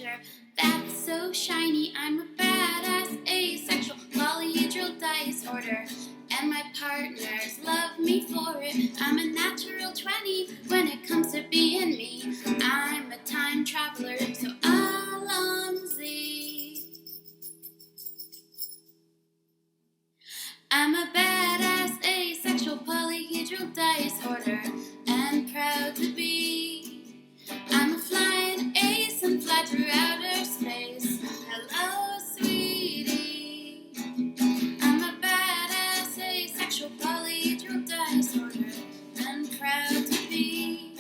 treasure that's so shiny. I'm a badass, asexual, polyhedral dice hoarder, and my partners love me for it. I'm a natural 20 when it comes to being me. I'm a time traveler, so Alonzi. I'm a badass, asexual, polyhedral dice hoarder, and proud to be. I'm a flying ace and fly through outer space. Hello, sweetie. I'm a badass, asexual, polyhedral dice hoarder, and proud to be.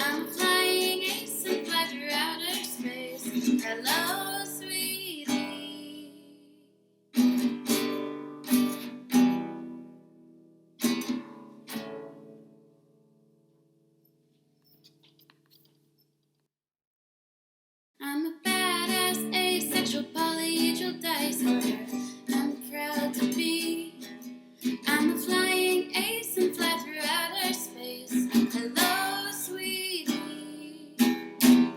I'm a flying ace and fly through outer space. Hello, sweetie. I'm a badass, asexual, polyhedral dice hoarder. I'm proud to be. I'm a flying ace and fly through outer space. Hello, sweetie.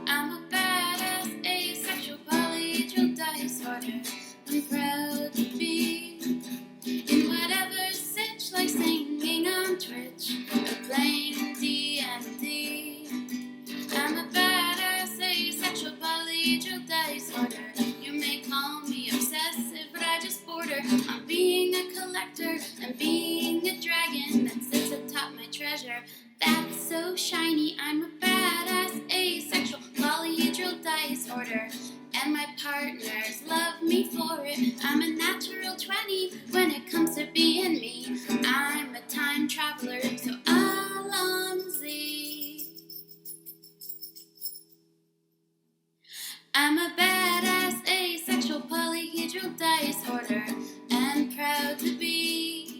I'm a badass, asexual, polyhedral dice hoarder. I'm proud to be. In whatever sitch, like singing on Twitch or playing D&D. I'm a badass, asexual, polyhedral dice hoarder. You may call me obsessive, but I just border on being a collector and being a dragon that sits atop my treasure that's so shiny. I'm a badass, asexual, polyhedral dice hoarder, and my partners love me for it. I'm a natural 20 when it comes to being me. I'm a time traveler, so Alonzi. I'm a badass, asexual, polyhedral dice hoarder, and proud to be.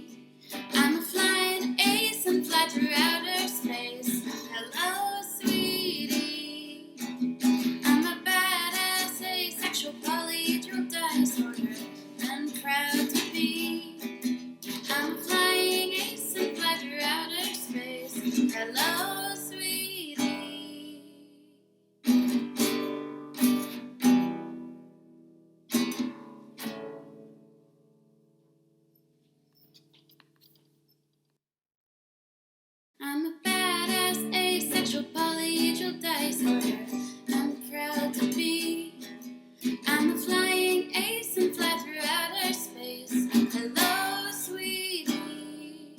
I'm a flying ace and fly through outer space. Hello, sweetie. I'm a badass, asexual, polyhedral dice hoarder, and proud to be. I'm a flying ace and fly through outer space. Hello, sweetie. I'm a badass, asexual, polyhedral dice hoarder. I'm proud to be. I'm a flying ace and fly through outer space. Hello, sweetie.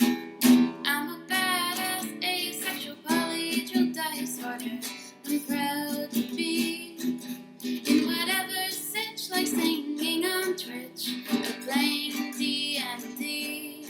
I'm a badass, asexual, polyhedral dice hoarder. I'm proud to be. In whatever sitch, like singing on Twitch or playing D&D.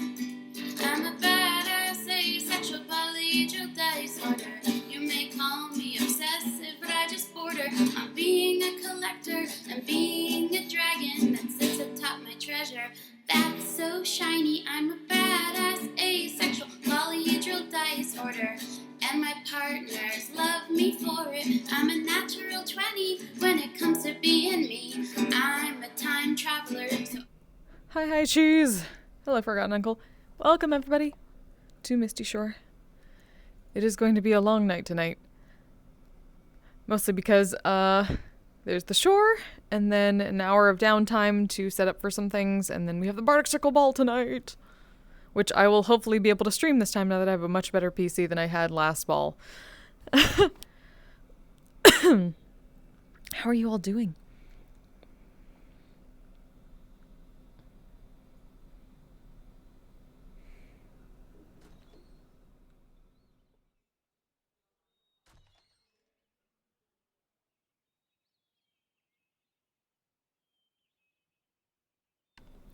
I'm a badass, asexual, polyhedral dice hoarder. You may call me obsessive, but I just border on being a collector and being a dragon that sits atop my treasure that's so shiny. I'm a badass, asexual, polyhedral dice hoarder, and my partners love me for it. I'm a natural 20 when it comes to being me. I'm a time traveler, so... Hi, cheese! Hello, Forgotten Uncle. Welcome, everybody, to Misty Shore. It is going to be a long night tonight. Mostly because, there's the shore, and then an hour of downtime to set up for some things, and then we have the Bardic Circle Ball tonight, which I will hopefully be able to stream this time now that I have a much better PC than I had last ball. How are you all doing?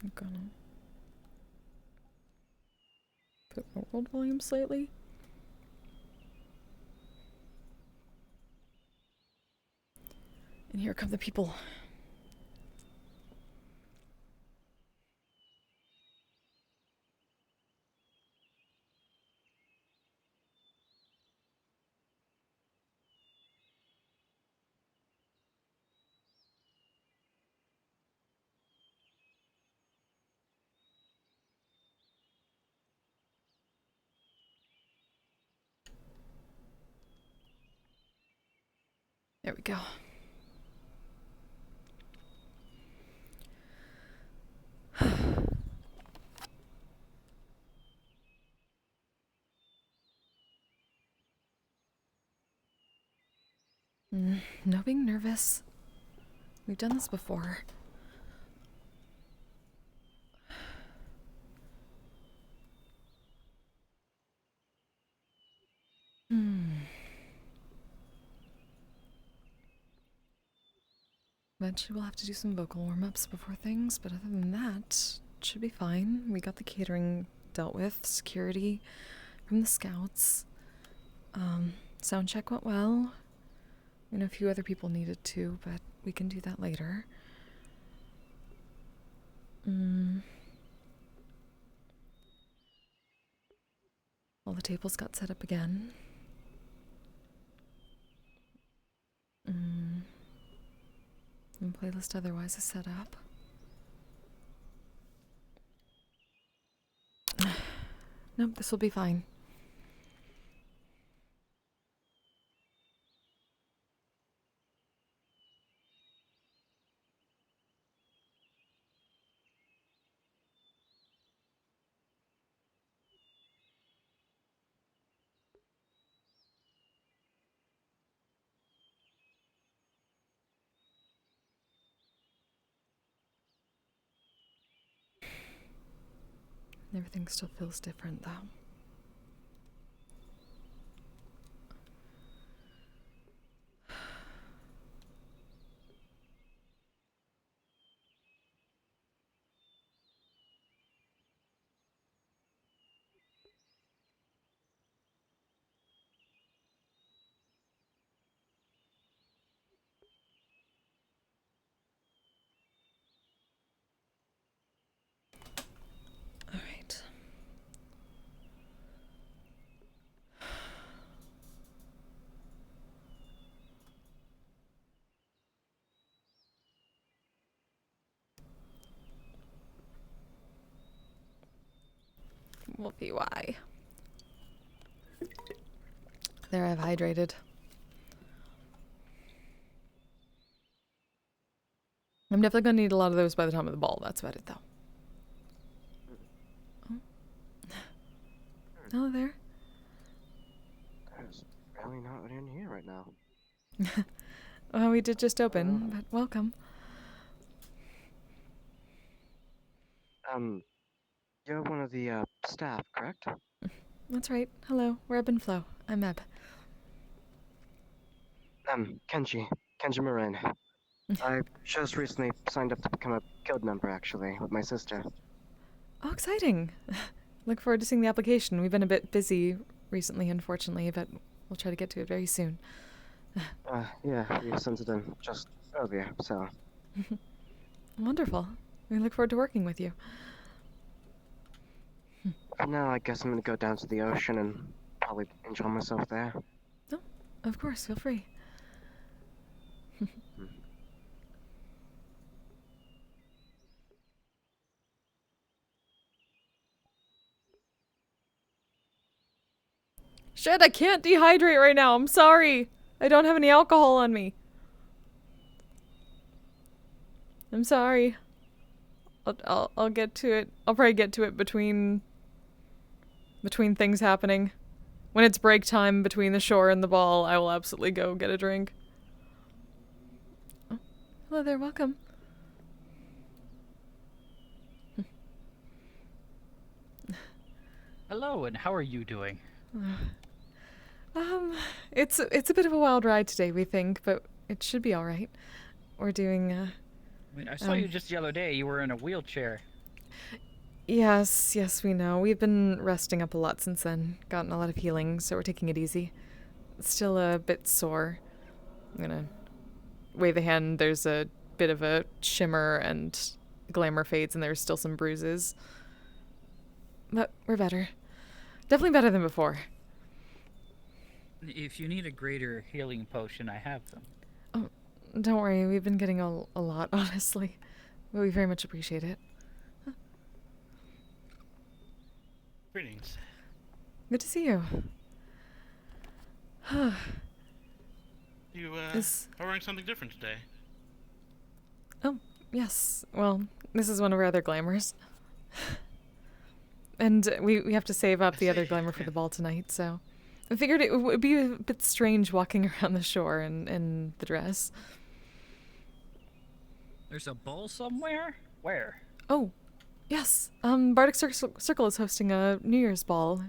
I'm gonna put my world volume slightly. And here come the people. There we go. No being nervous. We've done this before. Eventually we'll have to do some vocal warm-ups before things, but other than that, it should be fine. We got the catering dealt with, security from the scouts. Sound check went well. I know a few other people needed to, but we can do that later. All the tables got set up again. And playlist otherwise is set up. Nope, this will be fine. Everything still feels different, though. All right. Will be why. There, I've hydrated. I'm definitely gonna need a lot of those by the time of the ball. That's about it, though. Oh. Hello there. There's really not one in here right now. Well, we did just open, but welcome. You're one of the, staff, correct? That's right. Hello, we're Ebb and Flow. I'm Ebb. Kenji Moran. I just recently signed up to become a guild member, actually, with my sister. Oh, exciting. Look forward to seeing the application. We've been a bit busy recently, unfortunately, but we'll try to get to it very soon. Yeah, we sent it in just earlier, so... Wonderful. We look forward to working with you. For now, I guess I'm gonna go down to the ocean and probably enjoy myself there. Oh, of course, feel free. Shit, I can't dehydrate right now. I'm sorry. I don't have any alcohol on me. I'm sorry. I'll get to it. I'll probably get to it between things happening. When it's break time between the shore and the ball, I will absolutely go get a drink. Oh, hello there, welcome. Hello, and how are you doing? It's a bit of a wild ride today, we think, but it should be all right. We're doing. I mean, I saw you just the other day. You were in a wheelchair. Yes, we know. We've been resting up a lot since then. Gotten a lot of healing, so we're taking it easy. Still a bit sore. I'm gonna wave a hand. There's a bit of a shimmer and glamour fades, and there's still some bruises. But we're better. Definitely better than before. If you need a greater healing potion, I have them. Oh, don't worry. We've been getting a lot, honestly. But we very much appreciate it. Greetings. Good to see you. You, are wearing something different today. Oh, yes. Well, this is one of our other glamours. And we have to save up the other glamour for the ball tonight, so I figured it would be a bit strange walking around the shore in the dress. There's a ball somewhere? Where? Oh, yes. Bardic Circle is hosting a New Year's ball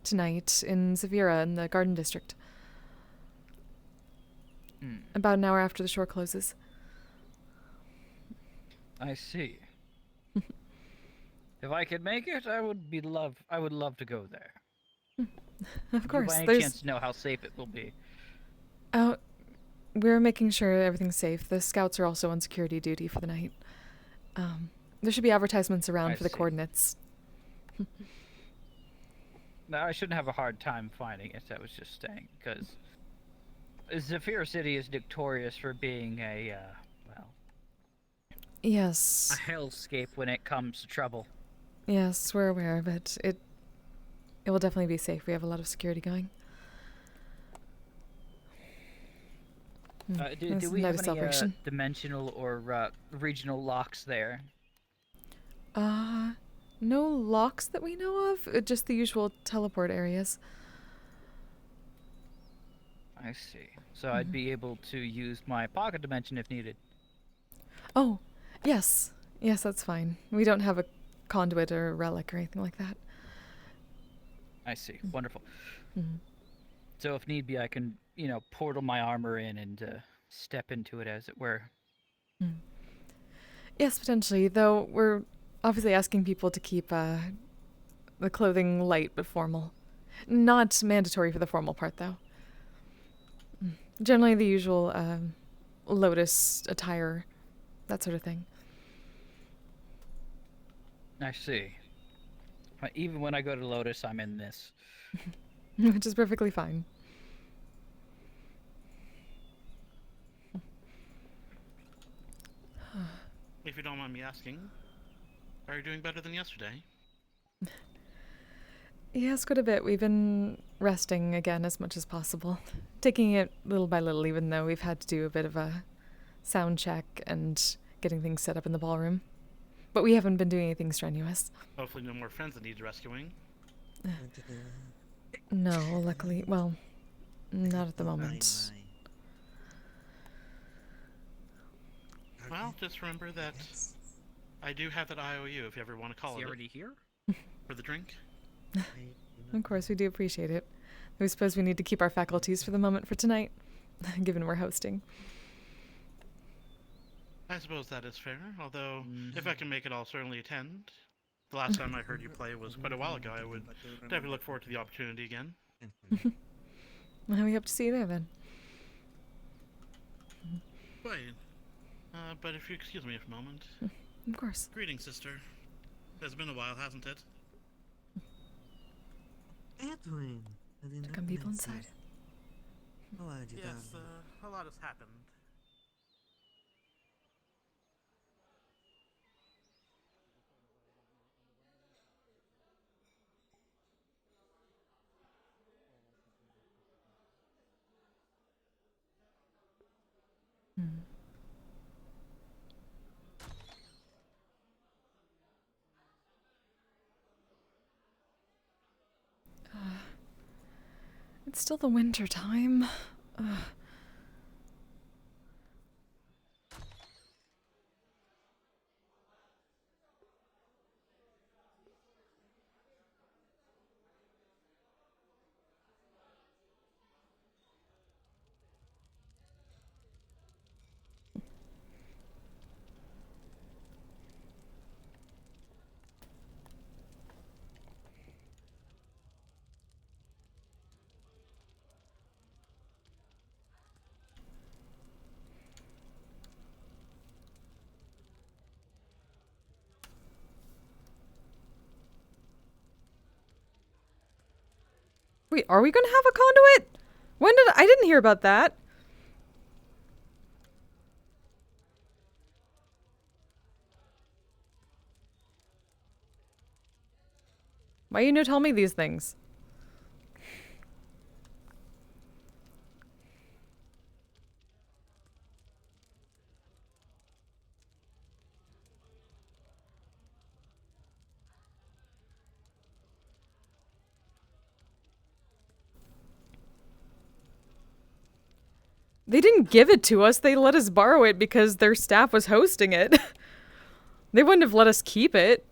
tonight in Zafira in the Garden District. About an hour after the shore closes. I see. If I could make it, I would love to go there. Of course. Do you by any There's chance know how safe it will be? Oh, we're making sure everything's safe. The scouts are also on security duty for the night. There should be advertisements around for the see. coordinates. No, I shouldn't have a hard time finding it. I was just saying because Zafir City is notorious for being a Yes. a hellscape when it comes to trouble. Yes, we're aware, but it will definitely be safe. We have a lot of security going. Do we have any dimensional or regional locks there? No locks that we know of. Just the usual teleport areas. I see. So I'd be able to use my pocket dimension if needed. Oh, yes. Yes, that's fine. We don't have a conduit or a relic or anything like that. I see. Wonderful. So if need be, I can, portal my armor in and step into it, as it were. Yes, potentially, though we're obviously asking people to keep the clothing light but formal. Not mandatory for the formal part, though. Generally the usual lotus attire, that sort of thing. I see. Even when I go to Lotus, I'm in this. Which is perfectly fine. If you don't mind me asking, are you doing better than yesterday? Yes, quite a bit. We've been resting again as much as possible. Taking it little by little, even though we've had to do a bit of a sound check and getting things set up in the ballroom. But we haven't been doing anything strenuous. Hopefully no more friends that need rescuing. No, luckily. Well, not at the moment. Well, just remember that I do have that IOU if you ever want to call it. Is he already here? For the drink? Of course, we do appreciate it. We suppose we need to keep our faculties for the moment for tonight, given we're hosting. I suppose that is fair, although if I can make it, I'll certainly attend. The last time I heard you play was quite a while ago. I would definitely look forward to the opportunity again. Well, we hope to see you there then. Wait, but if you excuse me for a moment. Of course. Greetings, sister. It's been a while, hasn't it? Edwin, There come people inside. Yes, a lot has happened. It's still the winter time. Wait, are we gonna have a conduit? I didn't hear about that. Why you no tell me these things? They didn't give it to us. They let us borrow it because their staff was hosting it. They wouldn't have let us keep it.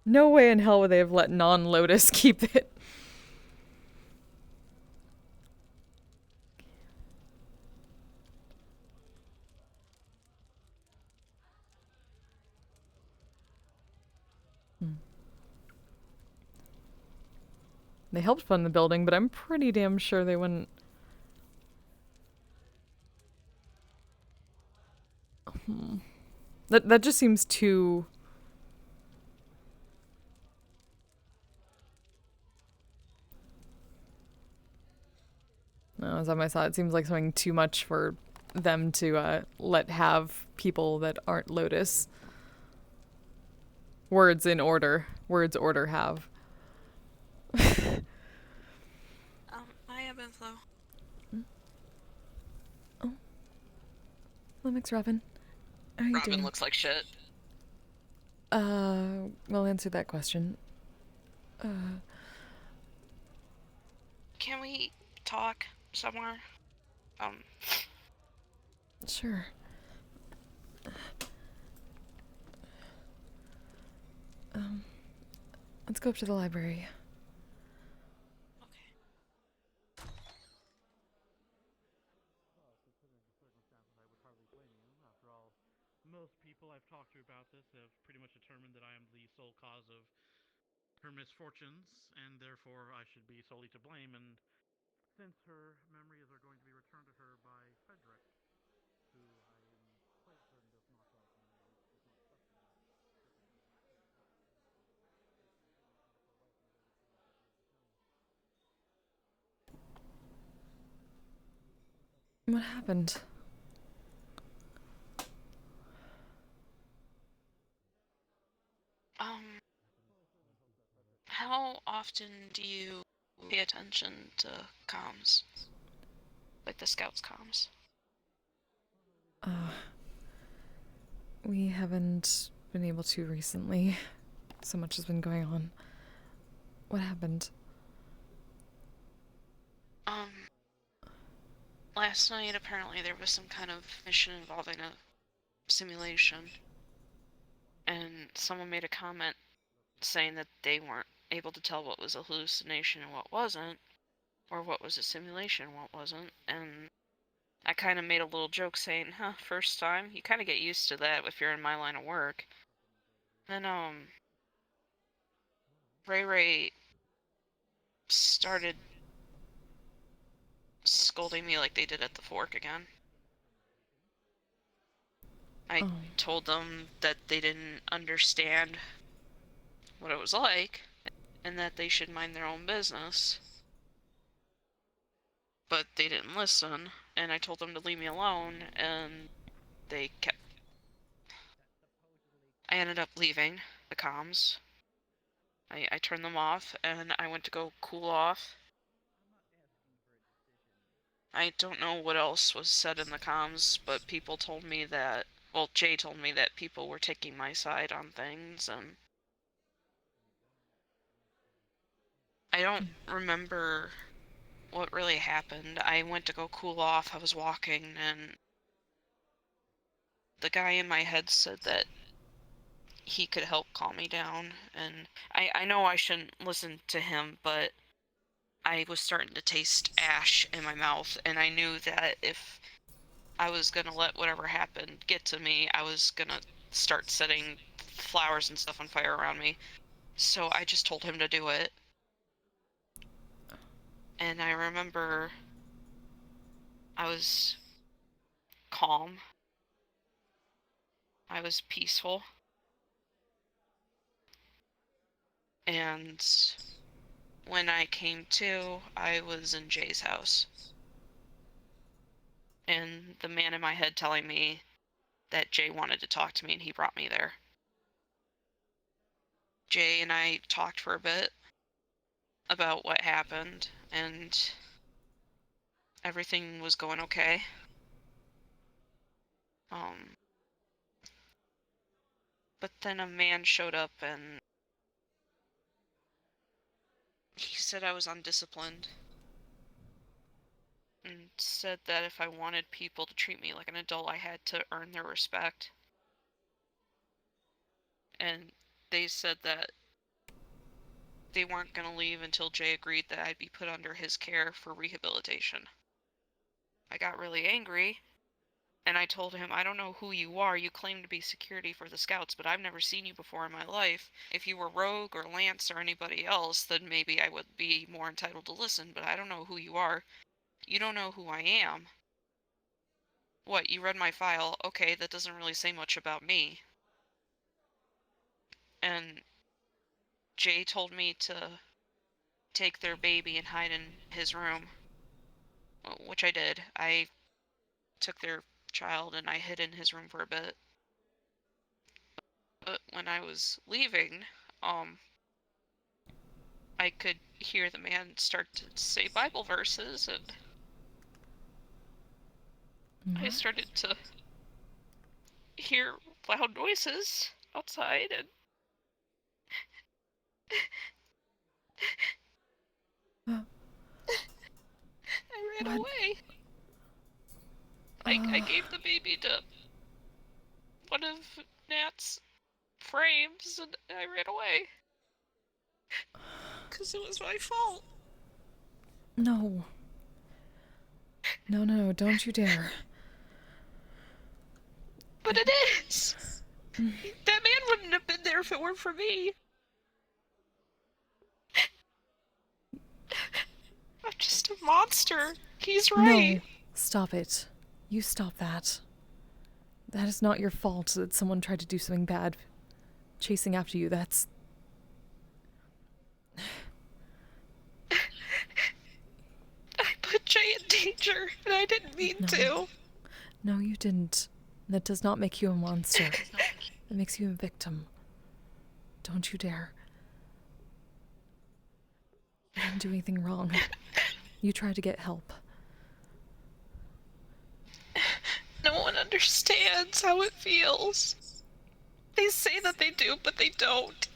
No way in hell would they have let non-Lotus keep it. They helped fund the building, but I'm pretty damn sure they wouldn't. That just seems too. No, as on my side, it seems like something too much for them to let have people that aren't Lotus. Words in order. Words order have. I have info. Oh. Limix Robin. How are you Robin doing? looks like shit. We'll answer that question. Can we talk somewhere? Sure. Let's go up to the library. Okay. Most people I've talked to about this have pretty much determined that I am the sole cause of her misfortunes, and therefore I should be solely to blame. And since her memories are going to be returned to her by Frederick, who I am quite certain does not love me and does not trust me, What happened? How often do you pay attention to comms? Like the scouts' comms? We haven't been able to recently. So much has been going on. What happened? Last night apparently there was some kind of mission involving a simulation. And someone made a comment saying that they weren't able to tell what was a hallucination and what wasn't, or what was a simulation and what wasn't, and I kind of made a little joke saying, first time? You kind of get used to that if you're in my line of work. Then, Ray started scolding me like they did at the fork again. I told them that they didn't understand what it was like, and that they should mind their own business. But they didn't listen, and I told them to leave me alone, and they kept... I ended up leaving the comms. I turned them off, and I went to go cool off. I don't know what else was said in the comms, but people told me that... Well, Jay told me that people were taking my side on things, and... I don't remember what really happened. I went to go cool off, I was walking, and... the guy in my head said that he could help calm me down, and I know I shouldn't listen to him, but I was starting to taste ash in my mouth, and I knew that if I was gonna let whatever happened get to me, I was gonna start setting flowers and stuff on fire around me. So I just told him to do it. And I remember I was calm. I was peaceful. And when I came to, I was in Jay's house. And the man in my head telling me that Jay wanted to talk to me, and he brought me there. Jay and I talked for a bit about what happened, and everything was going okay. But then a man showed up and he said I was undisciplined. And said that if I wanted people to treat me like an adult, I had to earn their respect. And they said that they weren't going to leave until Jay agreed that I'd be put under his care for rehabilitation. I got really angry, and I told him, I don't know who you are. You claim to be security for the Scouts, but I've never seen you before in my life. If you were Rogue or Lance or anybody else, then maybe I would be more entitled to listen, but I don't know who you are. You don't know who I am. What, you read my file? Okay, that doesn't really say much about me. And Jay told me to take their baby and hide in his room, which I did. I took their child and I hid in his room for a bit. But when I was leaving, I could hear the man start to say Bible verses, and I started to hear loud noises outside, and I ran away. I gave the baby to one of Nat's frames, and I ran away. 'Cause it was my fault. No. No, don't you dare. But it is! That man wouldn't have been there if it weren't for me. I'm just a monster. He's right. No, stop it. You stop that. That is not your fault that someone tried to do something bad. Chasing after you, that's... I put Jay in danger, and I didn't mean to. No, you didn't. That does not make you a monster. That makes you a victim. Don't you dare. You didn't do anything wrong. You tried to get help. No one understands how it feels. They say that they do, but they don't.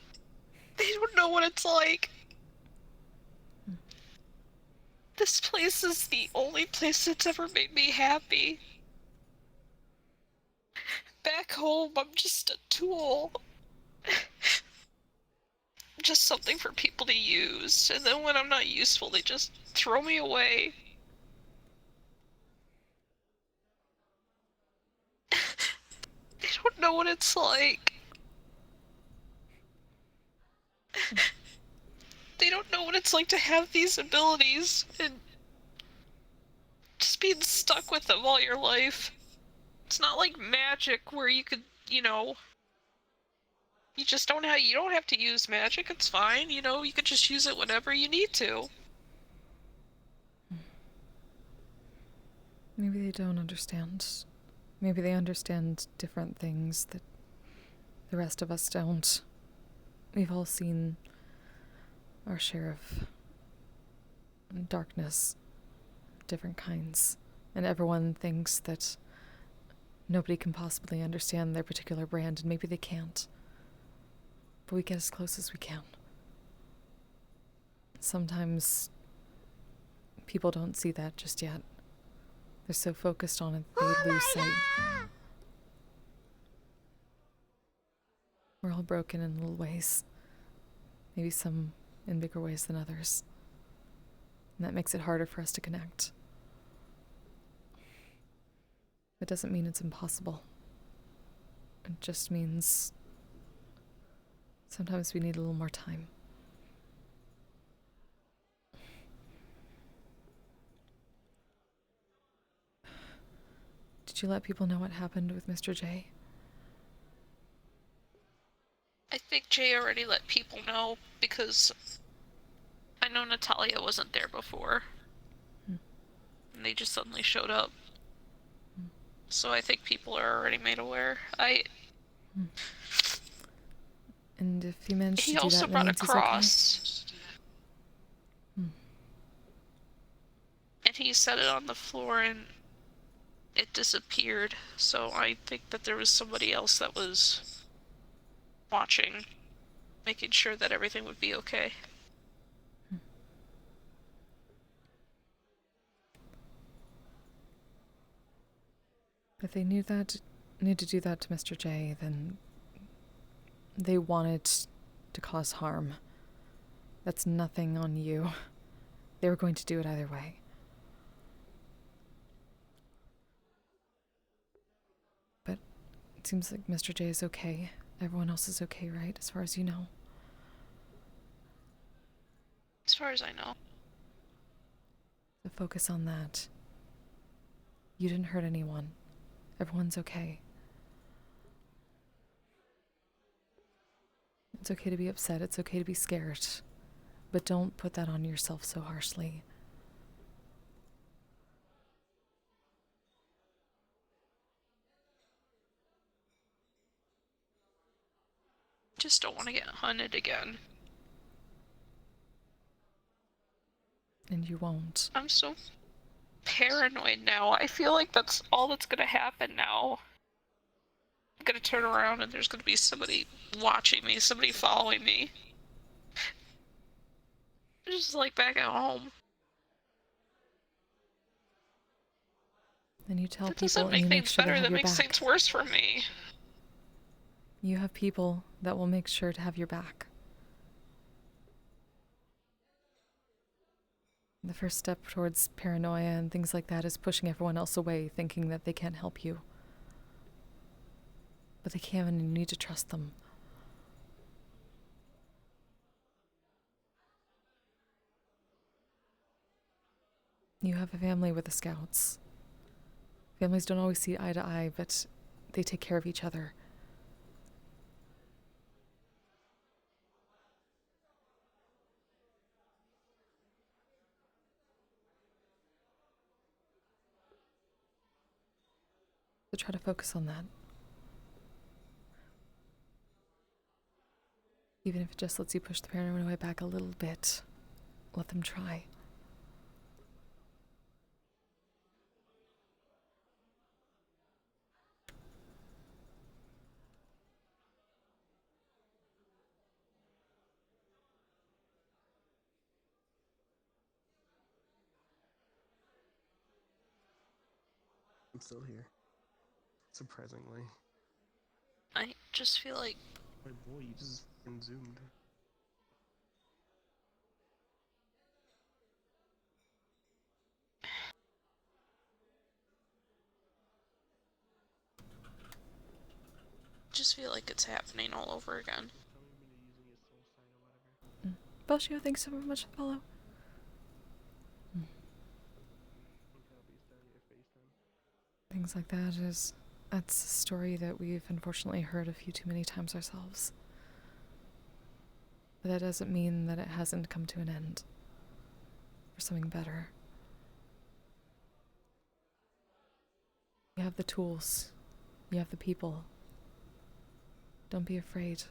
They don't know what it's like. This place is the only place that's ever made me happy. Back home, I'm just a tool. Just something for people to use, and then when I'm not useful, they just throw me away. They don't know what it's like. They don't know what it's like to have these abilities and just being stuck with them all your life. It's not like magic where you could, you just don't have to use magic, it's fine, you could just use it whenever you need to. Maybe they don't understand. Maybe they understand different things that the rest of us don't. We've all seen our share of darkness, different kinds, and everyone thinks that nobody can possibly understand their particular brand, and maybe they can't. But we get as close as we can. Sometimes people don't see that just yet. They're so focused on it, they lose sight. We're all broken in little ways. Maybe some in bigger ways than others. And that makes it harder for us to connect. It doesn't mean it's impossible. It just means sometimes we need a little more time. Did you let people know what happened with Mr. J? I think Jay already let people know because I know Natalia wasn't there before. And they just suddenly showed up. So I think people are already made aware. And if you managed to He do also that, brought a means he's cross. okay? And he set it on the floor and it disappeared. So I think that there was somebody else that was watching, making sure that everything would be okay. If they need to do that to Mr. J, then they wanted to cause harm. That's nothing on you. They were going to do it either way. But it seems like Mr. J is okay. Everyone else is okay, right? As far as you know. As far as I know. So focus on that. You didn't hurt anyone. Everyone's okay. It's okay to be upset. It's okay to be scared. But don't put that on yourself so harshly. Just don't want to get hunted again. And you won't. I'm so paranoid now. I feel like that's all that's gonna happen now. I'm gonna turn around and there's gonna be somebody watching me, somebody following me. Just like back at home. And you tell That people doesn't and make you make things sure they better, have that your makes back. things worse for me. You have people that will make sure to have your back. The first step towards paranoia and things like that is pushing everyone else away, thinking that they can't help you. But they can, and you need to trust them. You have a family with the Scouts. Families don't always see eye to eye, but they take care of each other. So try to focus on that. Even if it just lets you push the paranoia back a little bit, let them try. I'm still here. Surprisingly. I just feel like My boy, you just fucking zoomed. it's happening all over again. Belshio, thanks so much for the follow. Things like that's a story that we've unfortunately heard a few too many times ourselves. But that doesn't mean that it hasn't come to an end. For something better. You have the tools. You have the people. Don't be afraid.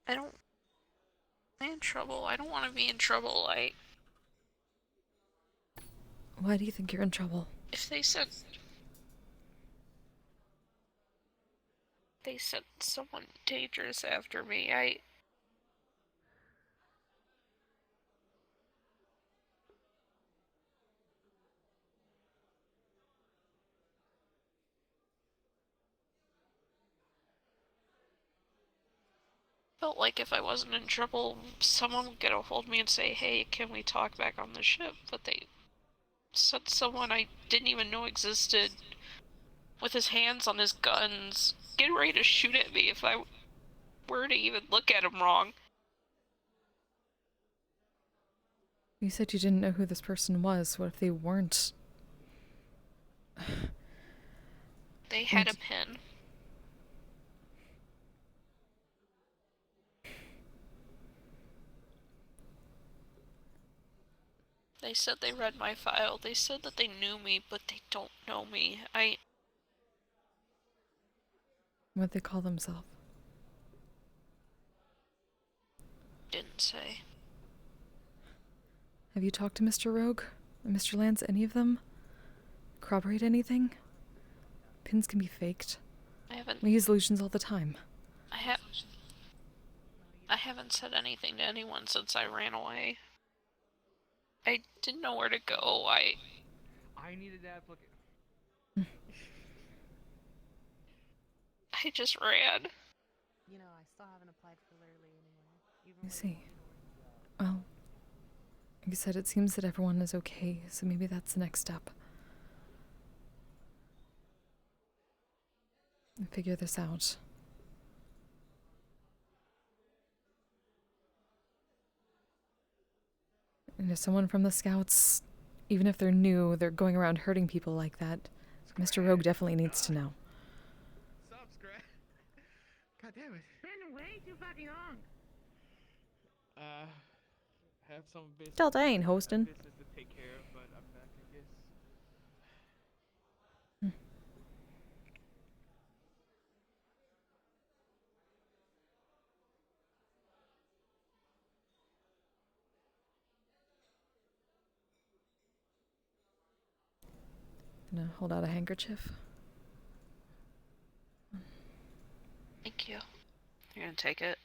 I don't am in trouble. I don't want to be in trouble. Why do you think you're in trouble? If they sent someone dangerous after me, I felt like if I wasn't in trouble, someone would get a hold of me and say, hey, can we talk back on the ship? But they sent someone I didn't even know existed with his hands on his guns, getting ready to shoot at me if I were to even look at him wrong. You said you didn't know who this person was. What if they weren't? They had a pin. They said they read my file. They said that they knew me, but they don't know me. What'd they call themselves? Didn't say. Have you talked to Mr. Rogue? Mr. Lance, any of them? Corroborate anything? Pins can be faked. I haven't. We use illusions all the time. I haven't said anything to anyone since I ran away. I didn't know where to go. I needed that applicant. I just ran. You know, I still haven't applied for Lurley anywhere. I see. Well, like I said, it seems that everyone is okay, so maybe that's the next step. And figure this out. And if someone from the Scouts, even if they're new, they're going around hurting people like that, Mr. Rogue definitely needs to know. Sup, Scrat? God damn it. Been way too fucking long. Have some business. Delta ain't hosting. Business to take care of, but I'm back, I guess. Gonna hold out a handkerchief. Thank you. You're gonna take it?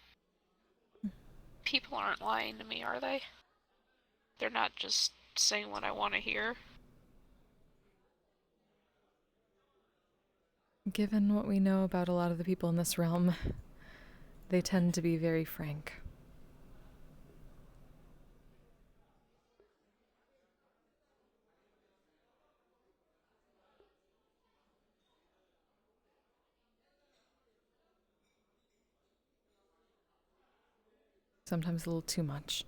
People aren't lying to me, are they? They're not just saying what I want to hear. Given what we know about a lot of the people in this realm, they tend to be very frank. Sometimes a little too much.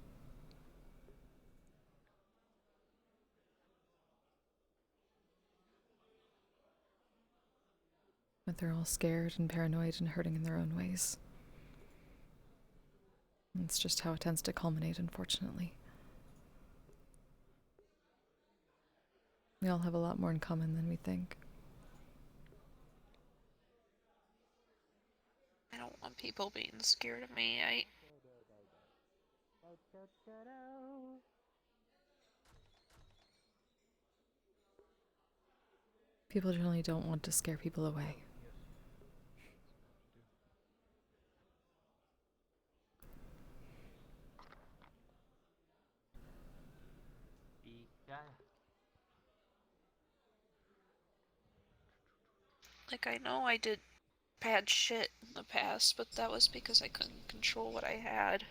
But they're all scared and paranoid and hurting in their own ways. It's just how it tends to culminate, unfortunately. We all have a lot more in common than we think. I don't want people being scared of me. People generally don't want to scare people away. Like, I know I did bad shit in the past, but that was because I couldn't control what I had.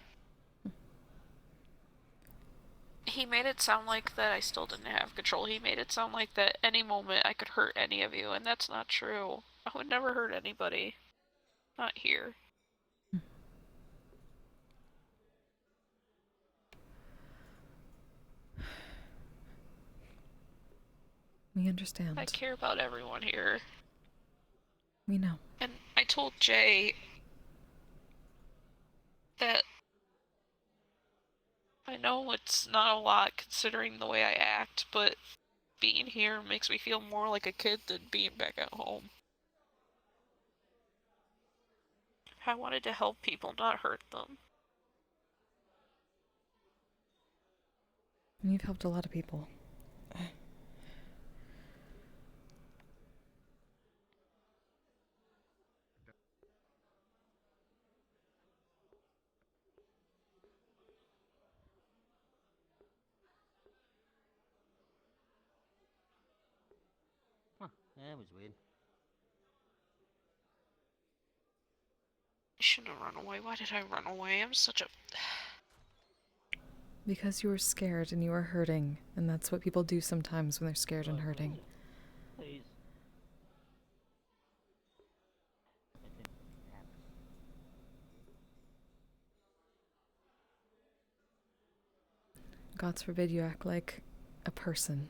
He made it sound like that I still didn't have control. He made it sound like that any moment I could hurt any of you, and that's not true. I would never hurt anybody. Not here. We understand. I care about everyone here. We know. And I told Jay that I know it's not a lot considering the way I act, but being here makes me feel more like a kid than being back at home. I wanted to help people, not hurt them. And you've helped a lot of people. Huh, that was weird. I shouldn't have run away. Why did I run away? I'm such a... Because you were scared and you were hurting, and that's what people do sometimes when they're scared and hurting. Please. Gods forbid you act like a person.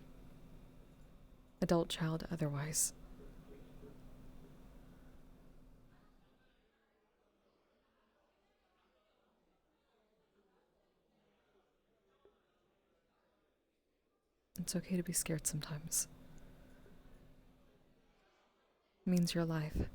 Adult, child, otherwise. It's okay to be scared sometimes. It means you're alive.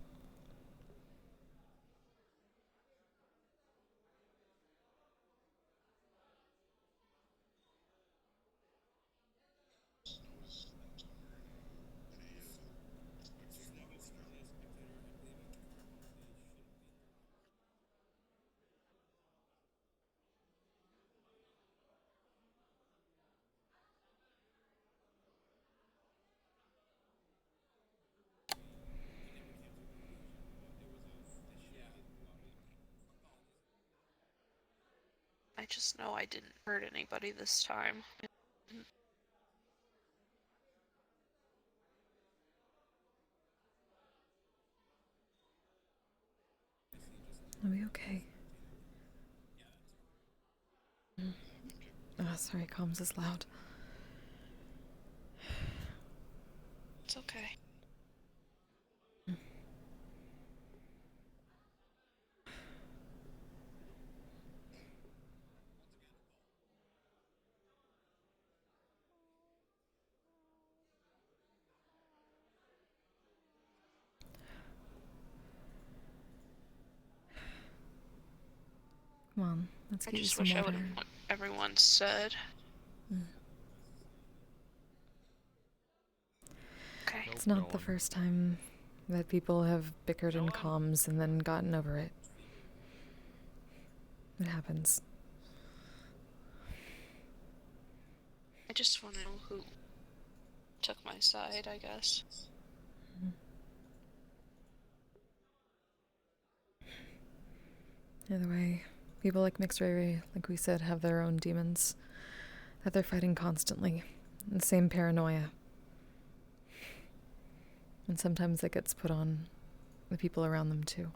I just know I didn't hurt anybody this time. I'll be okay. Oh, sorry, comms is loud. It's okay. Come on, let's I get you just some wish I water. would have what everyone said. Okay. It's not the first time that people have bickered in comms and then gotten over it. It happens. I just want to know who took my side, I guess. Either way, people like Mixed Ray, like we said, have their own demons that they're fighting constantly. The same paranoia. And sometimes that gets put on the people around them too.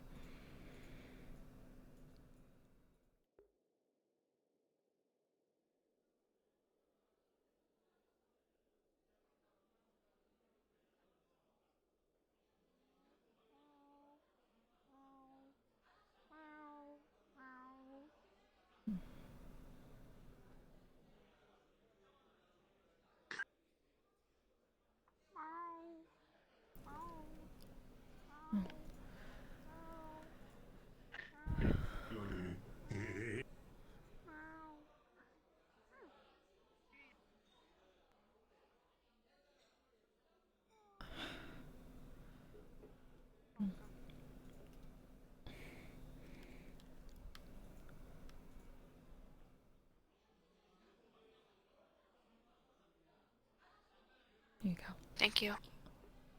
Here you go. Thank you.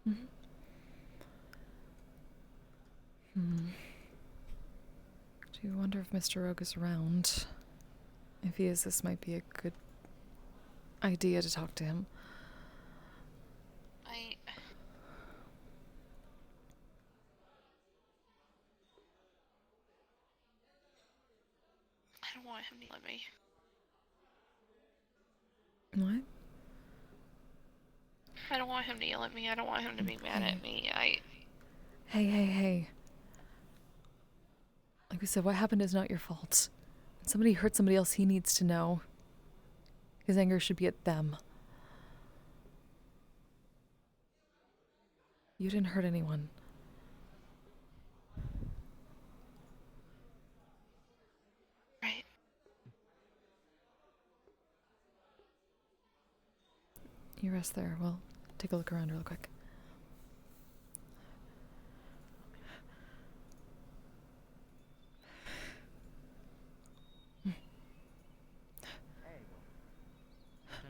Do you wonder if Mr. Rogue is around? If he is, this might be a good idea to talk to him. I don't want him to let me. What? I don't want him to yell at me. I don't want him to be mad at me. Hey. Like we said, what happened is not your fault. When somebody hurt somebody else, he needs to know. His anger should be at them. You didn't hurt anyone. Right. You rest there. We'll take a look around real quick.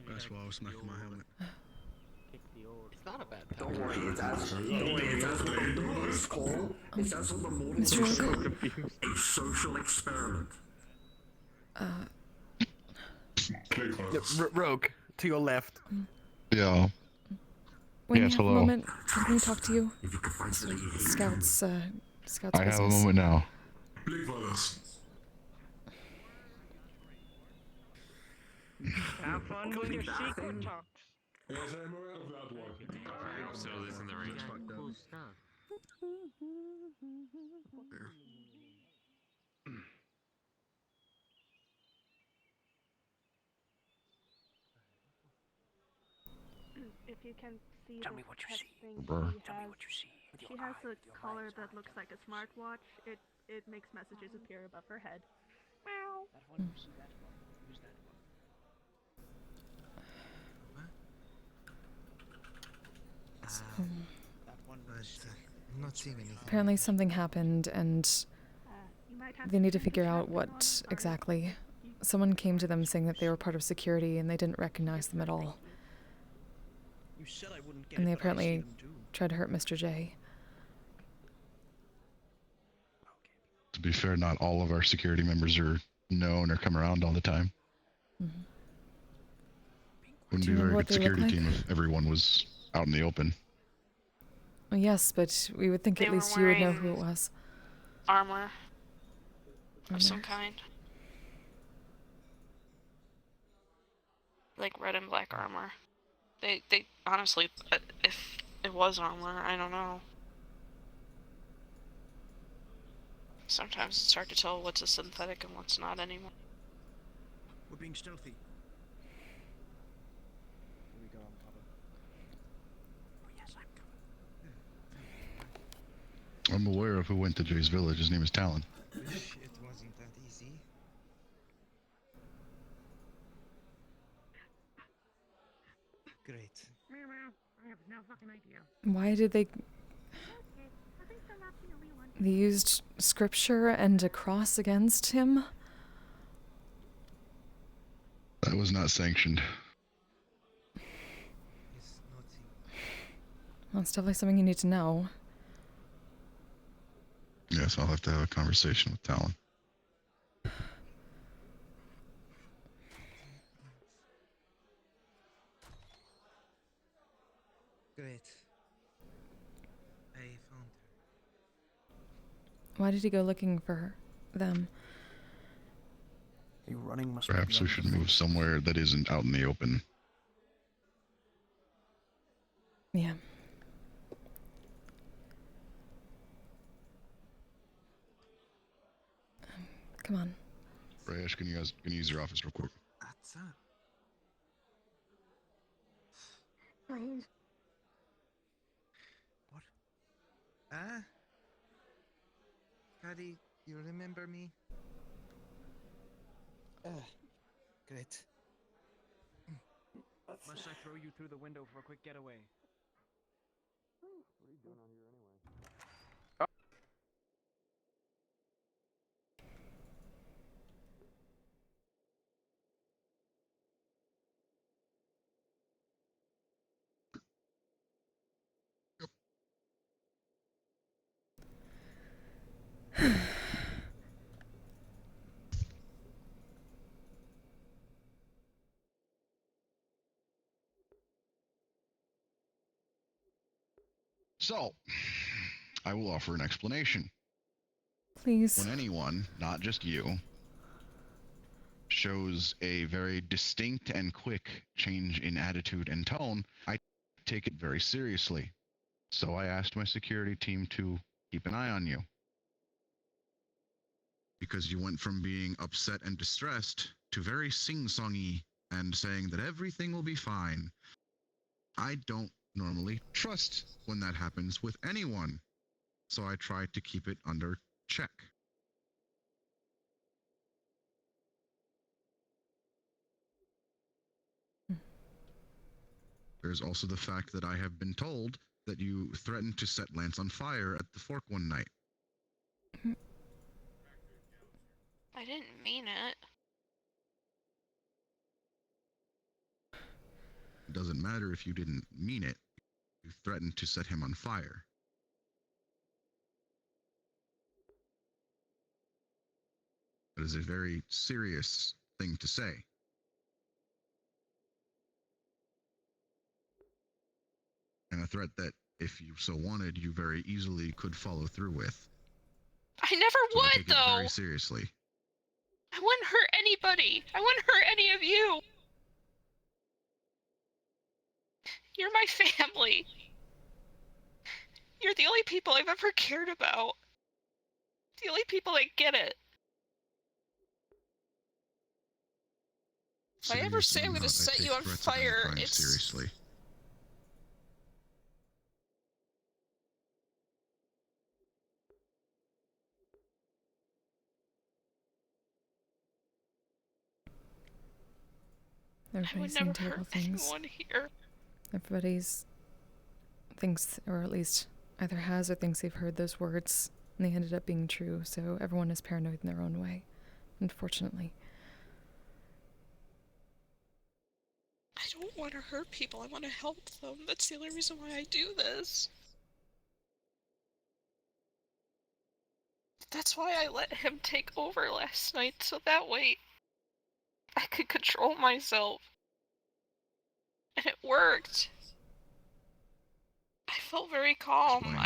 That's why I was smacking my helmet. It's not a bad Don't worry, it's as the Morse call. It's as the morning Mr. a social experiment. Rogue, to your left. Yeah. When Yes, you have hello. a moment, can we talk to you? If you could find something here. Scouts I have a business. moment now. Believe us. Have fun with your secret talks. Yes, I'm aware of that one. So this in the range. cool stuff. if you can see Tell the me what you text see. thing, Bruh. Tell me what you see. With she your has eye, a with your collar eyes. that looks like a smartwatch. It makes messages appear above her head. Meow. That one, you see that one. Use that one. That one. I'm not seeing anything. Apparently something happened, and You might have they need to turn figure chat out on, what or exactly. Someone came to them saying that they were part of security, and they didn't recognize them at all. You said I wouldn't get And it, they but I see apparently them too. tried to hurt Mr. J. To be fair, not all of our security members are known or come around all the time. Mm-hmm. Wouldn't Do be you a very remember good what they look security like? team if everyone was out in the open. Well, yes, but we would think They at were least you would know wearing who it was. Armor Armor. of some kind. Like red and black armor. They honestly, if it was armor, I don't know. Sometimes it's hard to tell what's a synthetic and what's not anymore. We're being stealthy. Here we go, I'm covered. Oh yes, I'm covered. I'm aware of who went to Jay's village. His name is Talon. It wasn't that easy. Great. I have no fucking idea. Why did they... Okay, I think I'm not the only one. They used scripture and a cross against him? That was not sanctioned. It's nothing. Well, it's definitely something you need to know. Yes, I'll have to have a conversation with Talon. Great. I found her. Why did he go looking for them? You running must Perhaps we should move somewhere that isn't out in the open. Yeah. Come on. Rayesh, can you use your office real quick? What's up? Please. What? Caddy, you remember me? Great. Must I throw you through the window for a quick getaway? What are you doing out here anyway? So, I will offer an explanation. Please. When anyone, not just you, shows a very distinct and quick change in attitude and tone, I take it very seriously. So I asked my security team to keep an eye on you. Because you went from being upset and distressed to very sing-songy and saying that everything will be fine. I don't normally trust when that happens with anyone, so I try to keep it under check. There's also the fact that I have been told that you threatened to set Lance on fire at the Fork one night. I didn't mean it. It doesn't matter if you didn't mean it. You threatened to set him on fire. That is a very serious thing to say. And a threat that, if you so wanted, you very easily could follow through with. I never So I would, take it though. very seriously. I wouldn't hurt anybody. I wouldn't hurt any of you. You're my family. You're the only people I've ever cared about. The only people that get it. If I ever say I'm gonna set you on fire, it's... Seriously. Everybody's never saying terrible hurt things. anyone here. Everybody's thinks, or at least either has or thinks they've heard those words, and they ended up being true, so everyone is paranoid in their own way, unfortunately. I don't want to hurt people. I want to help them. That's the only reason why I do this. That's why I let him take over last night, so that way I could control myself. And it worked. I felt very calm.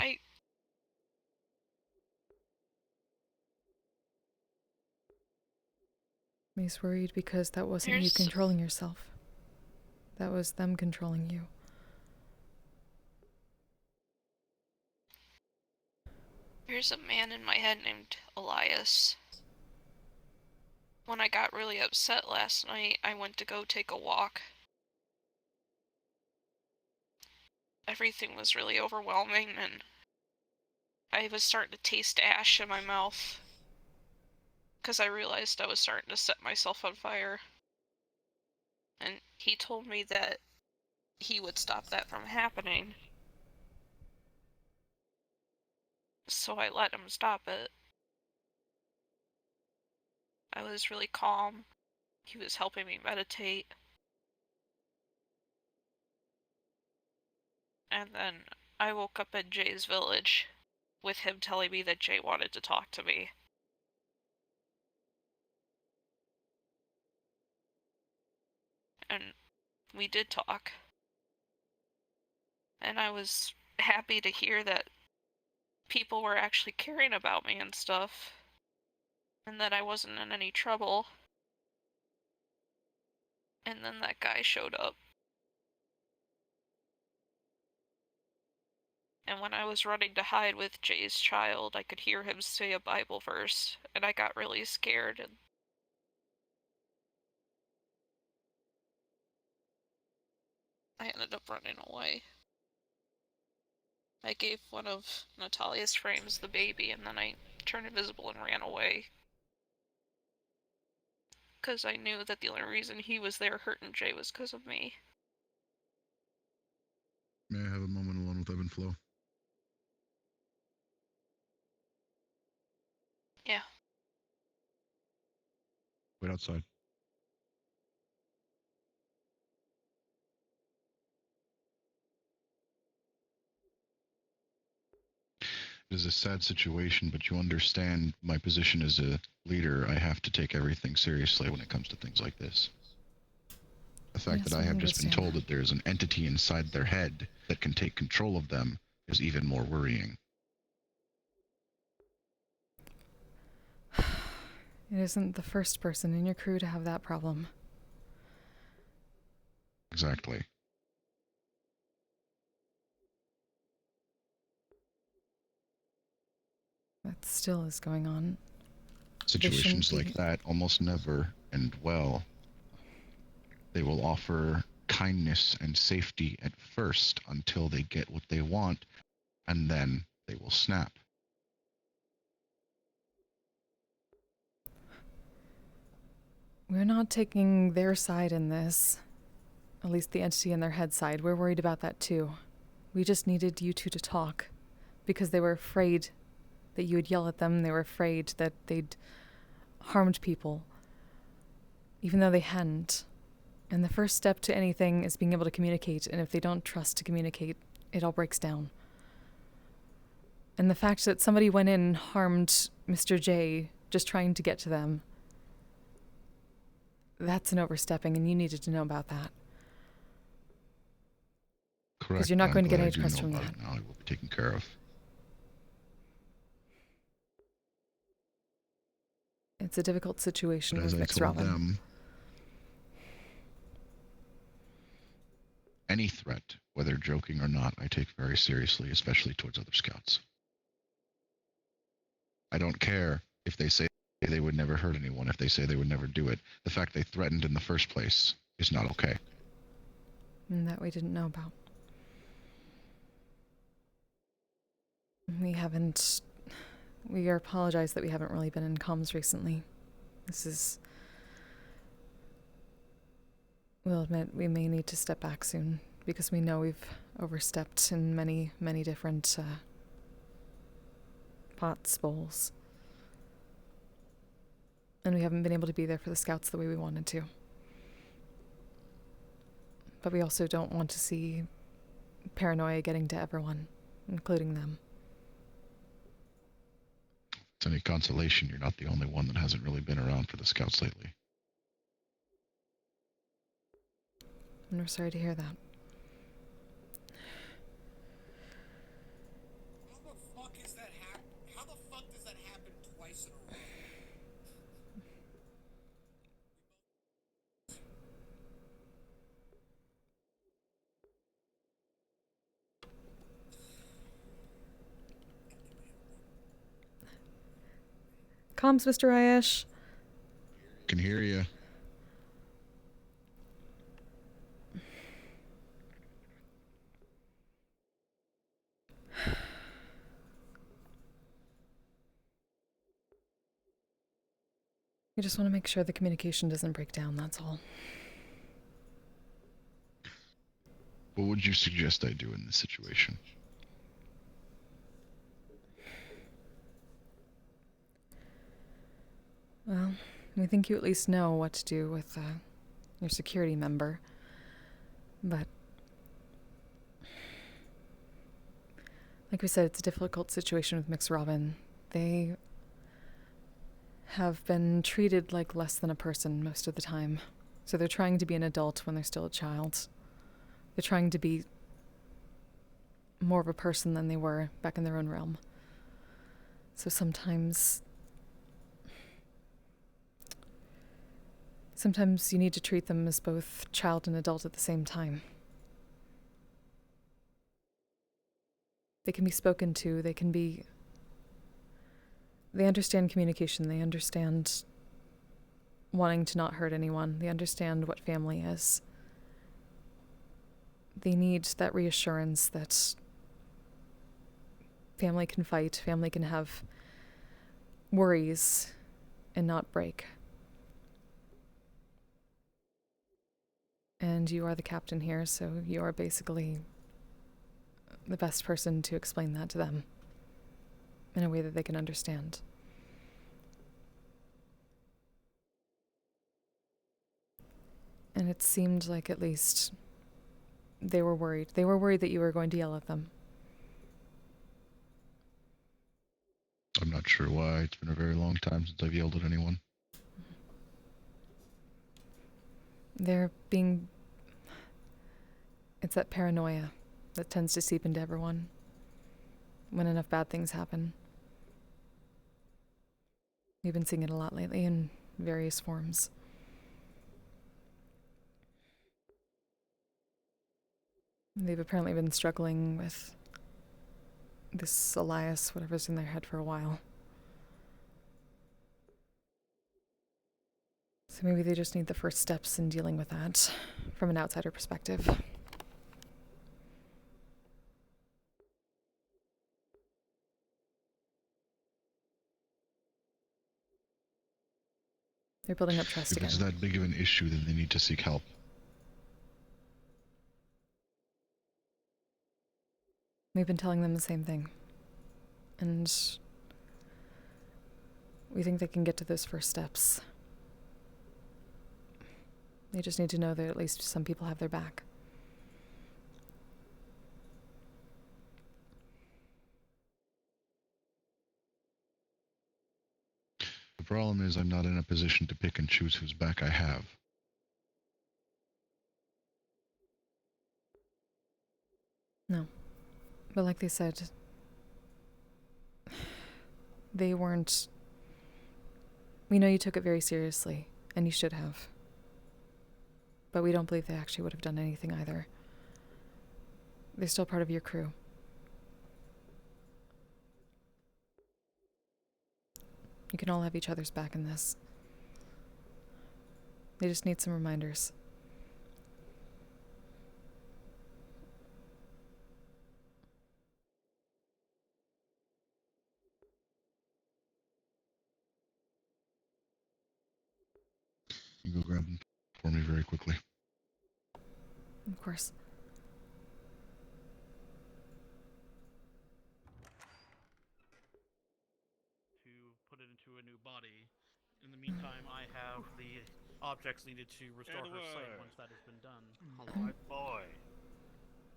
He's worried because that wasn't you controlling yourself. That was them controlling you. There's a man in my head named Elias. When I got really upset last night, I went to go take a walk. Everything was really overwhelming, and I was starting to taste ash in my mouth. Because I realized I was starting to set myself on fire. And he told me that he would stop that from happening. So I let him stop it. I was really calm. He was helping me meditate. And then I woke up at Jay's village with him telling me that Jay wanted to talk to me. And we did talk. And I was happy to hear that people were actually caring about me and stuff. And that I wasn't in any trouble. And then that guy showed up. And when I was running to hide with Jay's child, I could hear him say a Bible verse, and I got really scared, and I ended up running away. I gave one of Natalia's frames the baby, and then I turned invisible and ran away. Because I knew that the only reason he was there hurting Jay was because of me. May I have a moment alone with Ebb and Flow? Yeah. Wait outside. It is a sad situation, but you understand my position as a leader. I have to take everything seriously when it comes to things like this. The fact that I have just been told that there's an entity inside their head that can take control of them is even more worrying. It isn't the first person in your crew to have that problem. Exactly. That still is going on. Situations like that almost never end well. They will offer kindness and safety at first until they get what they want, and then they will snap. We're not taking their side in this. At least the entity in their head side. We're worried about that too. We just needed you two to talk. Because they were afraid that you would yell at them. They were afraid that they'd harmed people. Even though they hadn't. And the first step to anything is being able to communicate. And if they don't trust to communicate, it all breaks down. And the fact that somebody went in and harmed Mr. J just trying to get to them, that's an overstepping, and you needed to know about that. Correct. Because you're not going to get any trust from that. Now it will be taken care of. It's a difficult situation with As I told Robin. them, any threat, whether joking or not, I take very seriously, especially towards other scouts. I don't care if they say they would never hurt anyone, if they say they would never do it. The fact they threatened in the first place is not okay. And that we didn't know about. We apologize that we haven't really been in comms recently. we'll admit we may need to step back soon, because we know we've overstepped in many, many different pots, bowls. And we haven't been able to be there for the scouts the way we wanted to. But we also don't want to see paranoia getting to everyone, including them. If it's any consolation, you're not the only one that hasn't really been around for the scouts lately. And we're sorry to hear that. How the fuck is that How the fuck does that happen twice in a row? Comms, Mr. Ayash. Can hear you. We just want to make sure the communication doesn't break down, that's all. What would you suggest I do in this situation? Well, we think you at least know what to do with your security member. But like we said, it's a difficult situation with Mix Robin. They have been treated like less than a person most of the time. So they're trying to be an adult when they're still a child. They're trying to be more of a person than they were back in their own realm. So sometimes you need to treat them as both child and adult at the same time. They can be spoken to, they understand communication, they understand wanting to not hurt anyone, they understand what family is. They need that reassurance that family can fight, family can have worries and not break. And you are the captain here, so you are basically the best person to explain that to them in a way that they can understand. And it seemed like at least they were worried. They were worried that you were going to yell at them. I'm not sure why. It's been a very long time since I've yelled at anyone. It's that paranoia that tends to seep into everyone when enough bad things happen. We've been seeing it a lot lately in various forms. They've apparently been struggling with this Elias, whatever's in their head, for a while. So maybe they just need the first steps in dealing with that from an outsider perspective. They're building up trust again. If it's that big of an issue, then they need to seek help. We've been telling them the same thing. And we think they can get to those first steps. They just need to know that at least some people have their back. The problem is I'm not in a position to pick and choose whose back I have. No. But like they said, they weren't... We know you took it very seriously, and you should have. But we don't believe they actually would have done anything either. They're still part of your crew. You can all have each other's back in this. They just need some reminders. You go grab them for me very quickly. Of course. To put it into a new body. In the meantime, I have the objects needed to restore her sight once that has been done. Hello, boy.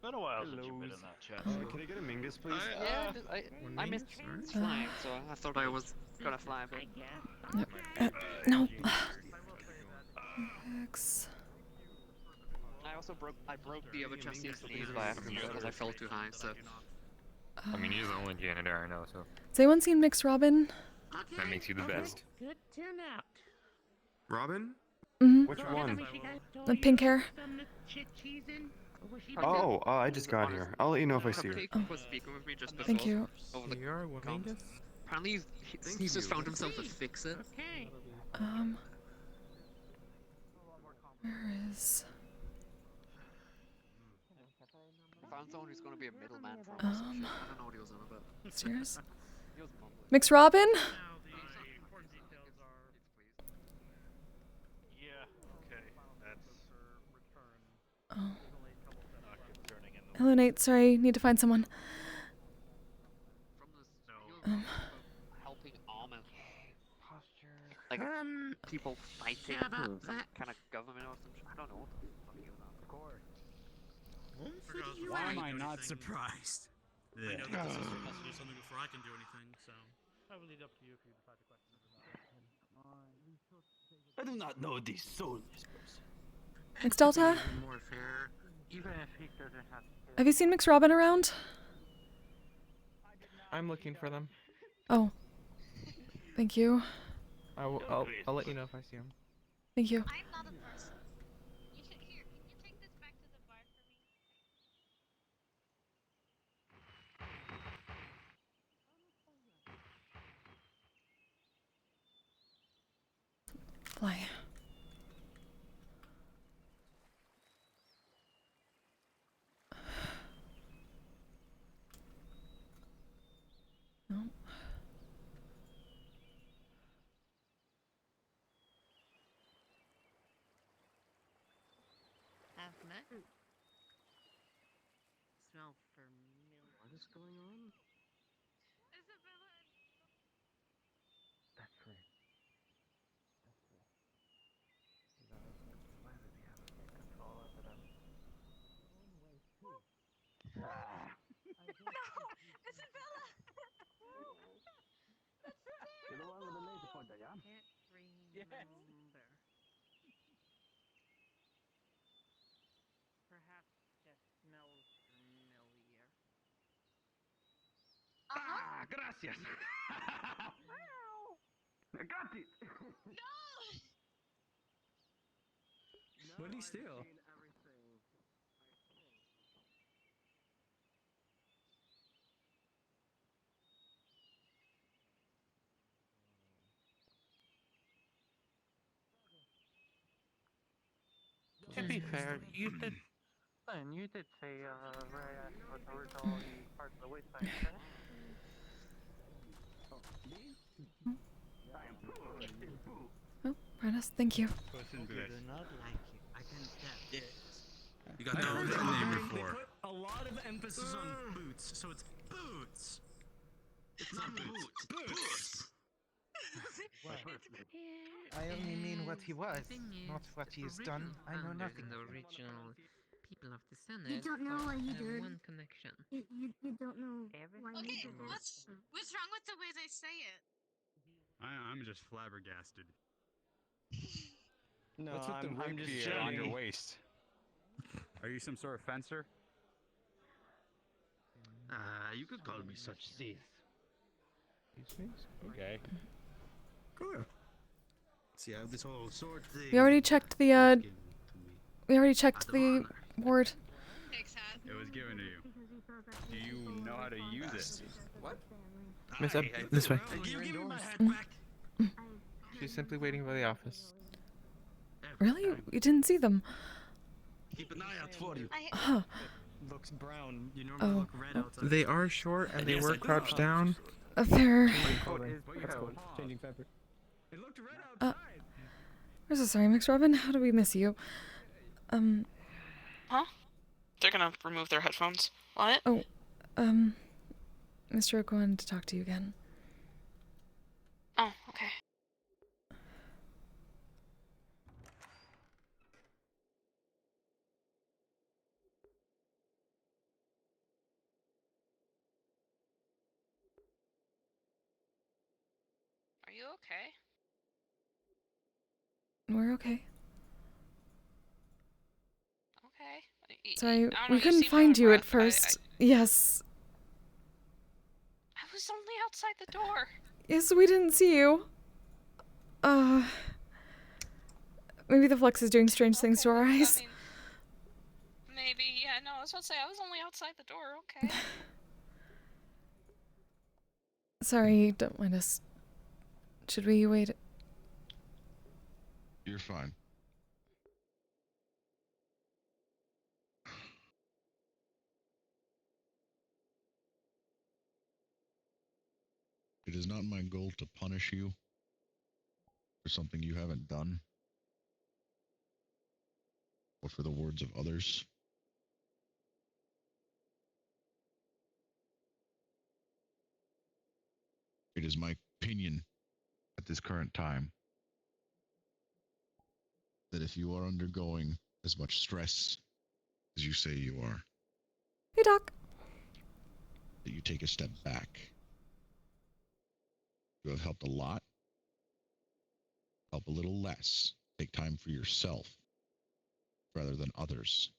Been a while since you've been in that chat. Can I get a Mingus, please? I missed flying, so I thought I was gonna fly, but... No. X. I also broke the other chassis sleeve by accident because I fell too high, so... I mean, you're the only janitor I know, so Has anyone seen Mix Robin? that makes you the best. Good turnout. Robin? Mm-hmm. Which one? The pink hair. Oh, I just got here. I'll let you know if I see her. Was speaking with me just before. Thank you. Over the You're comms. Apparently, he's just found himself a fix-it. Okay. Where is... Found someone who's gonna be a middleman for him or some shit. I don't know what he was on about. Serious? Mix Robin? Now the important details are... Yeah, okay, that's Oh. not concerning in the Hello, Nate. Sorry, need to find someone. Helping armor. Like, people fighting some kind of government or some shit. I don't know what the fuck he was on. Of course. Why am I not surprised? I know that this is supposed to do something before I can do anything, so... I will leave it up to you if you decide to question it. I do not know this soulless person. It's Delta. Have you seen Mix Robin around? I'm looking for them. Oh. Thank you. I'll let you know if I see them. Thank you. I'm not a person. You should here. Can you take this back to the bar for me? Fly. No. Smell familiar. What is going on? Isabella. That's right. Isabella! You're the one with the laser pointer, yeah? Can't remember. Perhaps just smells familiar. Ah, gracias! I got it! No! What did he steal? To be fair, you did say VRChat was originally part of the wasteland, right? Oh, Brennis, thank you. Puss in Boots. not like it. I can tell. You got the old name before. They put a lot of emphasis on boots, so it's boots. It's not boots. Boots. I only mean what he was, not what he has done. I know nothing. The original people of the Senate. You don't know what he have did. one connection. You don't know why he Okay, did what's wrong with the way they say it? I'm just flabbergasted. No, What's with the I'm ring just on your checking. waist? Are you some sort of fencer? You could call me such thief. Okay. Cool. See how this whole sword thing. We already checked the ward. It was given to you. Do you know how to use it? What? Miss up this way. She's simply waiting by the office. Really? You didn't see them? Keep an eye out for you. Huh. Looks brown. You normally look red outside. They are short and they were crouched down. Fair. Changing fabric. It looked red outside. We're so sorry, Mix Robin. How do we miss you? Huh? They're gonna remove their headphones. What? Oh, Mr. Oak wanted to talk to you again. Oh, okay. Are you okay? We're okay. Okay. Sorry, I don't know, we you couldn't seemed find out of you at breath. first. Yes. I was only outside the door. Yes, we didn't see you. Maybe the flux is doing strange things to our eyes. I mean, maybe, yeah, no, I was about to say, I was only outside the door, okay. Sorry, don't mind us. Should we wait? You're fine. It is not my goal to punish you for something you haven't done, or for the words of others. It is my opinion at this current time that if you are undergoing as much stress as you say you are, Hey, Doc. that you take a step back. You have helped a lot. Help a little less. Take time for yourself rather than others.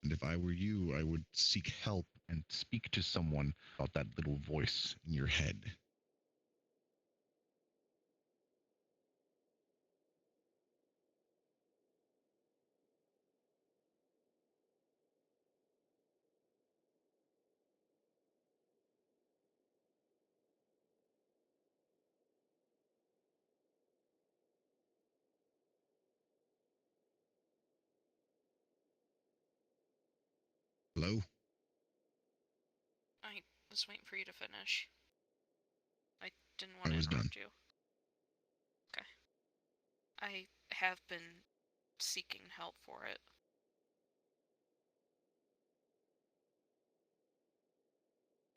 And if I were you, I would seek help and speak to someone about that little voice in your head. Hello? I was waiting for you to finish. I didn't want I to was interrupt done. you. Okay. I have been seeking help for it.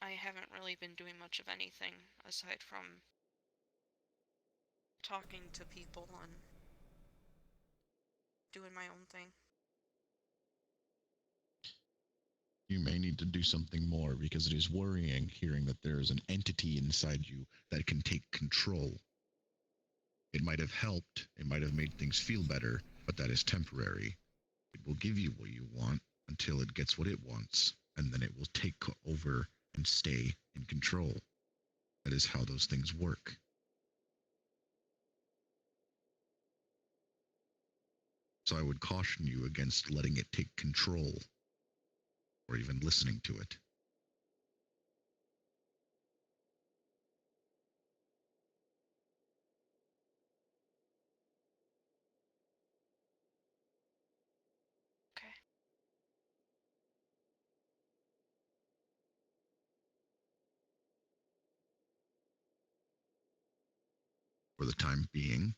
I haven't really been doing much of anything aside from talking to people and doing my own thing. You may need to do something more because it is worrying hearing that there is an entity inside you that can take control. It might have helped, it might have made things feel better, but that is temporary. It will give you what you want until it gets what it wants, and then it will take over and stay in control. That is how those things work. So I would caution you against letting it take control, or even listening to it. Okay. For the time being,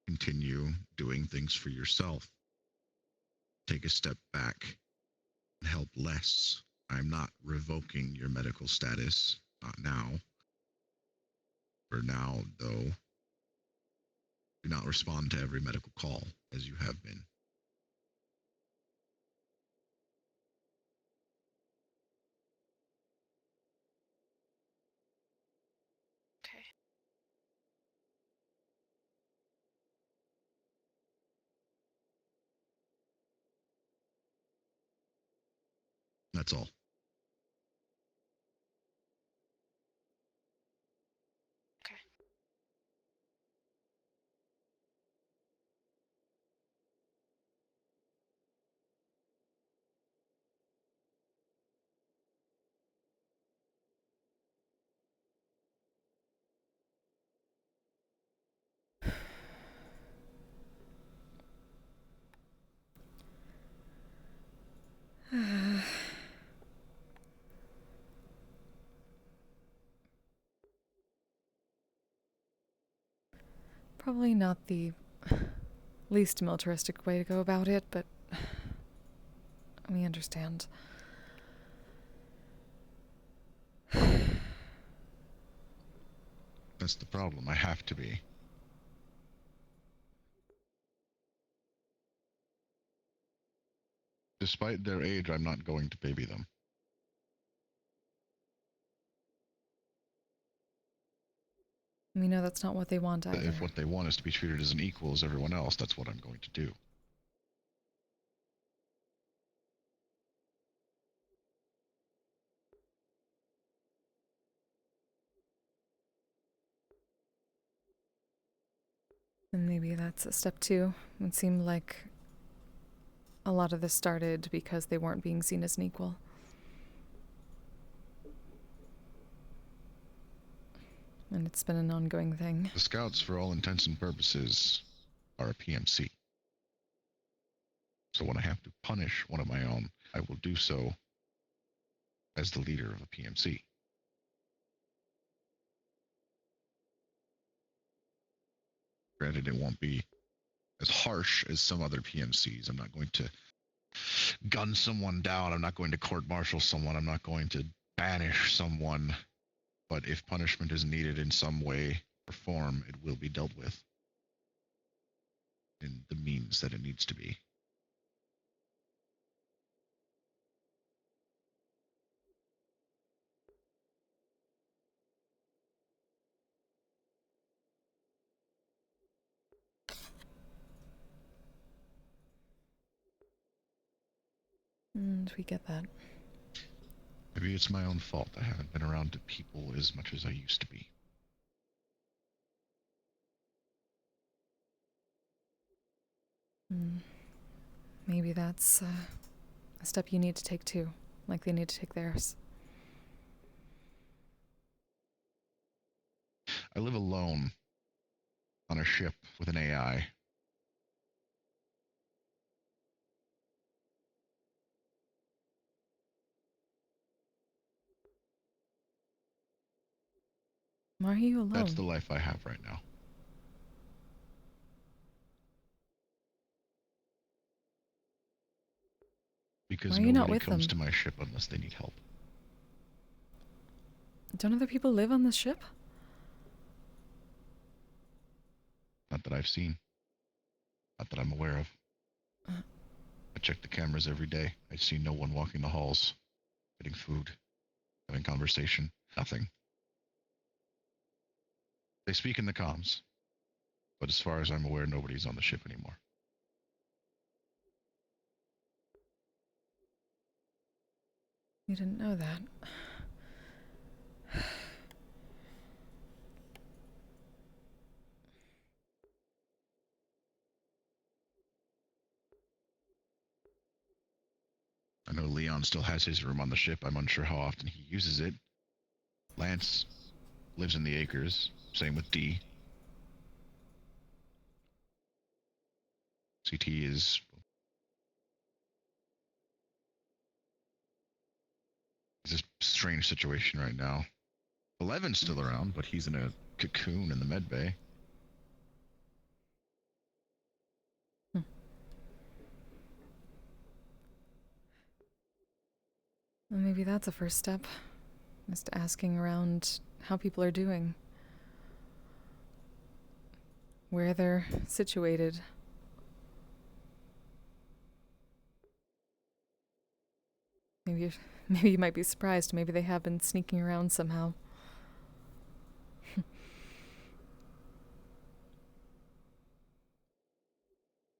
continue doing things for yourself. Take a step back and help less. I'm not revoking your medical status, not now. For now, though, do not respond to every medical call as you have been. Okay. That's all. Okay. Probably not the least militaristic way to go about it, but we understand. That's the problem. I have to be. Despite their age, I'm not going to baby them. We know that's not what they want either. If what they want is to be treated as an equal as everyone else, that's what I'm going to do. And maybe that's a step two. It seemed like a lot of this started because they weren't being seen as an equal. And it's been an ongoing thing. The Scouts, for all intents and purposes, are a PMC. So when I have to punish one of my own, I will do so as the leader of a PMC. Granted, it won't be as harsh as some other PMCs. I'm not going to gun someone down. I'm not going to court-martial someone. I'm not going to banish someone. But if punishment is needed in some way or form, it will be dealt with in the means that it needs to be. And we get that. Maybe it's my own fault. I haven't been around to people as much as I used to be. Maybe that's a step you need to take too, like they need to take theirs. I live alone on a ship with an AI. Why are you alone? That's the life I have right now. Because Why are you not nobody with comes them? to my ship unless they need help. Don't other people live on this ship? Not that I've seen. Not that I'm aware of. I check the cameras every day. I see no one walking the halls, getting food, having conversation. Nothing. They speak in the comms, but as far as I'm aware, nobody's on the ship anymore. You didn't know that. I know Leon still has his room on the ship. I'm unsure how often he uses it. Lance lives in the acres. Same with D. CT is... It's a strange situation right now. 11's still around, but he's in a cocoon in the med bay. Well, maybe that's a first step. Just asking around how people are doing. Where they're situated. Maybe you might be surprised. Maybe they have been sneaking around somehow.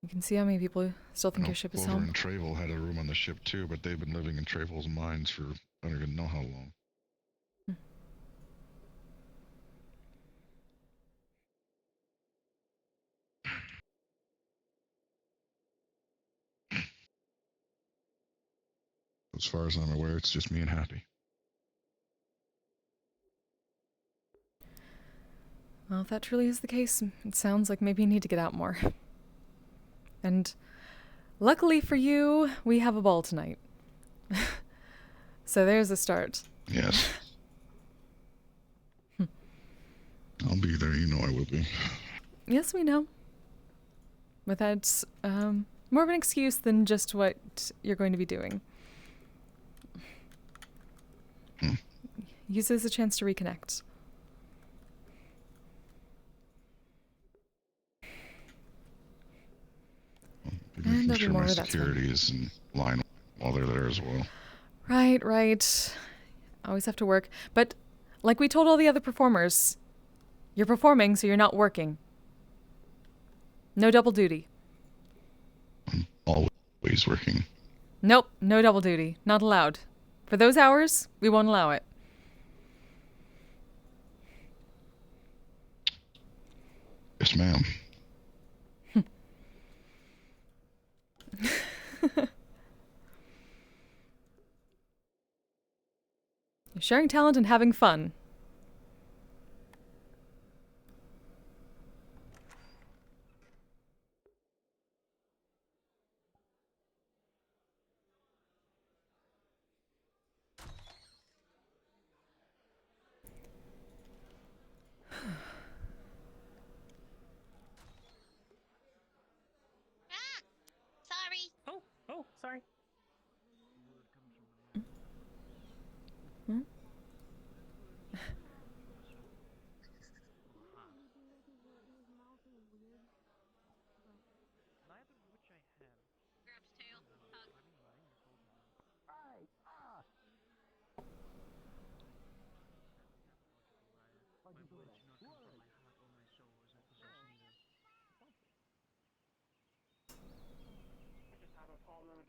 You can see how many people still think your ship is Clover home. and Travel had a room on the ship too, but they've been living in Travel's mines for I don't even know how long. As far as I'm aware, it's just me and Happy. Well, if that truly is the case, it sounds like maybe you need to get out more. And luckily for you, we have a ball tonight. So there's a start. Yes. I'll be there, you know I will be. Yes, we know. But that's more of an excuse than just what you're going to be doing. Use it as a chance to reconnect. And Making there'll be sure more my where that's from. security is in line while they're there as well. Right. Always have to work. But like we told all the other performers, you're performing, so you're not working. No double duty. Always working. Nope, no double duty. Not allowed. For those hours, we won't allow it. Yes, ma'am. You're sharing talent and having fun. Sorry. Oh, sorry. Hmm?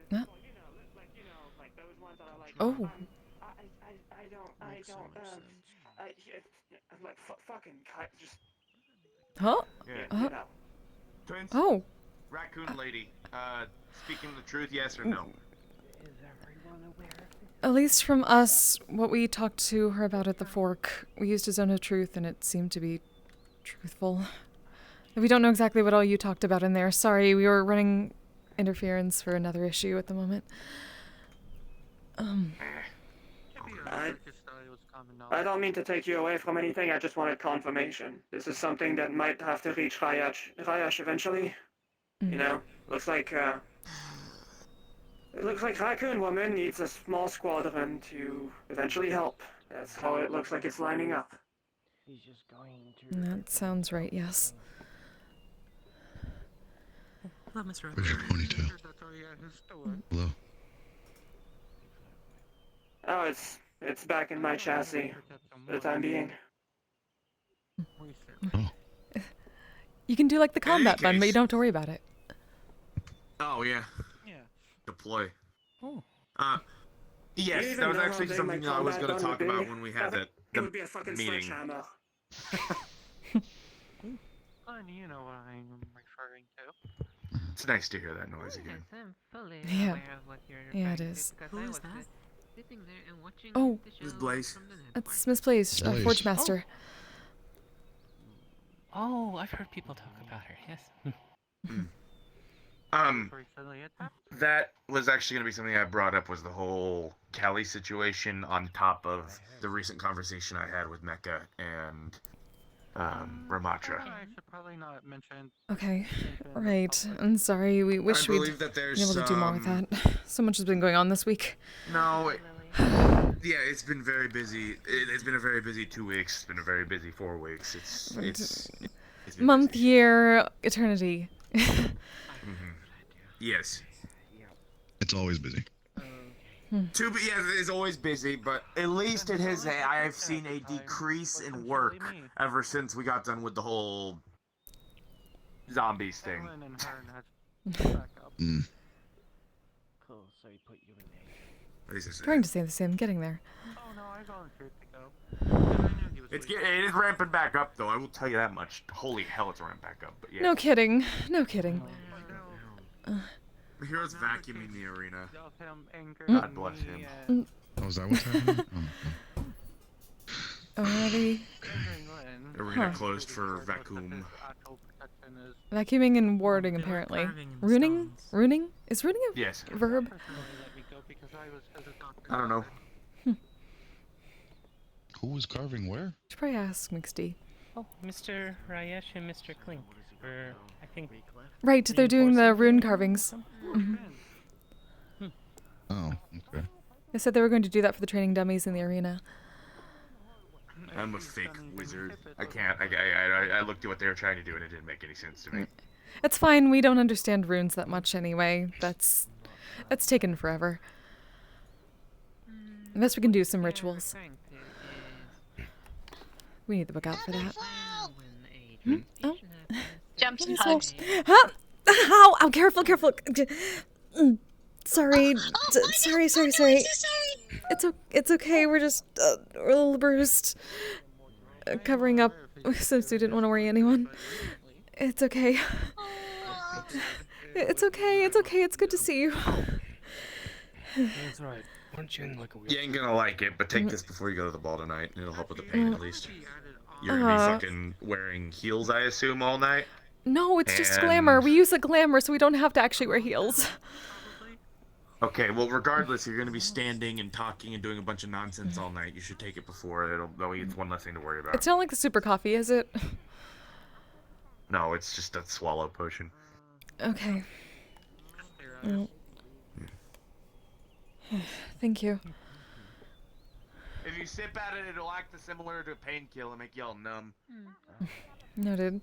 Huh? Oh. Huh? Yeah. Twins? Oh. Raccoon lady. Speaking the truth, yes or no? At least from us, what we talked to her about at the fork, we used a zone of truth and it seemed to be truthful. We don't know exactly what all you talked about in there. Sorry, we were running interference for another issue at the moment. I don't mean to take you away from anything, I just wanted confirmation. This is something that might have to reach Rayash eventually. You know, looks like, it looks like Raccoon Woman needs a small squadron to eventually help. That's how it looks like it's lining up. That sounds right, yes. Hello, Mr. Where's your ponytail? Hello. Oh, it's back in my chassis for the time being. You can do like the In any combat bun, but you case- don't have to worry about it. Oh, yeah. Yeah. Deploy. Oh. Yes, You even that was know how actually big something my that I was combat going to bun talk would be? about when we had It the would be a fucking meeting. sledgehammer. You know what I'm referring to. It's nice to hear that noise again. Yes, I'm fully Yeah. aware of what you're Yeah, it referring is. to, because Who I is was that? sitting there and watching Oh. the This is show Blaze. from the network. That's misplaced. Blaze. Forge Master. Oh, I've heard people talk about her. Yes. Recently attacked. That was actually going to be something I brought up, was the whole Callie situation on top of the recent conversation I had with Mecca and Ramatra. I should probably not mention. Okay. Right. I'm sorry. We wish we'd believe that been there's able to do more with some- that. So much has been going on this week. No, yeah, it's been very busy. It's been a very busy 2 weeks. It's been a very busy 4 weeks. It's been Month, busy. year, eternity. Yes. It's always busy. It's always busy, but at least it has. I've seen a decrease in work ever since we got done with the whole zombies thing. Evelyn and Hearn has back up. Cool, so he put you in there. Trying to say the same, getting there. Oh no, I volunteered to go. It is ramping back up, though. I will tell you that much. Holy hell, it's ramping back up. But yeah. No kidding. No kidding. The hero's vacuuming the arena. God God bless him. Oh, is that what's happening? Already. Arena closed for vacuum. Vacuuming and warding, apparently. Ruining? Ruining? Is ruining a Yes. verb? I don't know. Who was carving where? Should probably ask Misty. Oh, Mr. Rayesh and Mr. Klink. for, I think... Right, they're doing the rune carvings. Mhm. Oh, okay. They said they were going to do that for the training dummies in the arena. I'm a fake wizard. I can't. I looked at what they were trying to do and it didn't make any sense to me. It's fine, we don't understand runes that much anyway. That's taken forever. Unless we can do some rituals. We need the book out for that. Oh. Jumps and So- hugs. Huh? Ow! Ow! Careful! Careful! Sorry. Sorry. It's okay. We're just we're a little bruised. Covering up since we didn't want to worry anyone. It's okay. It's okay. It's good to see you. That's right. Weren't you in like a weird... You ain't gonna like it, but take this before you go to the ball tonight. It'll help with the pain at least. You're gonna be fucking wearing heels, I assume, all night? No, it's just glamour. We use a glamour so we don't have to actually wear heels. Okay, well, regardless, you're gonna be standing and talking and doing a bunch of nonsense all night. You should take it before. It's one less thing to worry about. It's not like the super coffee, is it? No, it's just a swallow potion. Okay. Well. Thank you. If you sip at it, it'll act similar to a painkiller and make you all numb. Noted.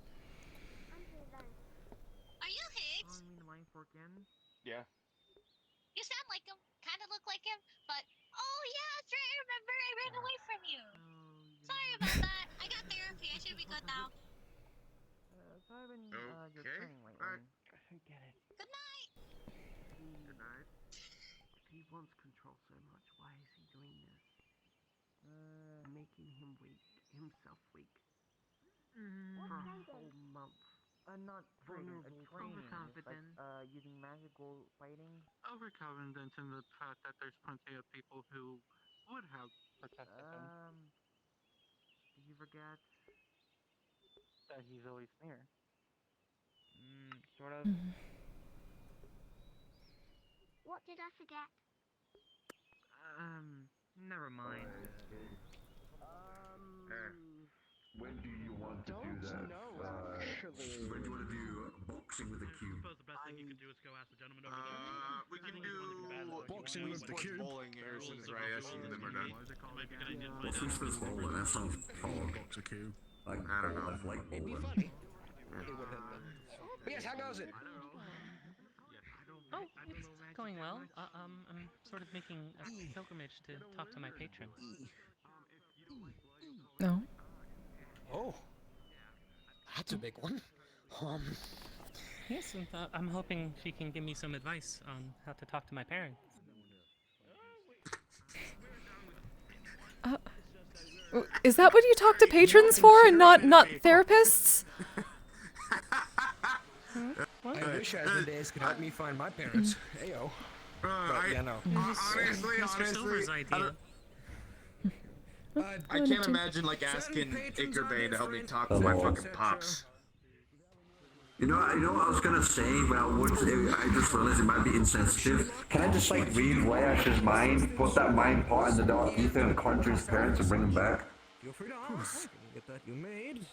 Are you Higgs? Yeah. You sound like him, kind of look like him, but oh yeah, that's right. I remember. I ran away from you. Sorry about that. I got therapy. I should be good now. Okay. Good night. Good night. If he wants control so much, why is he doing this? Making him himself weak. For a whole month. Not training, Overconfident. Using magical fighting. Overconfident in the fact that there's plenty of people who would have protected him. Did you forget that he's always near? Sort of. What did I forget? Never mind. When do you want to do that? When do you want to do boxing with a cube? I suppose the best thing you can do is go ask the gentleman over there. We can do boxing with the cube. Bowling here as soon as I ask them are done. Boxing Swiss bowling, that sounds fun. I don't know. I like bowling. Yes, how goes it? Oh, it's going well. I'm sort of making a pilgrimage to talk to my patrons. No. Oh, that's a big one. Yes, and I'm hoping she can give me some advice on how to talk to my parents. Is that what you talk to patrons for and not therapists? I wish Asmodeus could help me find my parents. Heyo. But yeah, no. Honestly, I can't imagine like asking Ickerbane to help me talk to my fucking pops. You know what I was gonna say, but I just realized it might be insensitive. Can I just like read Layash's mind, put that mind pot in the dark ether and conjure his parents and bring them back? Feel free to ask. Get that you made.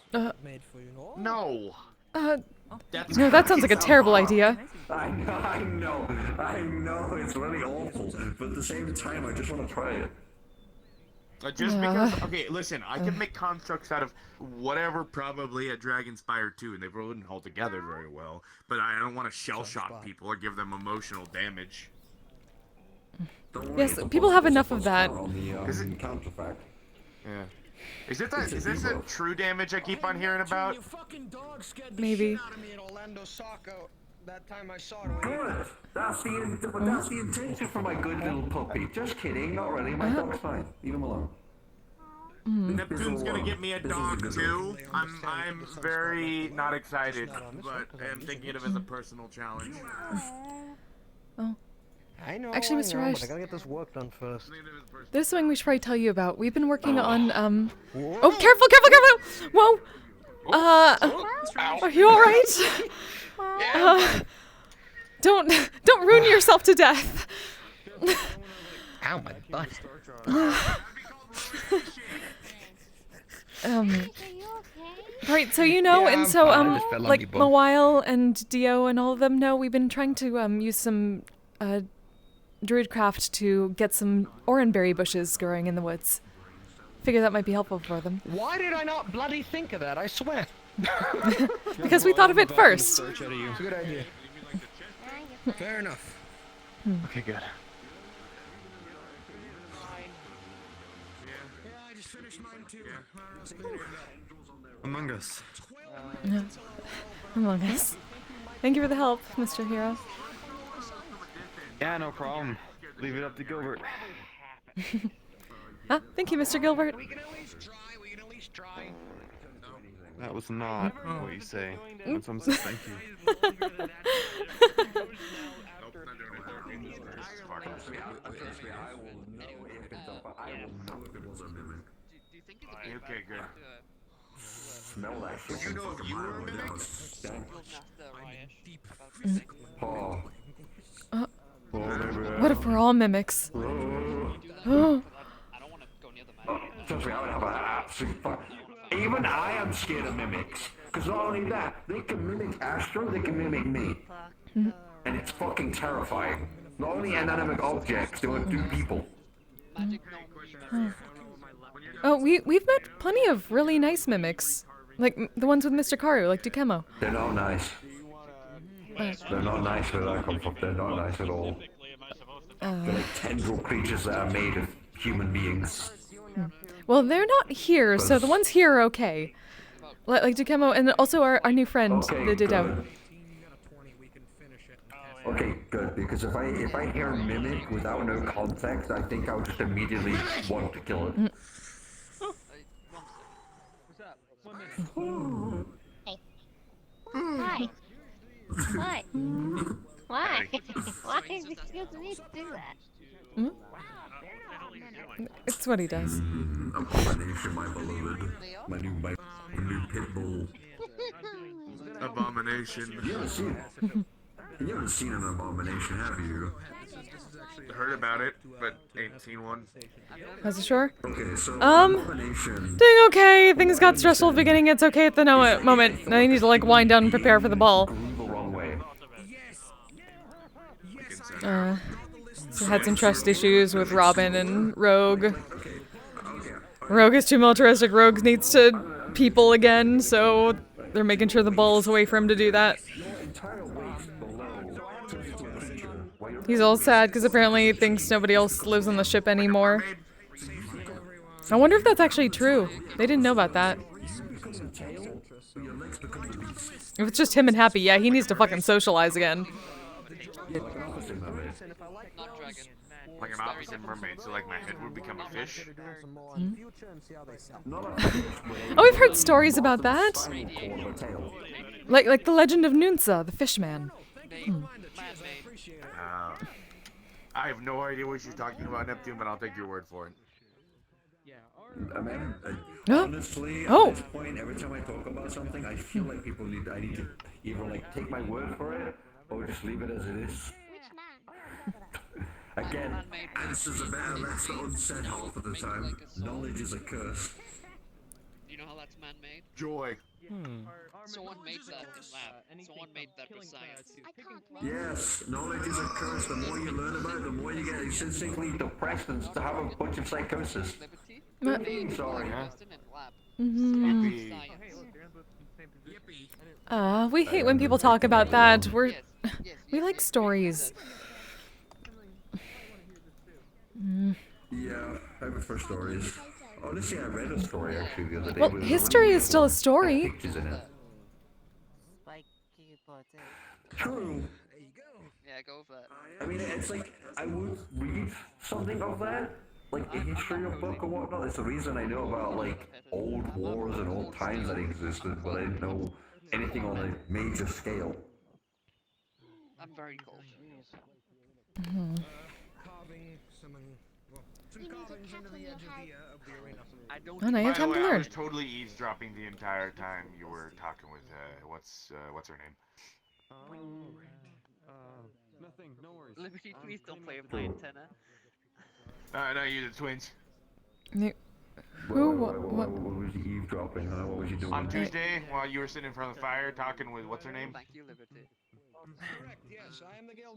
Made for you all. No. No, that sounds like a terrible idea. I know, it's really awful, but at the same time, I just want to try it. Just because, okay, listen, I can make constructs out of whatever, probably a Dragonspire too, and they wouldn't hold together very well. But I don't want to shell shock people or give them emotional damage. Yes, people have enough of that. Is it counterfact? Yeah. Is this a true damage I keep on hearing about? Maybe. That time I saw it. Good. That's the intention for my good little puppy. Just kidding, not really. My dog's fine. Leave him alone. Neptune's gonna get me a dog too. I'm very not excited, but I'm thinking of it as a personal challenge. Oh. I know. Actually, Mr. Rush, But I gotta get this work done first. there's something we should probably tell you about. We've been working on Oh, careful! Whoa. Are you all right? Don't ruin yourself to death. Ow, my butt. Are you okay? Right, so you know, Yeah, and I'm so fine, I just fell on like me bum. Mawile and Dio and all of them know we've been trying to use some druidcraft to get some oranberry bushes growing in the woods. Figure that might be helpful for them. Why did I not bloody think of that? I swear. Because we thought of it first. It's a good idea. Fair enough. Okay, good. I just finished mine too. Among Us. Yeah. Among Us. Thank you for the help, Mr. Hero. Yeah, no problem. Leave it up to Gilbert. Thank you, Mr. Gilbert. We can at least try. That was not what you say. When someone says thank you. Okay, good. Smell that shit. Would you know if you were a mimic? What if we're all mimics? Trust me, I would have an absolute fun. Even I am scared of mimics. Because not only that, they can mimic Astro, they can mimic me. And it's fucking terrifying. Not only inanimate objects, they want to do people. Oh, we've met plenty of really nice mimics. Like the ones with Mr. Karu, like Dukemo. They're not nice. They're not nice where I come from. They're not nice at all. They're like tendril creatures that are made of human beings. Well, they're not here, so the ones here are okay. Like Dukemo, and also our new friend, the Ditto. Okay, good, because if I hear mimic without no context, I think I would just immediately want to kill it. Hey. Why? Why? Why? Why is he supposed me to do that? It's what he does. Abomination, my beloved. My new pit bull. Abomination. You haven't seen an abomination, have you? Heard about it, but ain't seen one. How's it sure? Okay, so doing okay. Things got stressful at the beginning. It's okay at the moment. Now you need to like wind down and prepare for the ball. So had some trust issues with Robin and Rogue. Rogue is too militaristic. Rogue needs to people again, so they're making sure the ball is away for him to do that. He's all sad because apparently he thinks nobody else lives on the ship anymore. I wonder if that's actually true. They didn't know about that. If it's just him and Happy, yeah, he needs to fucking socialize again. Like an opposite mermaid, so like my head would become a fish. Oh, we've heard stories about that. Like the legend of Nunza, the fishman. I have no idea what you're talking about, Neptune, but I'll take your word for it. I mean, honestly, at this point, every time I talk about something, I feel like I need to either like take my word for it or just leave it as it is. Again, answers are better left unsaid half of the time. Knowledge is a curse. Do you know how that's man-made? Joy. Someone made that in lab. Someone made that for science. Yes, knowledge is a curse. The more you learn about it, the more you get excessively depressed and to have a bunch of psychosis. Sorry, huh? We hate when people talk about that. We like stories. Yeah, I prefer stories. Honestly, I read a story actually the other day. Well, history is still a story. Pictures in it. True. Yeah, go for that. I mean, it's like, I would read something of that, like a history of book or whatnot. It's the reason I know about, like, old wars and old times that existed, but I didn't know anything on a major scale. I'm very cold. And I have time to learn. I was totally eavesdropping the entire time you were talking with, what's her name? Nothing, no worries. Liberty, please don't play with my antenna. No, you the twins. Who? What was you eavesdropping? What was you doing? On Tuesday, while you were sitting in front of the fire talking with what's her name? Thank you, Liberty.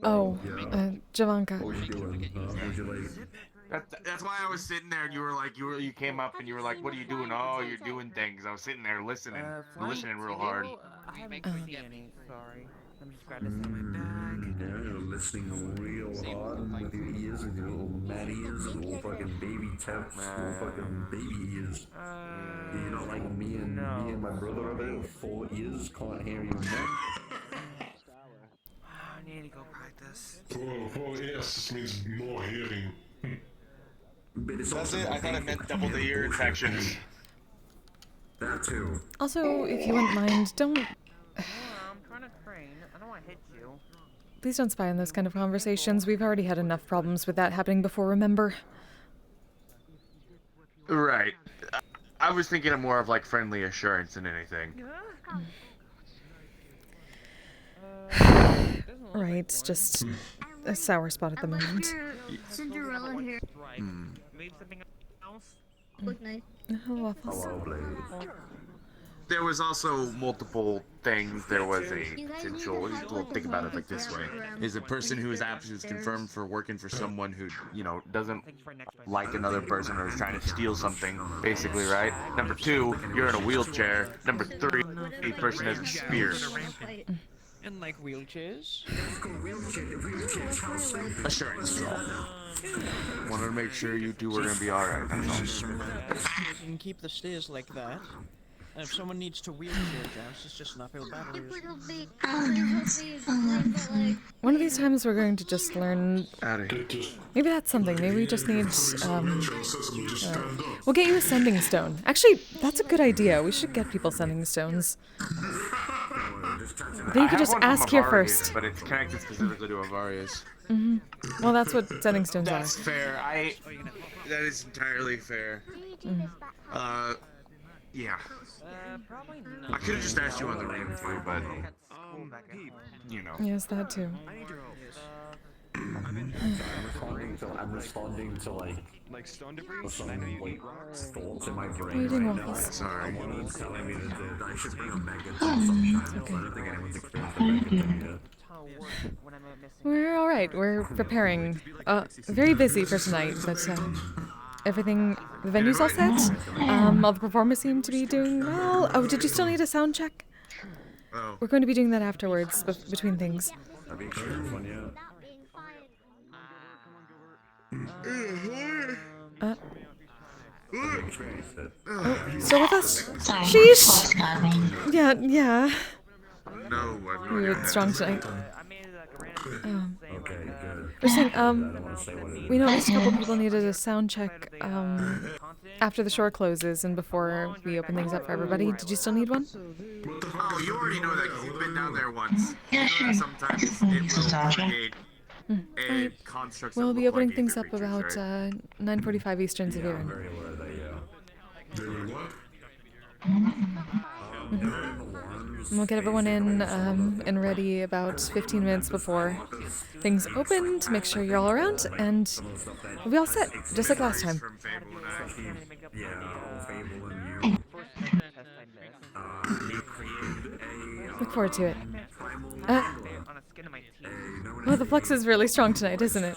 Oh, Javanka. What was you doing? What was you like? That's why I was sitting there, and you were like, you came up, and you were like, "What are you doing?" Oh, you're doing things. I was sitting there listening real hard. I haven't seen any. Sorry. I'm just glad to see my bag. Yeah, you're listening real hard with your ears and your little mad ears and little fucking baby taps, little fucking baby ears. You know, like me and my brother over there with full ears can't hear you now. I need to go practice. Full ears means more hearing. That's it. I thought it meant double the ear infections. That too. Also, if you wouldn't mind, don't. I'm trying to train. I don't want to hit you. Please don't spy on those kind of conversations. We've already had enough problems with that happening before, remember? Right. I was thinking of more of like friendly assurance than anything. Right, just a sour spot at the moment. Cinderella hair. Maybe something else? Look nice. Waffles. There was also multiple things. There was a potential. Well, think about it like this way: is a person whose absence is confirmed for working for someone who, doesn't like another person or is trying to steal something, basically, right? Number 2, you're in a wheelchair. Number 3, a person has a spear. And like wheelchairs? Assurance. Wanted to make sure you two were gonna be alright. That's all. You can keep the stairs like that. And if someone needs to wheelchair jumps, it's just an uphill battle. One of these times we're going to just learn. Maybe that's something. Maybe we just need. We'll get you a sending stone. Actually, that's a good idea. We should get people sending stones. Then you could just ask here first. But it's connected specifically to Avarius. Well, that's what sending stones are. That's fair. That is entirely fair. Yeah. I could have just asked you on the ring too, but Yes, that too. I'm responding to like stone debris. Some thoughts in my brain. Eating right now. waffles. Sorry. Someone's telling me that I should bring a maggot sometime. I don't think anyone's experienced a maggot yet. We're all right. We're preparing. Very busy for tonight, but everything. The venue's all set. All the performers seem to be doing well. Oh, did you still need a sound check? Oh. We're going to be doing that afterwards, between things. Still with us? Sheesh! Yeah. No, You're strong tonight. Okay, good. We're saying, we noticed a couple people needed a sound check after the shore closes and before we open things up for everybody. Did you still need one? Oh, you already know that because you've been down there once. Yeah, sure. Sometimes it will negate a construct. We'll be opening things up about 9:45 Eastern Severe. And we'll get everyone in and ready about 15 minutes before things open to make sure you're all around, and we'll be all set, just like last time. Look forward to it. Well, the flux is really strong tonight, isn't it?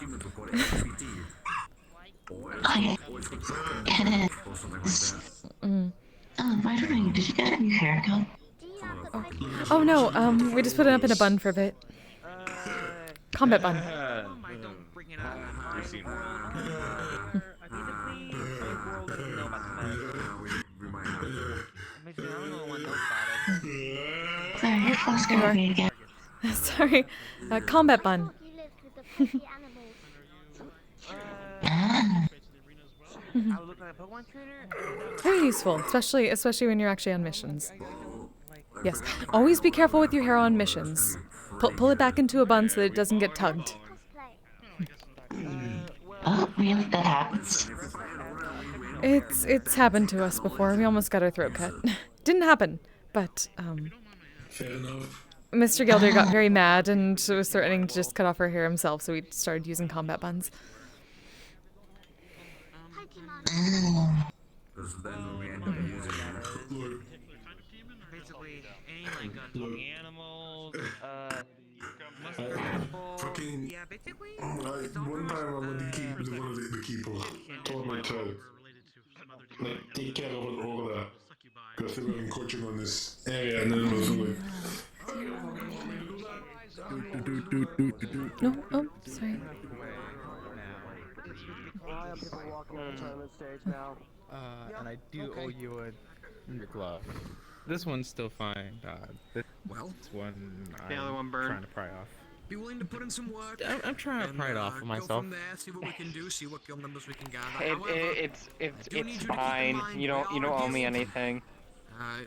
By the way, did you get a new haircut? Oh no, we just put it up in a bun for a bit. Combat bun. Sorry, combat bun. Very useful, especially when you're actually on missions. Yes, always be careful with your hair on missions. Pull it back into a bun so that it doesn't get tugged. Oh, really? That happens? It's happened to us before. We almost got our throat cut. Didn't happen, but Mr. Gilder got very mad and was threatening to just cut off her hair himself, so we started using combat buns. Because then we end up using it. Look, Basically, any like look. animals, I fucking. yeah, basically. One time I let the keeper told my child, like, take care of an order. Because they were encroaching on this area, and then it was like, No, oh, sorry. Why are people walking on the tournament stage now? And I do owe you a glove. This one's still fine. This one The other one I'm burned. trying to pry off. Be willing to put in some work. I'm trying to pry it off of Go myself. from there, see what we can do, see what guild members we can gather. It's fine. You don't owe me anything.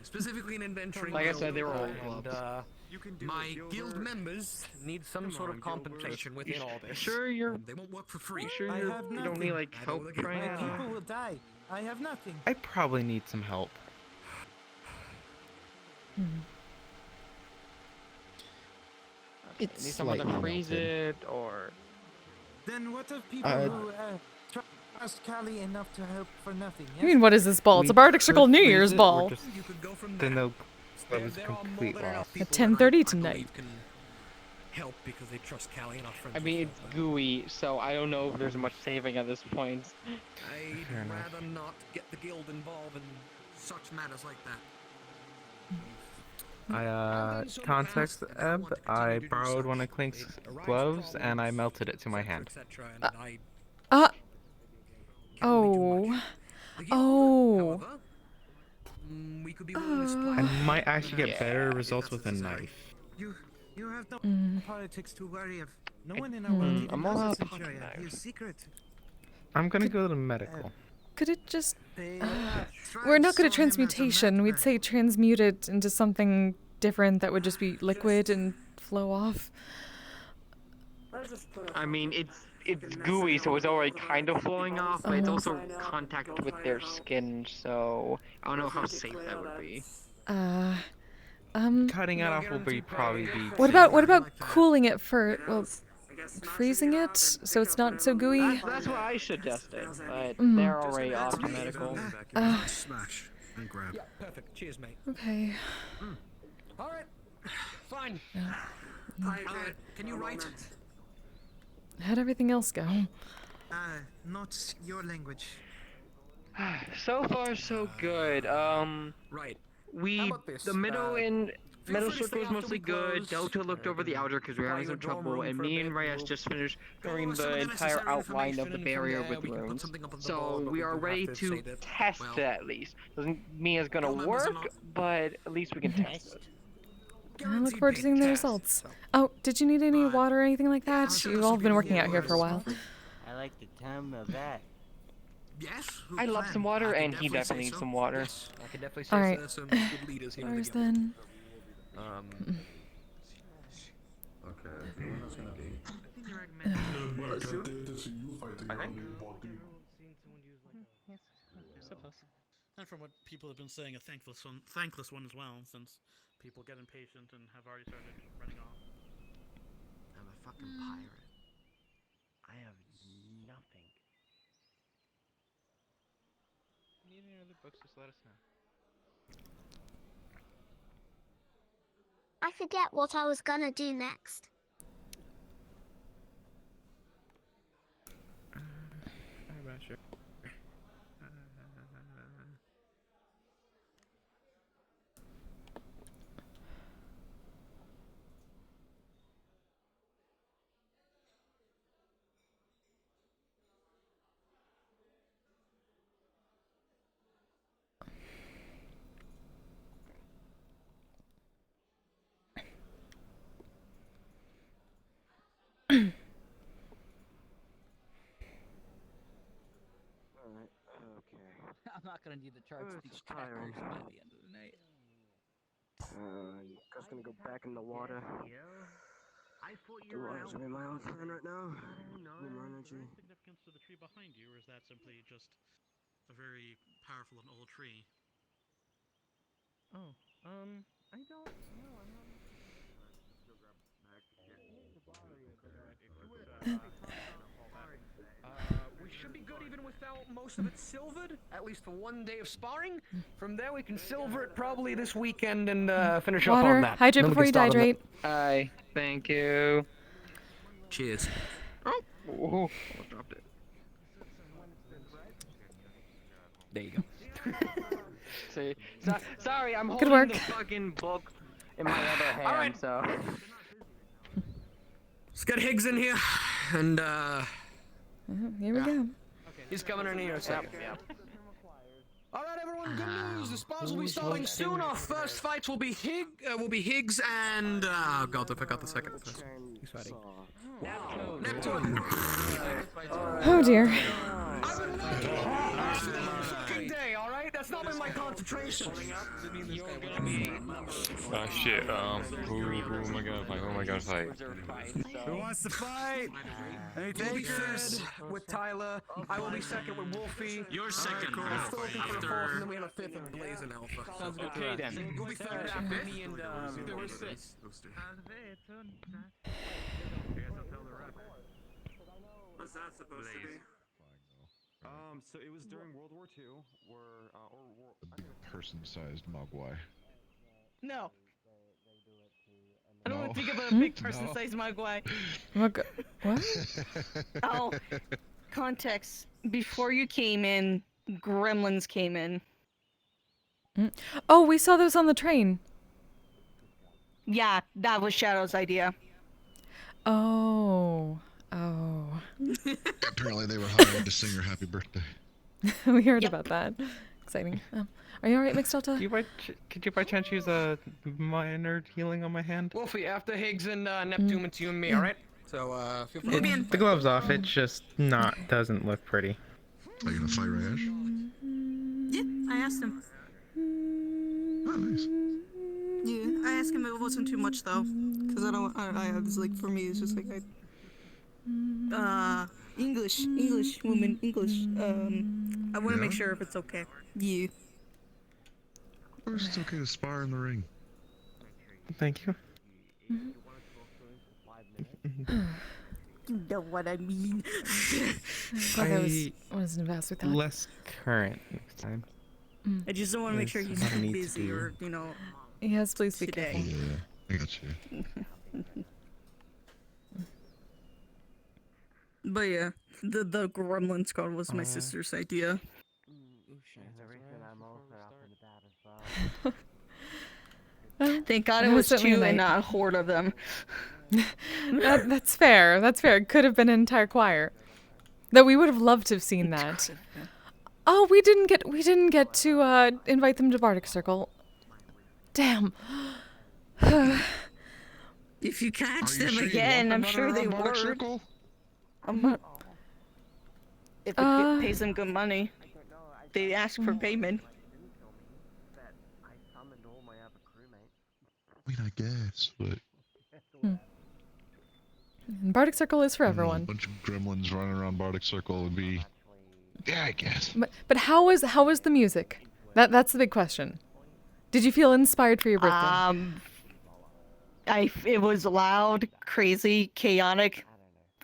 Specifically in adventuring. Like I guild, said, they were old and, gloves. my guild members need some sort of compensation within all this. Sure you're. They won't work for free. Sure you don't need like help right now. People will die. I have nothing. I probably need some help. Need someone to freeze it, or Then what of people who trust Callie enough to help for nothing? I mean, what is this ball? It's a Bardic Circle New Year's ball. Then they'll was a complete loss. At 10:30 tonight. Help because they trust Callie enough. I mean, it's gooey, so I don't know if there's much saving at this point. I'd rather not get the guild involved in such matters like that. Context Ebb, I borrowed one of Clink's gloves and I melted it to my hand. Oh. I might actually get better results with a knife. You have no politics to worry of. No one in our world even I'm all knows out this of pocket area. knives. It's secret. I'm gonna go to medical. Could it just... we're not good at transmutation. We'd say transmute it into something different that would just be liquid and flow off. I mean, it's gooey, so it's already kind of flowing off, but it's also contact with their skin, so I don't know how safe that would be. Cutting it off will probably be. What about cooling it for, well, freezing it so it's not so gooey? That's what I suggested, but they're already off to medical. Smash and grab. Yeah, perfect. Cheers, mate. Okay. All right. Fine. Can you write? How'd everything else go? Not your language. So far, so good. Right. The middle circle was mostly good. Delta looked over the outer because we were having some trouble, and me and Reyes just finished covering the entire outline of the barrier with runes. So we are ready to test it at least. Doesn't mean it's gonna work, but at least we can test it. I look forward to seeing the results. Oh, did you need any water or anything like that? You all have been working out here for a while. I like the time of that. Yes. I'd love some water, and he definitely needs some water. I can definitely say Alright. there's some good leaders here in the Where's guild. then? Okay, when that's gonna be? And from what people have been saying, a thankless one as well, since people get impatient and have already started running off. I'm a fucking pirate. I have nothing. Need any other books? Just let us know. I forget what I was gonna do next. I'm not sure. I'm not gonna need the charge speech tiring. by the end of the night. Just gonna go back in the water. Do I have my own turn right now? More energy. Significance to the tree behind you, or is that simply just a very powerful and old tree? Oh, I don't know. I'm not. We should be good even without most of it silvered, at least for one day of sparring. From there, we can silver it probably this weekend and finish up Water. on that. Hydrate Then we before can you start on the- dehydrate. Aye, thank you. Cheers. Oh, dropped it. There you go. See, sorry, I'm Good holding work. the fucking book in my other hand, All right. so. Let's get Higgs in here, and Here we go. he's coming in here. So. All right, everyone. Good news. The spawns will be starting soon. Our first fights will be Higgs and oh god, I forgot the second person. He's fighting. Neptune. Oh dear. Fucking day, all right? That's not been my concentration. Oh shit, who am I gonna fight? Who am I gonna fight? Who wants to fight? Any takers? With Tyler. I will be second with Wolfie. You're second. We're still looking for a fourth, and then we have a fifth with Blaze and Alpha. Sounds good. Okay then. You'll be third after me and What's that supposed to be? So it was during World War II, where, A big person-sized Mogwai. No. I don't want to No. think about a big No. person-sized Mogwai. What? Oh, context. Before you came in, gremlins came in. Oh, we saw those on the train. Yeah, that was Shadow's idea. Oh. Oh. Apparently they were hired to sing her happy birthday. We heard about that. Exciting. Are you alright, Mixed Delta? Could you by chance use a minor healing on my hand? Wolfie, after Higgs and Neptune, it's you and me, all right? So feel free. The glove's off. It just doesn't look pretty. Are you gonna fight Rayash? Yeah, I asked him. Oh, nice. Yeah, I asked him it wasn't too much though, because I was like, for me it's just like English woman, English. I want to make sure if it's okay. Yeah. Of course it's okay to spar in the ring. Thank you. You know what I mean. Glad I wasn't fast with that. Less current next time. I just don't want to make sure he's Yes, I too need to busy do. or, Yes, please be today. careful. Yeah, I got you. But yeah, the gremlin squad was my sister's idea. Thank God it was certainly a two and night. not a horde of them. That's fair. That's fair. It could have been an entire choir. Though we would have loved to have seen that. Oh, we didn't get to invite them to Bardic Circle. Damn. If you catch Are you them sure you again, want I'm them sure running they around Bardic would. Circle? If it pays them good money, they ask for payment. I mean, I guess, but Bardic Circle is for I don't know, everyone. a bunch of gremlins running around Bardic Circle would be. Yeah, I guess. But how was the music? That's the big question. Did you feel inspired for your birthday? It was loud, crazy, chaotic.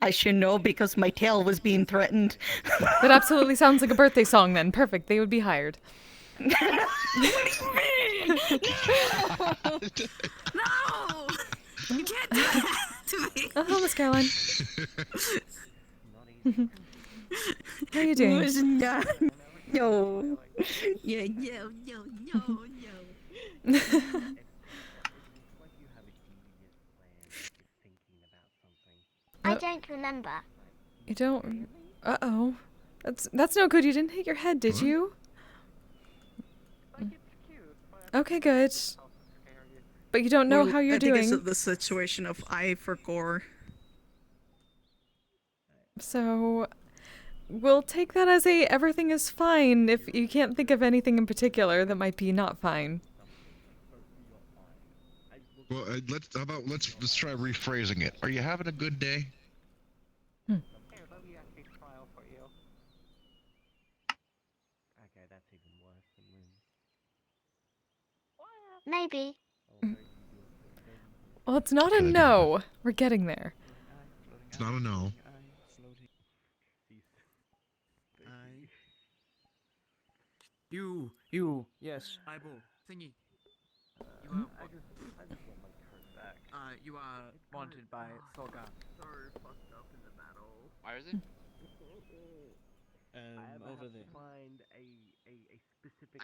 I should know because my tail was being threatened. That absolutely sounds like a birthday song then. Perfect. They would be hired. No! You can't do that to me. Oh, Miss Caroline. How are you doing? Was not. No. Yeah, no. I don't remember. You don't. Uh-oh. That's no good. You didn't hit your head, did you? Okay, good. But you don't know how you're doing. I think it's the situation of eye for gore. So, we'll take that as everything is fine if you can't think of anything in particular that might be not fine. Well, let's try rephrasing it. Are you having a good day? Okay, that's even worse than Lynn. Maybe. Well, it's not a no. We're getting there. It's not a no. You, yes. Eyeball, thingy. You Hmm? are. I just want my card back. You are wanted by Solga. Sorry, fucked up in the battle. Where is it? Over there. Find a specific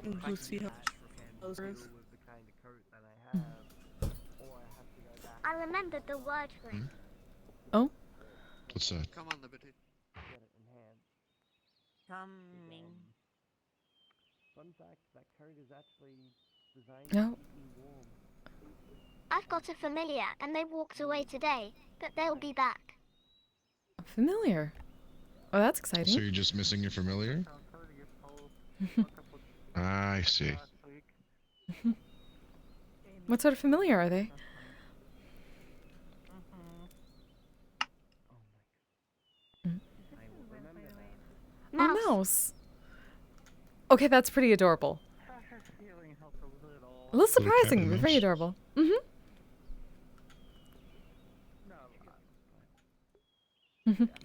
cable Let's see how that can deal with the kind of coat that I have, or I have to go back. I remembered the word for it. Oh? What's that? Come on, Liberty. Get it enhanced. Coming. Fun fact, that coat is actually designed No. to keep me warm. I've got a familiar and they walked away today, but they'll be back. Familiar. Oh, that's exciting. So you're just missing your familiar? I see. What sort of familiar are they? Mouse. A mouse. Okay, that's pretty adorable. A little surprising, but very adorable.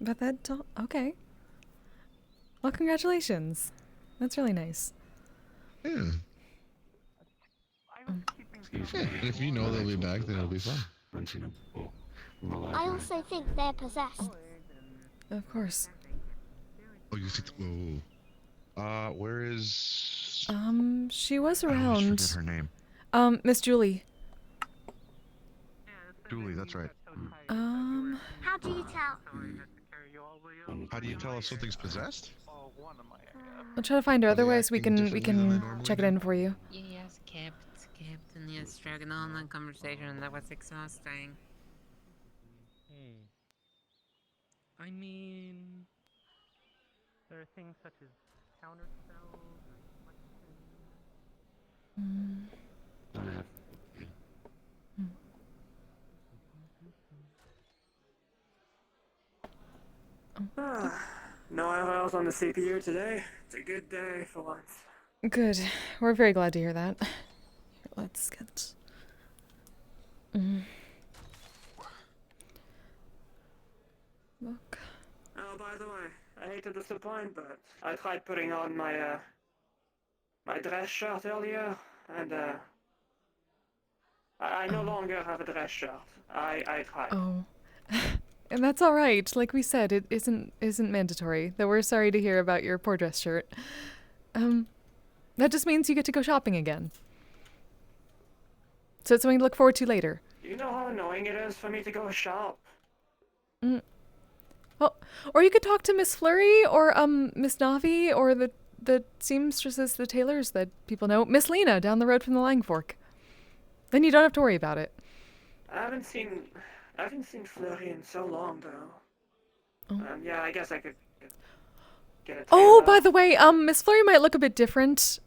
But that, okay. Well, congratulations. That's really nice. Yeah. If you know they'll be back, then it'll be fun. I also think they're possessed. Of course. Oh, you think? Whoa. Where is? She was I always around. forget her name. Miss Julie. Julie, that's right. How do you tell? How do you tell if something's possessed? I'll try to find her. Otherwise, we can check it in for you. Yes, Captain. Yes, dragging on that conversation. That was exhausting. I mean, there are things such as counter spells No IRLs on the CPU today. It's a good day for once. Good. We're very glad to hear that. Here, let's get. Look. Oh, by the way, I hate to disappoint, but I tried putting on my my dress shirt earlier, and I no longer have a dress shirt. I tried. Oh. And that's all right. Like we said, it isn't mandatory. Though we're sorry to hear about your poor dress shirt. That just means you get to go shopping again. So it's something to look forward to later. Do you know how annoying it is for me to go shop? Well, or you could talk to Miss Flurry or Miss Navi or the seamstresses, the tailors that people know. Miss Lena down the road from the Lang Fork. Then you don't have to worry about it. I haven't seen Flurry in so long, though. Yeah, I guess I could get a Oh, tailor. by the way, Miss Flurry might look a bit different.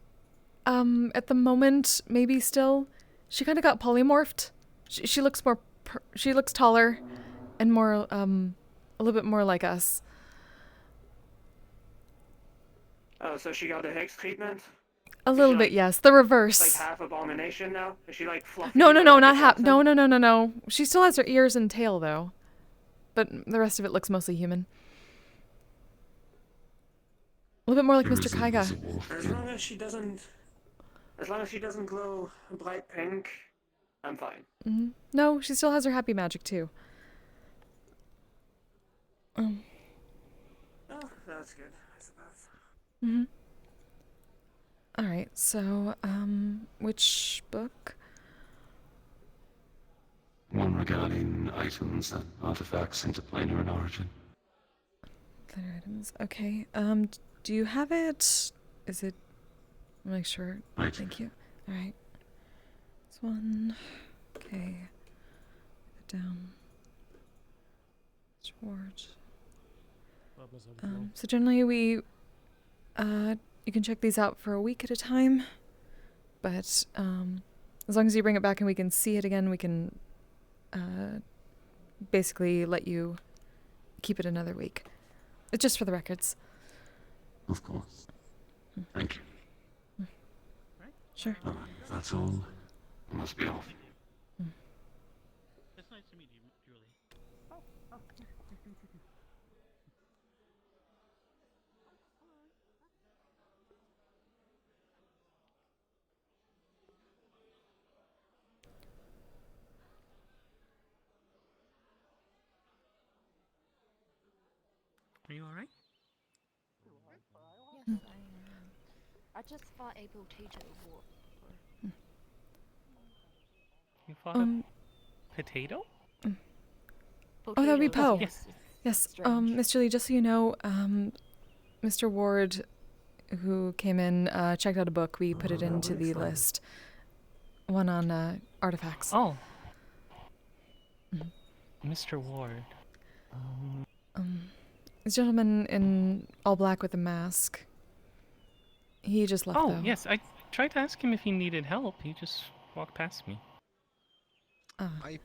At the moment, maybe still. She kind of got polymorphed. She looks more. She looks taller, and more a little bit more like us. Oh, so she got the Higgs treatment? A little bit, yes. The reverse. Like half abomination now? Is she like fluffy? No, but not like a half. person? No. She still has her ears and tail though, but the rest of it looks mostly human. A little bit more like Mr. Kaiga. As long as she doesn't glow bright pink, I'm fine. No, she still has her happy magic too. Oh, that's good, I suppose. All right. So, which book? One regarding items and artifacts interplanar in origin. Planar items. Okay. Do you have it? Is it? I'll make sure. Right. Thank you. All right. This one. Okay. Put it down. George. So generally we, you can check these out for a week at a time, but as long as you bring it back and we can see it again, we can basically let you keep it another week. It's just for the records. Of course. Thank you. Sure. That's all. I must be off. It's nice to meet you, Julie. Are you alright? Yes, I am. I just fought a potato war. You fought a potato? Oh, that'd be Poe. Yes. Yes. Miss Julie, just so you know, Mr. Ward, who came in, checked out a book. We put it into the list. One on artifacts. Oh. Mr. Ward. This gentleman in all black with a mask. He just left, Oh, though. yes. I tried to ask him if he needed help. He just walked past me. I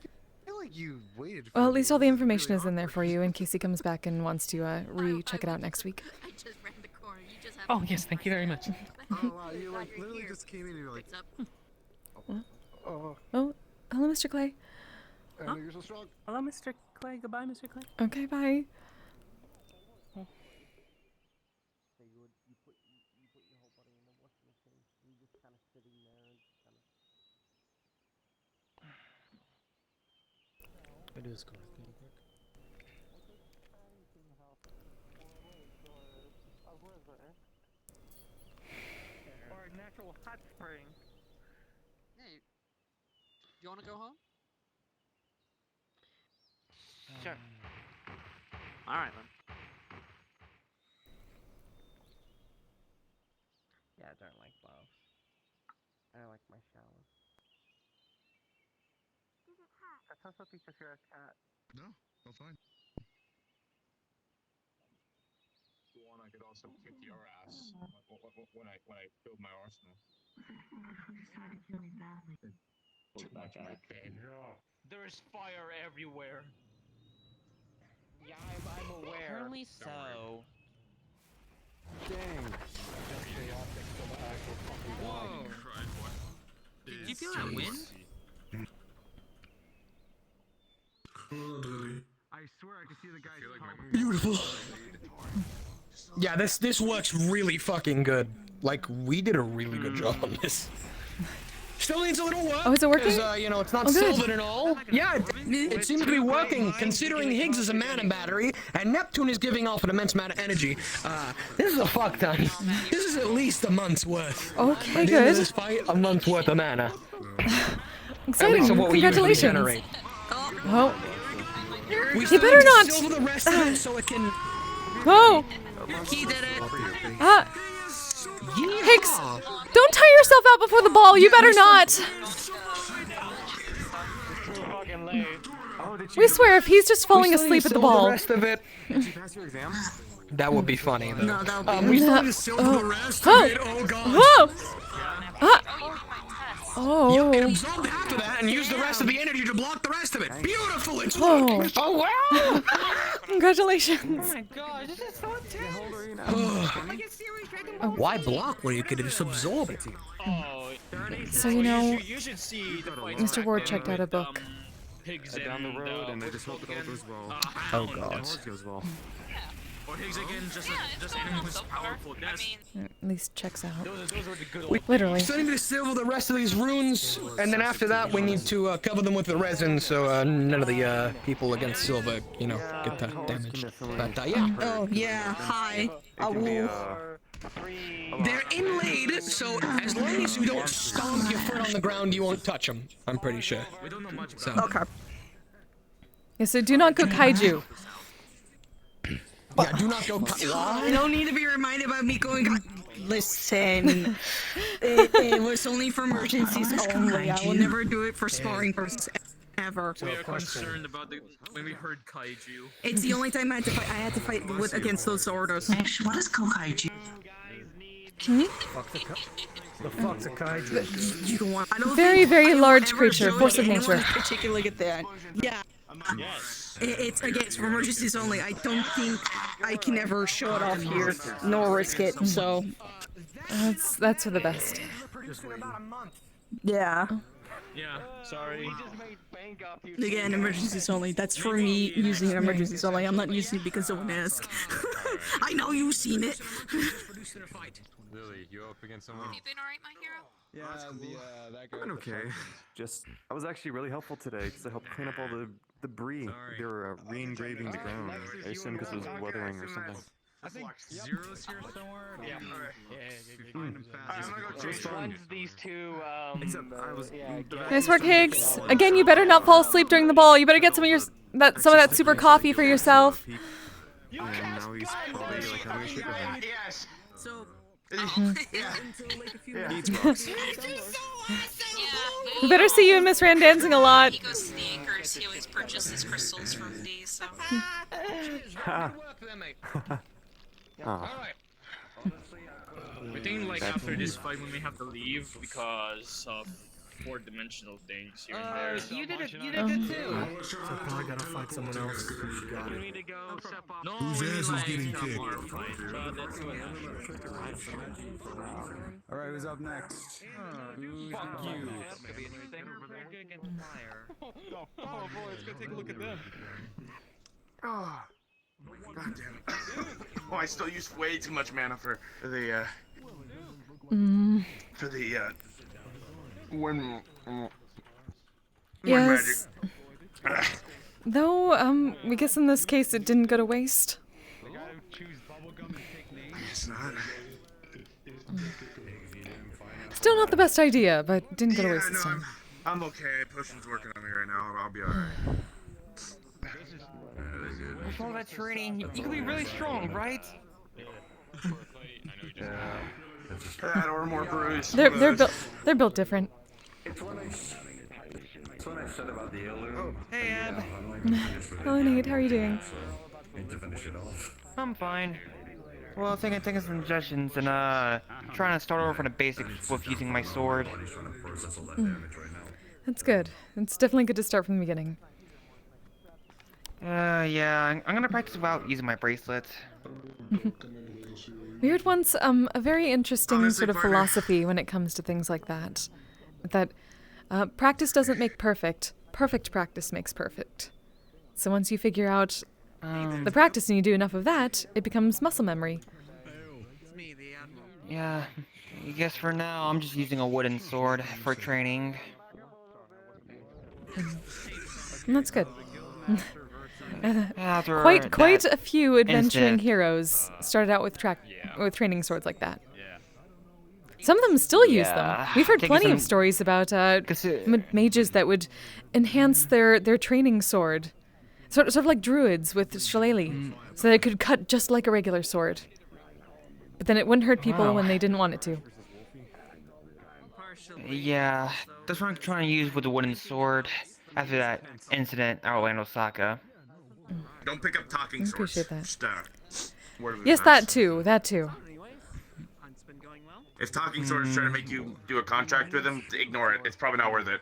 feel like you waited for Well, at least all the information is in there for you in case he comes back and wants to recheck it out next week. I just ran the corner. You just have Oh, yes. Thank you very much. Oh, wow, you like literally just came in and you're like, Oh, hello, Mr. Clay. I know you're so strong. Hello, Mr. Clay. Goodbye, Mr. Clay. Okay, bye. So you put your whole body in the washing machine. You just kind of sitting there and kind of. It is correct. Or a natural hot spring. Hey, you want to go home? Sure. Alright then. Yeah, I don't like baths. I like my shower. That's also because you're a cat. No, I'm fine. One, I could also kick your ass when I build my arsenal. There is fire everywhere. Yeah, I'm aware. Apparently so. Dang. Whoa! Do you feel that wind? I swear I can see the guy's Beautiful. Yeah, this works really fucking good. Like, we did a really good job on this. Still needs a little work. Oh, is it working? Because, you know, it's not Oh, good. silvered and all. Yeah, it seems to be working, considering Higgs is a mana battery, and Neptune is giving off an immense amount of energy. This is a fuck ton. This is at least a month's worth. Okay, At the end of good. this fight, a month's worth of mana. Exciting. At least of what we usually Congratulations. generate. Oh. We He still better need to not. silver the rest of it so it can... Whoa. He did it. Higgs, don't tire yourself out before the ball. You better not. We swear, if he's just falling asleep at the ball. The rest of it. Did you pass your exam? That would be funny, though. No, that would be We still need to silver the rest of it. Oh, God. Oh. You can absorb half of that and use the rest of the energy to block the rest of it. Beautiful, it's Oh. working. Oh, wow. Congratulations. Oh my god, this is so intense. Why block when you could just absorb it? So, you know, You should see the fights Mr. back Ward then checked out with, a book. Higgs Down the and, road, and I what's just it hope it called all again? goes well. Oh, It God. always goes well. Or Higgs again, just enemies powerful. At least checks out. Those were the good old Literally. So we need to silver the rest of these runes, and then after that we need to cover them with the resin so none of the people against silver, you know, get damaged. But yeah. Oh, yeah, hi. They're inlaid, so as long as you don't stomp your foot on the ground, you won't touch them. I'm pretty sure. We don't know much So. Okay. Yeah, so do not go kaiju. Yeah, do not go. Why? You don't need to be reminded about me going. Listen, it was only for emergencies only. I will never do it for sparring purposes ever. We are concerned about when we heard kaiju. It's the only time I had to fight. I had to fight with against those orders. What is kaiju? Can you? The fuck's a kaiju? You don't want. I don't Very, think very I will large ever creature, show force of anyone nature. Particularly at that. Yeah. It's against for emergencies only. I don't think I can ever show it off here, nor risk it. So. That's for the best. Yeah. Yeah, sorry. Again, emergencies only. That's for me using an emergencies only. I'm not using it because someone asked. I know you've seen it. Lily, you up against someone? You been alright, my hero? Yeah, that guy. I'm okay. Just, I was actually really helpful today because I helped clean up all the debris. They were re-engraving the ground. I assume because it was weathering or something. I think Zero's here somewhere. Yeah. Which one's these two? Nice work, Higgs. Again, you better not fall asleep during the ball. You better get some of that super coffee for yourself. And now he's probably like having a sugar high. Yes. So. We better see you and Miss Rand dancing a lot. He goes to the Acres. He always purchases crystals from D. So. I think like after this fight we may have to leave because of 4-dimensional things here and there. You did good too. So probably gotta fight someone else. You need to go step off. No, Whose ass is getting kicked? Alright, who's up next? Fuck you. That could be interesting. Very good against fire. Oh boy, let's go take a look at them. Oh, god damn it. Oh, I still use way too much mana for the when Yes. magic. Though, we guess in this case it didn't go to waste. It's not. Still not the best idea, but didn't go to waste this time. I'm okay. Potion's working on me right now. I'll be alright. With all that training, you can be really strong, right? That or more bruised. They're built different. It's what I said about the heirloom. Hey, Ab. Hello, Nate. How are you doing? Need to finish it off. I'm fine. Well, taking some suggestions and trying to start over from the basics with using my sword. That's good. It's definitely good to start from the beginning. Yeah, I'm gonna practice without using my bracelet. We heard once a very interesting sort of philosophy when it comes to things like that. That practice doesn't make perfect. Perfect practice makes perfect. So once you figure out the practice and you do enough of that, it becomes muscle memory. Yeah, I guess for now I'm just using a wooden sword for training. And that's good. Quite a few adventuring heroes started out with training swords like that. Some of them still use them. We've heard plenty of stories about mages that would enhance their training sword, sort of like druids with shillelagh, so they could cut just like a regular sword. But then it wouldn't hurt people when they didn't want it to. Yeah, that's what I'm trying to use with the wooden sword after that incident at Orlando Saka. Don't pick up talking swords. Appreciate that. Just, word of Yes, advice. that too. If talking sword is trying to make you do a contract with him, ignore it. It's probably not worth it.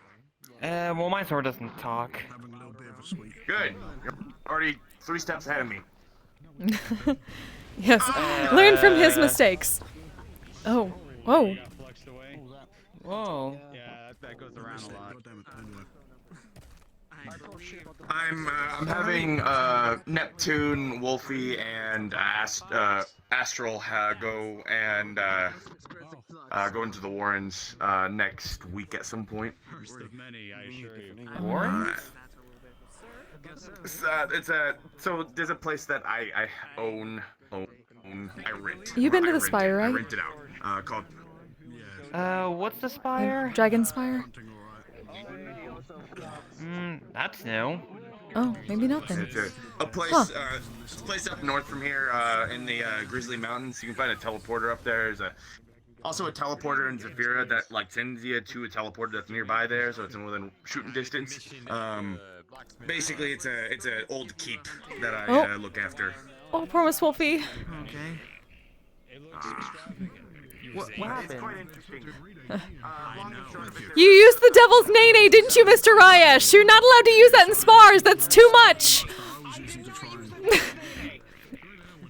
Well, my sword doesn't talk. Good. You're already 3 steps ahead of me. Yes, learn from his mistakes. Oh, whoa. Whoa. Yeah, that goes around a lot. I'm having Neptune, Wolfie, and Astral go and go into the Warrens next week at some point. First of many, I assure you. Warrens? So there's a place that I own. I rent. You've been to the Spire, right? I rent it out. Called. What's the Spire? Dragon Spire? That's new. Oh, maybe not then. It's a place, it's a place up north from here in the Grizzly Mountains. You can find a teleporter up there. There's also a teleporter in Zafira that like sends you to a teleporter that's nearby there, so it's within shooting distance. Basically, it's an old keep that I look after. Oh, poor Miss Wolfie. Okay. What happened? You used the devil's nene, didn't you, Mr. Ryesh? You're not allowed to use that in spars. That's too much.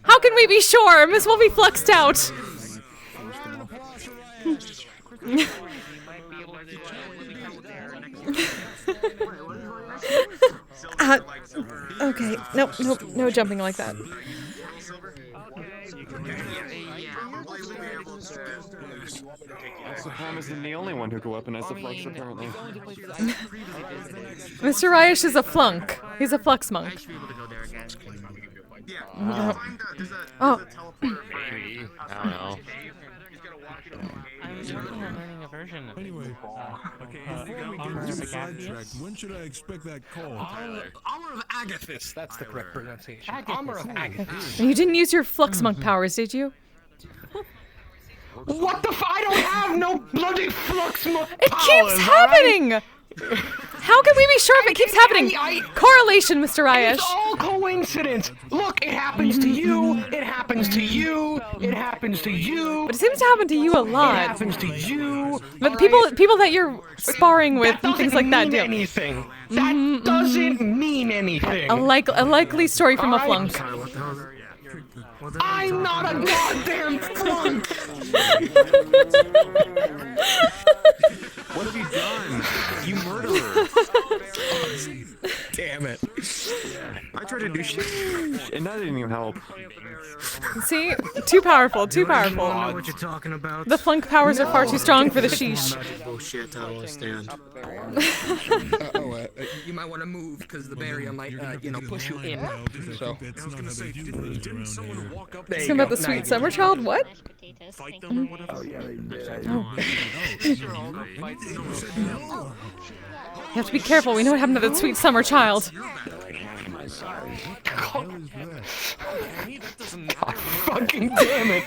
How can we be sure? Miss Wolfie fluxed out. Okay, no jumping like that. Sam isn't the only one who can weaponize the flux, apparently. Mr. Ryesh is a flunk. He's a flux monk. I should be able to go there again. Yeah. Oh. There's a Oh. teleporter. Maybe. I don't know. I was learning a version of Anyway, before we get too sidetracked, when should I expect that call? Armor of Agathis. That's the correct pronunciation. Armor of And Agathis. you didn't use your flux monk powers, did you? What the I don't have no bloody flux powers. It keeps happening! How can we be sure if it keeps happening? Correlation, Mr. Ryesh. It's all coincidence. Look, it happens to you. It happens to you. It happens to you. But it seems to happen to you a lot. It happens to you. But people that you're sparring with and things like that do. Anything. That doesn't mean anything. A likely story from a flunk. I'm not a goddamn flunk. What have you done? You murderer! Damn it. I tried to do shit, and that didn't even help. See? Too powerful, too I don't powerful. know what you're talking about. The flunk powers are far too strong for the sheesh. Bullshit, I don't understand. You might want to move because the barrier might, push you in. So. I was gonna say, didn't someone walk up? Talking about the sweet summer child? What? Fight them or whatever? You have to be careful. We know what happened to that sweet summer child. God fucking damn it!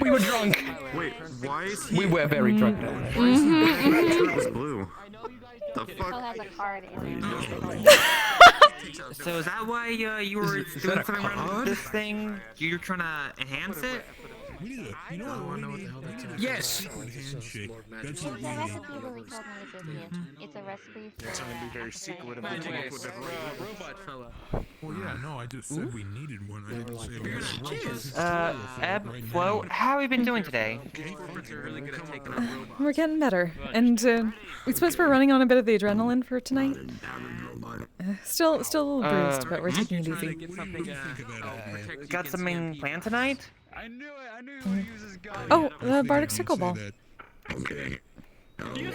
We were drunk. Wait, why is he? We were very drunk. Why is he? It was blue. The fuck? So is that why you were doing something around this thing? You're trying to enhance it? Yes. It's a recipe Lily told me to give you. It's a recipe for... It's gonna be very secretive. Robot fella. Well, yeah, no, I just said we needed one. I didn't say Ebb, Flo, how have you been doing today? We're getting better. And we suppose we're running on a bit of the adrenaline for tonight. Still a little bruised, but we're taking it easy. Got something planned tonight? I knew it. I knew who uses God. Oh, the Bardic Circle Ball.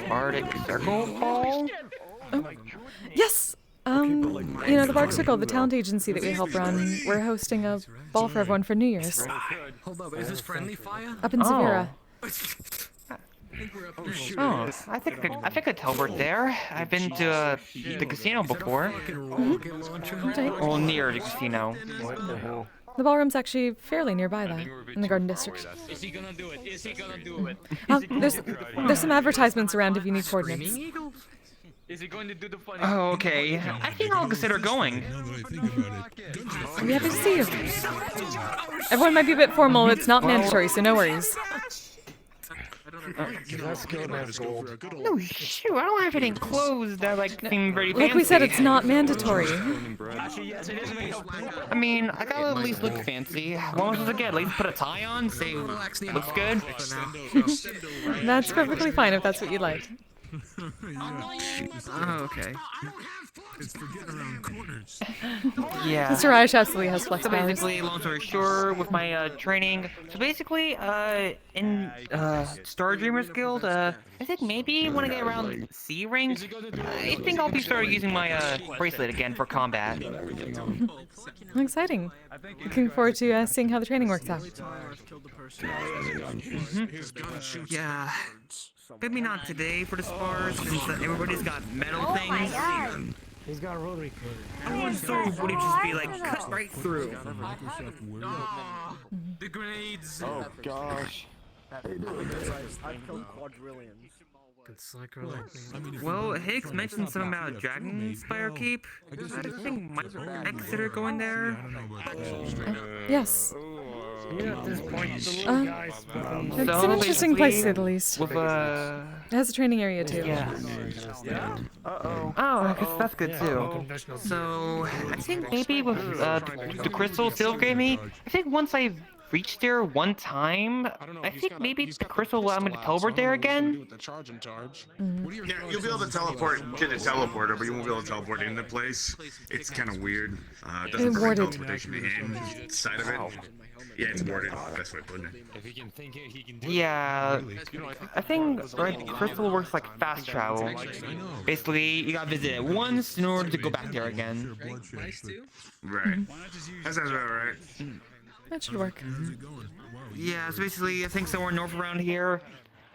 Bardic Circle Ball? Oh. Yes! The Bardic Circle, the talent agency that we help run, we're hosting a ball for everyone for New Year's. Hold up, is this friendly fire? Up in Severa. Oh, I think I could teleport there. I've been to the casino before. Well, near the casino. The ballroom's actually fairly nearby that, in the Garden District. Is he gonna do it? Is he gonna do it? There's some advertisements around if you need coordinates. Is he going to do the funny? Oh, okay. I think I'll consider going. I'll be happy to see you. Everyone might be a bit formal, but it's not mandatory, so no worries. No, shoot, I don't have anything closed that seem very fancy. Like we said, it's not mandatory. I mean, I gotta at least look fancy. What am I supposed to get? At least put a tie on, say looks good? That's perfectly fine if that's what you like. Oh, okay. It's for getting around corners. Yeah. Mr. Ryesh absolutely has flex So powers. basically, long story short, with my training, so basically, in Star Dreamers Guild, I think maybe when I get around C rank, I think I'll be starting using my bracelet again for combat. Exciting. Looking forward to seeing how the training works out. Yeah. Maybe not today for the spars, since everybody's got metal things. He's got a rotary I want to would just be cut right through. The grenades. Oh gosh. I've killed quadrillions. Well, Higgs mentioned something about Dragon Spire Keep. I think my Exeter going there. Yes. Yeah, at this point, the It's little guys. an interesting place, to say the least. With It has a training area too. Yeah. Oh, I guess that's good too. So, I think maybe with the crystal Silver gave me, I think once I reached there one time. I think maybe the crystal will allow me to teleport there again. Yeah, you'll be able to teleport to the teleporter, but you won't be able to teleport into the place. It's kind of weird. It doesn't provide teleportation inside of it. Yeah, it's warded. Best way of putting it. If he can think it, he can do Yeah, I think Red Crystal works like fast travel. Basically, you gotta visit it once in order to go back there again. Right. That sounds about right. That should work. Yeah, so basically, I think somewhere north around here,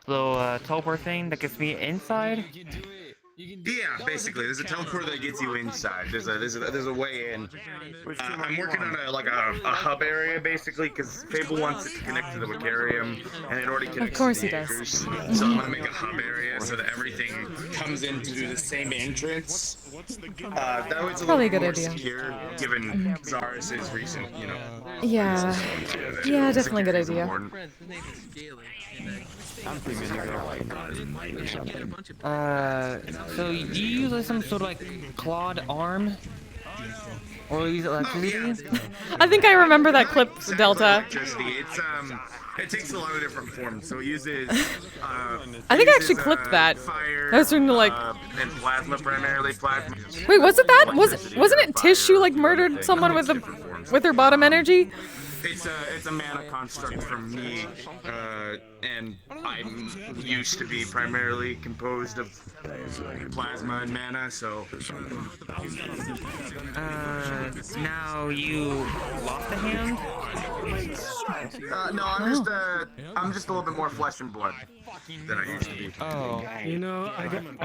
little teleport thing that gets me inside. Yeah, basically, there's a teleporter that gets you inside. There's a way in. I'm working on a hub area basically because Fable wants it to connect to the Wicarium, and it already connects. Of course to he the does. acres. So I'm gonna make a hub area so that everything comes in through the same entrance. That was Probably a good more idea. secure, given Zaris's recent, Yeah. Yeah, definitely a good idea. So you use like some sort of like clawed arm? Or use electricity? I think I remember that clip, Delta. Electricity. It takes a lot of different forms. So it uses. I think I actually clipped that. I was trying to like. And plasma primarily. Plasma. Wait, was it that? Wasn't it Tissue like murdered someone with her bottom energy? It's a mana construct from me, and I'm used to be primarily composed of plasma and mana, so. Now you lost a hand? No, I'm just a little bit more flesh and blood than I used to be. Oh. You know, I got a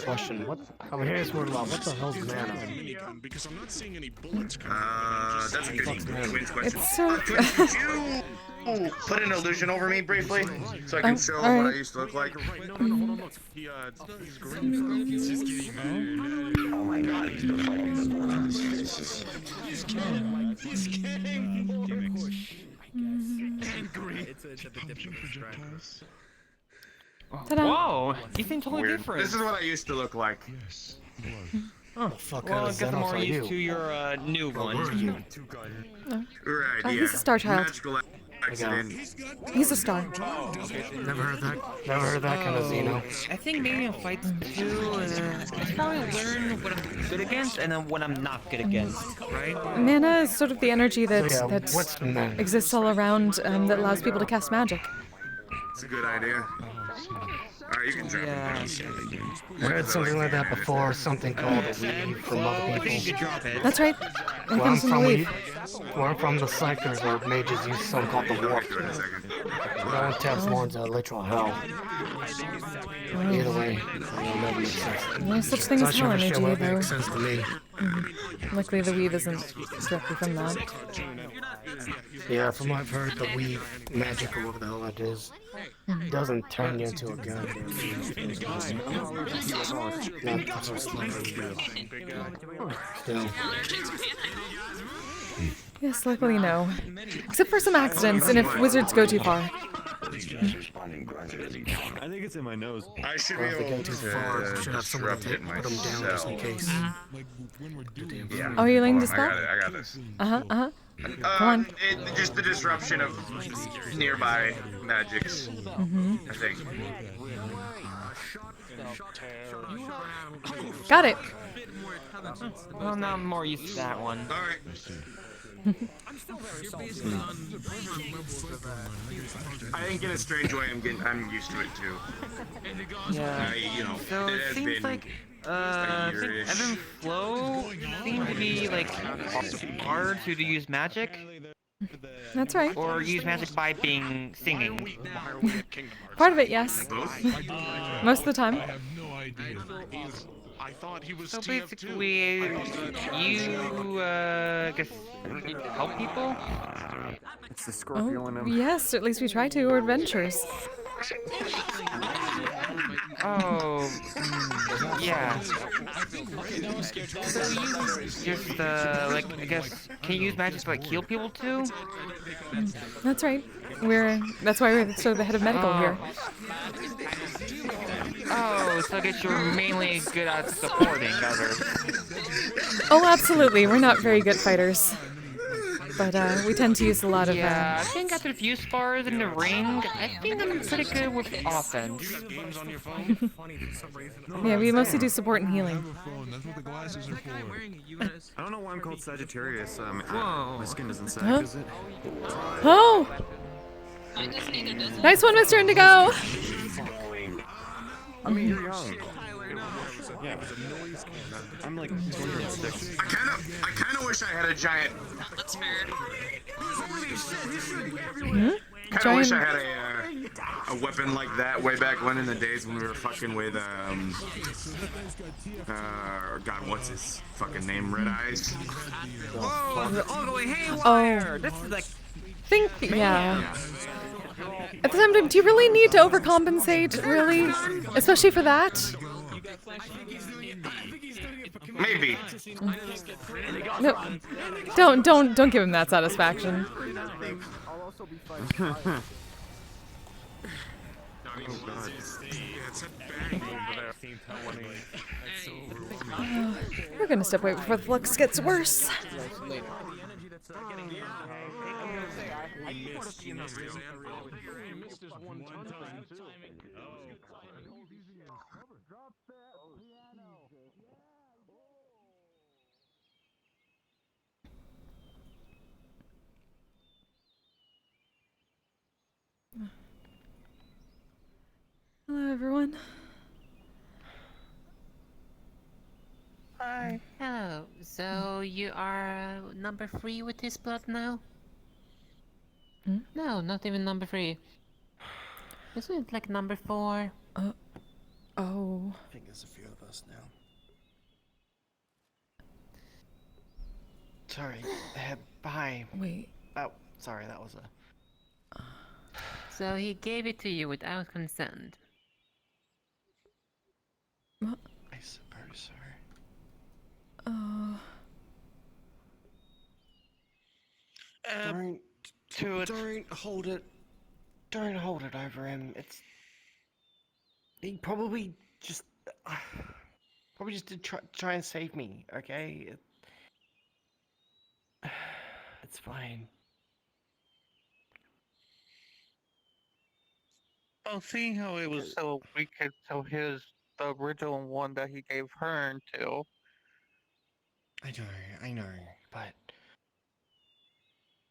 question. I'm here to word what the hell's mana? Because I'm not seeing any bullets That's a good twins question. It's so. Could you put an illusion over me briefly, so I can show what I used to look like? Oh my god, he's been fighting He's kidding. He's kidding. It's a bit different. Whoa, you seem totally Weird. different. This is what I used to look like. Oh, fuck, well, I guess I'm more used to your new one. Right, Oh, yeah. he's a star child. Magical accident. He's a star. Never heard that kind of Xeno. I think maybe in fights too, I probably learn what I'm good against and then what I'm not good against, right? Mana is sort of the energy that what's mana? exists all around that allows people to cast magic. It's a good idea. Alright, you can drop it. I heard something like that before, something called a weave from other people. That's right. It comes from the weave. Where I'm from, the Psychers or mages use something called the warp. No one taps more into literal hell. Either way, it'll never make sense. There's such thing as hell energy, won't though. make sense to me. Luckily, the weave isn't directly from that. Yeah, from what I've heard, the weave magic or whatever the hell it is doesn't turn you into a god. Still. Yes, luckily no. Except for some accidents, and if wizards go too far. I think it's in my nose. I should Or be if they able go to too far, should have someone disrupt to it put them down just in myself. case. Yeah. Oh, you're laying Hold this on, spell? I got this. Come on. Just the disruption of nearby magics, I think. Got it. Well, now I'm more used to that one. Alright. I think in a strange way I'm used to it too. Yeah. So it it has seems been like I think year-ish. Ebb and Flow seem to be like hard to use magic. That's right. Or use magic by singing. Part of it, yes. Most of the time. So basically, you guess help people? It's the Scorpio in Oh, him. yes, at least we try to. We're adventurers. Oh, yeah. So you just, like, I guess, can you use magic to, like, heal people too? That's right. That's why we're sort of the head of medical here. Oh, so I guess you're mainly good at supporting others. Oh, absolutely. We're not very good fighters. but we tend to use a lot of. Yeah, I think after a few spars in the ring, I think I'm pretty good with offense. Games on your phone? Yeah, we mostly do support and healing. That's what the glasses are for. I don't know why I'm called Sagittarius. Whoa. My skin doesn't sag, Huh? does it? Oh! Nice one, Mr. Indigo! I mean, you're young. Yeah. I'm like 206. I kind of wish I had a giant. That's fair. Kind of wish I had a weapon like that way back when in the days when we were fucking with God, what's his fucking name? Red Eyes. Oh, all the way haywire! This is like. Yeah. At the same time, do you really need to overcompensate, really? Especially for that? Maybe. No. Don't give him that satisfaction. We're gonna step away before the flux gets worse. Hello, everyone. Hi. Hello. So you are number 3 with this blood now? No, not even number 3. Isn't it like number 4? Oh. I think there's a few of us now. Sorry. Bye. Wait. Oh, sorry, that was a... So he gave it to you without consent. What? I suppose so. Don't hold it. Don't hold it over him. He probably just did try and save me. Okay. It's fine. Well, seeing how it was so wicked, so the original one that he gave her to. I know, but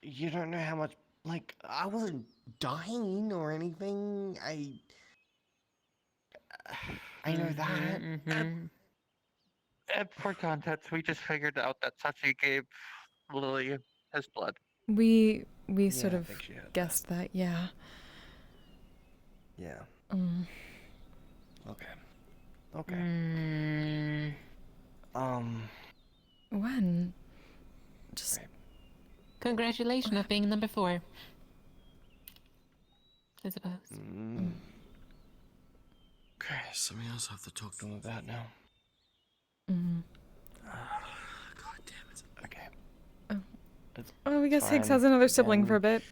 you don't know how much. Like, I wasn't dying or anything. I know that. And for context, we just figured out that Sachi gave Lily his blood. We sort of guessed that, yeah. Yeah. Okay. When? Just... Congratulations on being number 4. I suppose. Okay, something else I have to talk to him about now. God damn it. Okay. Oh, we guess Higgs has another sibling for a bit.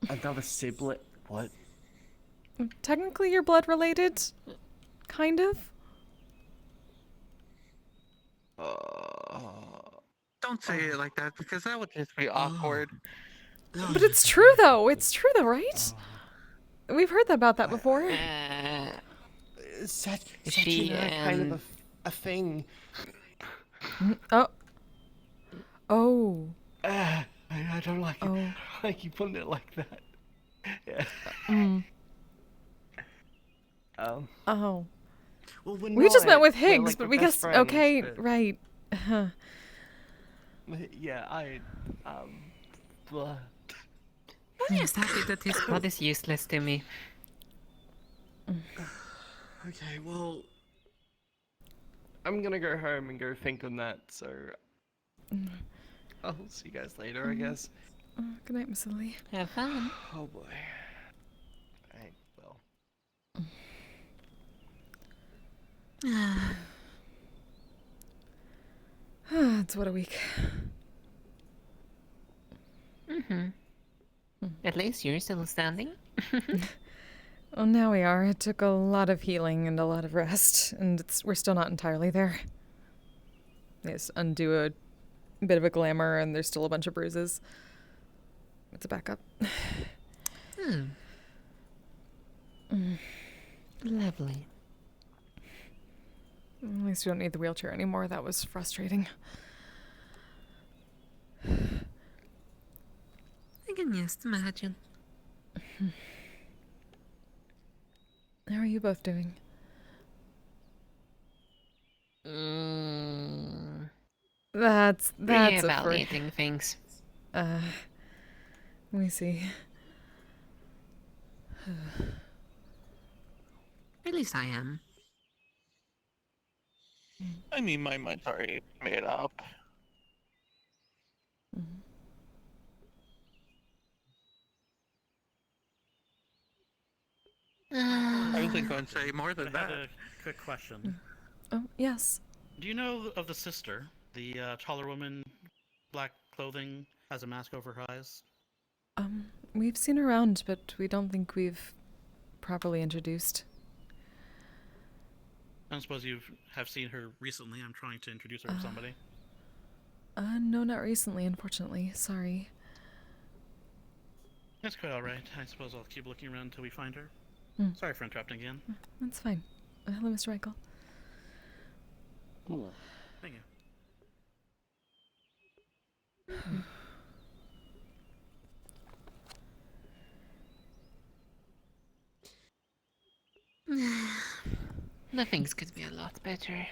Another sibling? What? Technically, you're blood related. Kind of. Don't say it like that, because that would just be awkward. But it's true, though. It's true, though, right? We've heard about that before. Such kind of a thing. Oh. I don't like it. I don't like you putting it like that. Yeah. Oh. Well, we just met with Higgs, like, but we're we best guessed. friends, Okay, but- right. Yeah, blah. I'm just happy that his blood is useless to me. Okay, well, I'm gonna go home and go think on that, so I'll see you guys later, I guess. Good night, Miss Lily. Have fun. Oh boy. Alright, well. It's what a week. At least you're still standing. Well, now we are. It took a lot of healing and a lot of rest, and we're still not entirely there. Yes, undo a bit of a glamour, and there's still a bunch of bruises. It's a backup. Lovely. At least we don't need the wheelchair anymore. That was frustrating. I can just imagine. How are you both doing? That's a Reevaluating things. Let me see. At least I am. I mean, my mind's already made up. I wasn't going to say more than I had that. a quick question. Oh, yes. Do you know of the sister? The taller woman, black clothing, has a mask over her eyes? We've seen her around, but we don't think we've properly introduced. I don't suppose you have seen her recently. I'm trying to introduce her to somebody. No, not recently, unfortunately. Sorry. That's quite alright. I suppose I'll keep looking around until we find her. Sorry for interrupting again. That's fine. Hello, Mr. Michael. Thank you. Nothing's gonna be a lot better.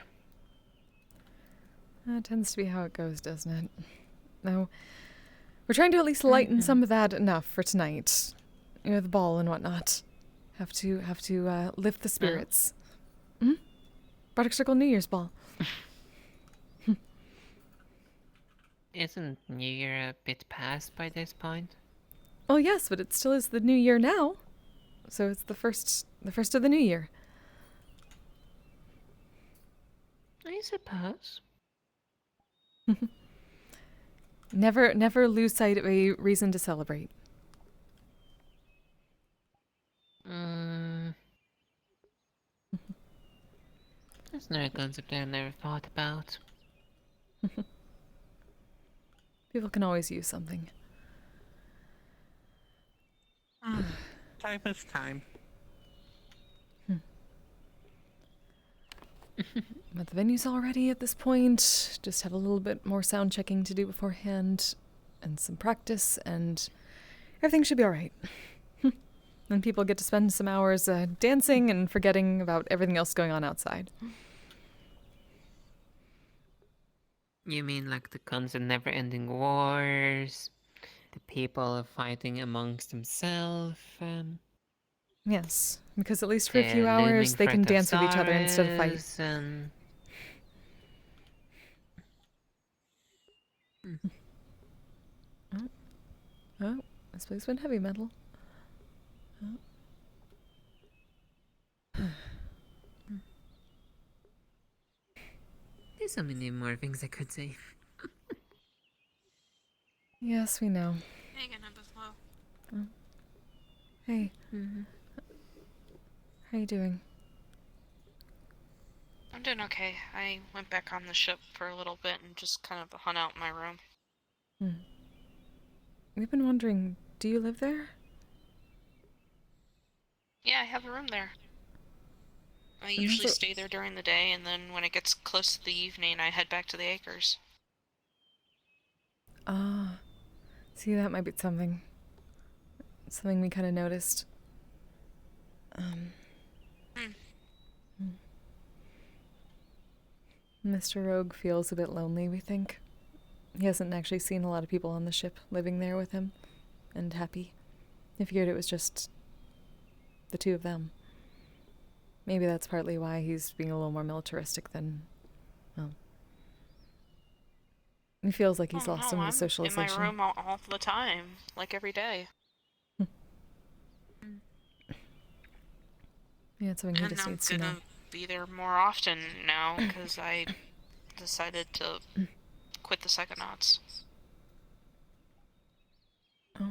That tends to be how it goes, doesn't it? No. We're trying to at least lighten some of that enough for tonight. You know, the ball and whatnot. Have to lift the spirits. Bardic Circle New Year's Ball. Isn't New Year a bit past by this point? Oh yes, but it still is the new year now. So it's the first of the new year. I suppose. Never lose sight of a reason to celebrate. That's not a concept I've never thought about. People can always use something. Time is time. But the venue's all ready at this point. Just have a little bit more sound checking to do beforehand, and some practice, and everything should be alright. And people get to spend some hours dancing and forgetting about everything else going on outside. You mean like the constant never-ending wars? The people fighting amongst themselves? Yes, because at least for a few hours they can dance with each other instead of fight. Oh, this place went heavy metal. There's so many more things I could say. Yes, we know. Hang on, below. Hey. How you doing? I'm doing okay. I went back on the ship for a little bit and just kind of hung out in my room. We've been wondering, do you live there? Yeah, I have a room there. I And usually that's stay there during the day, and then when it gets close to the evening, I head back to the acres. See, that might be something we kind of noticed. Mr. Rogue feels a bit lonely, we think. He hasn't actually seen a lot of people on the ship living there with him and happy. He figured it was just the two of them. Maybe that's partly why he's being a little more militaristic than, well, he feels like he's lost some of the socialization. In my room all the time, like every day. Yeah, it's something he just I'm needs to know. gonna be there more often now, because I decided to quit the Psychonauts. Oh.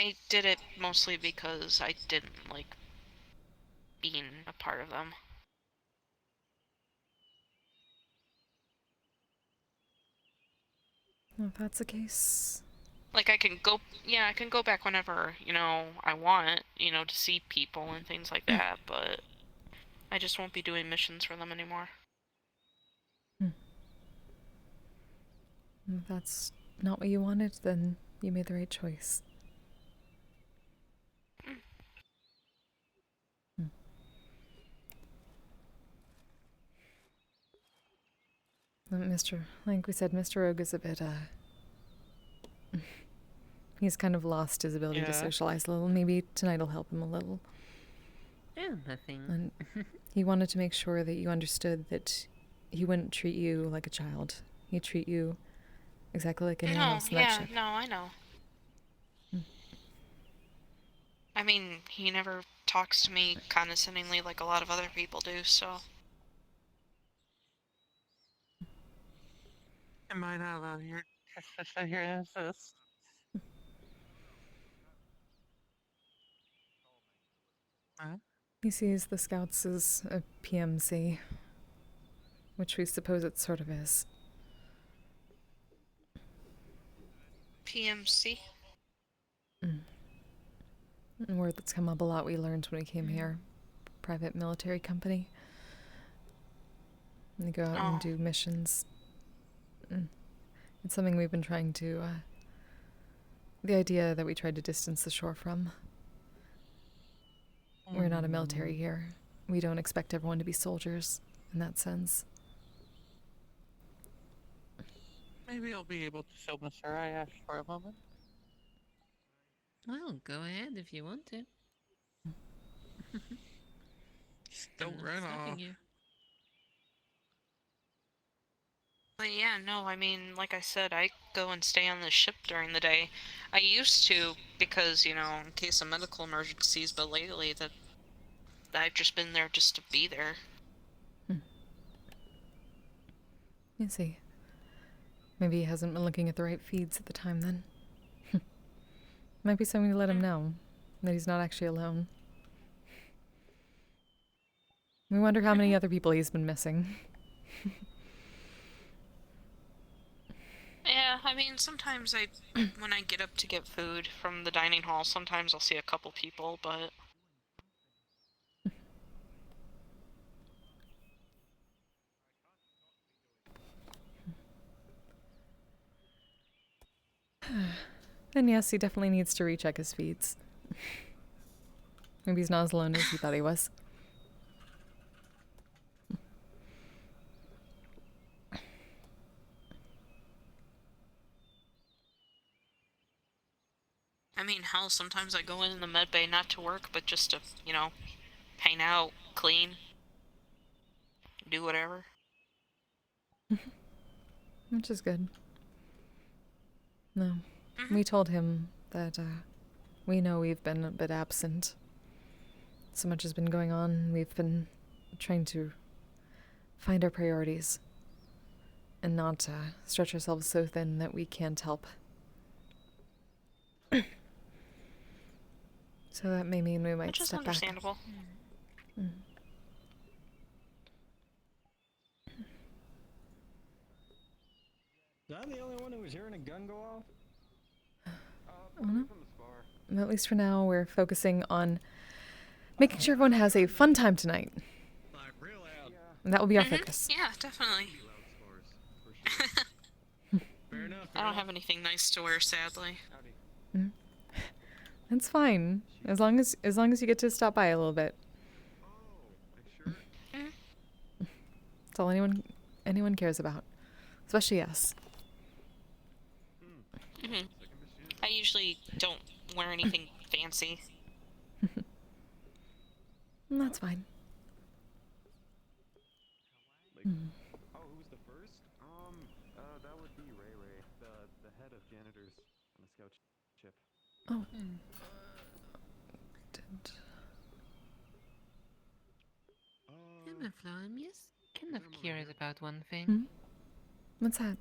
I did it mostly because I didn't like being a part of them. If that's the case. Like I can go back whenever, I want, to see people and things like that, but I just won't be doing missions for them anymore. If that's not what you wanted, then you made the right choice. Like we said, Mr. Rogue is a bit, he's kind of lost his ability to socialize a little. Maybe tonight will help him a little. Oh, nothing. And he wanted to make sure that you understood that he wouldn't treat you like a child. He'd treat you exactly like anyone else in that ship. No, I know. I mean, he never talks to me condescendingly like a lot of other people do, so... Am I not allowed here to sit here and insist? Huh? He sees the scouts as a PMC, which we suppose it sort of is. PMC? A word that's come up a lot we learned when we came here. Private military company. And they go out and do missions. It's something we've been trying to, the idea that we tried to distance the shore from. We're not a military here. We don't expect everyone to be soldiers, in that sense. Maybe I'll be able to show Mr. Ayash for a moment. Well, go ahead if you want to. Don't run off. But yeah, no, I mean, like I said, I go and stay on the ship during the day. I used to, because, in case of medical emergencies, but lately that I've just been there just to be there. You see. Maybe he hasn't been looking at the right feeds at the time then. Might be something to let him know, that he's not actually alone. We wonder how many other people he's been missing. Yeah, I mean, sometimes when I get up to get food from the dining hall, sometimes I'll see a couple people, but... And yes, he definitely needs to recheck his feeds. Maybe he's not as alone as he thought he was. I mean, hell, sometimes I go in the med bay not to work, but just to, hang out, clean, do whatever. Which is good. No. We told him that, we know we've been a bit absent. So much has been going on. We've been trying to find our priorities and not stretch ourselves so thin that we can't help. So that may mean we might step back. Which is understandable. I'm the only one who was hearing a gun go off? I don't know. At least for now, we're focusing on making sure everyone has a fun time tonight. And that will be our focus. Yeah, definitely. I don't have anything nice to wear, sadly. That's fine. As long as you get to stop by a little bit. That's all anyone cares about. Especially us. I usually don't wear anything fancy. That's fine. Oh, who's the first? That would be Ray Ray, the head of janitors on the scout ship. Oh. I'm just kind of curious about one thing. What's that?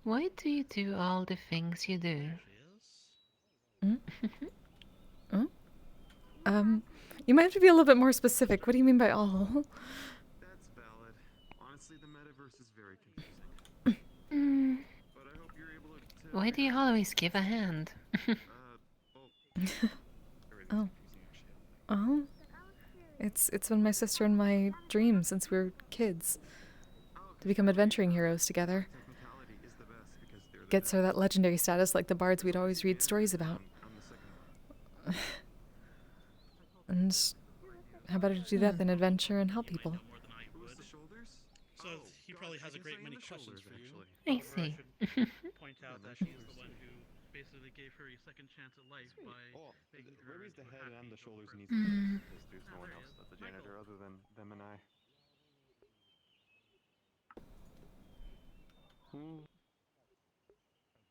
Why do you do all the things you do? Hmm? Oh? You might have to be a little bit more specific. What do you mean by all? That's valid. Honestly, the metaverse is very confusing. Mm. But I hope you're able to. Why do you always give a hand? Oh. Oh? It's been my sister and my dream since we were kids. To become adventuring heroes together. Gets her that legendary status like the bards we'd always read stories about. And how better to do that than adventure and help people? So he probably has a great many questions for you. I see. Point out that she is the one who basically gave her a second chance at life by making her Rary's the head and the shoulders needs Mm. because there's no one else that's a janitor other than them and I.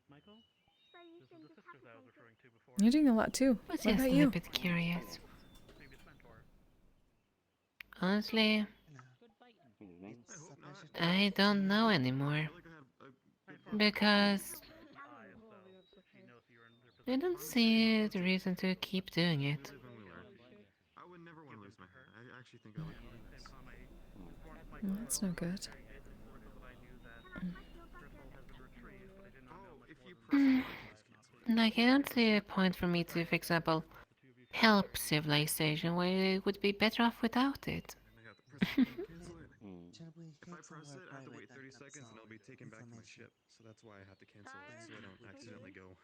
Michael? This is the sisters I was referring to before. You're doing a lot too. Was What just about a you? bit curious. Previous mentor. Honestly, I don't know anymore. Because I don't see the reason to keep doing it. I would never want to lose my hair. I actually think I would. That's no good. Like, I don't see a point for me to, for example, help civilization when it would be better off without it. If I press it, I have to wait 30 seconds and I'll be taken back to my ship. So that's why I have to cancel it so I don't accidentally go.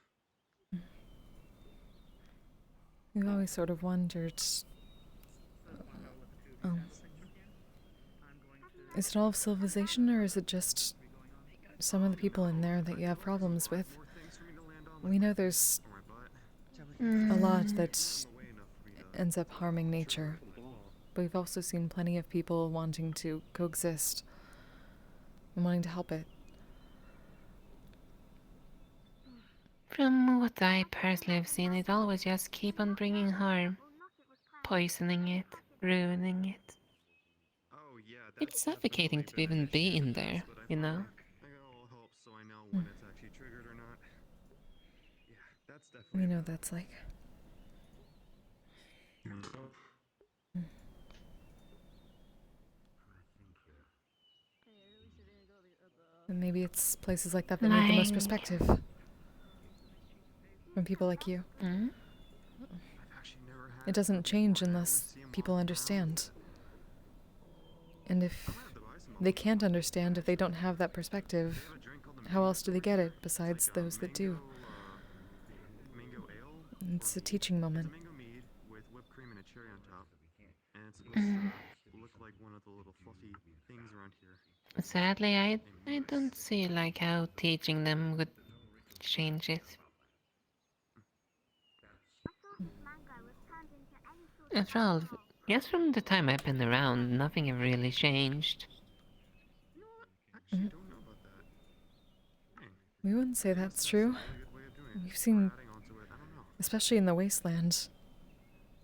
We've always sort of wondered. Oh. Is it all of civilization, or is it just some of the people in there that you have problems with? We know there's a lot that ends up harming nature, but we've also seen plenty of people wanting to coexist and wanting to help it. From what I personally have seen, it always just keep on bringing harm. Poisoning it, ruining it. It's suffocating to even be in there, you know? I got all help so I know when it's actually triggered or not. Yeah, that's definitely. We know what that's like. And maybe it's places like that that need the most perspective. From people like you. Mm? It doesn't change unless people understand. And if they can't understand, if they don't have that perspective, how else do they get it besides those that do? It's a teaching moment. Mango mead with whipped cream and a cherry on top. And it's supposed to look like one of the little fluffy things around here. Sadly, I don't see like how teaching them would change it. After all, just from the time I've been around, nothing have really changed. We wouldn't say that's true. We've seen, especially in the wasteland,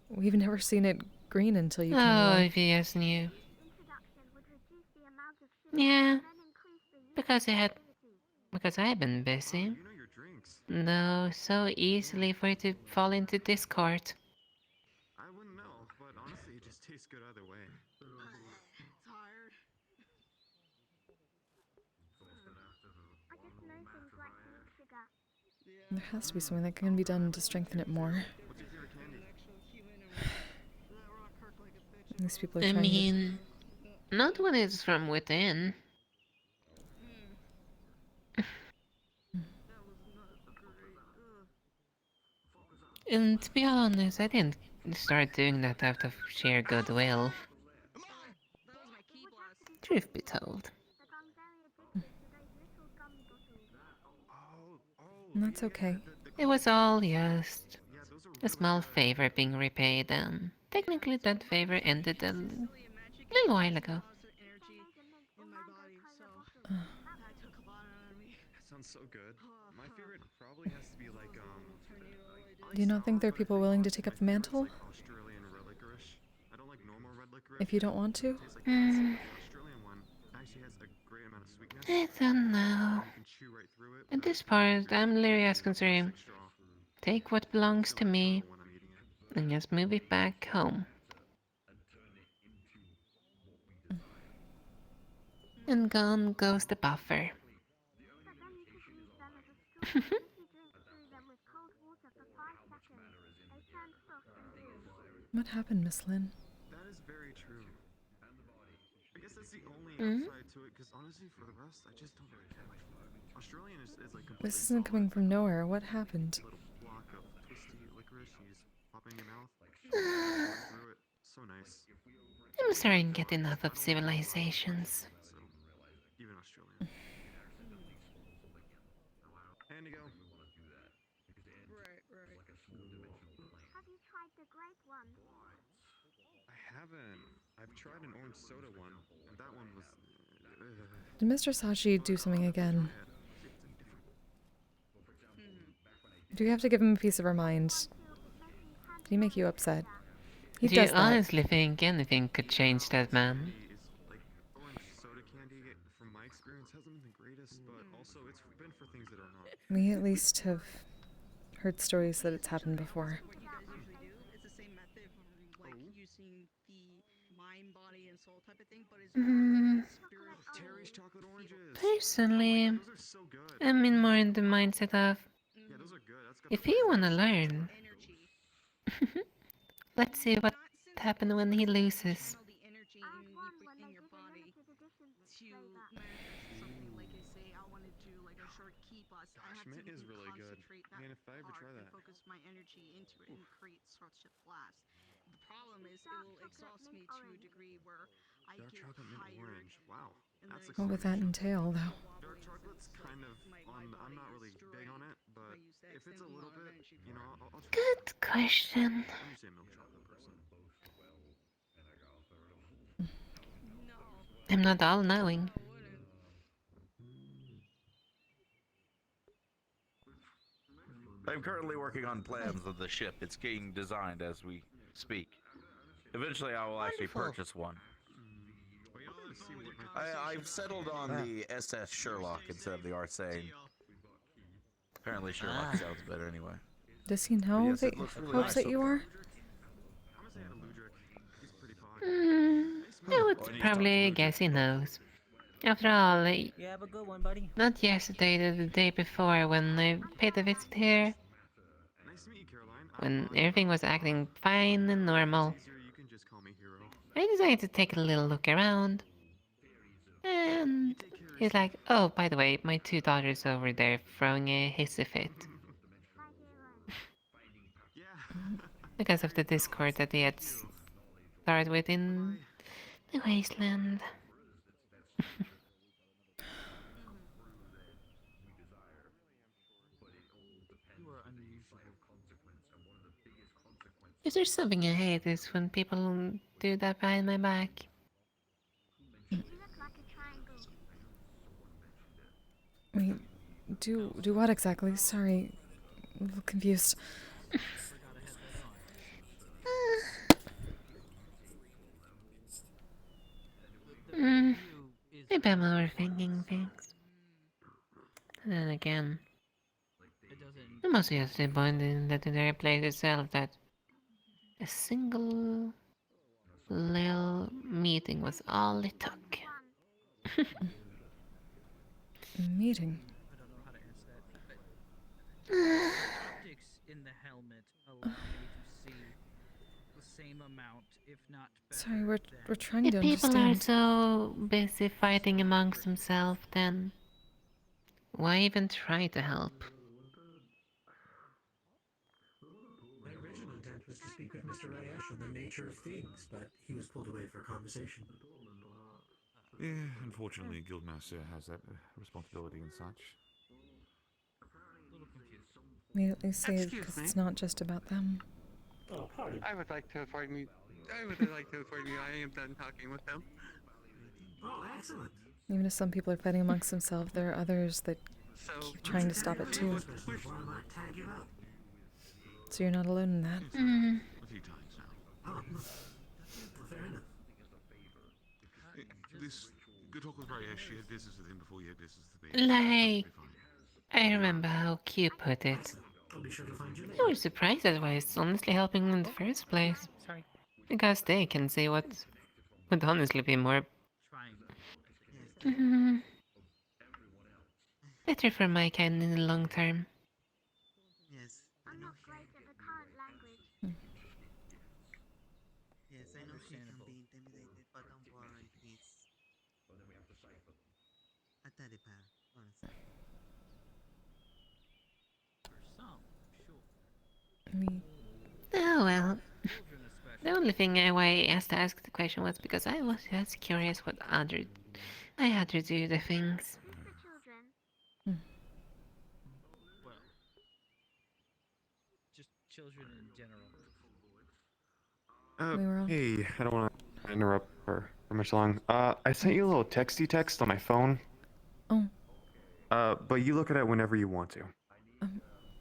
we've never seen it green until you came Oh, along. if you just knew. Yeah, because I've been busy. No, so easily for it to fall into discord. I wouldn't know, but honestly, it just tastes good either way. There has to be something that can be done to strengthen it more. What's your favorite candy? These people are I trying mean, not when it's from within. And to be honest, I didn't start doing that out of sheer goodwill. Truth be told. And that's okay. It was all just a small favor being repaid, and technically that favor ended a little while ago. That sounds so good. My favorite probably has to be like Do you not think there are people willing to take up the mantle? Australian red licorice. I don't like normal red licorice. If you don't want to? The Australian one actually has a great amount of sweetness. I don't know. You can chew right through it. At this part, I'm literally just considering take what belongs to me and just move it back home. And gone goes the buffer. What happened, Miss Lynn? That is very true. I guess that's the only Hmm? upside to it, because honestly, for the rest, I just don't really care. Australian is like completely This isn't coming from nowhere. What happened? little block of twisty licorice you just pop in your mouth. Run through it. So nice. I'm starting to get enough of civilizations. So, even Australian. And to go. Right, right. Have you tried the grape one? I haven't. I've tried an orange soda one, and that one was. Did Mr. Sachi do something again? Do you have to give him a piece of her mind? Did he make you upset? He Do does you that. honestly think anything could change that man? Like orange soda candy, from my experience, hasn't been the greatest, but also it's been for things that are not. We at least have heard stories that it's happened before. What you guys usually do is the same method of like using the mind, body, and soul type of thing, but it's more like spiritual. Terry's chocolate oranges. Personally, Those are so good. I'm more in the mindset of, Yeah, those are good. That's got if you wanna learn, let's see what happened when he loses. The energy in your body to manifest something like I say I want to do like a short key bus. I have Mint to is really good. concentrate that Man, if I ever try hard and that. focus my energy into it and create such a blast. The problem is it will exhaust me to a degree where I Dark get chocolate mint tired. orange. Wow, that's a What would that entail, though? Dark chocolate's kind of on. I'm not really big on it, but if it's a little bit, you know, I'll try. Good question. I'm usually a milk chocolate person. I'm not all knowing. I'm currently working on plans of the ship. It's getting designed as we speak. Eventually, I will actually purchase one. I've settled on the SS Sherlock instead of the Arsane. Apparently, Sherlock sounds better anyway. Does he know Yes, that it looks really hopes nice that so you far. are? I would probably guess he knows. After all, You have a good one, buddy. not yesterday, the day before, when I paid a visit here, when everything was acting fine and normal, I decided to take a little look around. And he's like, oh, by the way, my 2 daughters over there throwing a hissy fit. Because of the Discord that he had started with in the wasteland. Is there something I hate is when people do that behind my back. Wait, do what exactly? Sorry, I'm a little confused. Maybe I'm overthinking things. And then again, I'm also just the point in that entire place itself that a single little meeting was all it took. Meeting. Optics in the helmet allow me to see the same amount, if not better. Sorry, we're trying If to people understand. are so busy fighting amongst themselves, then why even try to help? My original intent was to speak with Mr. Rayesh on the nature of things, but he was pulled away for conversation. Yeah, unfortunately, Guildmaster has that responsibility and such. Immediately say it Excuse because me. it's not just about them. Oh, pardon. I would like to inform you. I am done talking with them. Oh, excellent. Even if some people are fighting amongst themselves, there are others that keep trying to stop it too. So you're not alone in that. A few times now. Oh, fair enough. This good talk with Rayesh. You had business with him before you had business with me. Like, I remember how Q put it. I'll be sure to find you I later. was surprised that was honestly helping in the first place. Sorry. Because they can see what would honestly be more Trying. better for my kind in the long term. Yes, I'm not great at the current language. Yes, I know she can be intimidated, but don't worry, it's a teddy bear, honestly. For some, sure. Oh well. The only thing why I asked to ask the question was because I was just curious what other I had to do the things. Well, just children in general. Hey, I don't want to interrupt for much long. I sent you a little texty text on my phone. Oh. But you look at it whenever you want to.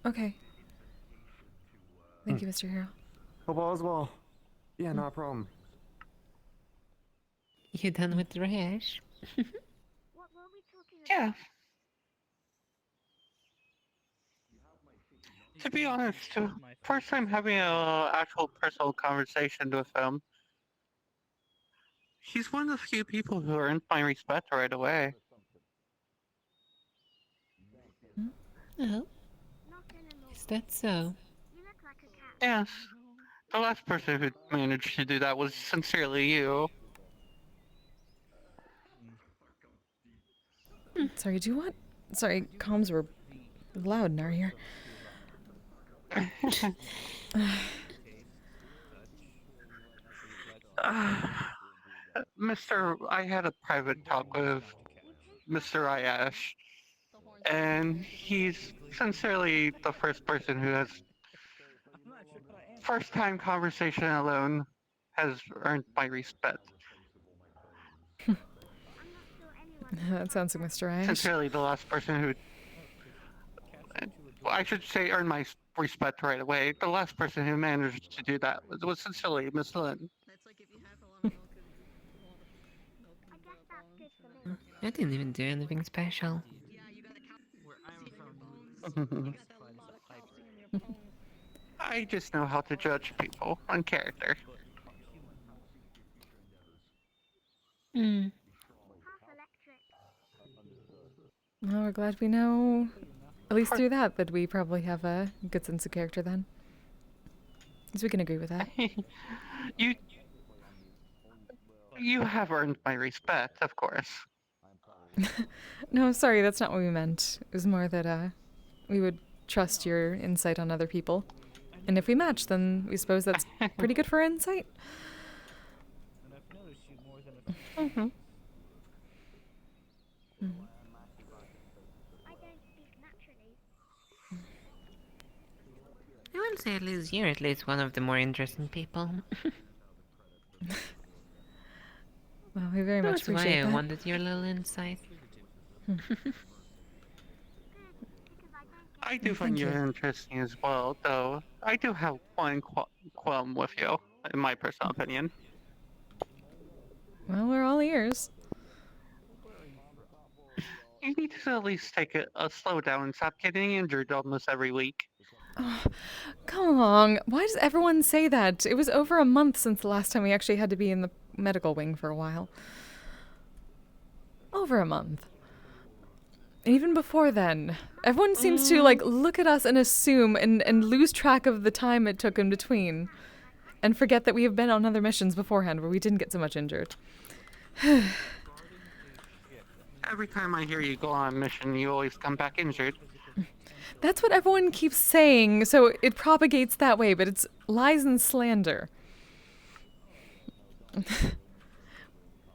Okay. Thank you, Mr. Hero. Hope all is well. Yeah, not a problem. You done with the rash? Yeah. To be honest, first time having a actual personal conversation with him. He's one of the few people who earned my respect right away. Oh. Is that so? Yes. The last person who managed to do that was sincerely you. Sorry, do you want... Sorry, comms were loud in our ear. I had a private talk with Mr. Ayash, and he's sincerely the first person who has first time conversation alone has earned my respect. That sounds like Mr. Ash. Sincerely the last person who, I should say, earned my respect right away. The last person who managed to do that was sincerely Miss Lynn. I didn't even do anything special. I just know how to judge people on character. Hmm. Well, we're glad we know, at least through that we probably have a good sense of character then. So we can agree with that. You have earned my respect, of course. No, sorry, that's not what we meant. It was more that we would trust your insight on other people. And if we match, then we suppose that's pretty good for insight. Mm-hmm. I will say at least you're at least one of the more interesting people. Well, we very much appreciate that. That's why I wanted your little insight. I do find you interesting as well, though. I do have one qualm with you, in my personal opinion. Well, we're all ears. You need to at least take a slow down and stop getting injured almost every week. Oh, come on. Why does everyone say that? It was over a month since the last time we actually had to be in the medical wing for a while. Over a month. And even before then, everyone seems to look at us and assume and lose track of the time it took in between. And forget that we have been on other missions beforehand where we didn't get so much injured. Every time I hear you go on a mission, you always come back injured. That's what everyone keeps saying, so it propagates that way, but it's lies and slander.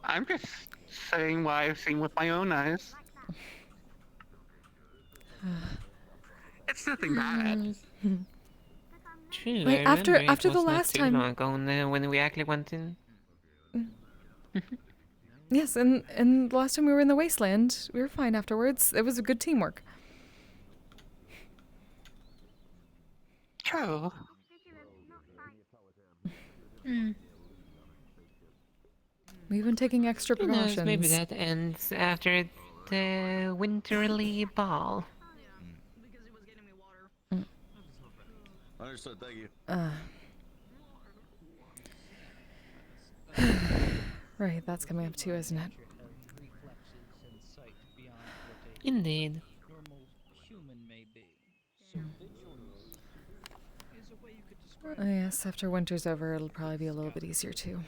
I'm just saying what I've seen with my own eyes. It's nothing bad. True. Wait, I after remember it the was not last too time. long ago when we actually went in. Yes, and the last time we were in the wasteland, we were fine afterwards. It was a good teamwork. True. We've been taking extra Who precautions. knows, maybe that ends after the winterly ball. Understood. Thank you. Right, that's coming up too, isn't it? Indeed. Yes, after winter's over, it'll probably be a little bit easier too.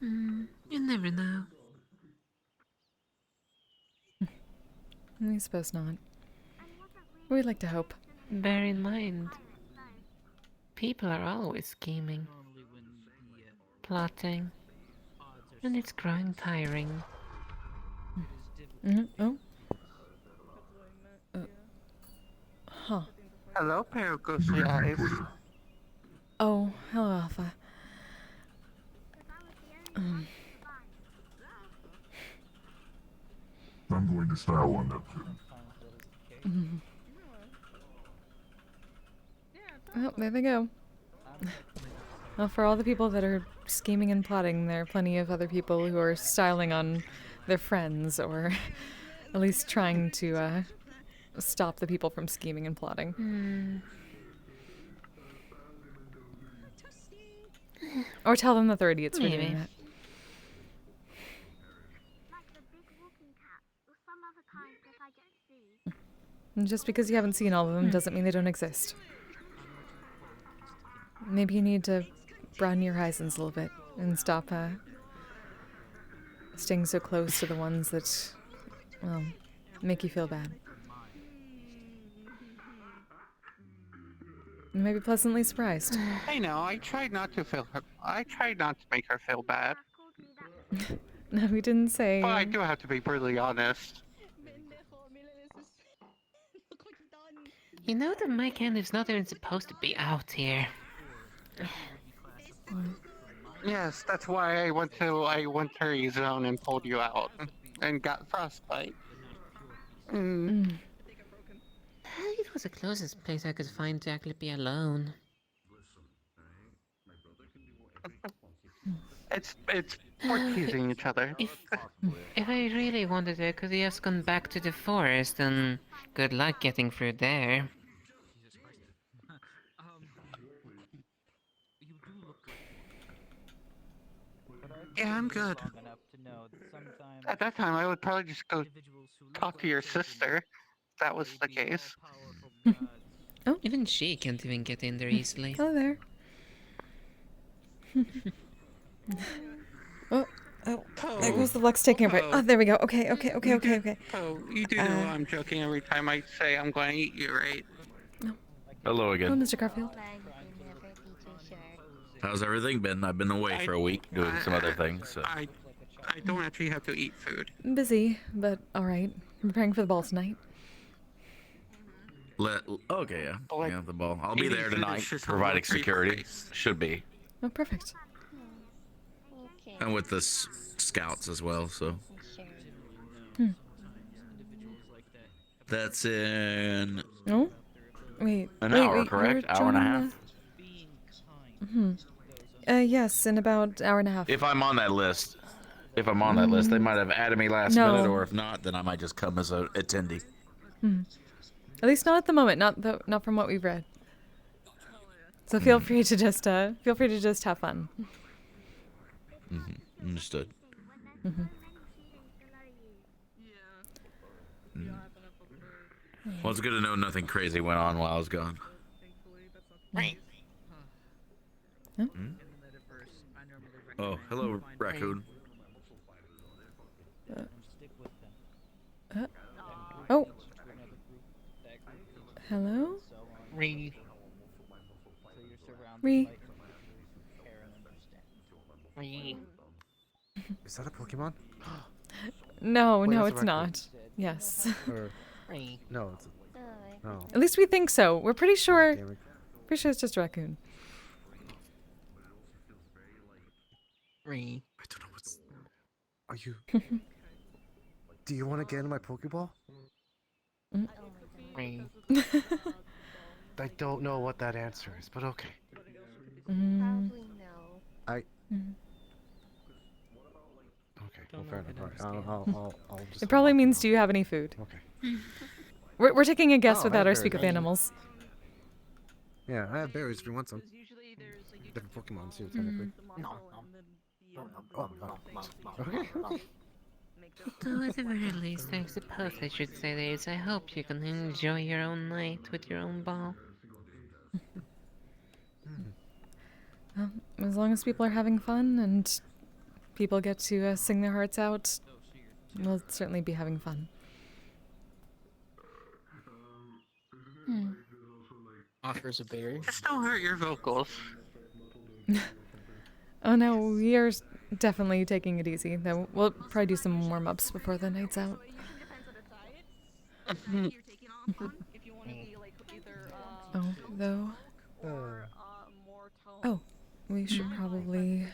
You never know. I suppose not. We'd like to hope. Bear in mind, people are always scheming, plotting, and it's growing tiring. Oh. Huh. Hello, pair of ghostly eyes. Oh, hello, Alpha. I'm going to style on Neptune. Oh, there they go. Well, for all the people that are scheming and plotting, there are plenty of other people who are styling on their friends, or at least trying to stop the people from scheming and plotting. Or tell them that they're idiots for doing that. And just because you haven't seen all of them doesn't mean they don't exist. Maybe you need to broaden your horizons a little bit and stop staying so close to the ones that, well, make you feel bad. You may be pleasantly surprised. I know. I tried not to make her feel bad. No, we didn't say. But I do have to be brutally honest. You know that my candy's not even supposed to be out here. Yes, that's why I went to a wintry zone and pulled you out and got frostbite. It was the closest place I could find to actually be alone. It's we're teasing each other. If I really wanted to, I could have just gone back to the forest, and good luck getting through there. Yeah, I'm good. At that time, I would probably just go talk to your sister, if that was the case. Oh, even she can't even get in there easily. Hello there. Oh, there goes the Lux taking a break. Oh, there we go. Okay. Oh, you do know I'm joking every time I say I'm going to eat you, right? No. Hello again. Hello, Mr. Garfield. How's everything been? I've been away for a week doing some other things. So. I don't actually have to eat food. Busy, but all right. Preparing for the ball tonight. Okay, yeah. Like, Yeah, the ball. I'll be eating there food is tonight, just providing a treat for security. me. Should be. Oh, perfect. And with the scouts as well, so. That's in. Oh? Wait. An hour, correct? Hour and a half? Yes, in about hour and a half. If I'm on that list. They might have added me last minute, or if not, then I might just come as an attendee. At least not at the moment, not from what we've read. So feel free to just have fun. Understood. Well, it's good to know nothing crazy went on while I was gone. Right. Oh, hello, raccoon. Oh. Hello? Ree. Is that a Pokemon? No, Wait, no, that's a it's not. Yes. Or, no, it's no. At least we think so. We're pretty sure. Damn it. Pretty sure it's just a raccoon. Ree. I don't know what's. Are you? Do you want to get in my Pokeball? Ree. I don't know what that answer is, but okay. I. Okay, well, fair enough. All right, I'll just. It probably means, do you have any food? Okay. We're taking a guess Oh, without our very speak of good. animals. Yeah, I have berries if you want some. Different Pokemon too, technically. No. Okay. So at the very least, I suppose I should say this. I hope you can enjoy your own night with your own ball. Well, as long as people are having fun and people get to sing their hearts out, we'll certainly be having fun. Offers a berry. Just don't hurt your vocals. Oh no, we are definitely taking it easy. Though we'll probably do some warm-ups before the night's out. Oh, though. Oh, we should probably.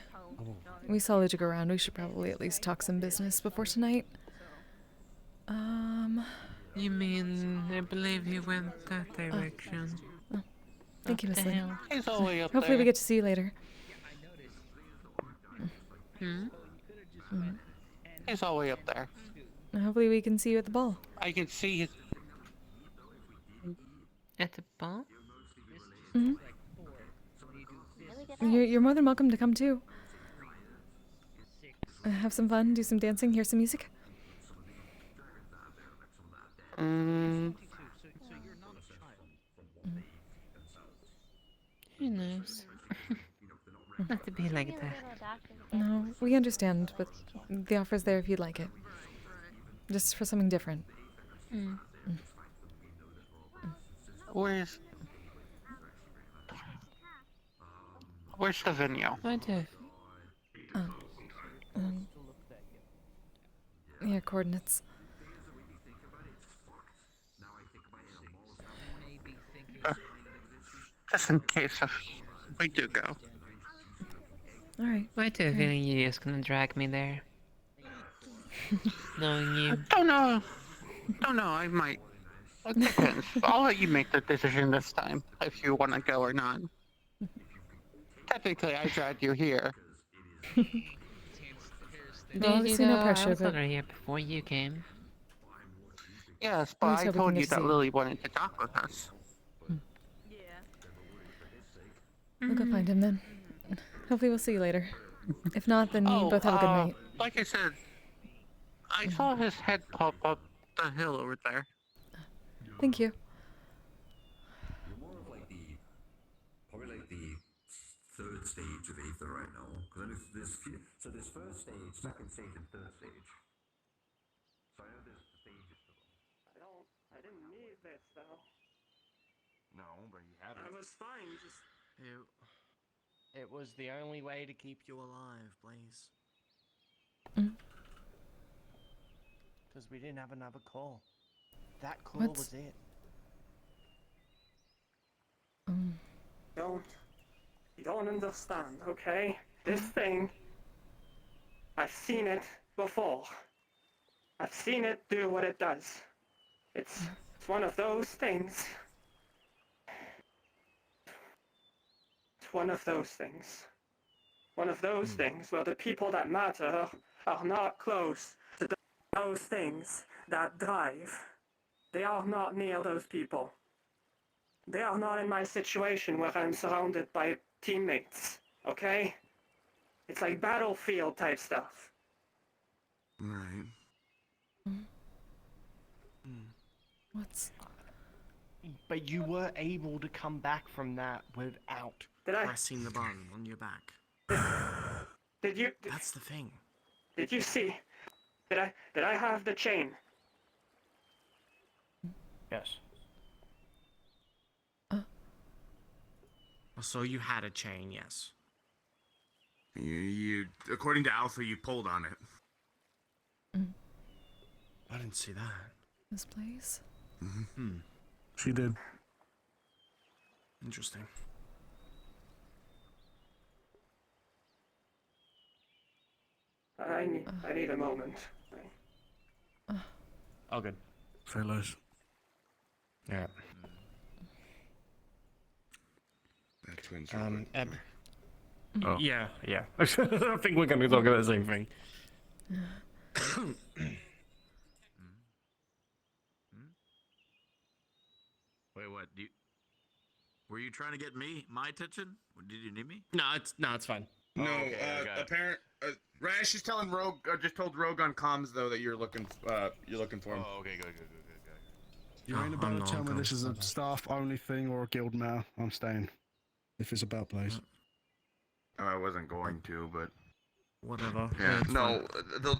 We saw Lugic around. We should probably at least talk some business before tonight. You mean, I believe he went that direction. Oh, thank you, Miss What the Lynn. hell? He's all the way up Hopefully we there. get to see you later. He's all the way up there. And hopefully we can see you at the ball. I can see his. At the ball? Hmm. You're more than welcome to come too. Have some fun, do some dancing, hear some music. Who knows? Not to be like that. No, we understand, but the offer's there if you'd like it. Just for something different. Where's the venue? I do. Yeah, coordinates. Just in case if we do go. Alright. I do a feeling you're just gonna drag me there. Knowing you. Don't know, I might. It depends. I'll let you make the decision this time, if you want to go or not. Technically, I dragged you here. Obviously no pressure, I was but already here before you came. Yes, I but was I hoping told to you that see- Lily wanted to talk with us. We'll go find him then. Hopefully we'll see you later. If not, then you both have a good night. Like I said, I saw his head pop up the hill over there. Thank you. You're more of like probably like the third stage of Aether right now. Because there's first stage, second stage, and third stage. So I know there's stages to them. I didn't need this though. No, but you had I it. was fine, just... It was the only way to keep you alive, Blaze. Because we didn't have another call. That call was it. You don't understand, okay? This thing, I've seen it before. I've seen it do what it does. It's one of those things. It's one of those things. One of those things where the people that matter are not close to those things that drive. They are not near those people. They are not in my situation where I'm surrounded by teammates, okay? It's like battlefield type stuff. Right. What's... But you were able to come back from that without pressing the button on your back. Did you? That's the thing. Did you see? Did I have the chain? Yes. So you had a chain, yes. You according to Alpha, you pulled on it. I didn't see that. This place? She did. Interesting. I need a moment. Oh, good. Say less. Yeah. Twins. Eb. Oh. Yeah. I think we're gonna talk about the same thing. what? Were you trying to get my attention? Did you need me? No, it's fine. No, okay. Rash is telling Rogue, just told Rogue on comms though that you're looking for him. Oh, okay, good. You ain't about to tell me this is a staff-only thing or a guild matter. I'm staying. If it's about Blaze. I wasn't going to, but whatever. Yeah, no,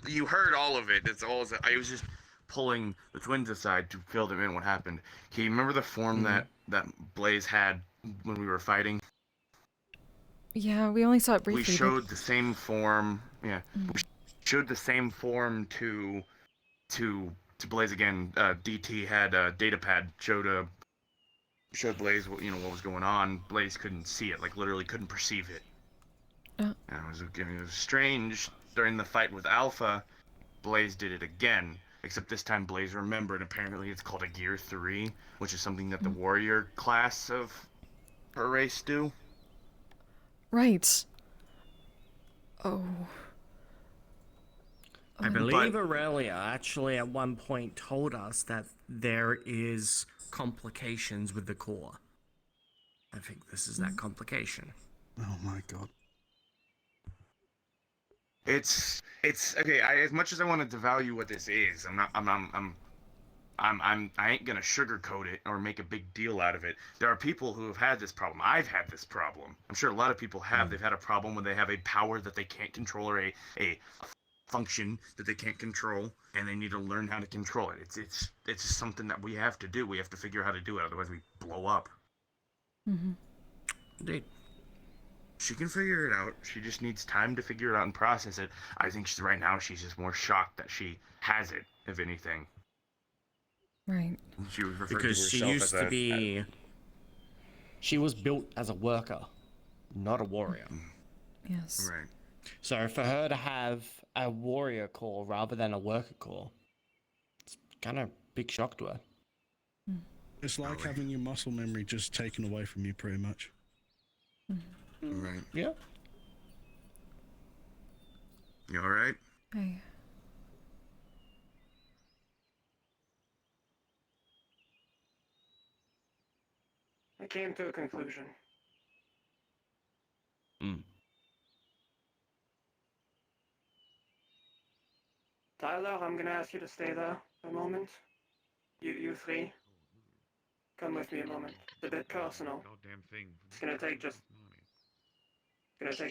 you heard all of it. That's all. I was just pulling the twins aside to fill them in. What happened? He remember the form that Blaze had when we were fighting. Yeah, we only saw it briefly. We showed the same form. Yeah, we showed the same form to Blaze again. DT had a data pad showed Blaze what was going on. Blaze couldn't see it, like literally couldn't perceive it. And it was strange. During the fight with Alpha, Blaze did it again. Except this time Blaze remembered. Apparently it's called a Gear 3, which is something that the warrior class of her race do. Right. Oh. I believe Aurelia actually at one point told us that there is complications with the core. I think this is that complication. Oh my god. It's okay. As much as I want to devalue what this is, I ain't gonna sugarcoat it or make a big deal out of it. There are people who have had this problem. I've had this problem. I'm sure a lot of people have. They've had a problem when they have a power that they can't control or a function that they can't control, and they need to learn how to control it. It's just something that we have to do. We have to figure out how to do it, otherwise we blow up. Indeed. She can figure it out. She just needs time to figure it out and process it. I think right now she's just more shocked that she has it, if anything. Right. She was referred Because to she herself used as to be... She was built as a worker, not a warrior. Yes. Right. So for her to have a warrior core rather than a worker core, it's kind of big shock to her. It's like having your muscle memory just taken away from you, pretty much. Right. Yeah. You alright? Hey. I came to a conclusion. Tyler, I'm gonna ask you to stay there a moment. You three. Come with me a moment. It's a bit personal. Goddamn thing. It's gonna take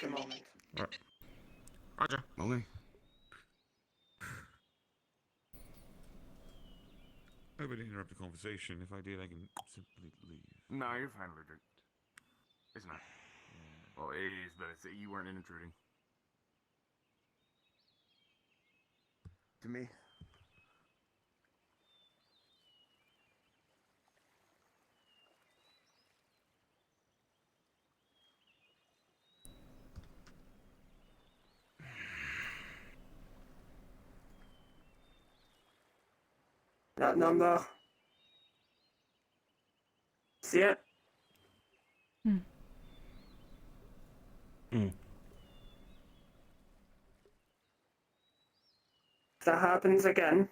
a moment. Roger. Okay. I would interrupt the conversation. If I did, I can simply leave. No, you're fine, Richard. It's not. Well, it is, but you weren't intruding. To me. That number. See it? If that happens again,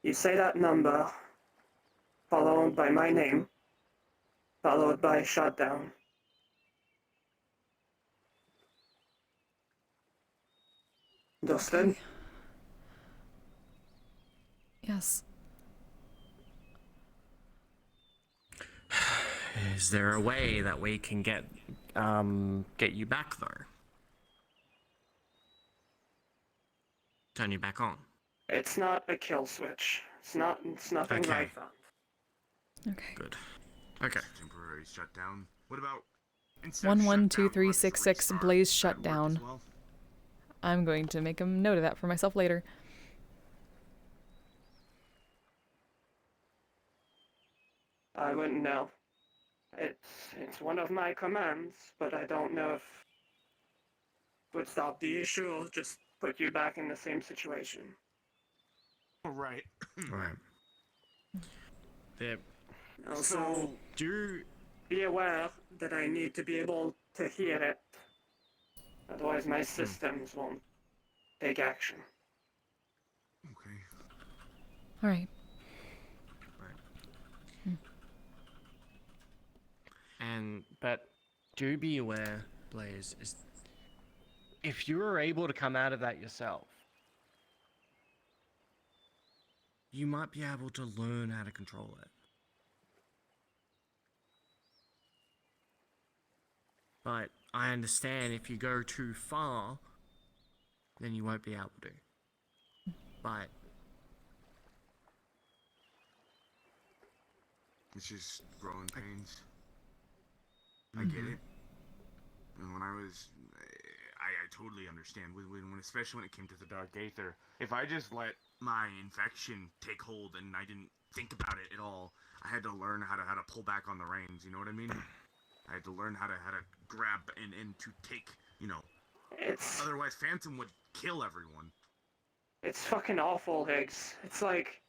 you say that number, followed by my name, followed by shutdown. Understood? Yes. Is there a way that we can get you back though? Turn you back on. It's not a kill switch. It's nothing Okay. like that. Okay. Good. Okay. Temporary shutdown. What about 112366 Blaze shutdown. I'm going to make a note of that for myself later. I wouldn't know. It's one of my commands, but I don't know if it would stop the issue or just put you back in the same situation. Right. Right. Also, be aware that I need to be able to hear it. Otherwise my systems won't take action. Okay. Alright. but do be aware, Blaze, is if you were able to come out of that yourself, you might be able to learn how to control it. But I understand if you go too far, then you won't be able to. But It's just growing pains. I get it. And when I was, I totally understand. When especially when it came to the Dark Aether, if I just let my infection take hold and I didn't think about it at all, I had to learn how to pull back on the reins. You know what I mean? I had to learn how to grab and to take. You know, otherwise Phantom would kill everyone. It's fucking awful, Higgs. It's like...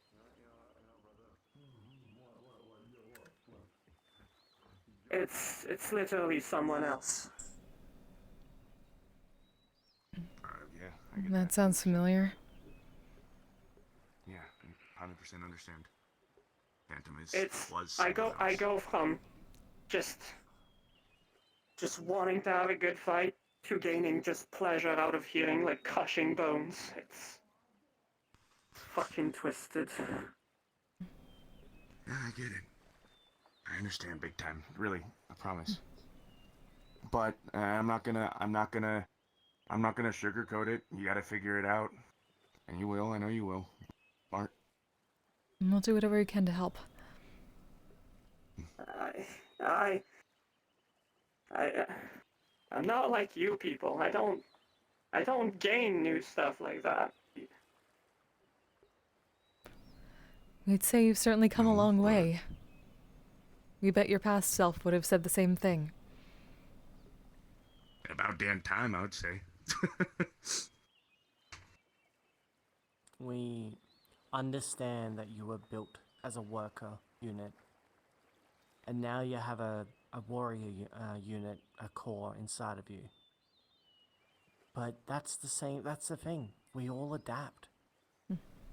It's literally someone else. Yeah, I get That sounds familiar. Yeah, 100% understand. Phantom was. I go from just wanting to have a good fight to gaining just pleasure out of hearing like crushing bones. It's fucking twisted. Yeah, I get it. I understand big time. Really, I promise. But I'm not gonna sugarcoat it. You gotta figure it out. And you will, I know you will. Smart. And we'll do whatever we can to help. I'm not like you people. I don't gain new stuff like that. We'd say you've certainly come a long way. We bet your past self would have said the same thing. About damn time, I would say. we understand that you were built as a worker unit, and now you have a warrior unit, a core inside of you. But that's the thing. We all adapt.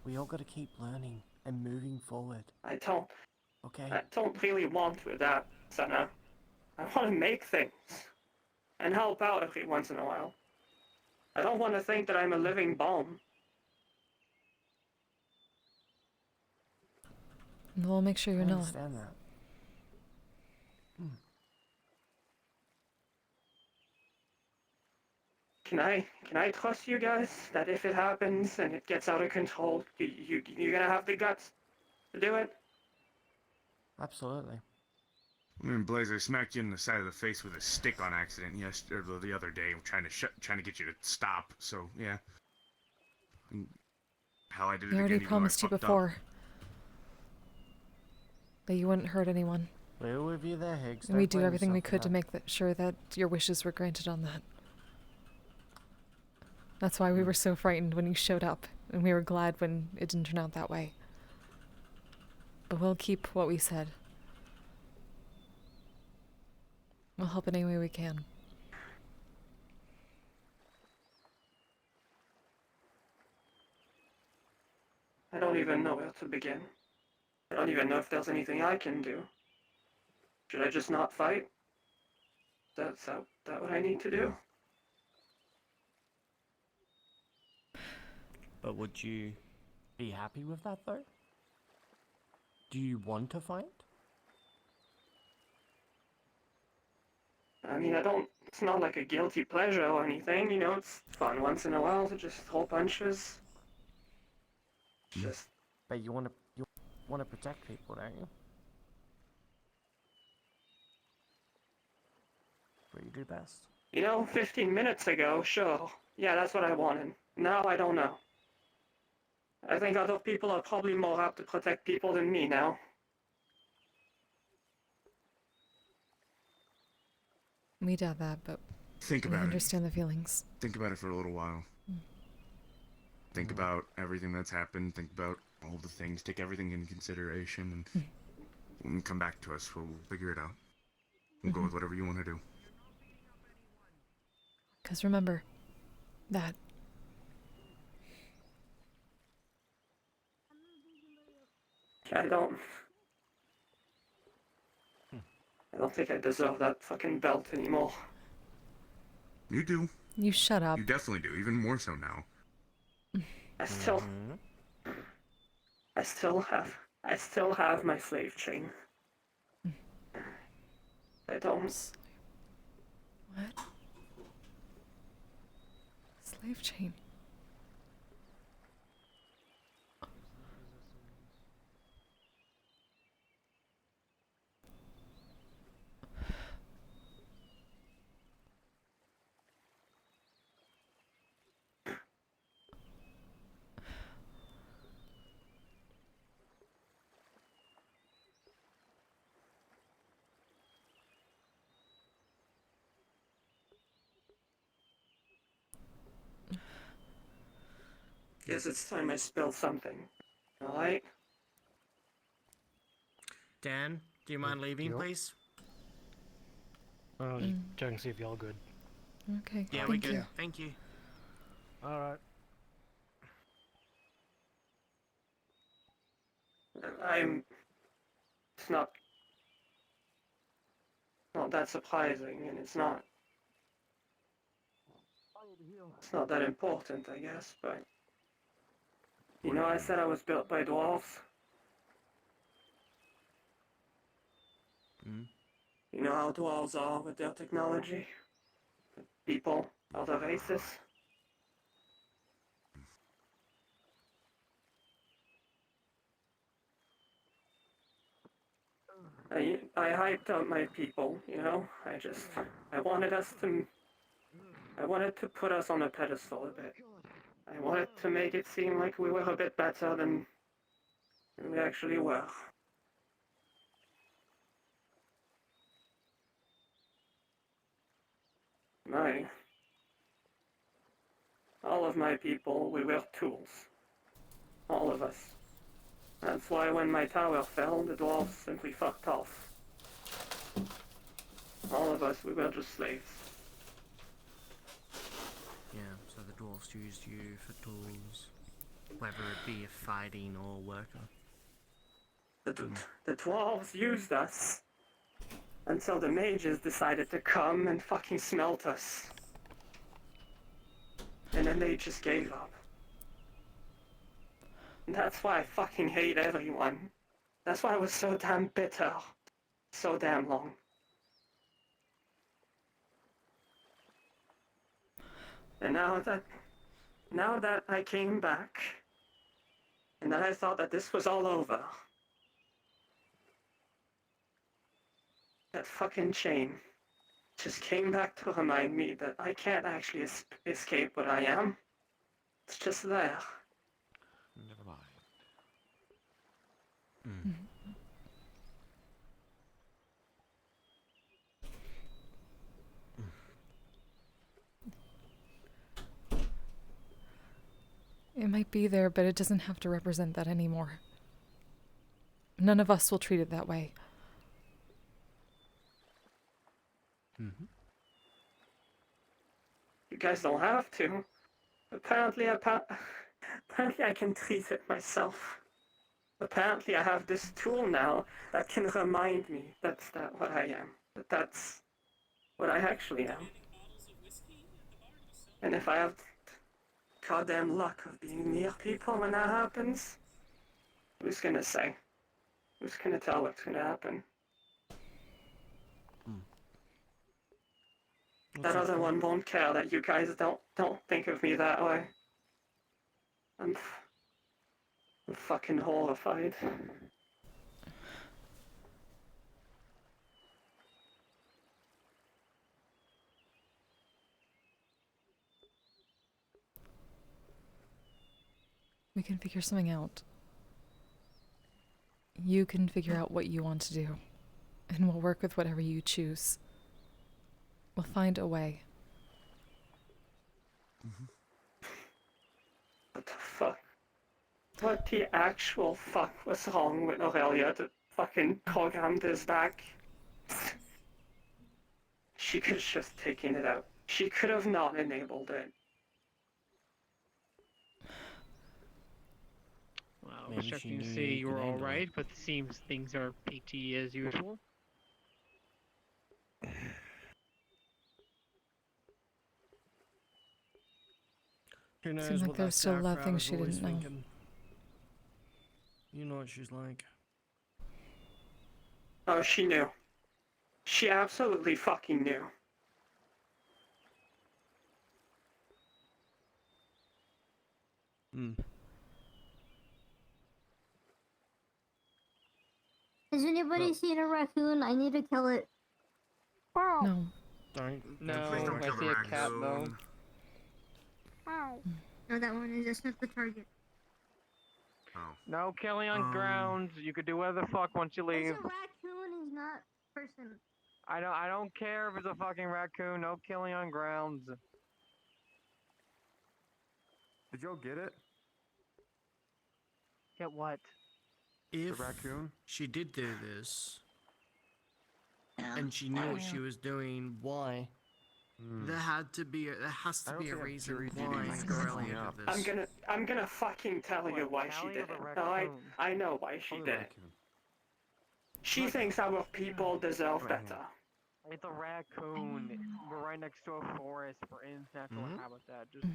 We all got to keep learning and moving forward. I don't Okay. really want to adapt, Sana. I want to make things and help out every once in a while. I don't want to think that I'm a living bomb. We'll make sure you're I not. understand that. Can I trust you guys that if it happens and it gets out of control, you're gonna have the guts to do it? Absolutely. I mean, Blaze, I smacked you in the side of the face with a stick on accident the other day, trying to get you to stop. So yeah. And hell, I did it We already again. promised you before that you wouldn't hurt anyone. We're with you there, Higgs. And we'd do everything we could to make sure that your wishes were granted on that. That's why we were so frightened when you showed up, and we were glad when it didn't turn out that way. But we'll keep what we said. We'll help in any way we can. I don't even know where to begin. I don't even know if there's anything I can do. Should I just not fight? Is that what I need to do? But would you be happy with that, though? Do you want to fight? I mean, it's not like a guilty pleasure or anything, you know, it's fun once in a while to just throw punches. Just... But you want to protect people, don't you? What you do best. You know, 15 minutes ago, sure. Yeah, that's what I wanted. Now I don't know. I think other people are probably more apt to protect people than me now. We doubt that, but Think we about understand the feelings. Think about it for a little while. Think about everything that's happened. Think about all the things. Take everything into consideration, and when you come back to us, we'll figure it out. We'll go with whatever you want to do. Because remember, that I don't... I don't think I deserve that fucking belt anymore. You do. You shut up. You definitely do. Even more so now. I still have my slave chain. I don't. What? Slave chain. Guess it's time I spilled something. Alright? Dan, do you mind leaving, Yep. please? Oh, just checking to see if y'all good. Okay. Yeah, thank we good. you. Thank you. Alright. It's not that surprising, and it's not that important, I guess, but you know, I said I was built by dwarves. You know how dwarves are with their technology? People, other races. I hyped up my people, you know? I wanted to put us on a pedestal a bit. I wanted to make it seem like we were a bit better than we actually were. All of my people, we were tools. All of us. That's why when my tower fell, the dwarves simply fucked off. All of us, we were just slaves. Yeah, so the dwarves used you for tools, whether it be a fighting or worker. The dwarves used us until the mages decided to come and fucking smelt us. And then they just gave up. And that's why I fucking hate everyone. That's why I was so damn bitter. So damn long. And now that I came back, and that I thought that this was all over, that fucking chain just came back to remind me that I can't actually escape what I am. It's just there. Never mind. It might be there, but it doesn't have to represent that anymore. None of us will treat it that way. You guys don't have to. Apparently I can treat it myself. Apparently I have this tool now that can remind me that's what I am. That's what I actually am. And if I have goddamn luck of being near people when that happens, who's gonna say? Who's gonna tell what's gonna happen? That other one won't care that you guys don't think of me that way. I'm fucking horrified. We can figure something out. You can figure out what you want to do, and we'll work with whatever you choose. We'll find a way. What the fuck? What the actual fuck was wrong with Aurelia to fucking program this back? She could have just taken it out. She could have not enabled it. Well, I Maybe was she checking to knew see you you were could handle alright, it. but it seems things are peachy as usual. Who knows Seemed like what there that was still a lot of sauerkraut things is she always didn't know. thinking. You know what she's like. Oh, she knew. She absolutely fucking knew. Has anybody seen a raccoon? I need to kill it. Wow. No. Don't. No, Please don't I kill see the a cat though. raccoon. Wow. No, that one is just not the target. No killing on grounds. You could do whatever the fuck once you leave. It's a raccoon, he's not person. I don't care if it's a fucking raccoon. No killing on grounds. Did y'all get it? Get what? If The raccoon? she did do this, and she knew what she was doing, why? There has to be a reason why Australia did this. I'm gonna fucking tell you why she did it. I know why she did it. She thinks our people deserve better. It's a raccoon. We're right next to a forest. We're in natural habitat. Just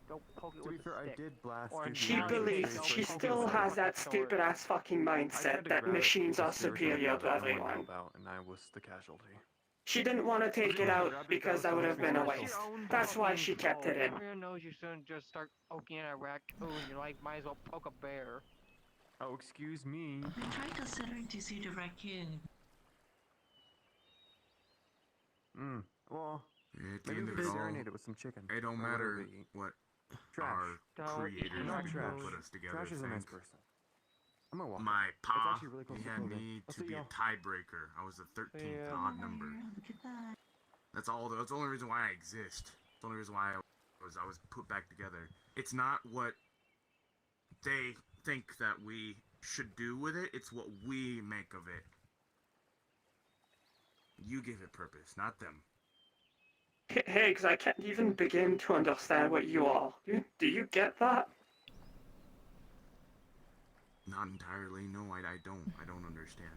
go poke it with a stick. I did blast Or She believes, she still has that stupid ass fucking mindset that machines are superior to everyone. And I was the casualty. She didn't want to take it out because that would have been a waste. That's why she kept it in. Everyone knows you shouldn't just start poking at a raccoon. You're like, might as well poke a bear. Oh, excuse me. I tried considering to see the raccoon. Well, At the maybe end we of could it all, marinate it with some chicken. it don't Or whatever matter we eat. what Trash. our creators Not who trash. put us together Trash is a nice think. person. I'm gonna walk. My It's pa, actually really close he to had Clover. me I'll to see be a y'all. tiebreaker. I was the 13th odd number. Look at that. That's all. That's the only reason why I exist. It's the only reason why I was put back together. It's not what they think that we should do with it. It's what we make of it. You give it purpose, not them. Higgs, I can't even begin to understand what you are. Do you get that? Not entirely. No, I don't. I don't understand.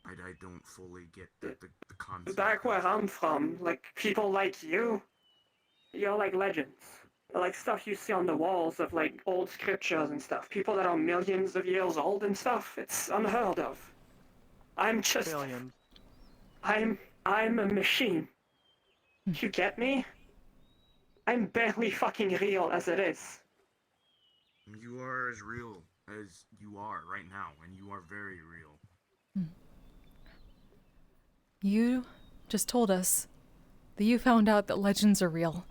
I don't fully get the concept. Back where I'm from, like, people like you're like legends. Like stuff you see on the walls of like old scriptures and stuff. People that are millions of years old and stuff. It's unheard of. I'm just... Billions. I'm a machine. You get me? I'm barely fucking real as it is. You are as real as you are right now, and you are very real. You just told us that you found out that legends are real.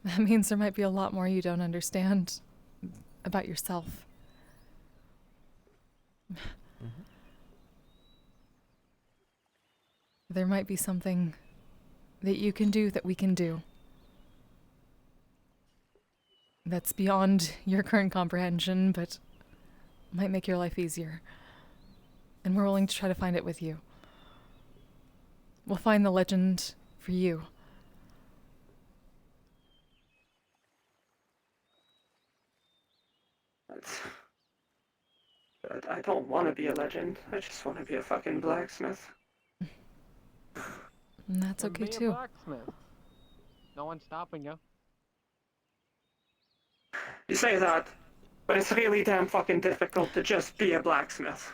That means there might be a lot more you don't understand about yourself. There might be something that you can do that we can do. That's beyond your current comprehension, but might make your life easier. And we're willing to try to find it with you. We'll find the legend for you. I don't want to be a legend. I just want to be a fucking blacksmith. And that's Then okay be a too. blacksmith. No one's stopping you. You say that, but it's really damn fucking difficult to just be a blacksmith.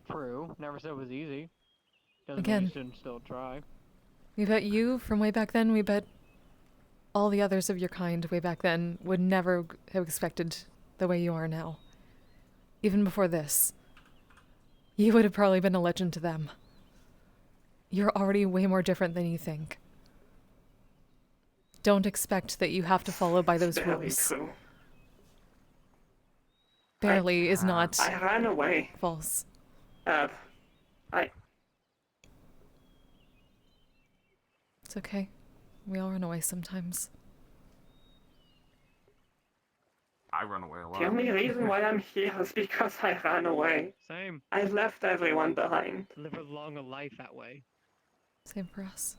True. Never said it was easy. Doesn't Again. mean you shouldn't still try. We bet you from way back then, we bet all the others of your kind way back then would never have expected the way you are now. Even before this. You would have probably been a legend to them. You're already way more different than you think. Don't expect that you have to follow by those Barely rules. true. Barely is not I ran away. false. It's okay. We all run away sometimes. I run away a lot. The only reason why I'm here is because I ran away. Same. I left everyone behind. Live a longer life that way. Same for us.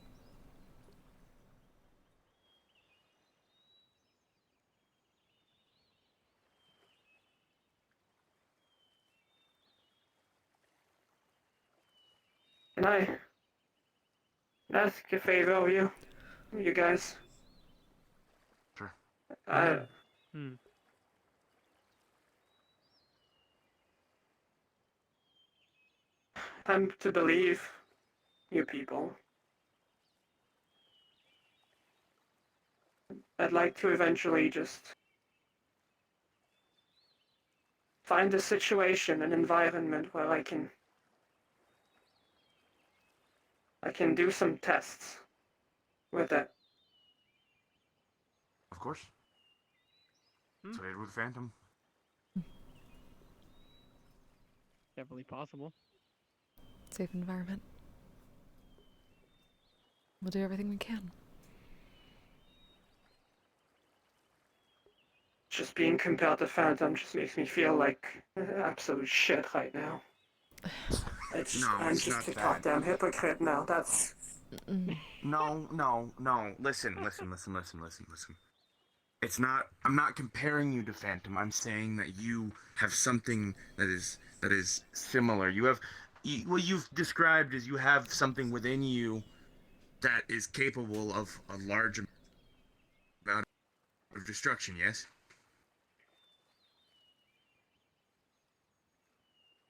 Can I ask a favor of you? You guys? Sure. I'm to believe you people. I'd like to eventually just find a situation, an environment where I can do some tests with it. Of course. So I did with Phantom. Definitely possible. Safe environment. We'll do everything we can. Just being compared to Phantom just makes me feel like absolute shit right now. I'm it's just not a that. goddamn hypocrite now. That's... No. Listen. It's not. I'm not comparing you to Phantom. I'm saying that you have something that is similar. You have, what you've described is you have something within you that is capable of a large amount of destruction. Yes.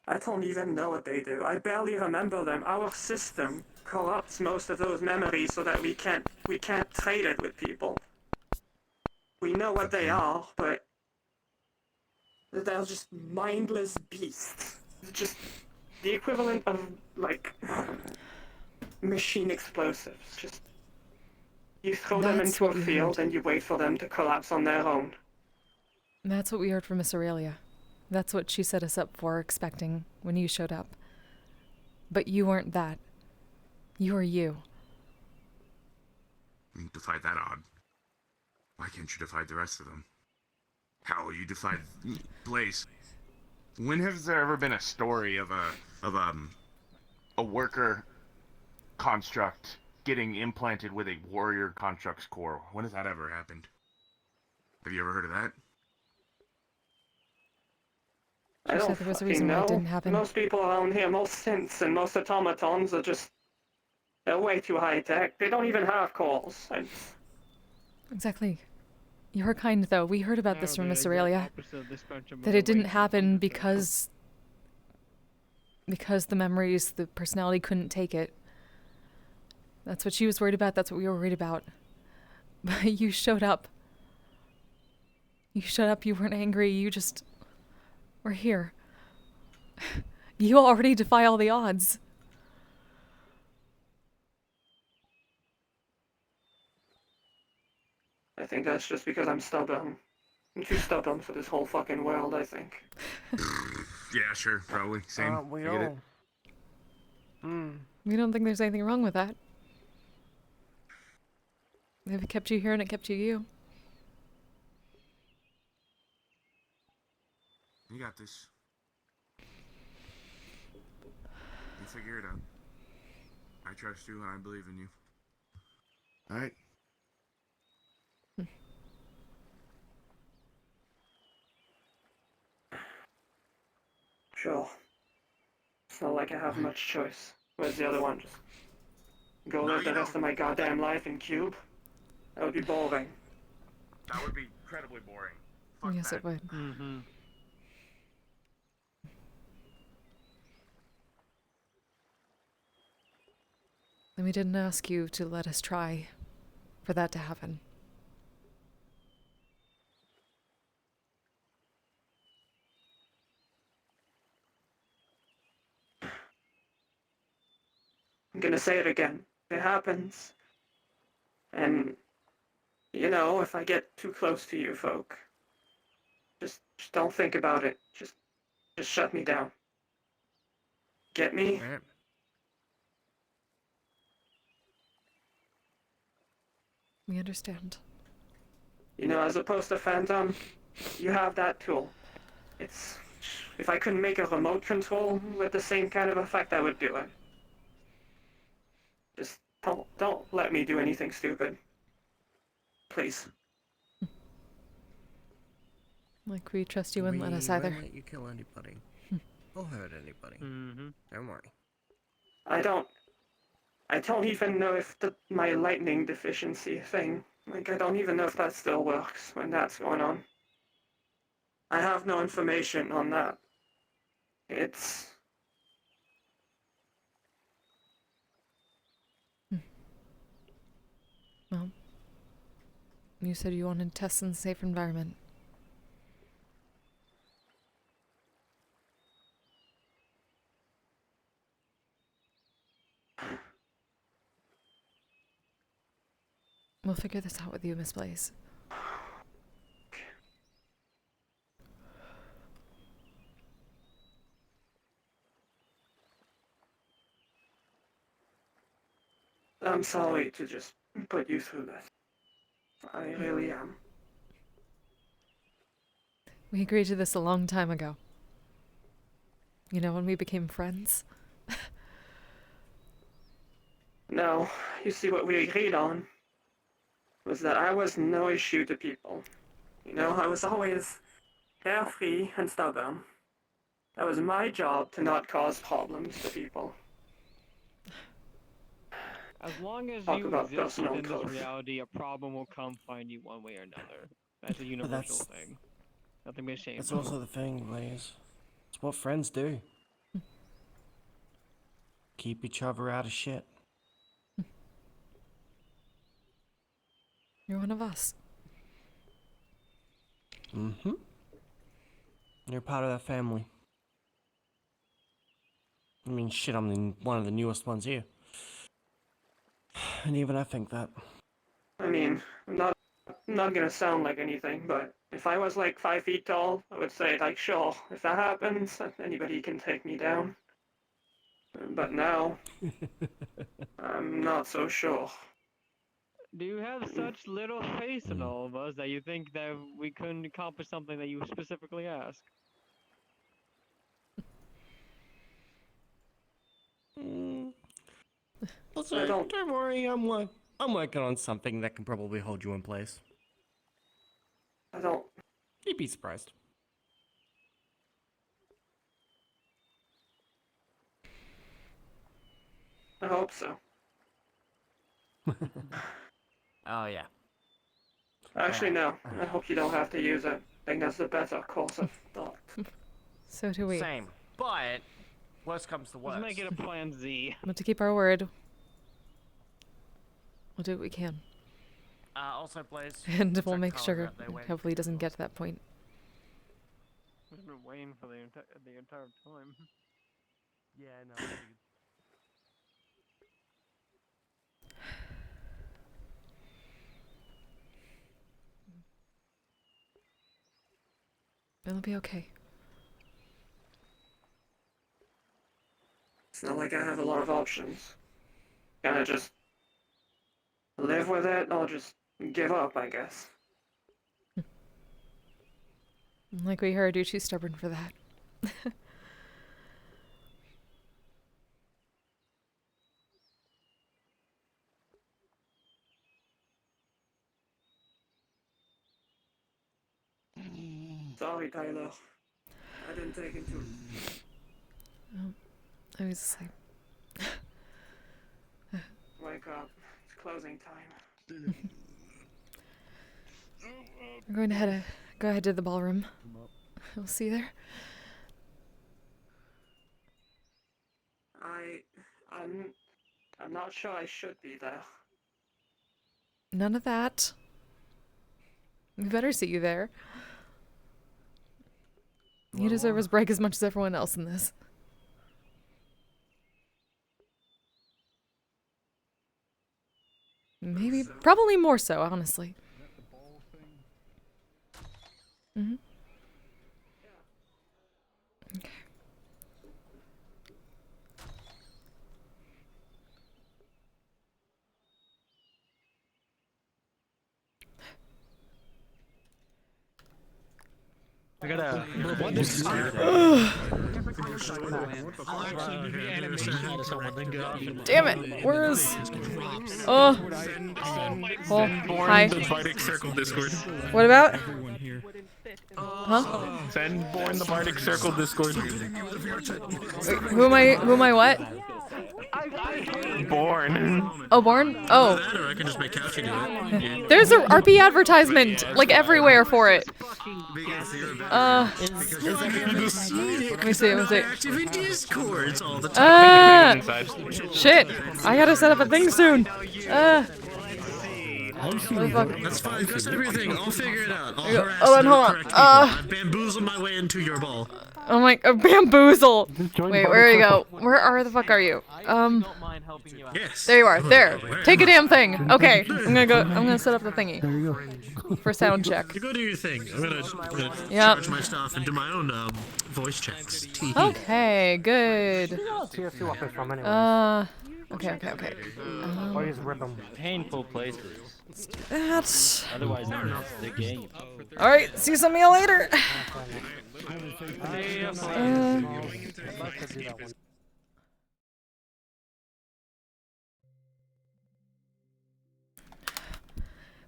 I don't even know what they do. I barely remember them. Our system corrupts most of those memories so that we can't trade it with people. We know what they are, but they're just mindless beasts. Just the equivalent of, like, machine explosives. Just, you throw them into a field and you wait for them to collapse on their own. That's what we heard from Miss Aurelia. That's what she set us up for, expecting when you showed up. But you weren't that. You were you. You defied that odd. Why can't you defy the rest of them? How you defied Blaze? When has there ever been a story of a worker construct getting implanted with a warrior construct's core? When has that ever happened? Have you ever heard of that? I don't there was a fucking reason why know. it didn't happen. Most people around here, most synths and most automatons are just... They're way too high-tech. They don't even have cores. Exactly. You're kind, though. We heard about this from Miss Aurelia. That That it didn't happen because the memories, the personality couldn't take it. That's what she was worried about. That's what we were worried about. But you showed up. You weren't angry. You just were here. You already defy all the odds. I think that's just because I'm stubborn. I'm too stubborn for this whole fucking world, I think. Yeah, sure, probably. Same. We I get it. all? We don't think there's anything wrong with that. If it kept you here and it kept you. You got this. You figure it out. I trust you and I believe in you. Alright? Sure. It's not like I have much choice. Where's the other one? Just go live the rest of my goddamn life in Cube? That would be boring. That would be incredibly boring. Yes, it would. Mm-hmm. And we didn't ask you to let us try for that to happen. I'm gonna say it again. If it happens, and, you know, if I get too close to you folk, just don't think about it. Just shut me down. Get me? We understand. You know, as opposed to Phantom, you have that tool. It's... If I couldn't make a remote control with the same kind of effect, I would do it. Just don't let me do anything stupid. Please. Like, we trust you wouldn't let us either. We won't let you kill anybody. Or hurt anybody. Mm-hmm. Don't worry. I don't... I don't even know if my lightning deficiency thing, like, I don't even know if that still works when that's going on. I have no information on that. It's... Well, you said you wanted tests in a safe environment. We'll figure this out with you, Miss Blaze. I'm sorry to just put you through this. I really am. We agreed to this a long time ago. You know, when we became friends. No, you see what we agreed on was that I was no issue to people. You know, I was always carefree and stubborn. That was my job to not cause problems to people. As long as Talk you about exist personal within this growth. reality, a problem will come find you one way or another. That's a universal thing. Nothing but shame. That's also the thing, Blaze. It's what friends do. Keep each other out of shit. You're one of us. Mm-hmm. You're part of that family. I mean, shit, I'm one of the newest ones here. And even I think that. I mean, I'm not gonna sound like anything, but if I was like 5 feet tall, I would say, like, sure, if that happens, anybody can take me down. But now, I'm not so sure. Do you have such little faith in all of us that you think that we couldn't accomplish something that you specifically asked? Listen, don't worry, I'm working on something that can probably hold you in place. I don't... You'd be surprised. I hope so. Oh, yeah. Actually, no. I hope you don't have to use it. I think that's the better course of thought. So do we. Same. But, worst comes to worst. Let's make it a plan Z. But to keep our word, we'll do what we can. Also, Blaze. And we'll check make Carl's sure rep, they wait. hopefully it doesn't get to that point. We've been waiting for the entire time. Yeah, no. It'll be okay. It's not like I have a lot of options. Can I just live with it or just give up, I guess? Like we heard, you're too stubborn for that. Sorry, Tyler. I didn't take into... Oh, I was asleep. Wake up. It's closing time. We're going to go ahead to the ballroom. We'll see you there. I'm not sure I should be there. None of that. We better see you there. You deserve his break as much as everyone else in this. Maybe, probably more so, honestly. Mm-hmm. Okay. I gotta. What is Damn it! Where's? Oh. Oh. Hi. The Bardic Circle Discord. What about? Huh? Send Born the Bardic Circle Discord. Wait, who am I? What? Born. Oh, Born? Oh. That, or I can just make Couchy do it. There's a RP advertisement, like, everywhere for it. Let me see, Active in Discords all the time. Shit. I gotta set up a thing soon. That's fine, just everything. I'll figure it out. I'll harass Hold on, the hold on. correct people. I bamboozle my way into your ball. I'm like a bamboozle. Wait, where you go? Where the fuck are you? Yes. There you are. There. Take a damn thing. Okay, I'm gonna set up the thingy. There you go. For sound check. You go do your thing. I'm gonna Yep. charge my stuff and do my own voice checks. Okay, good. TFC weapons from anyway. Okay. Or use rhythm. Painful places. That. Otherwise known as the game. Alright, see some of you later.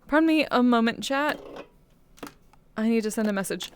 Pardon me a moment, chat. I need to send a message.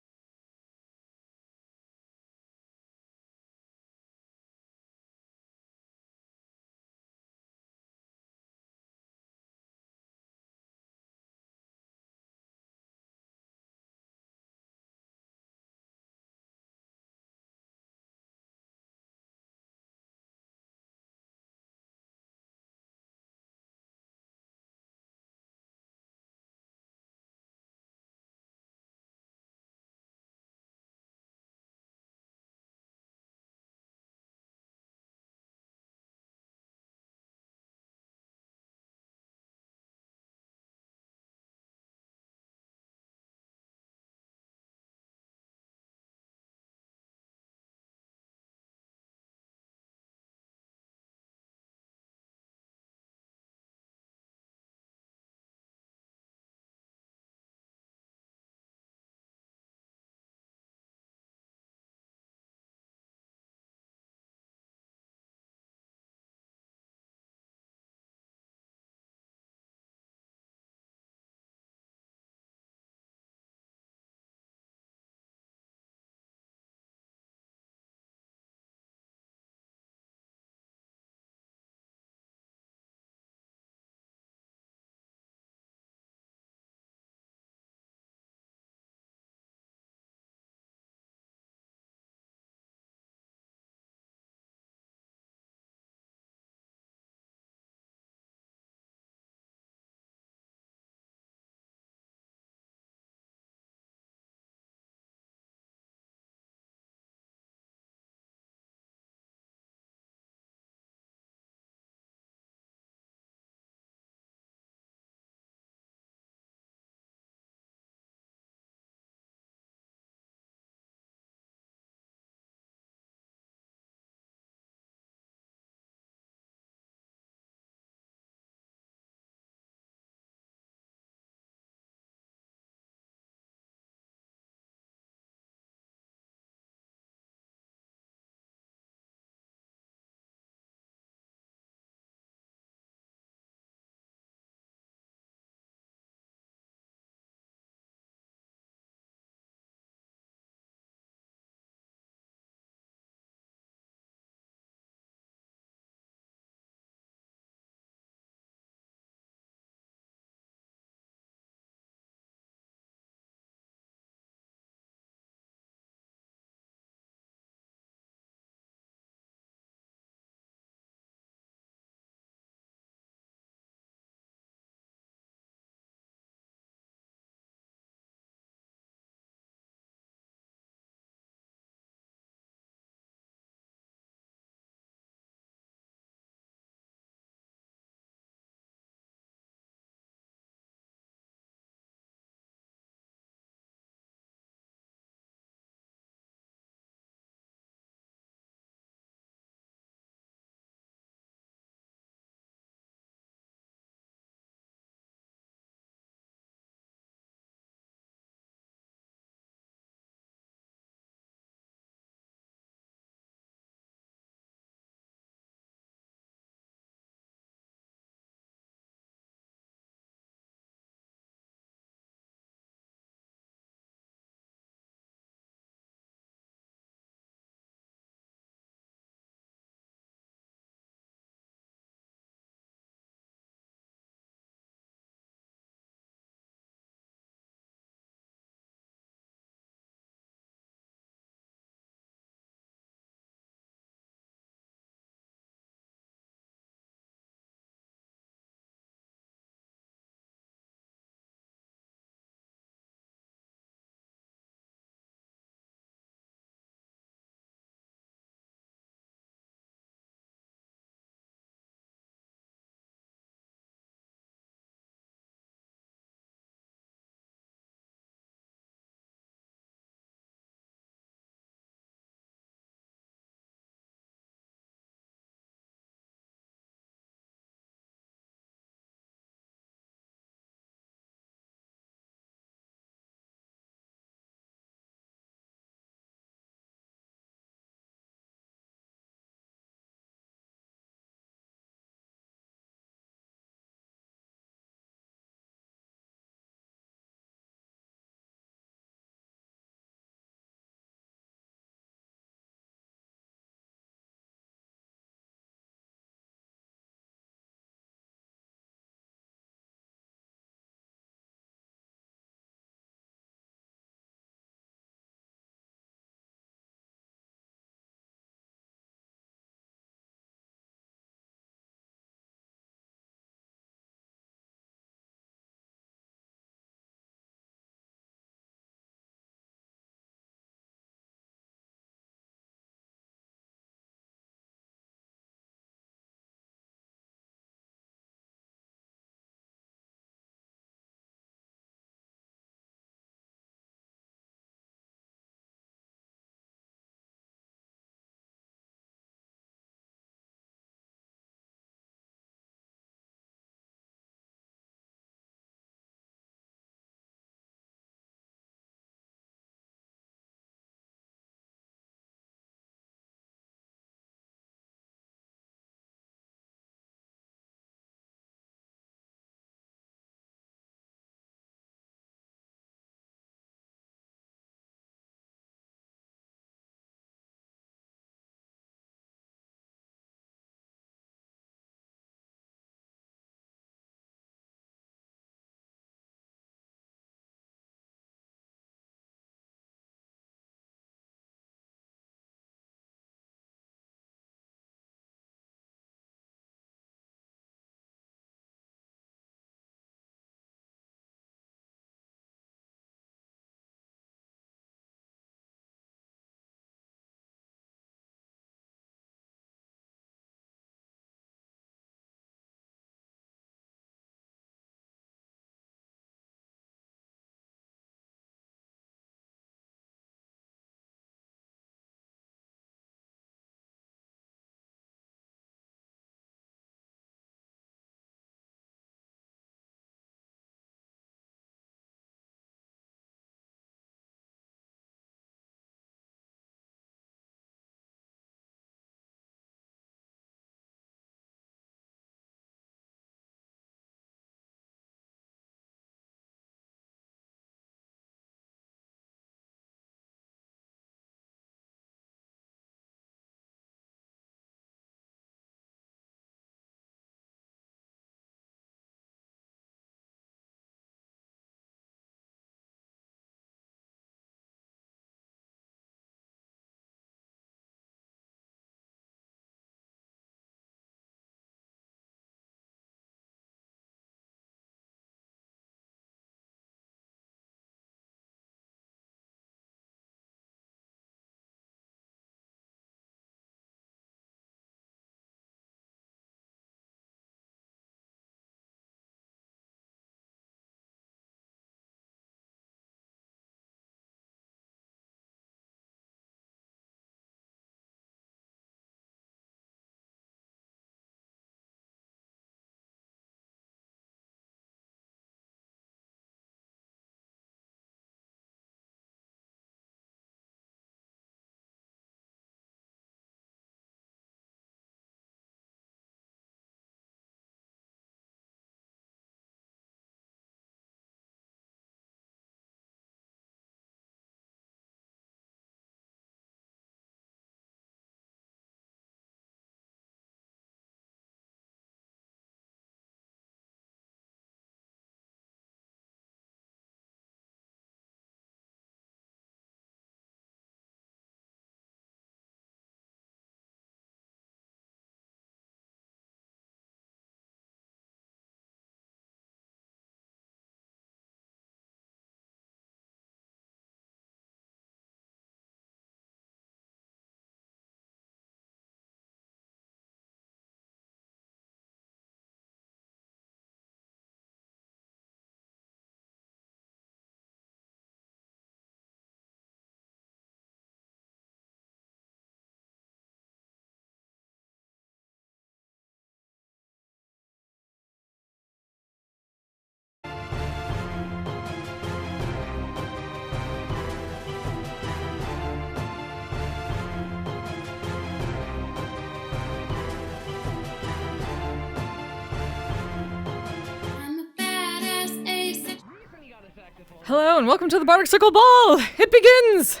Hello and welcome to the Bardic Circle Ball! It begins!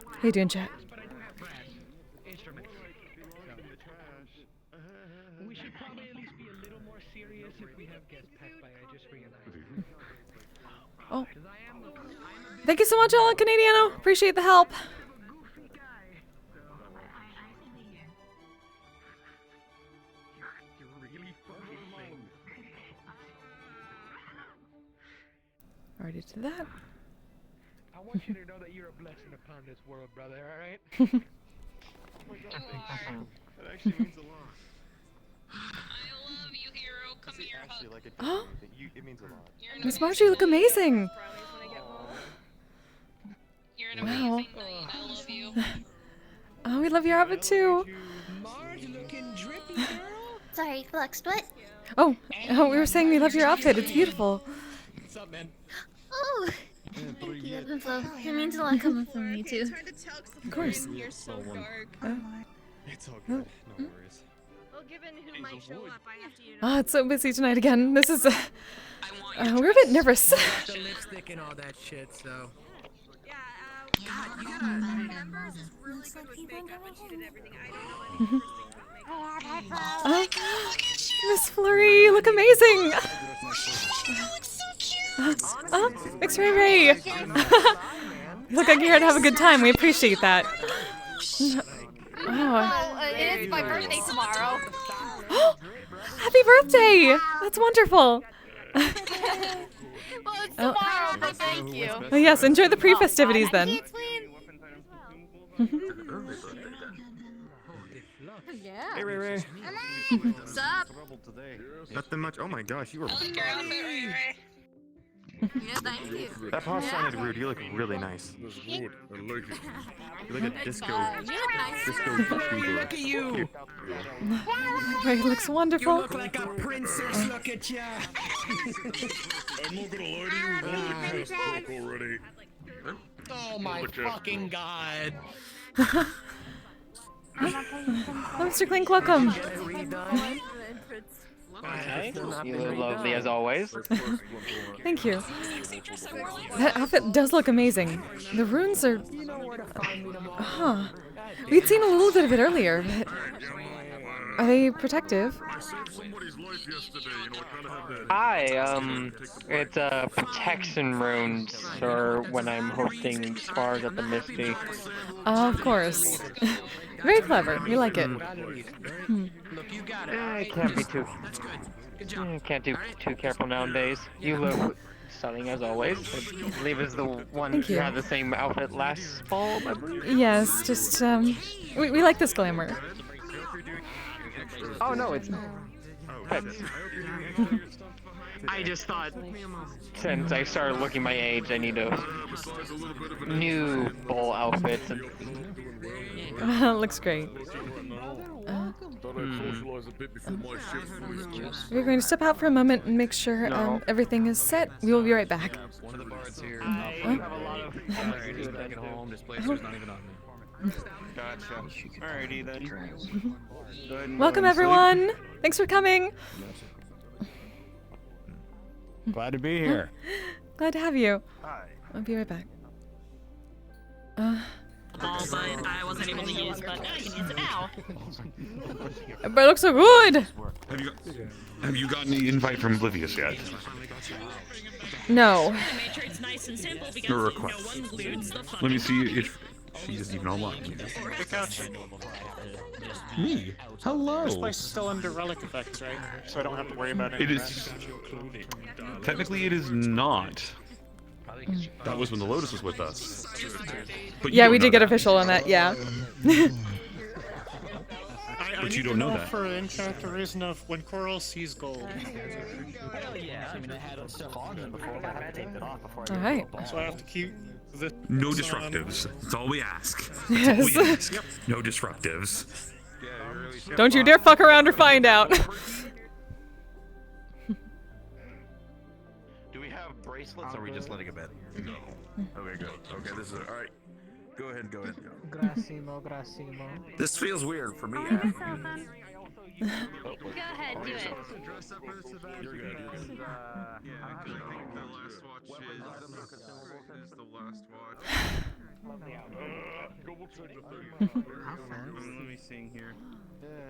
How you doing, chat? We should probably at least be a little more serious if we have guests pass by. I just realized. Oh. Thank you so much, Alan Canadiano. Appreciate the help. Already did that. I want you to know that you're a blessing upon this world, brother, alright? That actually means a lot. I love you, hero. Come here, hug. Like it, Oh. it means a lot. Miss Margie, you look amazing. You're an Wow. amazing knight. I love you. Oh, we love your outfit too. Sorry, Flux, what? Oh, we were saying we love your outfit. It's beautiful. What's up, man? Oh, thank you, Info. It means a lot coming from me too. Of course. You're so dark. It's all good. No worries. Well, given who might show up, I have to, you know. Oh, it's so busy tonight again. This is, we're a bit nervous. The lipstick and all that shit, so. Yeah, God, you gotta. Members is really good with makeup, and she did everything. I don't know any Oh, Miss Flurry, you look amazing. Thanks, Ray Ray. You look like you're here to have a good time. We appreciate that. Oh. It is my birthday tomorrow. Happy birthday! That's wonderful. Well, it's tomorrow, but thank you. Well, yes, enjoy the pre-festivities then. Yeah. Hey, Ray Ray. What's up? Nothing much. Oh my gosh, you were. I like your outfit, Ray Ray. Yeah, thank you. That pause sounded rude. You look really nice. That's rude. I like it. You look a disco. You look nice. Disco. Look at you. Ray looks wonderful. You look like a princess. Look at ya. I'm not gonna lie to you. I'm kind of stuck already. Oh my fucking god. Oh, Mr. Clink, welcome. Hi. You look lovely as always. Thank you. That outfit does look amazing. The runes are... Huh. We'd seen a little bit of it earlier, but... Are they protective? Hi, it's protection runes for when I'm hosting spars at the Misty. Of course. Very clever. We like it. Can't be too. Can't do too careful nowadays. You look stunning as always. I believe is the one Thank who you. had the same outfit last fall, I believe. Yes, just, we like this glamour. Oh no, it's. I just thought, since I started looking my age, I need a new bowl outfit. Looks great. We're going to step out for a moment and make sure everything is set. We will be right back. One of the bards here. Gotcha. Alrighty then. Welcome, everyone. Thanks for coming. Glad to be here. Glad to have you. I'll be right back. But I wasn't able to use, but now I can use it now. But it looks so good. Have you gotten the invite from Oblivious yet? No. I made sure it's nice and simple because No no request. one loots the fucking Let me see if she isn't even online. Me? Hello. This place is still under relic effects, right? So I don't have to worry about It is. Technically, it is not. That was when the Lotus was with us. But Yeah, we did get official on that, yeah. But you don't know that. For an in-character reason of when Coral sees gold. Alright. So I have to keep this. No disruptives. That's all we ask. Yes. That's all we ask. No disruptives. Don't you dare fuck around or find out. Do we have bracelets or are we just letting him in? No. Okay, good. Okay, this is alright. Go ahead, go ahead. Grassimo, Grassimo. This feels weird for me. Go ahead, do it. You're good, you're good. Yeah, I think the last watch is is the last watch. Let me see here. There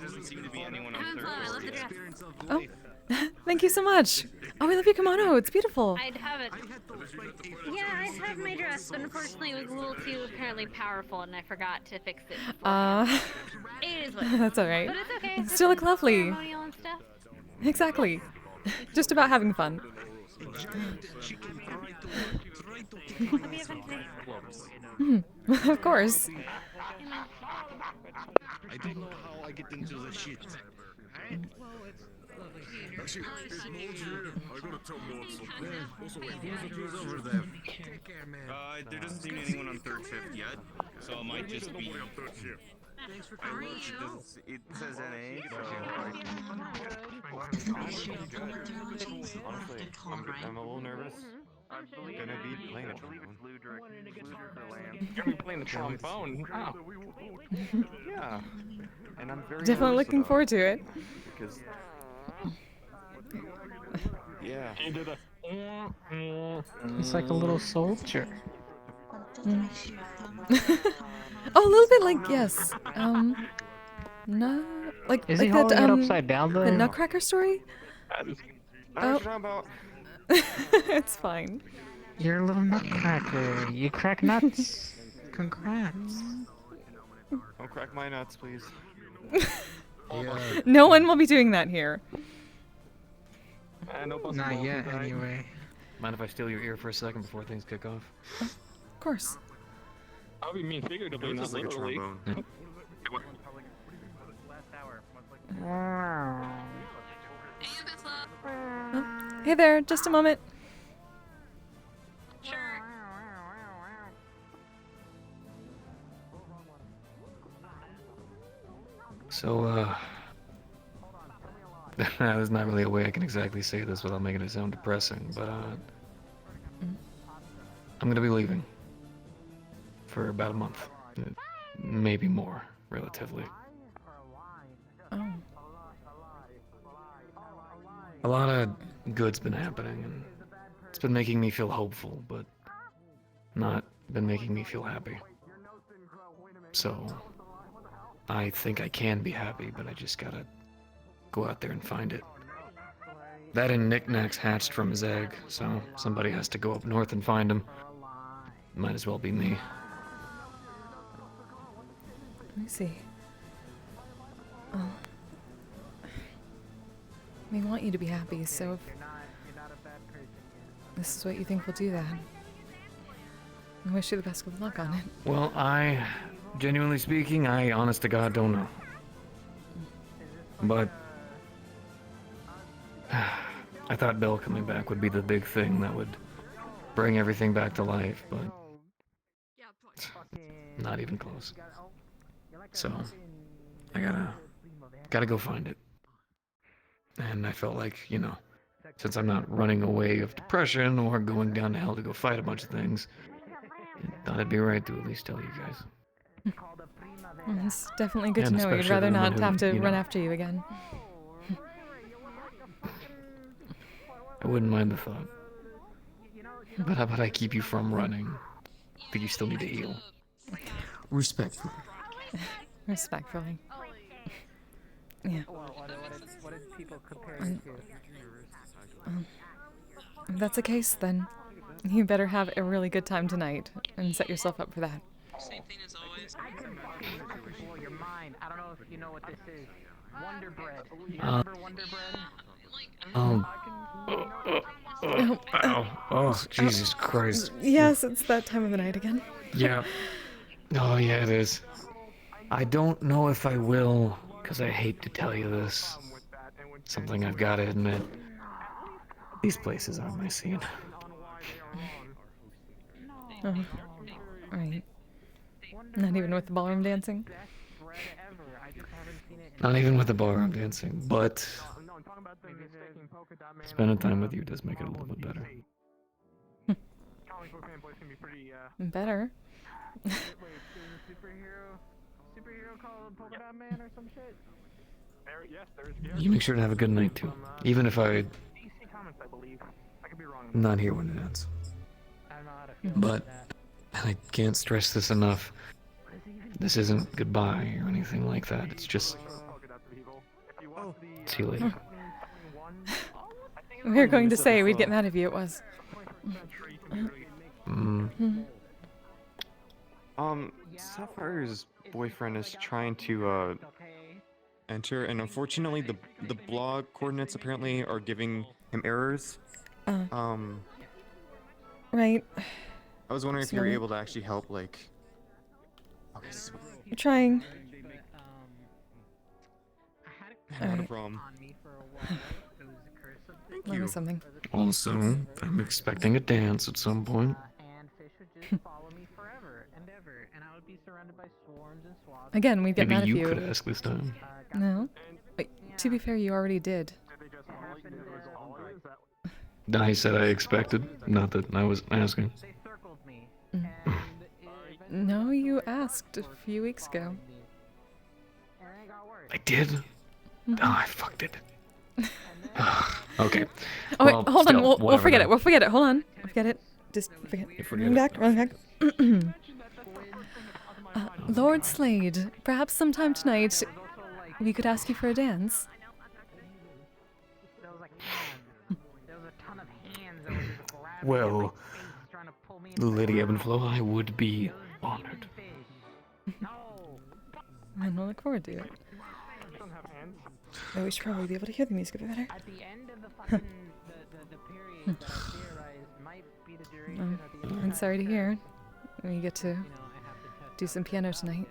doesn't seem to be anyone on third floor yet. Oh, thank you so much. Oh, I love your kimono. It's beautiful. I'd have it. Yeah, I have my dress, but unfortunately it was a little too apparently powerful, and I forgot to fix it. It is what it is. That's all right. But it's okay. Still look lovely. Ceremonial and stuff. Exactly. Just about having fun. Of course. I don't know how I get into the shit. Actually, I gotta tell Maud something. Also, wait, who's over there? There doesn't seem to be anyone on third shift yet, so it might just be. On third shift. Thanks for coming. It says NA. Honestly, I'm a little nervous. I'm gonna be playing a trombone. You're gonna be playing the trombone. Oh. Yeah. And I'm very Definitely nervous looking about forward to it. Because yeah. It's like a little soldier. Oh, a little bit like yes. No, like Is like he that holding it upside down though? the Nutcracker story. Oh. It's fine. You're a little nutcracker. You crack nuts. Congrats. Don't crack my nuts, please. No one will be doing that here. Not yet, anyway. Mind if I steal your ear for a second before things kick off? Of course. I'll be mean figuratively, not Like a literally. trombone. Oh, hey there, just a moment. So, there's not really a way I can exactly say this without making it sound depressing, but, I'm gonna be leaving. For about a month. Maybe more, relatively. Oh. A lot of good's been happening, and it's been making me feel hopeful, but not been making me feel happy. So, I think I can be happy, but I just gotta go out there and find it. That and Knickknack's hatched from his egg, so somebody has to go up north and find him. Might as well be me. Let me see. Oh. We want you to be happy, so if this is what you think will do that, I wish you the best of luck on it. Well, genuinely speaking, I honest to God don't know. But I thought Belle coming back would be the big thing that would bring everything back to life, but not even close. So I gotta go find it. And I felt like, you know, since I'm not running away of depression or going down to hell to go fight a bunch of things, I thought it'd be right to at least tell you guys. Well, it's definitely good And to know. We'd especially rather the woman not who, have to you run know. after you again. I wouldn't mind the thought. But how about I keep you from running? I think you still need to heal. Respectfully. Respectfully. Yeah. What did people compare it Um, to? If that's the case, then you better have a really good time tonight and set yourself up for that. Same thing as always. I can fucking blow your mind. I don't know if you know what this is. Wonder Bread. You Uh, remember Wonder Bread? Oh, Jesus Christ. Yes, it's that time of the night again. Yeah. Oh, yeah, it is. I don't know if I will, because I hate to tell you this. Something I've got to admit. These places aren't my scene. Oh, right. Not even with the ballroom dancing? Not even with the ballroom dancing, but spending time with you does make it a little bit better. Better. Superhero called Polka Dot Man or some shit? You make sure to have a good night, too. Even if I DC Comics, I believe. I can not here when it ends. But I can't stress this enough. This isn't goodbye or anything like that. It's just see you later. We were going to say we'd get mad if you it was. Sapphire's boyfriend is trying to enter, and unfortunately the blog coordinates apparently are giving him errors. Right. I was wondering if you were able to actually help, like. Okay, sweet. We're trying. Not a problem. Learn something. Also, I'm expecting a dance at some point. Again, we'd get Maybe mad if you you. could ask this time. No. Wait, to be fair, you already did. I said I expected, not that I was asking. No, you asked a few weeks ago. I did? Oh, I fucked it. Okay. Oh, wait, Well, hold still, on. We'll whatever forget then. it. We'll forget it. Hold on. Forget it. Just forget. Forget Run it. back. Lord Slade, perhaps sometime tonight we could ask you for a dance. Well, Lady Ebenflow, I would be honored. And we'll look forward to it. Oh, we should probably be able to hear the music a bit better. I'm sorry to hear. We get to do some piano tonight.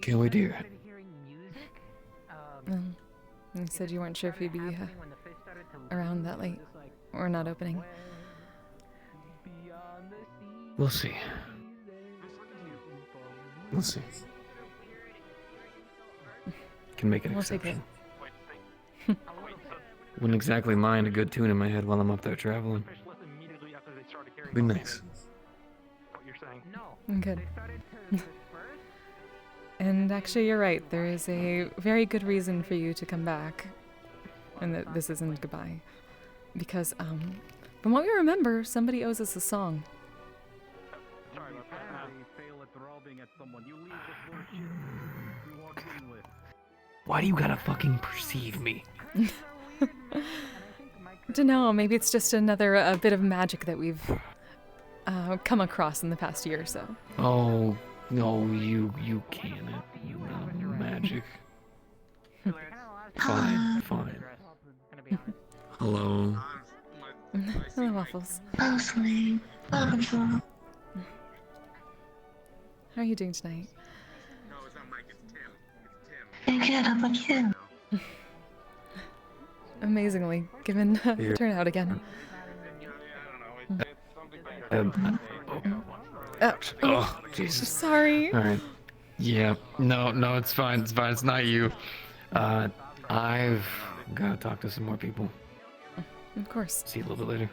Can't wait to hear it. You said you weren't sure if you'd be around that late, or not opening. We'll see. We'll see. Can make an We'll take exception. Wouldn't exactly mind a good tune in my head while I'm up there traveling. Be nice. Good. And actually, you're right. There is a very good reason for you to come back, and that this isn't goodbye. Because, from what we remember, somebody owes us a song. Why do you gotta fucking perceive me? Don't know. Maybe it's just another bit of magic that we've come across in the past year or so. Oh, no, you can't. Magic. Fine. Hello. Hello, Waffles. How How are you doing tonight? good, how about you? Amazingly, given the turnout again. Oh, Jesus. Sorry. Alright. Yeah, no, it's fine. It's not you. I've gotta talk to some more people. Of course. See you a little bit later.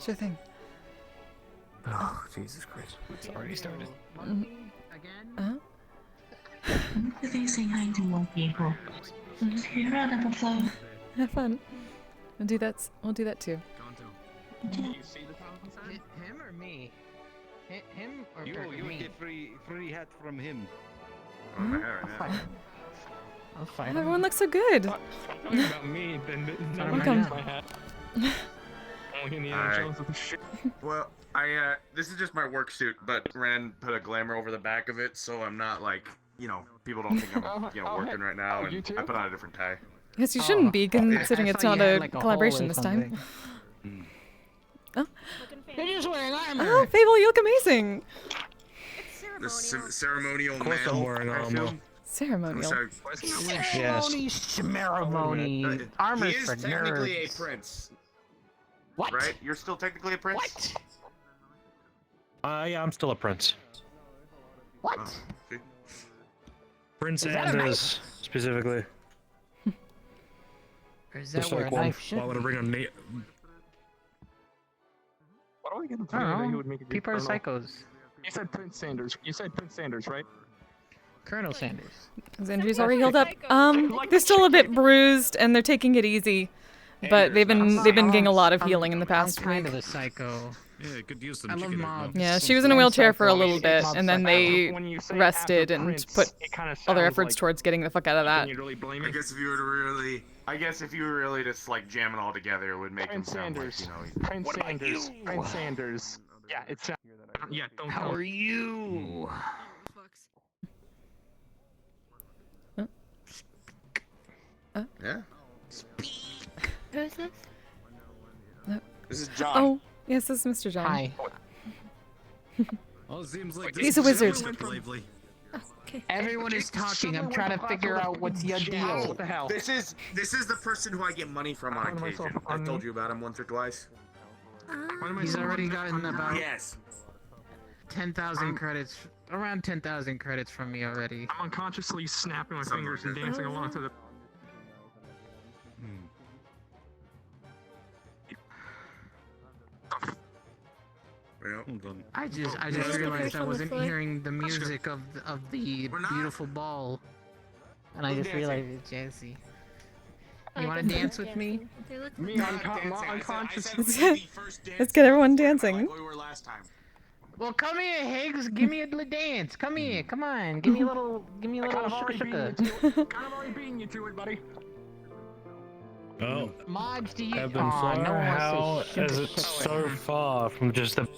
Sure thing. Oh, Jesus Christ. It's already started. They say hi to more people. You're right up the floor. Have fun. We'll do that. We'll do that too. Him or me? Him or you me? get free hat from him. I'll find Everyone looks so good. Talking about me, then Welcome. my hat. Only Indiana Alright. Jones with the shit. Well, this is just my work suit, but Ren put a glamour over the back of it, so I'm not like, people don't think I'm, working right now, and I put on a different tie. Yes, you shouldn't be, considering I it's thought not you a had, like, a hole collaboration or this time. Oh. You're just wearing armor. Oh, Fable, you look amazing. The ceremonial Of course I'm wearing armor. Ceremonial. Ceremony. Armor He is for technically nerds. a prince. What? Right? You're still technically a prince? What? Yeah, I'm still a prince. What? Okay. Prince Is that a Anders, specifically. Or is that Just where like a one. knife should Why would I be? bring a name? Why do I get the I don't feeling that he know. would make a good People are colonel? psychos. You said Prince Sanders. You said Prince Sanders, right? Colonel Sanders. His injuries already healed up. They're still a bit bruised, and they're taking it easy. But they've been getting a lot of healing in the past I'm kind week. of a psycho. Yeah, could use some I love chicken mobs. Yeah, she was in a wheelchair for a little bit, and then they rested and put all their efforts towards getting the fuck out of that. I guess if you were to really, just like jam it all together, it would make him sound like, you know. Prince Sanders. Prince Sanders. Yeah, it's. Yeah, don't. How are you? Yeah. Who's this? This is John. Oh, yes, this is Mr. John. Hi. Well, it seems like He's a wizard. Everyone is talking. I'm trying to figure out what's your deal. What the hell? This is the person who I get money from on occasion. I've told you about him once or twice. He's already gotten about Yes. 10,000 credits, around 10,000 credits from me already. I'm unconsciously snapping my fingers and dancing along to the. I just realized I wasn't hearing the music of the beautiful ball, and I just realized it's Jesse. You want to dance with me? Me, unconscious. Let's get everyone dancing. Well, come here, Higgs. Give me a little dance. Come here. Come on. Give me a little sugar. Kind of already beating you to it, buddy. Oh. Mods, do you? I've been far. No one How wants to is it so far from just the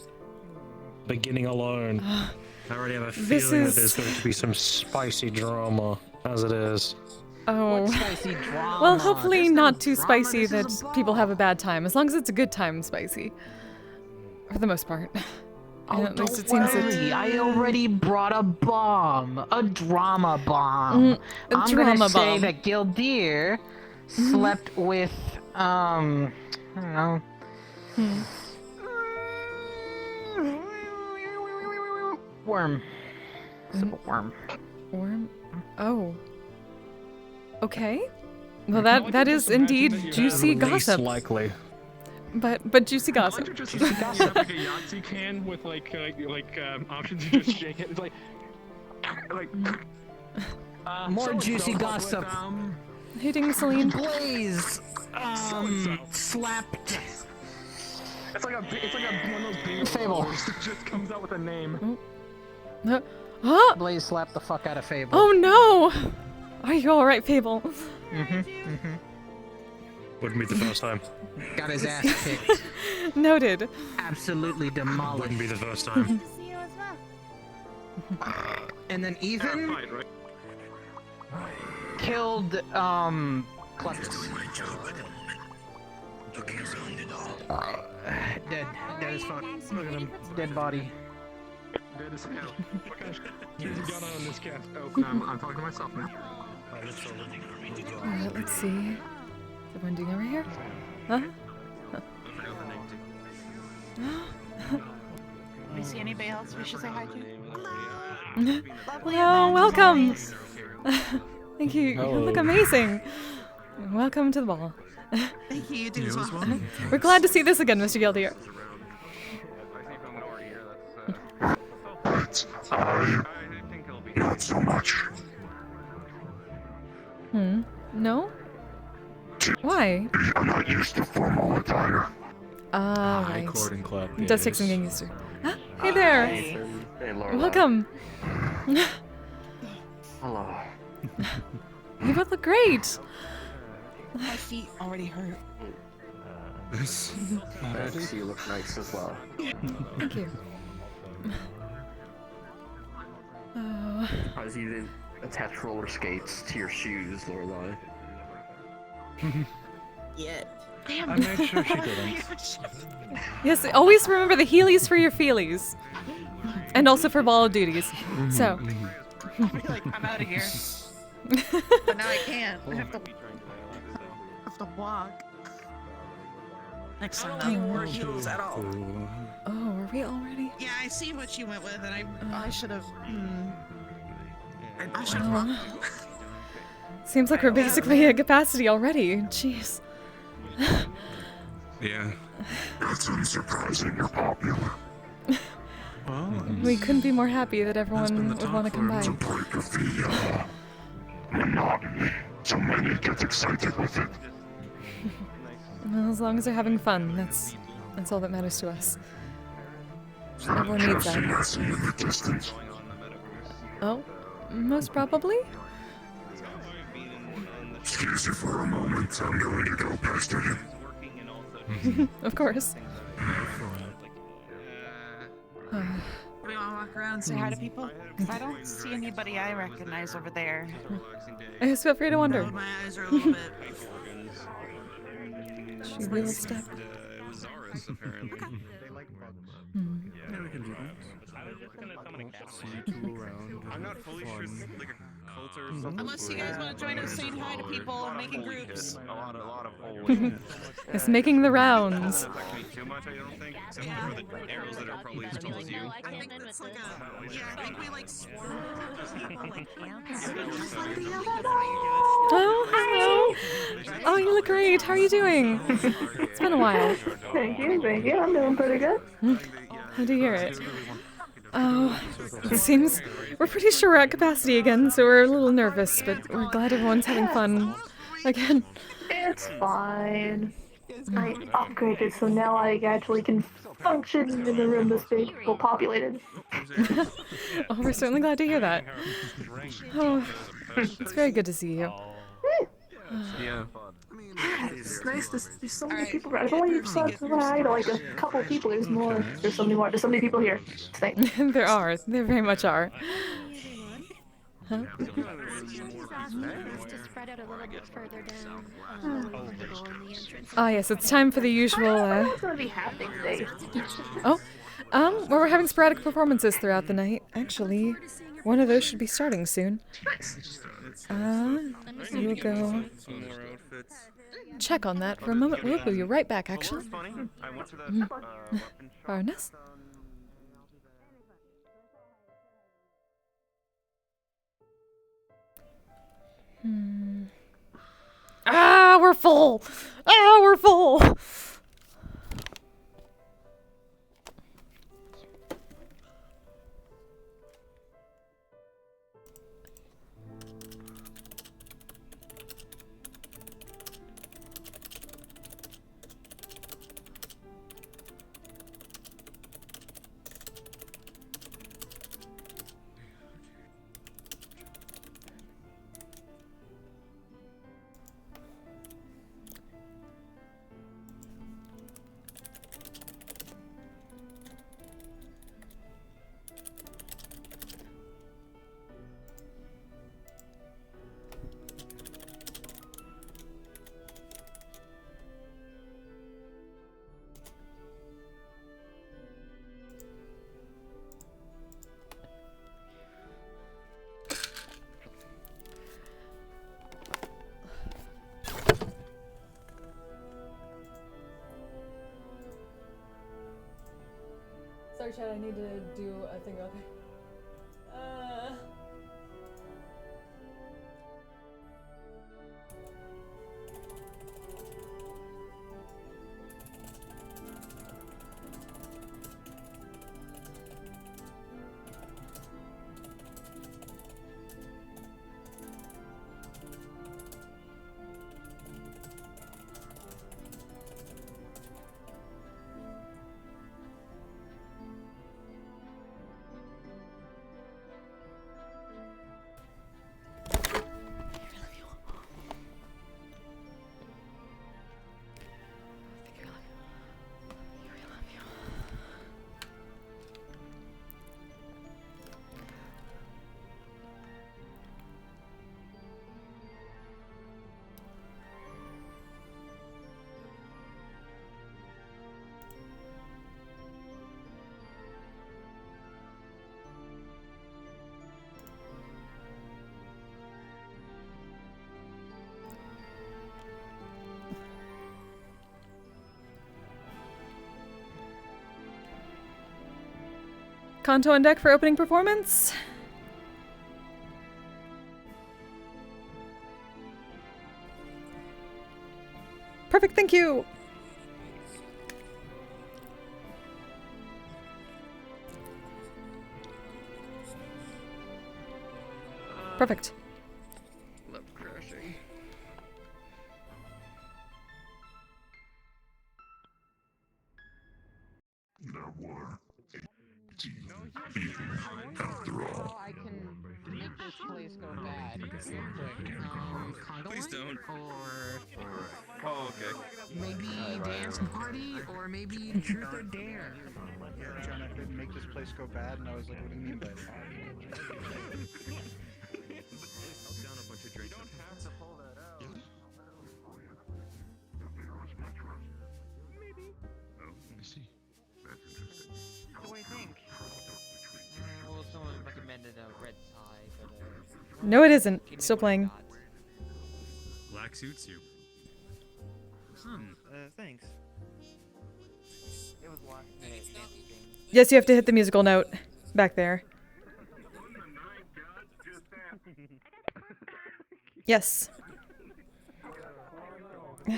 beginning alone? I already have a feeling that there's going to be some spicy drama, as it is. Oh. What spicy drama? Well, hopefully There's no not too drama, spicy this that is a people have a bad time. As long as it's a good time, spicy. For the most part. Oh, At least it don't seems worry. I already brought a bomb. A drama bomb. A I'm drama gonna say bomb. that Gildir slept with, I don't know. Worm. Simple worm. Worm? Oh. Okay. Well, that is indeed juicy gossip. Likely. But juicy gossip. Just like a Yahtzee can with options to just shake it. It's like. More juicy gossip. Hitting Celine. Blaze. Slapped. It's like one of those bingo Fable. balls that just comes out with a name. Blaze slapped the fuck out of Fable. Oh no! Are you alright, Fable? Wouldn't be the first time. Got his ass kicked. Noted. Absolutely demolished. Wouldn't be the first time. And then Ethan killed Cleptus. Dead as fuck. Look at him, dead body. Dead as hell. What kind of shit you got on this cast? Oh, I'm talking to myself now. Alright, let's see. Is everyone doing over here? Huh? We see anybody else we should say hi to? Hello, welcome! Thank you. You Hello. look amazing. Welcome to the ball. Thank you, you do as well. We're glad to see this again, Mr. Gildier. Not so much. No? Why? I'm not used to formal attire. Right. Chord and clap. It does take some getting used to. Ah, hey there! Hey, Lorelai. Welcome! Hello. You both look great! My feet already hurt. Thanks, you look nice as well. Thank you. Surprised you didn't attach roller skates to your shoes, Lorelai. Yeah. I made sure she didn't. Yes, always remember the Heelys for your feelies. And also for ball duties. So. I'll be like, I'm out of here. But now I can't. I have to walk. Next time, I don't wear heels at all. Oh, are we already? Yeah, I see what you went with, and I should have. I should have Oh. Seems like we're basically at capacity already. Jeez. Yeah. That's unsurprising. You're popular. We couldn't be more happy that everyone would want to come by. To break the monotony. So many get excited with it. Well, as long as they're having fun, that's all that matters to us. Everyone needs that. In the distance. Oh, most probably? Excuse me for a moment. I'm going to go past it. Of course. Do we want to walk around and say hi to people? 'Cause I don't see anybody I recognize over there. Yes, feel free to wander. My eyes are a little bit. She will step. It was Zaris, apparently. Yeah, we can do that. I'm not fully sure it's like a cult or something. Unless you guys want to join us saying hi to people and making groups. A lot of holy. It's making the rounds. Doesn't affect me too much, I don't think, except for the arrows that are probably as tall as you. I think that's like a. Yeah, I think we like swarm people like ants. Oh, hello. Oh, you look great. How are you doing? It's been a while. Thank you. I'm doing pretty good. How do you hear it? Oh, it seems we're pretty sure we're at capacity again, so we're a little nervous, but we're glad everyone's having fun again. It's fine. I upgraded, so now I actually can function in a room this big, well populated. Oh, we're certainly glad to hear that. Oh, it's very good to see you. Yeah. It's nice to see so many people. I've only said hi to like a couple people. There's more. There's so many more. There's so many people here tonight. There are. There very much are. Huh? Ah, yes, it's time for the usual. What's gonna be happening today? Oh, well, we're having sporadic performances throughout the night. Actually, one of those should be starting soon. You'll go check on that for a moment. We'll be right back, actually. Barnes? Ah, we're full! Ah, we're full! Sorry, Chad, I need to do a thing real quick. Kanto on deck for opening performance. Perfect, thank you. Perfect. Love crashing. There were 18 after all. I can make this place go bad. Please don't. Or Oh, okay. maybe dance party, or maybe truth or dare. Yeah, John, I couldn't make this place go bad, and I was like, what do you mean by that? Down a bunch of drinks. Oh, I see. That's interesting. What do I think? Well, someone recommended a red tie, but No, it isn't. Still playing. Black suits you. Thanks. It was one. Yes, you have to hit the musical note back there. Yes. Do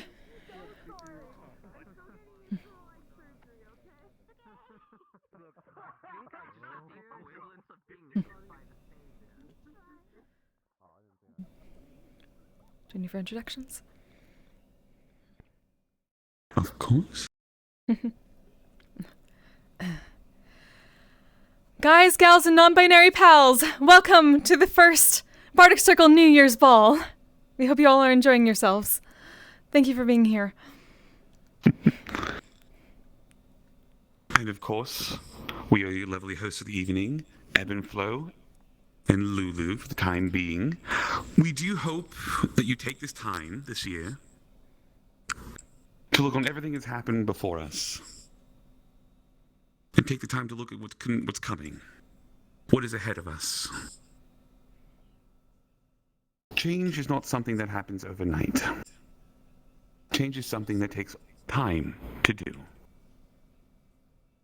you need for introductions? Of course. Guys, gals, and non-binary pals, welcome to the first Bardic Circle New Year's Ball. We hope you all are enjoying yourselves. Thank you for being here. And of course, we are your lovely hosts of the evening, Ebb and Flow, and Lulu for the time being. We do hope that you take this time this year to look on everything that's happened before us. And take the time to look at what's coming. What is ahead of us. Change is not something that happens overnight. Change is something that takes time to do.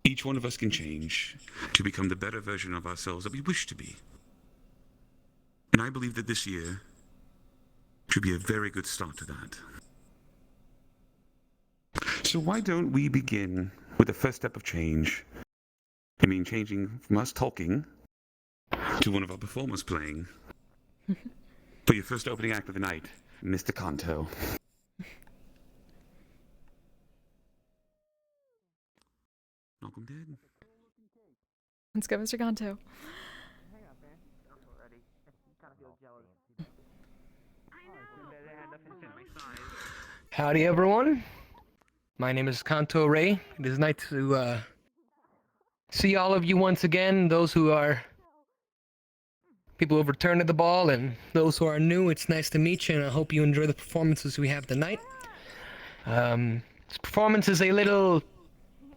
Each one of us can change to become the better version of ourselves that we wish to be. And I believe that this year should be a very good start to that. So why don't we begin with the first step of change? I mean, changing from us talking to one of our performers playing. For your first opening act of the night, Mr. Kanto. Malcolm dead. Let's go, Mr. Kanto. Howdy, everyone. My name is Kanto Ray. It is nice to see all of you once again. Those who are people who have returned to the ball and those who are new, it's nice to meet you, and I hope you enjoy the performances we have tonight. This performance is a little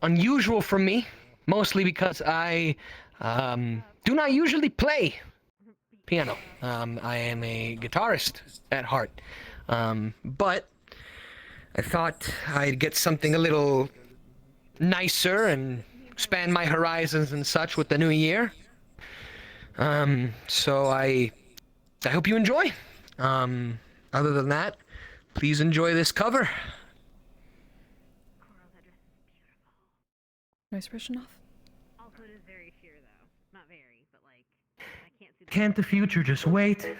unusual for me, mostly because I do not usually play piano. I am a guitarist at heart, but I thought I'd get something a little nicer and expand my horizons and such with the new year. So I hope you enjoy. Other than that, please enjoy this cover. Nice brushing off. Also, it is very sheer, though. Not very, but like, I can't see. Can't the future just wait?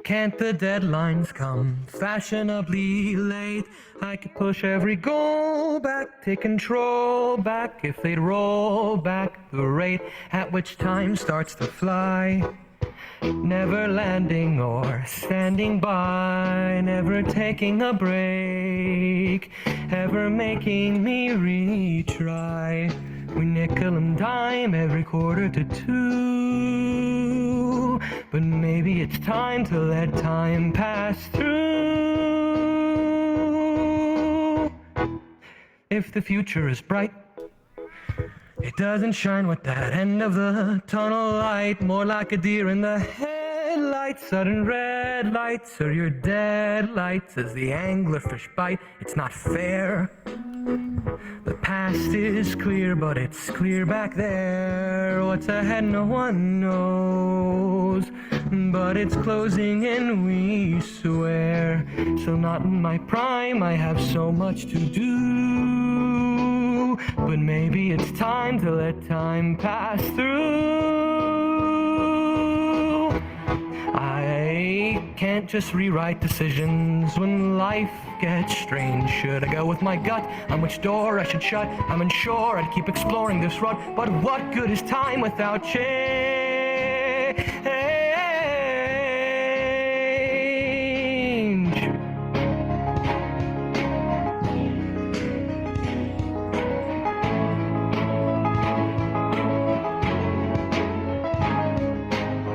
Can't the deadlines come fashionably late? I could push every goal back, take control back if they'd roll back the rate at which time starts to fly. Never landing or standing by, never taking a break, ever making me retry. We nickel and dime every quarter to two, but maybe it's time to let time pass through. If the future is bright, it doesn't shine with that end of the tunnel light, more like a deer in the headlights. Sudden red lights are your dead lights as the anglerfish bite. It's not fair. The past is clear, but it's clear back there. What's ahead no one knows, but it's closing in, we swear. So not in my prime, I have so much to do, but maybe it's time to let time pass through. can't just rewrite decisions when life gets strange. Should I go with my gut on which door I should shut? I'm unsure, I'd keep exploring this road, but what good is time without change?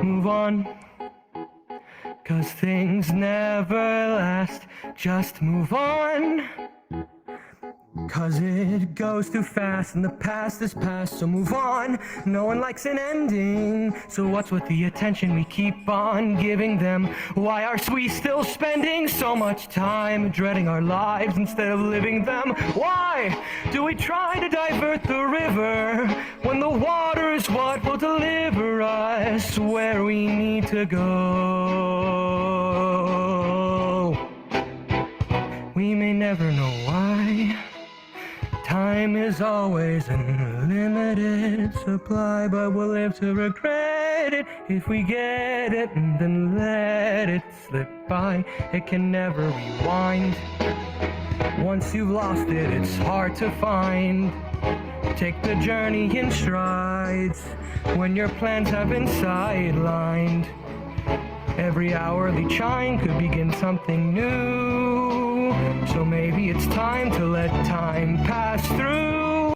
Move on, 'cause things never last. Just move on, 'cause it goes too fast and the past is past, so move on. No one likes an ending, so what's with the attention we keep on giving them? Why are we still spending so much time dreading our lives instead of living them? Why do we try to divert the river when the water is what will deliver us where we need to go? We may never know why. Time is always in limited supply, but we'll live to regret it if we get it and then let it slip by. It can never rewind. Once you've lost it, it's hard to find. Take the journey in strides when your plans have been sidelined. Every hourly chime could begin something new, so maybe it's time to let time pass through.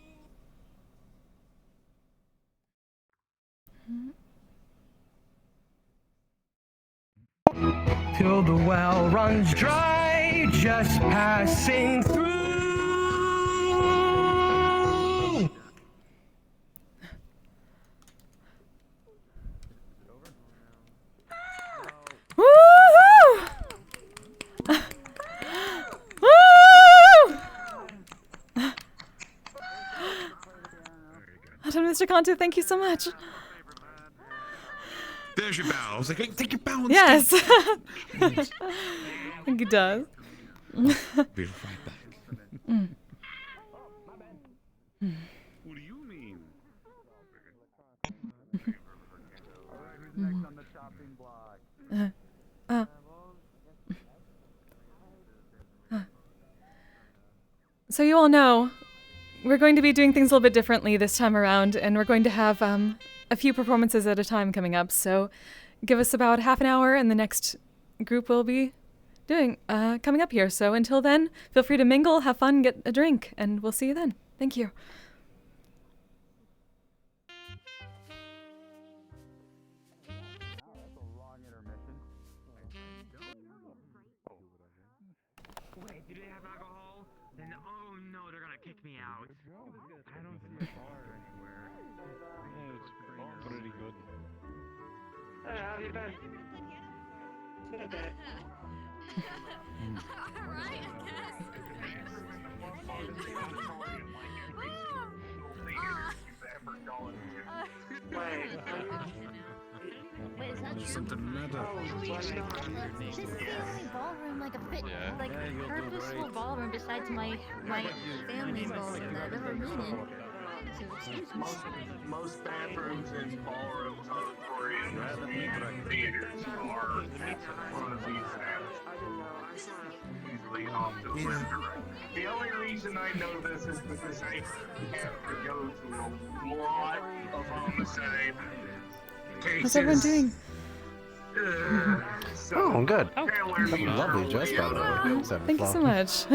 Till the well runs dry, just passing through. Woo-hoo! Mr. Kanto, thank you so much. There's your bow. I was like, hey, take your bow. Yes. I think he does. Be right back. What do you mean? Next on the chopping block. So you all know, we're going to be doing things a little bit differently this time around, and we're going to have a few performances at a time coming up. So give us about half an hour, and the next group will be doing coming up here. So until then, feel free to mingle, have fun, get a drink, and we'll see you then. Thank you. Wait, do they have alcohol? Then, oh no, they're gonna kick me out. I don't see a bar anywhere. Yeah, it's pretty good. Hey, how have you been? Alright, Wait, is that true? Something matter. This is the ballroom, like a purposeful ballroom besides my family's ballroom that I've ever been in. So excuse me. Most bathrooms and ballrooms auditoriums and theaters are one of these usually off the restaurant. The only reason I know this is because I have to go through a lot of homicide cases. How's everyone doing? Oh, I'm good. Oh. Lovely dress, by the way. Thank you so much.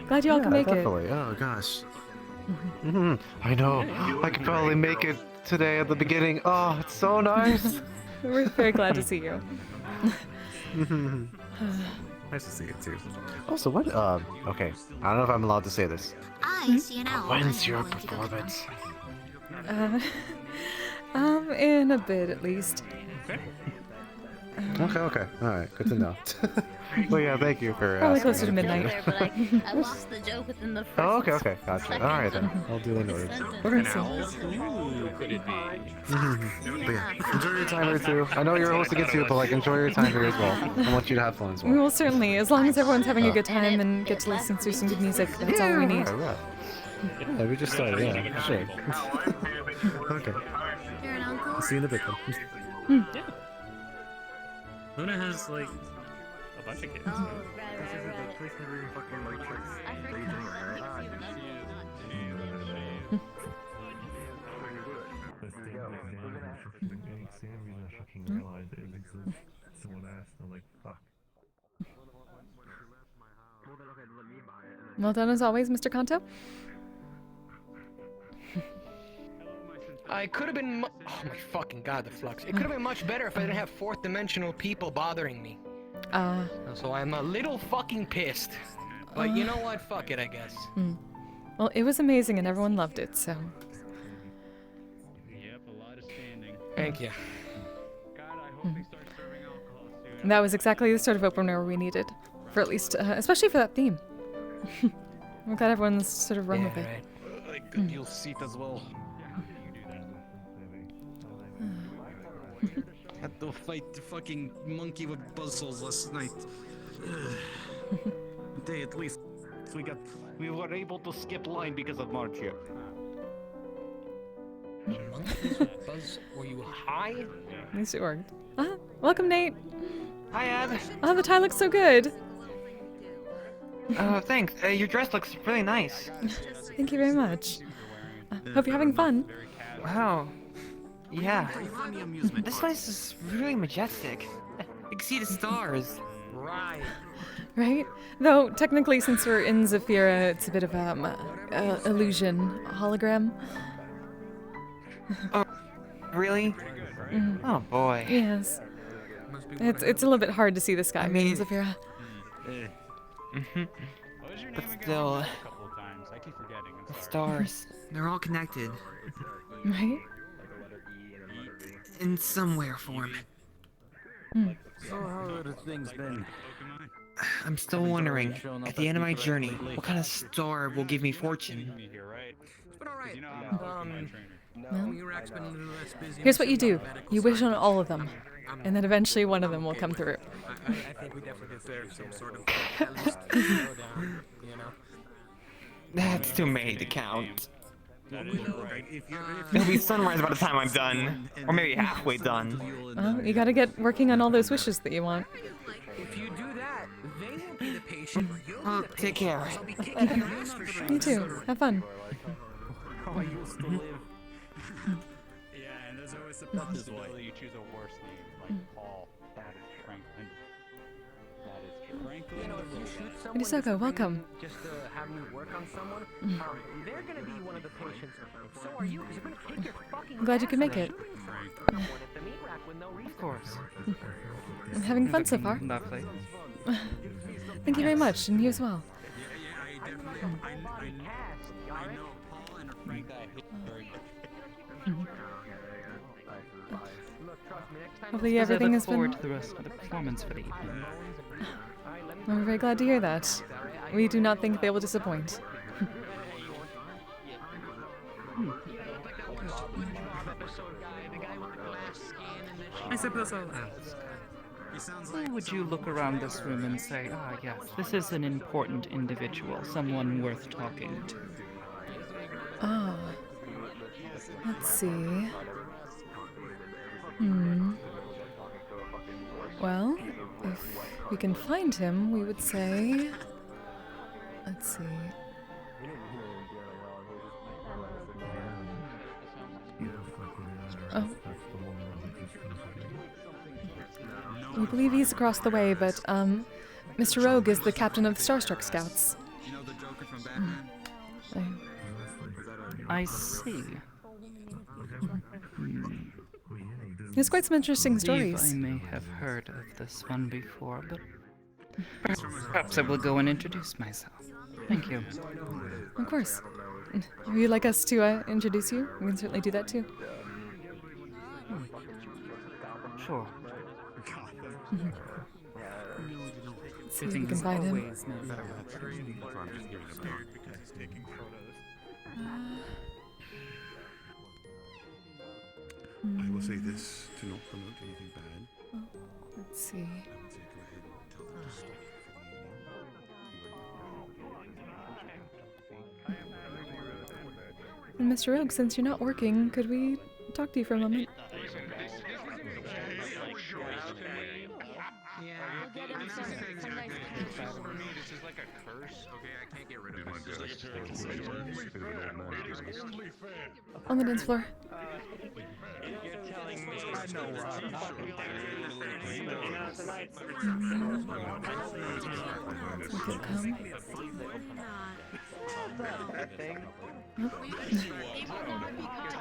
Glad you all can make definitely. it. Oh, gosh. I know. I could probably make it today at the beginning. Oh, it's so nice. We're very glad to see you. Nice to see you too. Also, what? Okay. I don't know if I'm allowed to say this. I see an owl. When's your performance? In a bit at least. Okay. Alright, good to know. Well, yeah, thank you for Probably asking. closer to midnight. There, but I lost the joke within the first. Oh, okay, gotcha. Alright then. I'll do it noted. Okay. Could it be? But yeah, enjoy your time here too. I know you're hosting it too, but like enjoy your time here as well. I want you to have fun as well. We will certainly, as long as everyone's having a good time and get to listen to some good music, that's all we need. Yeah, we just started, yeah, sure. Okay. You're an uncle? See you in a bit then. Hmm. Luna has like a bunch of kids. Oh, right. Well done as always, Mr. Kanto. I could have been. Oh my fucking god, the flux! It could have been much better if I didn't have fourth dimensional people bothering me. So I'm a little fucking pissed. But you know what? Fuck it, I guess. Well, it was amazing and everyone loved it, so. Yep, a lot of standing. Thank you. God, I hope they start serving alcohol soon. And that was exactly the sort of opener we needed, for at least, especially for that theme. I'm glad everyone's sort of run with it. I could use seat as well. Had to fight the fucking monkey with buzzsaws last night. Today at least we were able to skip line because of Marchia. Buzz, were you high? At least it worked. Welcome, Nate. Hi, Ad. Oh, the tie looks so good. Oh, thanks. Your dress looks really nice. Thank you very much. Hope you're having fun. Wow. Yeah. This place is really majestic. You can see the stars. Right. Right? Though, technically, since we're in Zafira, it's a bit of illusion. A hologram. Oh, really? Oh, boy. Yes. It's a little bit hard to see the sky in Zafira. But still, the stars, they're all connected. Right? In some way or form. So how have things been? I'm still wondering, at the end of my journey, what kind of star will give me fortune? Well, here's what you do. You wish on all of them, and then eventually one of them will come through. I think we definitely deserve some sort of at least slowdown, you know? That's too many to count. It'll be sunrise by the time I'm done. Or maybe halfway done. Well, you gotta get working on all those wishes that you want. If you do that, they won't be the patient. Well, take care. You too. Have fun. I used to live. Yeah, and there's always a possibility you choose a worse name, like Paul. That is Franklin. That is Franklin. You know, if you shoot someone Isoko, welcome. Just to have me work on someone, they're gonna be one of the patients. So are you, because you're gonna kick your fucking I'm glad you could make it. Of course. I'm having fun so far. Lovely. Thank you very much, and you as well. I know Paul and Frank I hate very much. Hopefully everything has been... forward to the rest of the performance for the evening. We're very glad to hear that. We do not think they will disappoint. I suppose I'll ask. Who would you look around this room and say, ah yes, this is an important individual, someone worth talking to? Oh. Let's see. Well, if we can find him, we would say... Let's see. Oh. We believe he's across the way, but, Mr. Rogue is the captain of the Starstruck Scouts. You know the Joker from Batman? I see. There's quite some interesting stories. I may have heard of this one before, but perhaps I will go and introduce myself. Thank you. Of course. Would you like us to introduce you? We can certainly do that too. Sure. Let's see if we can find him. I will say this to not promote anything bad. Oh, let's see. And Mr. Rogue, since you're not working, could we talk to you for a moment? We'll get him some nice For me, this is like a curse. Okay, I can't get rid of it. On the dance floor. You're telling me I know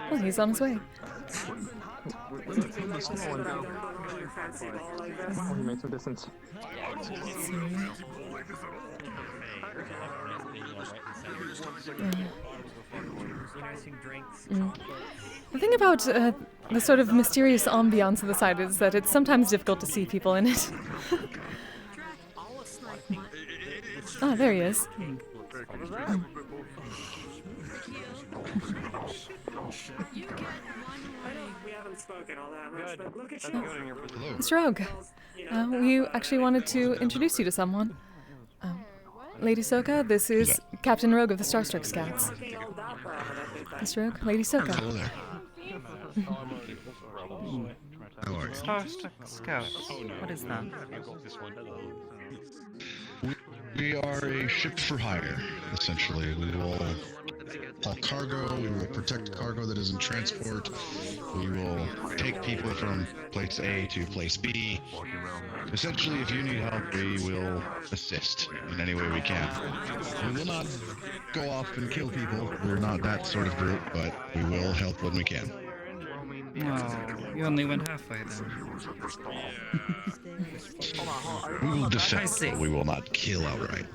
Well, he's on his way. Oh, he made some distance. The thing about the sort of mysterious ambiance of the site is that it's sometimes difficult to see people in it. Ah, there he is. We haven't spoken all that much, but look at you. Mr. Rogue, we actually wanted to introduce you to someone. Lady Soka, this is Captain Rogue of the Starstruck Scouts. Mr. Rogue, Lady Soka. Hello there. How are you? Starstruck Scouts. What is that? We are a ship for hire, essentially. We will haul cargo, we will protect cargo that is in transport, we will take people from place A to place B. Essentially, if you need help, we will assist in any way we can. We will not go off and kill people, we're not that sort of group, but we will help when we can. Oh, you only went halfway then. We will defend, but we will not kill outright.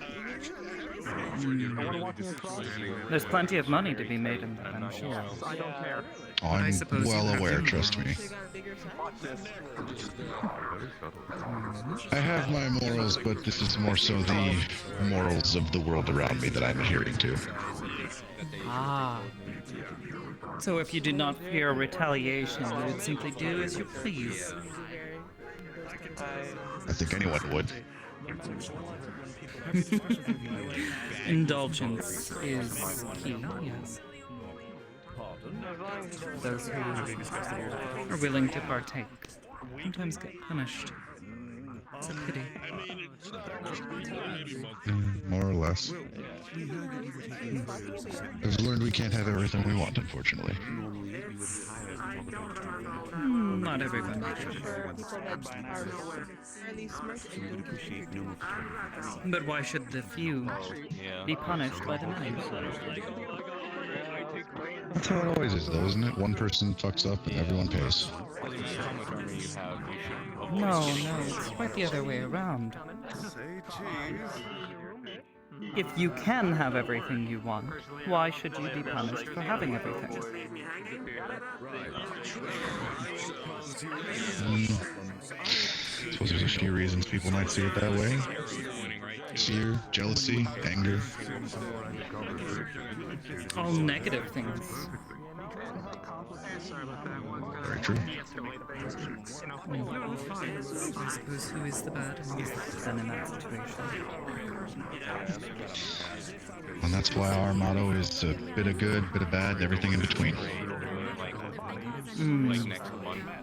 There's plenty of money to be made in that, I'm sure. I'm well aware, trust me. I have my morals, but this is more so the morals of the world around me that I'm adhering to. Ah. So if you did not fear retaliation, you would simply do as you please. I think anyone would. Indulgence is key, yes. Those who are willing to partake sometimes get punished. It's a pity. More or less. I've learned we can't have everything we want, unfortunately. Not everyone. But why should the few be punished by the many? That's how it always is, though, isn't it? One person fucks up and everyone pays. No, it's quite the other way around. If you can have everything you want, why should you be punished for having everything? Suppose there's a few reasons people might see it that way. Fear, jealousy, anger. All negative things. Very true. I suppose who is the bad and who is the good in that situation? And that's why our motto is a bit of good, bit of bad, everything in between.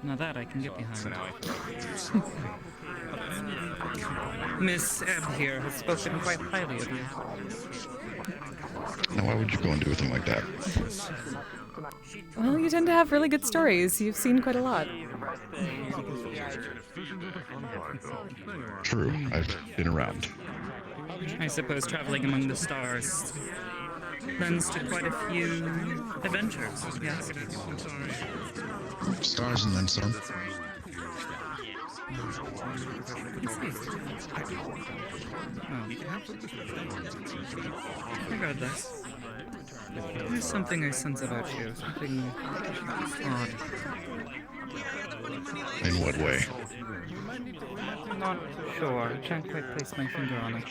Now that I can get behind. Miss Ebb here has spoken quite highly of you. Now why would you go and do a thing like that? Well, you tend to have really good stories. You've seen quite a lot. True, I've been around. I suppose traveling among the stars lends to quite a few adventures, yes? Stars and then some. Regardless, there's something I sense about you, something odd. In what way? Not sure, I can't quite place my finger on it.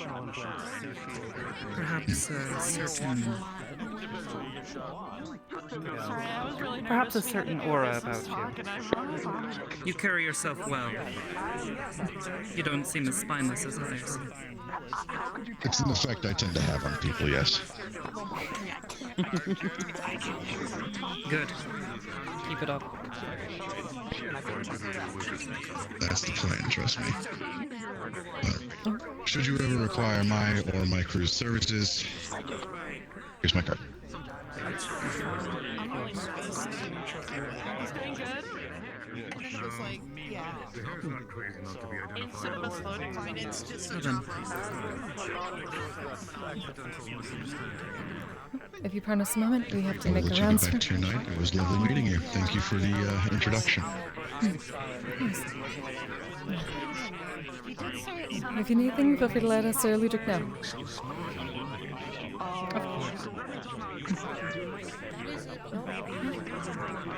Perhaps a certain aura about you. You carry yourself well. You don't seem as spineless as others. It's an effect I tend to have on people, yes. Good. Keep it up. That's the plan, trust me. Should you ever require my or my crew's services, here's my card. If you pardon us a moment, we have to I'll make let the you rounds. get back to your night. It was lovely meeting you. Thank you for the introduction. If you need anything, feel free to let us or Ludwig know.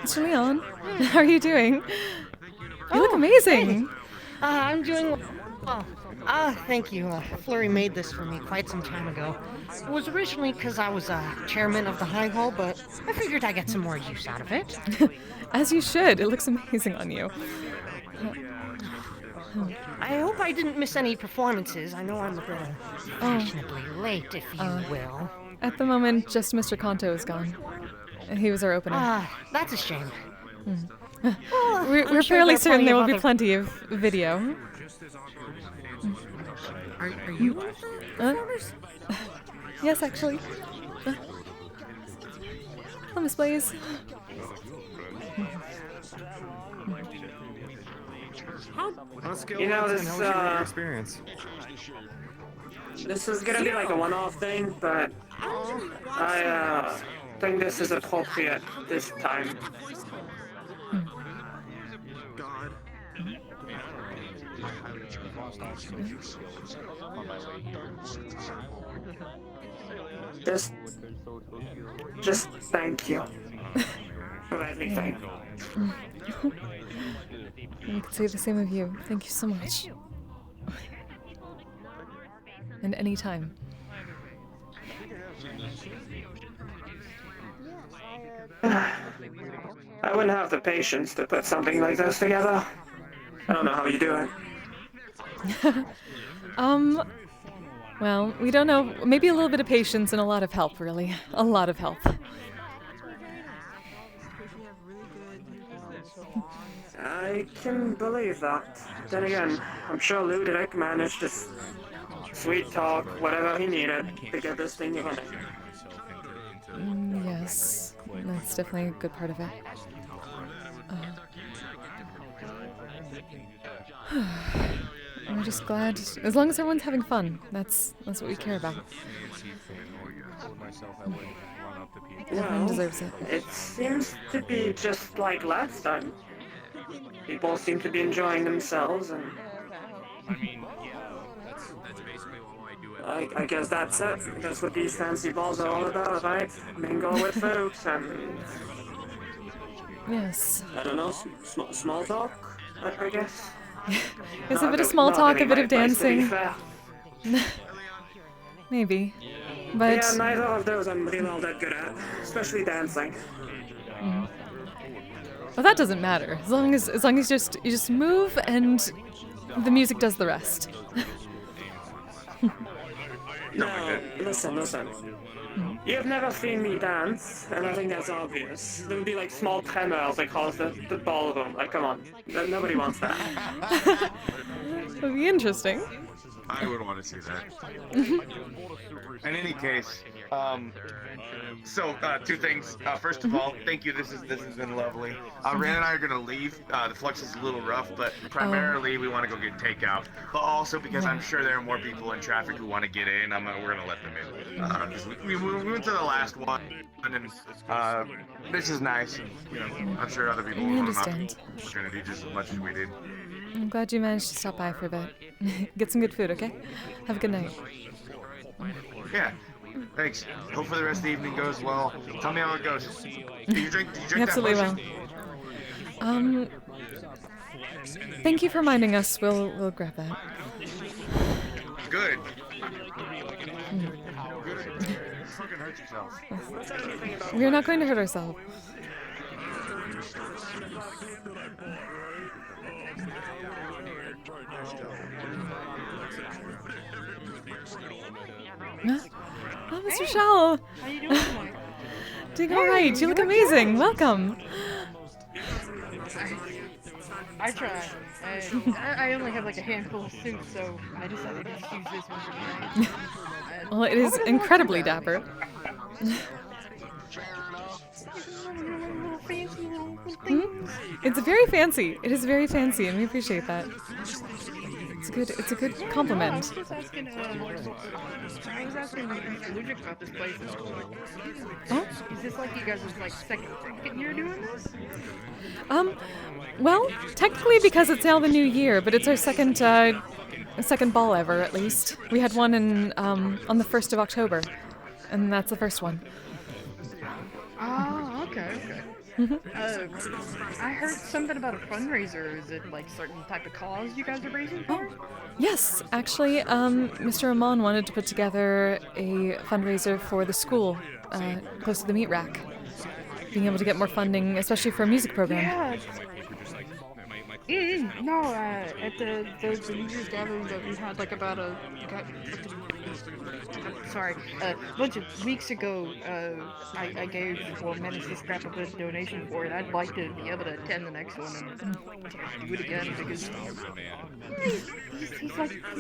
Mr. Leon, how are you doing? You look amazing. I'm doing well. Thank you. Flurry made this for me quite some time ago. It was originally because I was chairman of the High Hall, but I figured I'd get some more use out of it. As you should. It looks amazing on you. I hope I didn't miss any performances. I know I'm a bit fashionably late, if you will. At the moment, just Mr. Kanto is gone. He was our opener. That's a shame. We're I'm sure fairly there are certain plenty there of will be other- plenty of video. Are you one of the performers? Yes, actually. On Miss Blaze. You know, this, How was your experience? This is gonna be like a one-off thing, but I think this is appropriate this time. Just thank you for everything. I could say the same of you. Thank you so much. And any time. I wouldn't have the patience to put something like this together. I don't know how you do it. Well, we don't know. Maybe a little bit of patience and a lot of help, really. A lot of help. I can believe that. Then again, I'm sure Ludwig managed to sweet talk whatever he needed to get this thing running. Yes, that's definitely a good part of it. I'm just glad, as long as everyone's having fun, that's what we care about. Everyone deserves it. It seems to be just like last time. People seem to be enjoying themselves, and I guess that's it. That's what these fancy balls are all about, right? Mingle with folks and Yes. I don't know, small talk, I guess. It's a bit of small talk, a bit of dancing. Maybe. But yeah, neither of those I'm really all that good at, especially dancing. Well, that doesn't matter. As long as you just move and the music does the rest. No, listen. You've never seen me dance, and I think that's obvious. There would be like small tremors across the ballroom. Like, come on. Nobody wants that. That would be interesting. I would want to see that. In any case, two things. First of all, thank you. This has been lovely. Ran and I are gonna leave. The flux is a little rough, but primarily we want to go get takeout. But also because I'm sure there are more people in traffic who want to get in. We're gonna let them in. We went to the last one, and this is nice. And, I'm sure other people will have an opportunity just as much as we did. I'm glad you managed to stop by for a bit. Get some good food, okay? Have a good night. Yeah. Thanks. Hope for the rest of the evening goes well. Tell me how it goes. Did you drink Absolutely that well. Thank you for reminding us. We'll grab that. Good. We're not going to hurt ourselves. Oh, Mr. Shaw! How you doing tonight? Doing alright, you look amazing, welcome! I try. I only have like a handful of suits, so I decided to just use this one for tonight. Well, it is incredibly dapper. It's very fancy. It is very fancy, and we appreciate that. It's good. It's a good compliment. I was just asking, Ludic about this place. Oh? Is this like you guys' like second year doing this? Well, technically because it's now the new year, but it's our second ball ever, at least. We had one on the 1st of October, and that's the first one. Oh, okay. I heard something about a fundraiser. Is it like certain type of cause you guys are raising for? Yes, actually, Mr. Amon wanted to put together a fundraiser for the school, close to the meat rack. Being able to get more funding, especially for a music program. Yeah. No, at the New Year's gathering that we had like about a bunch of weeks ago, I managed to scrap up a donation for it. I'd like to be able to attend the next one and do it again because he's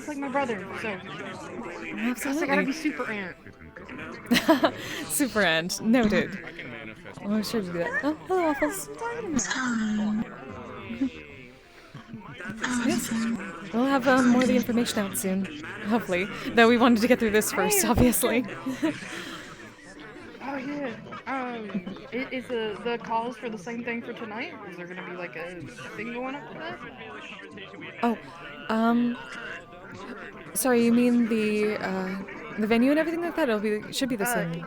like my brother, so Absolutely. I gotta be super aunt. Super aunt, noted. Oh, sure to do that. Oh, hello, Waffles. Yes, we'll have more of the information out soon, hopefully. Though we wanted to get through this first, obviously. Oh yeah. Is the cause for the same thing for tonight? Is there gonna be like a thing going up for that? Oh, sorry, you mean the venue and everything like that? Should be the same.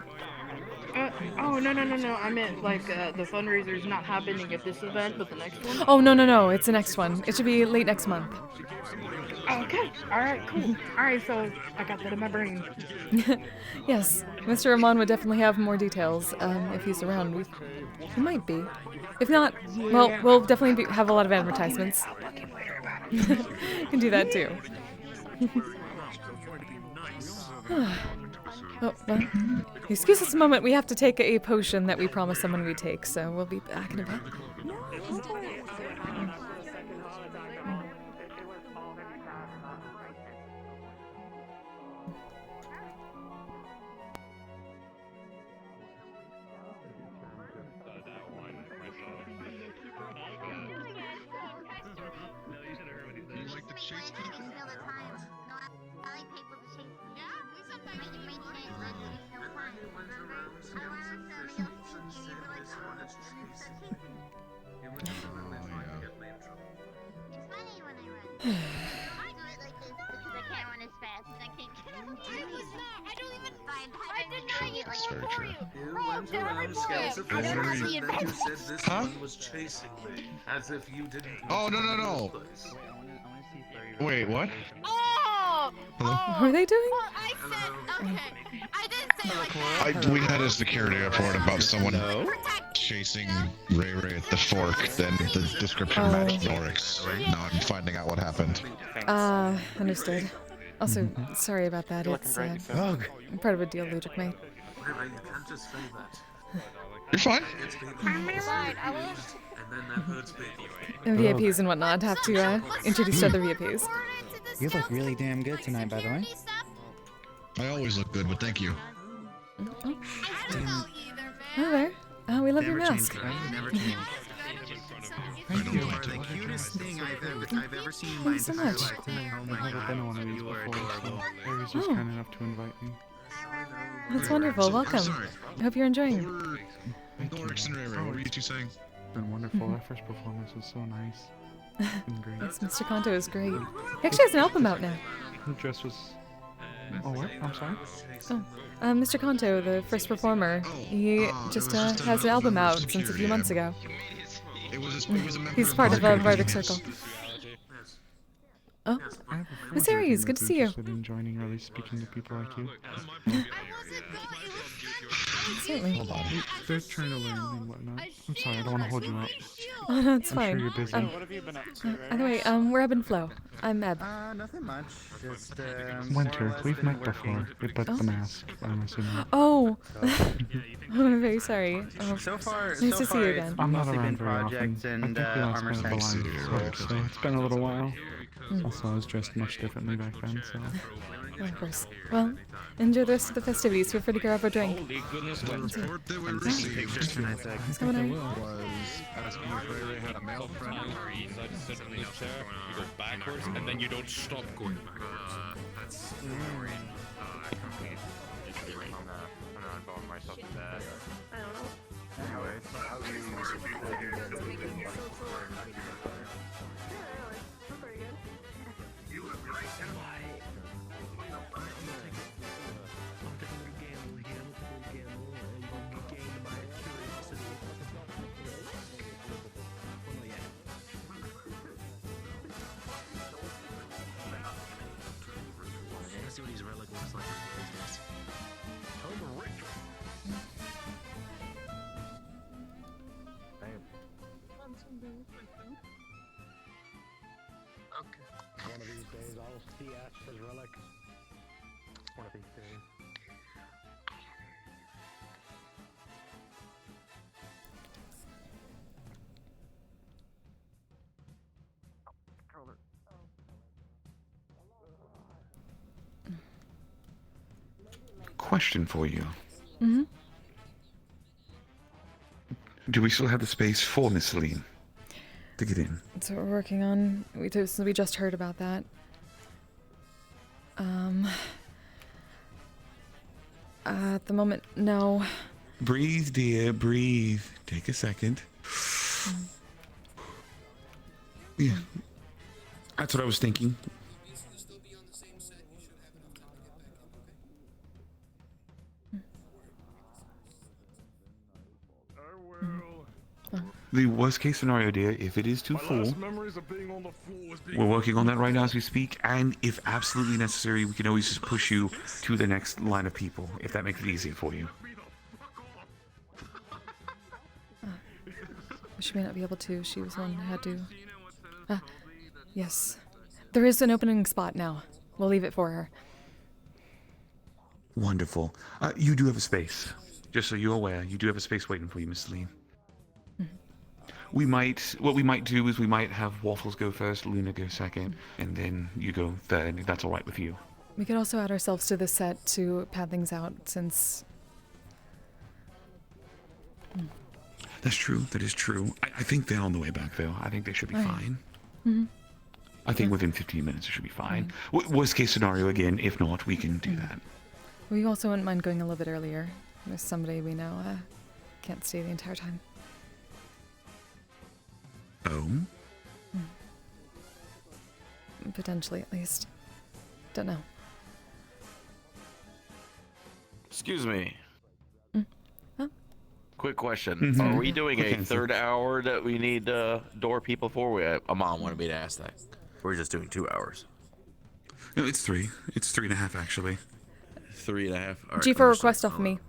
Oh no! I meant like the fundraiser's not happening at this event, but the next one. Oh no! It's the next one. It should be late next month. Okay. All right. Cool. All right. So I got that in my brain. Yes, Mr. Ramon would definitely have more details if he's around. He might be. If not, well, we'll definitely have a lot of advertisements. You can do that too. Oh, well, excuse us a moment. We have to take a potion that we promised someone we'd take, so we'll be back in a bit. Huh? As if you didn't. Oh, no. Wait, what? Oh! What are they doing? Well, I said, okay. I didn't say like that. We had a security report about someone chasing Ray at the fork, then the description matched Norix. Now I'm finding out what happened. Understood. Also, sorry about that. It's part of a deal Ludic made. You can't just say that. You're fine. And VIPs and whatnot have to introduce other VIPs. You look really damn good tonight, by the way. I always look good, but thank you. Hello there. We love your mask. Thank you. The cutest thing I've ever seen in my Thanks so entire much. life. I've never been to one of these before, so Harry's just kind enough to invite me. That's wonderful. Welcome. I hope you're enjoying it. Norix and Ray, what were you two saying? It's been wonderful. That first performance was so nice. It's been great. Yes, Mr. Kanto is great. He actually has an album out now. The dress was... Oh, what? I'm sorry? Oh, Mr. Kanto, the first performer, he just has an album out since a few months ago. He's part of a Bardic circle. Oh, Miss Aries, good to see you. In joining or at least speaking to people like you. Certainly. Hold on. They're trying to learn and whatnot. I'm sorry, I don't want to hold you up. Oh, no, it's I'm fine. sure you're busy. What have you been up to? By the way, we're Ebb and Flow. I'm Ebb. Nothing much. Just Winter. We've met before. But the mask. I'm assuming. Oh. I'm very sorry. Oh. So far, nice to see you again. I'm not around very often. I think we last met at the line, so it's been a little while. Also, I was dressed much differently back then, so. Of course. Well, enjoy the rest of the festivities. Feel free to grab a drink. Holy goodness, the report that we received What's going on? was asking if Ray Ray had a male friend where you decide to sit in this chair, you go backwards, and then you don't stop going backwards. That's boring. I can't I'm not involving myself in that. I don't know. Let's see what his relic looks like. Okay. One of these days I'll see Ash's relic. One of these days. Question for you. Mm-hmm. Do we still have the space for Miss Celine to get in? That's what we're working on. We just heard about that. At the moment, no. Breathe, dear, breathe. Take a second. Yeah. That's what I was thinking. The worst case scenario, dear, if it is too full, we're working on that right now as we speak, and if absolutely necessary, we can always just push you to the next line of people, if that makes it easier for you. She may not be able to. She was the one who had to. Yes. There is an opening spot now. We'll leave it for her. Wonderful. You do have a space. Just so you're aware, you do have a space waiting for you, Miss Celine. What we might do is we might have Waffles go first, Luna go second, and then you go third, if that's alright with you. We could also add ourselves to the set to pad things out, since... That's true, that is true. I think they're on the way back, though. I think they should be fine. Mm-hmm. I think within 15 minutes it should be fine. Worst case scenario, again, if not, we can do that. We also wouldn't mind going a little bit earlier. There's somebody we know can't stay the entire time. Oh? Potentially, at least. Don't know. Excuse me. Huh? Quick question. Mhm. Are we doing Quick a answer. third hour that we need door people for? A mom wanted me to ask that. We're just doing 2 hours. No, it's 3. It's 3.5, actually. 3.5. All right, G for request off me.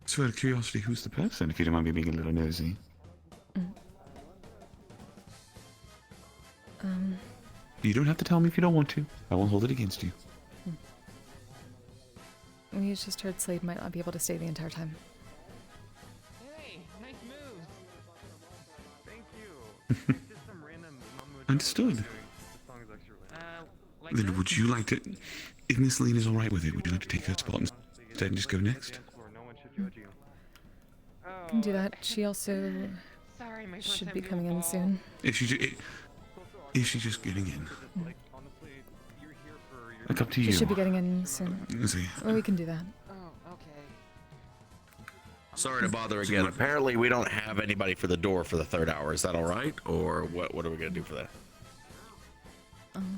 So out of curiosity, who's the person, if you don't mind me being a little nosy? You don't have to tell me if you don't want to. I won't hold it against you. We just heard Slade might not be able to stay the entire time. Hey, nice move. Thank you. Just some random Understood. Then would you like to... If Miss Lean is alright with it, would you like to take her spot instead and just go next? Can do that. She also should be coming in soon. Is she just getting in? It's up to you. She should be getting in soon. Let's see. Well, we can do that. Sorry to bother again. Apparently, we don't have anybody for the door for the third hour. Is that all right, or what? What are we gonna do for that?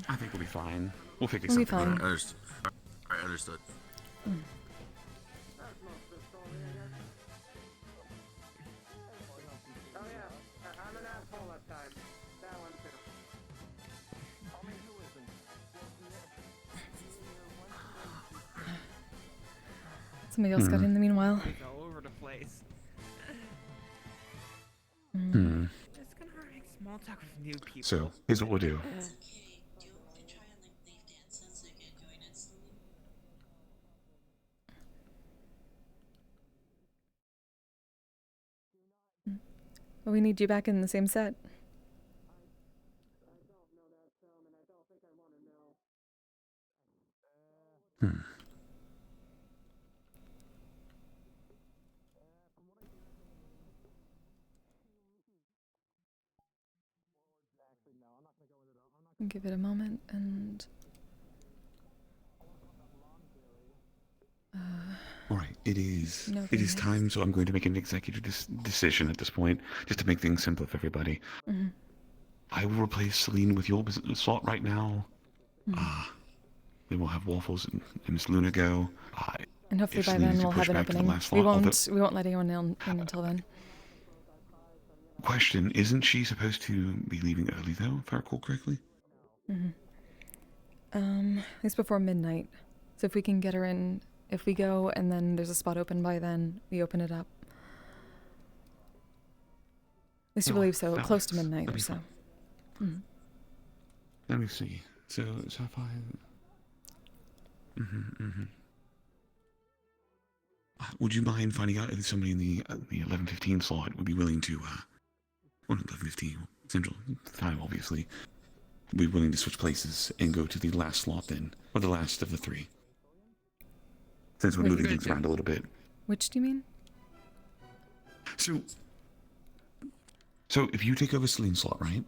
I think we'll be fine. We'll figure We'll be something fine. out. All right, understood. Somebody else got in the meanwhile. It's all over the place. Just gonna make small talk with new people. So, here's what we'll do. Well, we need you back in the same set. Give it a moment and... Alright, it is No time, so I'm going to make an executive decision at this point, just to make things simpler for everybody. Mhm. I will replace Celine with your slot right now. Mhm. Then we'll have Waffles and Miss Luna go. And hopefully if by Celine then needs to we'll push have an back to the opening. last We slot, won't let anyone in until then. Question, isn't she supposed to be leaving early though, if I recall correctly? At least before midnight. So if we can get her in, if we go and then there's a spot open by then, we open it up. At least we believe so, that close to works. midnight That'd or be so. fine. Let me see. So Sapphire. Would you mind finding out if somebody in the 11:15 slot would be willing to, well, 11:15 Central Time, obviously, be willing to switch places and go to the last slot then, or the last of the three, since we're moving things around a little bit. Which do you mean? So if you take over Celine's slot, right?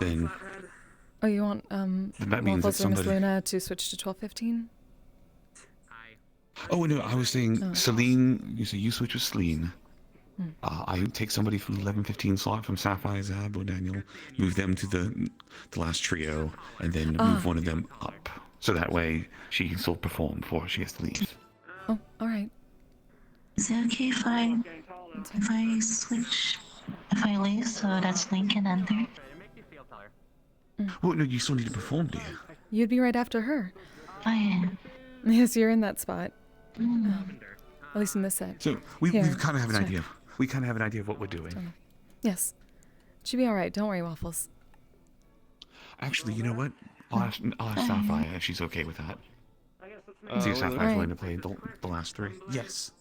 Then Oh, you want that means that Waffles or Miss somebody. Luna to switch to 12:15? Oh no, I was saying Celine. You say you switch with Celine. I take somebody from the 11:15 slot from Sapphire, Zab, or Daniel, move them to the last trio, and then move one of them up, so that way she can still perform before she has to leave. Oh, all right. Is it okay if I switch, if I leave, so that's Link and Ender? Well, no, you still need to perform, dear. You'd be right after her. I am. Yes, you're in that spot. At least in this set. So we Here, kind of have an sorry. idea. We kind of have an idea of what we're doing. Yes. Should be all right. Don't worry, Waffles. Actually, you know what? I'll ask Sapphire if she's okay with that. See if Sapphire's willing to play the last three. Yes.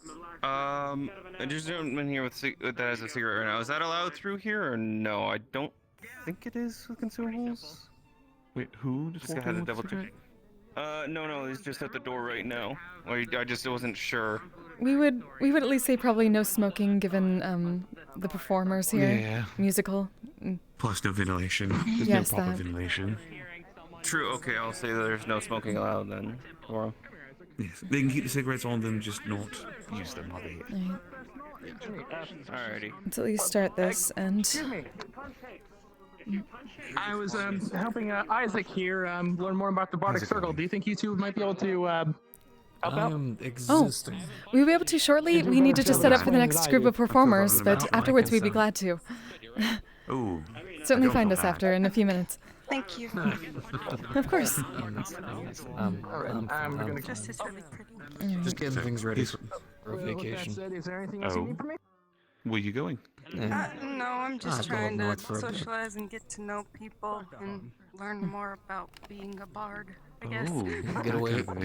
There's a gentleman here that has a cigarette right now. Is that allowed through here or no? I don't think it is with consumables. Wait, who just I walked had in to with double check. No, he's just at the door right now. I just wasn't sure. We would at least say probably no smoking given the performers here. Yeah. Musical. Plus no ventilation. There's Yes, no proper that. ventilation. True. Okay, I'll say that there's no smoking allowed then. Or Yes, they can keep the cigarettes on them, just not use them while they. Right. Alrighty. Let's at least start this and. I was helping Isaac here learn more about the Bardic Circle. Do you think you two might be able to help out? Existing. We'll be able to shortly. We need to just set up for the next group of performers, but afterwards we'd be glad to. Ooh. Certainly find us after in a few minutes. Thank you. Of course. I'm gonna Just is really pretty. Just getting things ready for a vacation. Is there anything else you need from me? Where are you going? No, I'm just I'll go trying to north for a bit. socialize and get to know people and learn more about being a bard, I guess. Get away from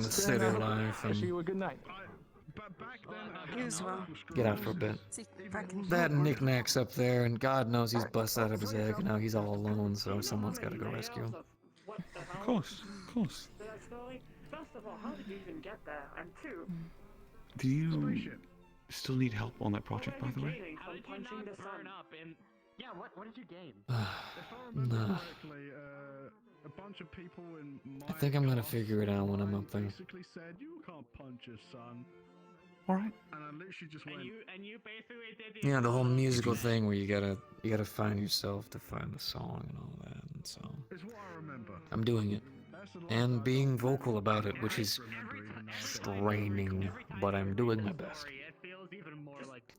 the city life Wish and you a good night. You as well. get out for a bit. See if I can That knickknack's up there, and God knows he's busted out of his egg, and now he's all alone, so someone's got to go rescue him. Of course, of course. First of all, how did you even get there? And two, Do you still need help on that project, by the way? gaining from punching the sun. Yeah, what did you gain? Nah. A bunch of people in my I think I'm gonna figure it out when I'm up there. basically said, you can't punch your son. Alright. And I literally just went. And you basically did Yeah, the whole musical thing where you gotta find yourself to find the song and all that, and so It's what I remember. I'm doing it. And being vocal about it, which is straining, but I'm doing my best.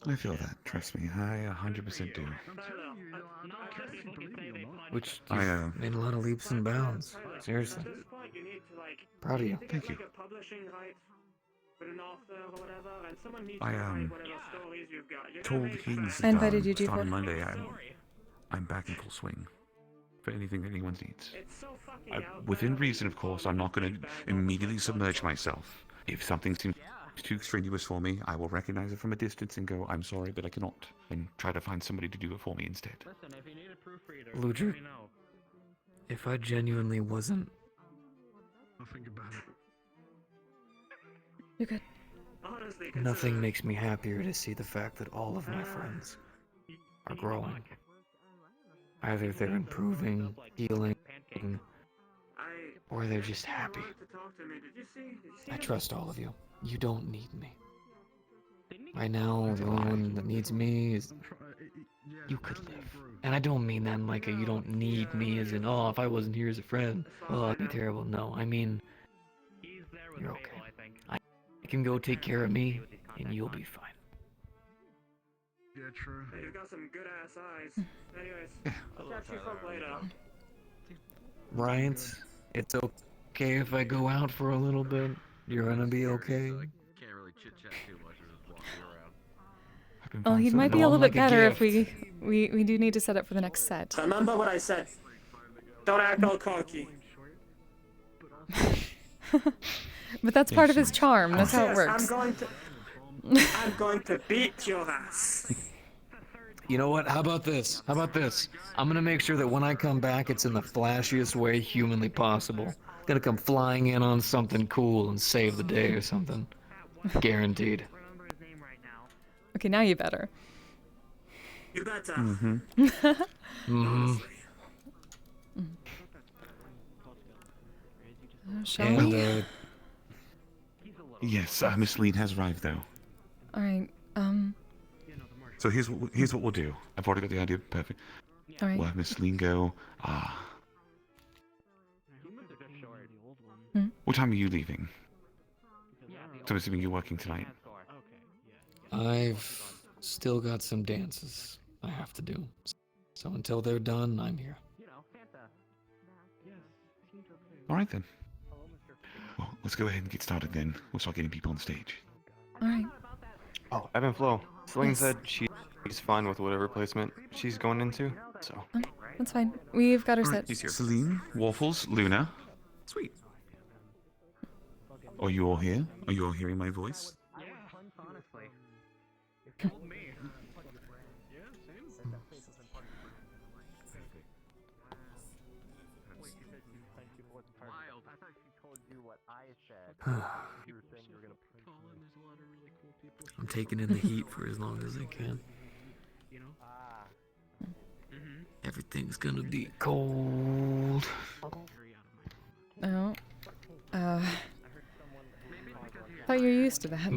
I feel that. Trust me, I 100% do. Which I, you've made a lot of leaps and bounds. Seriously. Proud of you. Thank you. Publishing rights with an author or whatever, and someone needs I to write whatever stories you've got. You're told gonna make Kings I that invited you, G4. starting Monday, I'm back in full swing for anything that anyone needs. Within reason, of course. I'm not going to immediately submerge myself. If something seems too strenuous for me, I will recognize it from a distance and go, I'm sorry, but I cannot, and try to find somebody to do it for me instead. Listen, if you need a proofreader, Ludger, let me know. if I genuinely wasn't... I'll think about it. You're good. Nothing makes me happier to see the fact that all of my friends are growing. Either they're improving, healing, or they're just happy. I trust all of you. You don't need me. Right now, the only one that needs me is... You could live. And I don't mean that in like a you don't need me as in, oh, if I wasn't here as a friend, oh, I'd be terrible. No, I mean, you're okay. I can go take care of me, and you'll be fine. Yeah, true. You've got some good ass eyes. Anyways, I'll catch you folk later. Bryant, it's okay if I go out for a little bit. You're gonna be okay. Can't really chit chat too much. We're just walking around. Oh, he might be a little bit better if we do need to set up for the next set. Remember what I said. Don't act all cocky. But that's part of his charm. That's how it works. I'm going to beat your ass. You know what? How about this? How about this? I'm gonna make sure that when I come back, it's in the flashiest way humanly possible. Gonna come flying in on something cool and save the day or something. Guaranteed. Okay, now you better. You better. Mm-hmm. Mm-hmm. Shall we? Yes, Miss Lean has arrived, though. All right. So here's what we'll do. I've already got the idea. Perfect. All right. We'll have Miss Lean go. What time are you leaving? So I'm assuming you're working tonight. I've still got some dances I have to do. So until they're done, I'm here. All right then. Well, let's go ahead and get started then. We'll start getting people on stage. All right. Oh, Ebb and Flow. Celine said she's fine with whatever placement she's going into, so. That's fine. We've got her set. Celine, Waffles, Luna. Sweet. Are you all here? Are you all hearing my voice? Honestly. You told me. I'm taking in the heat for as long as I can. Everything's gonna be cold. Oh. Thought you're used to that.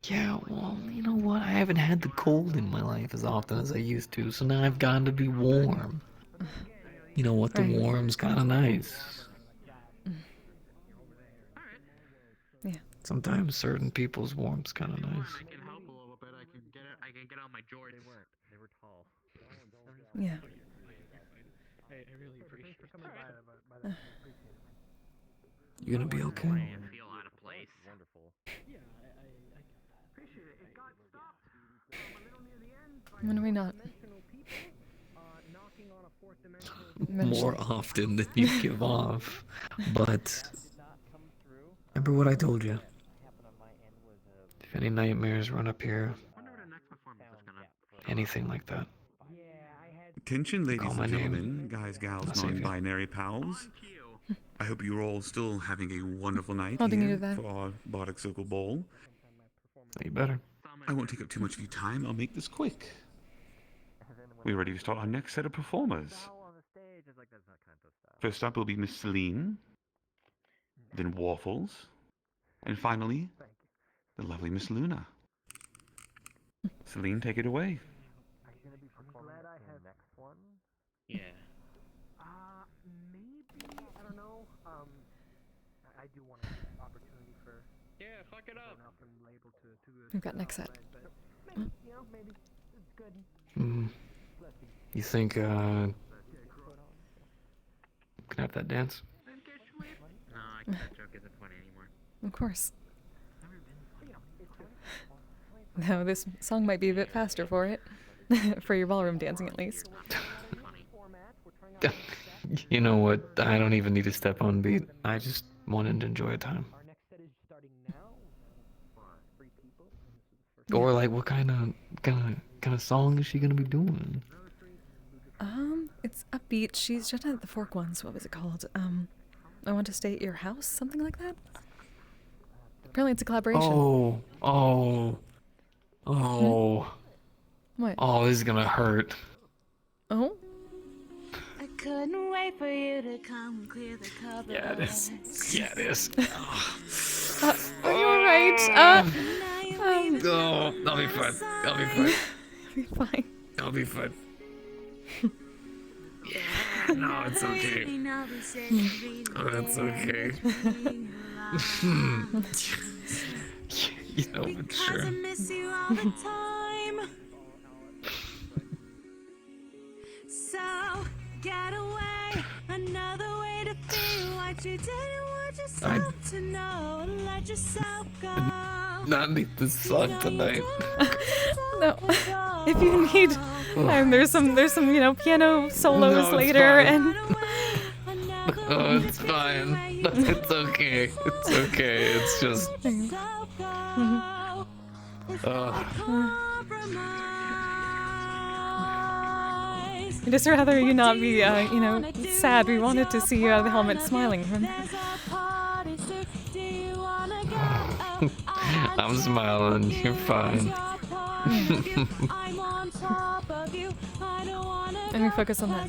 Yeah, well, you know what? I haven't had the cold in my life as often as I used to, so now I've got to be warm. You know what? The warm's kind of nice. Yeah. Sometimes certain people's warm's kind of nice. I can help a little bit. I can get out my jorts. They were tall. Yeah. I really appreciate it. You're gonna be okay. I feel out of place. Wonderful. Yeah, I appreciate it. It got stopped a little near the end. When are we not? More often than you give off. But remember what I told you. If any nightmares run up here, anything like that. Attention, ladies Call and my name. gentlemen, guys, gals, I'll save you. non-binary pals. I hope you're all still having a wonderful night Holding you here to that. for our Bardic Circle Ball. You better. I won't take up too much of your time. I'll make this quick. We're ready to start our next set of performers. First up will be Miss Celine, then Waffles, and finally, the lovely Miss Luna. Celine, take it away. Yeah. Maybe, I don't know, I do want an opportunity for... Yeah, fuck it up. We've got next set. Maybe, you know, maybe it's good. You think, can have that dance? No, I can't joke as a Of course. Though this song might be a bit faster for it. For your ballroom dancing, at least. You know what? I don't even need to step on beat. I just wanted to enjoy time. Or like, what kind of song is she gonna be doing? It's upbeat. She's just at the Fork once. What was it called? I Want to Stay at Your House? Something like that? Apparently it's a collaboration. Oh. What? Oh, this is gonna hurt. Oh? I couldn't wait for you to come clear the cover. Yeah, it is. Yeah, it is. Are you alright? Oh, I'll be fine. I'll be fine. You'll be fine. I'll be fine. Yeah, no, it's okay. Oh, that's okay. You know, but sure. So get away, another way to feel what you didn't want yourself to know. Let yourself go. Not need this song tonight. No. If you need, there's some piano solos No, later, fine. and Oh, it's fine. It's okay. It's okay. It's just. I'd just rather you not be, sad. We wanted to see you out of the helmet smiling. I'm smiling. You're fine. Let me focus on that.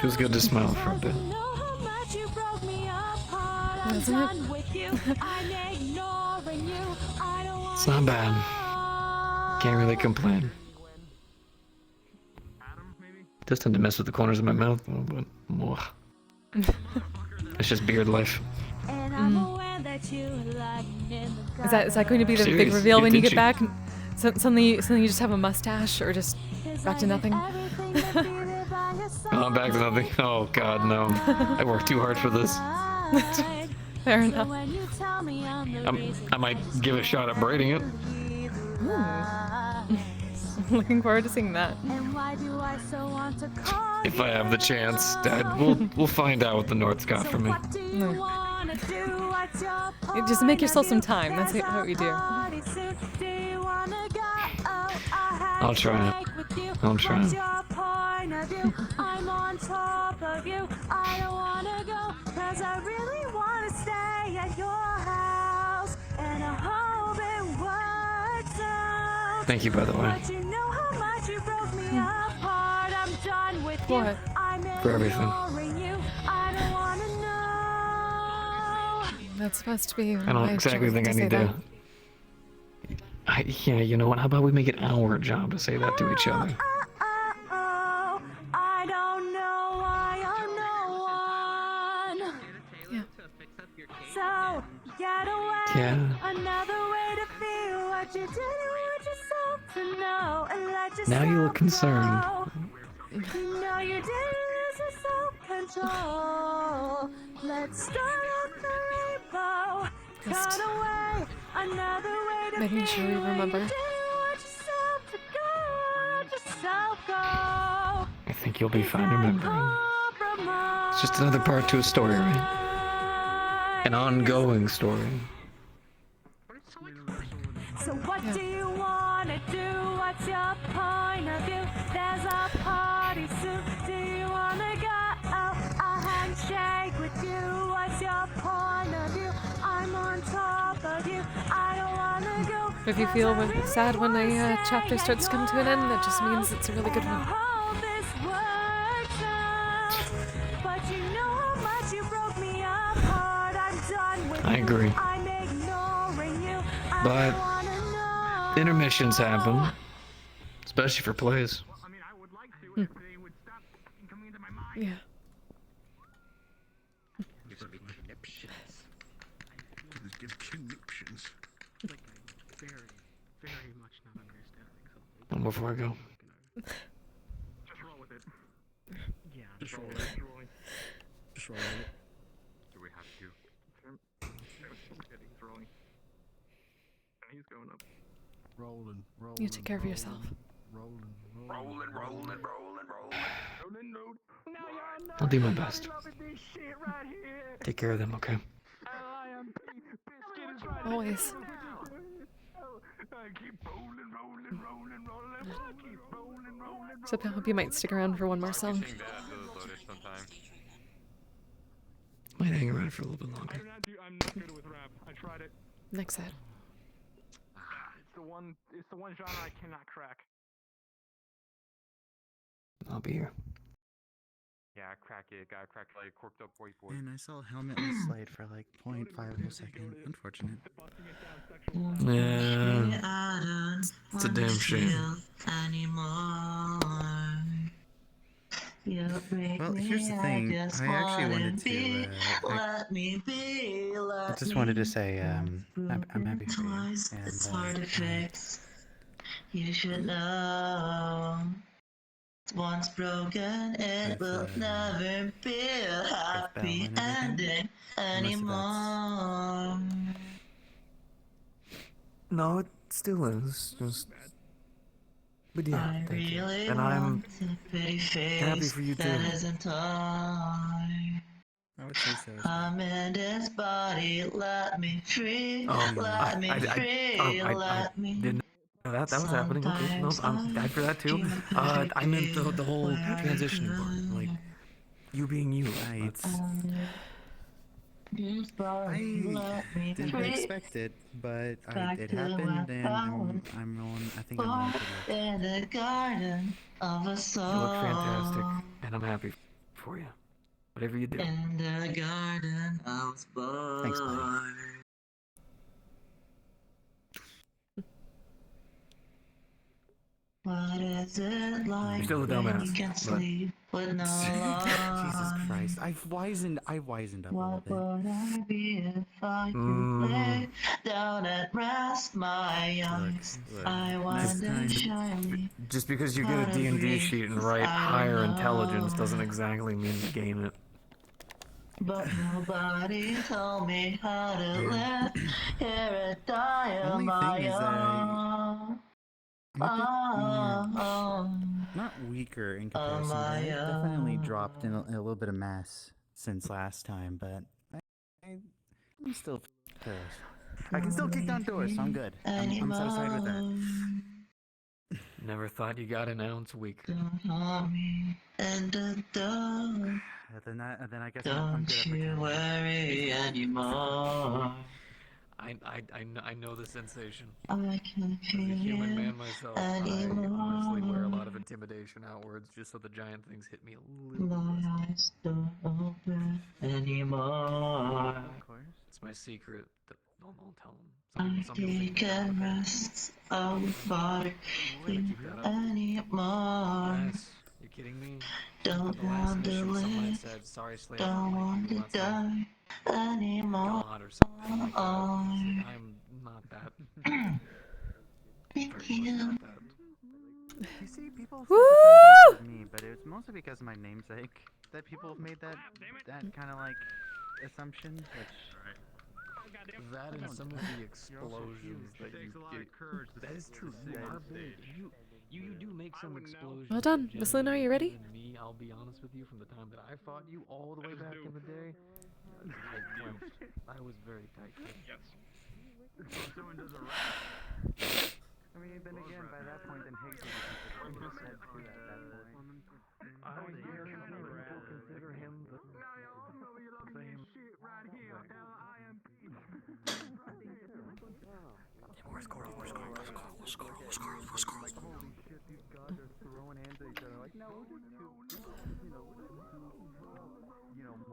Feels good to smile for a bit. Doesn't it? It's not bad. Can't really complain. Just tend to mess with the corners of my mouth, but it's just beard life. Is that going to be the big Serious? reveal when you Did get back? Suddenly you just have a mustache, or just back to nothing? Oh, back to nothing. Oh God, no! I worked too hard for this. Fair enough. I might give a shot at braiding it. Looking forward to seeing that. If I have the chance, Dad, we'll find out what the North's got for me. Just make yourself some time. That's what we do. I'll try it. I'll try it. I'm on top of you. I don't wanna go, 'cause I really wanna stay at your house. And I hope it works out. Thank you, by the way. But you know how much you broke me apart. I'm done with you. What? For everything. ignoring you. I don't wanna know. That's supposed to be. I don't exactly think I need to. Yeah, you know what? How about we make it our job to say that to each other? I don't know why I'm no one. Yeah. So get away. Yeah. Another way to feel what you didn't want yourself to know, and let yourself Now you look concerned. go. You know you didn't lose your self-control. Let's start the rainbow. Just Cut away. Another way to making sure we feel remember. you didn't want yourself to go. Let yourself go. I think you'll be fine remembering. It's just another part to a story, right? An ongoing story. So what do you wanna do? What's your point of view? There's a party soon. Do you wanna go? A handshake with you. What's your point of view? I'm on top of you. I don't wanna go. If you feel sad when a chapter starts to come to an end, that just means it's a really good one. Hope this works out. But you know how much you broke me apart. I'm done with I agree. you. I'm ignoring you. I But don't wanna know. intermissions happen, especially for plays. Yeah. One before I go. Just roll with it. Yeah. Just Rolling, rolling. You take care of yourself. Rolling. I'll do my best. Take care of them, okay? Always. So I hope you might stick around for one more song. Might hang around for a little bit longer. I'm not good with rap. I tried it. Next set. It's the one genre I cannot crack. I'll be here. Yeah, crack it. Gotta crack it like a corked up white boy. And I saw a helmet on the slide for like 0.5 of a second. Unfortunate. Yeah. It's a damn shame. Well, here's the thing. I actually wanted to. I just wanted to say, I'm happy for you. It's hard to fix. You should know. Once broken, it will never be a happy ending anymore. No, it still is. Just. But yeah, thank you. And I'm happy for you too. I would say so. I'm in this body, let me free, let me free, let me. Didn't know that was happening. Okay, no, I'm glad for that too. I meant the whole transitioning part, like you being you. I didn't expect it, but it happened, and I'm rolling. I think I'm rolling pretty well. In the garden of a soul. You look fantastic, and I'm happy for you. Whatever you do. In the garden I was born. Thanks, buddy. What is it like You're still a when dumbass, you can but- sleep with no Jesus alarm? Christ! I've wisened up a little What bit. would I be if I could lay down and rest my eyes? I wonder shyly. Just because you get a D&D sheet and write higher intelligence doesn't exactly mean you gain it. But nobody told me how to live. Here I die on Only my thing is that own. I'm a bit not weaker in comparison, but I've definitely dropped in a little bit of mass since last time, but I'm still fresh. I can still kick down doors, so I'm good. I'm satisfied with that. Never thought you got an ounce weak. And the door. Then I guess I'm good at Don't you worry anymore. I know the sensation. I can As a feel human you man myself, I honestly wear a lot of intimidation outwards just so the giant things hit me a little My less. eyes don't open anymore. Of course. It's my secret that no one will tell them. I can rest over you anymore. Yes, you kidding me? Don't The last want to mission, someone live, said, sorry, Slade, don't want to die anymore. God or something like that. I'm not that. Thank you. You see, people say the same things with me, but it's mostly because of my namesake that people have made that kind of like assumption, which. That and some of the explosions that you get. That is true. You are big. You do make some explosions. Well done. Miss Luna, are you ready? Me, I'll be honest with you, from the time that I fought you all the way back in the day, I was very tight. Yes. Someone does a I mean, then again, by that point, then Higgs would be considered too at that point. I hear some people consider him the same.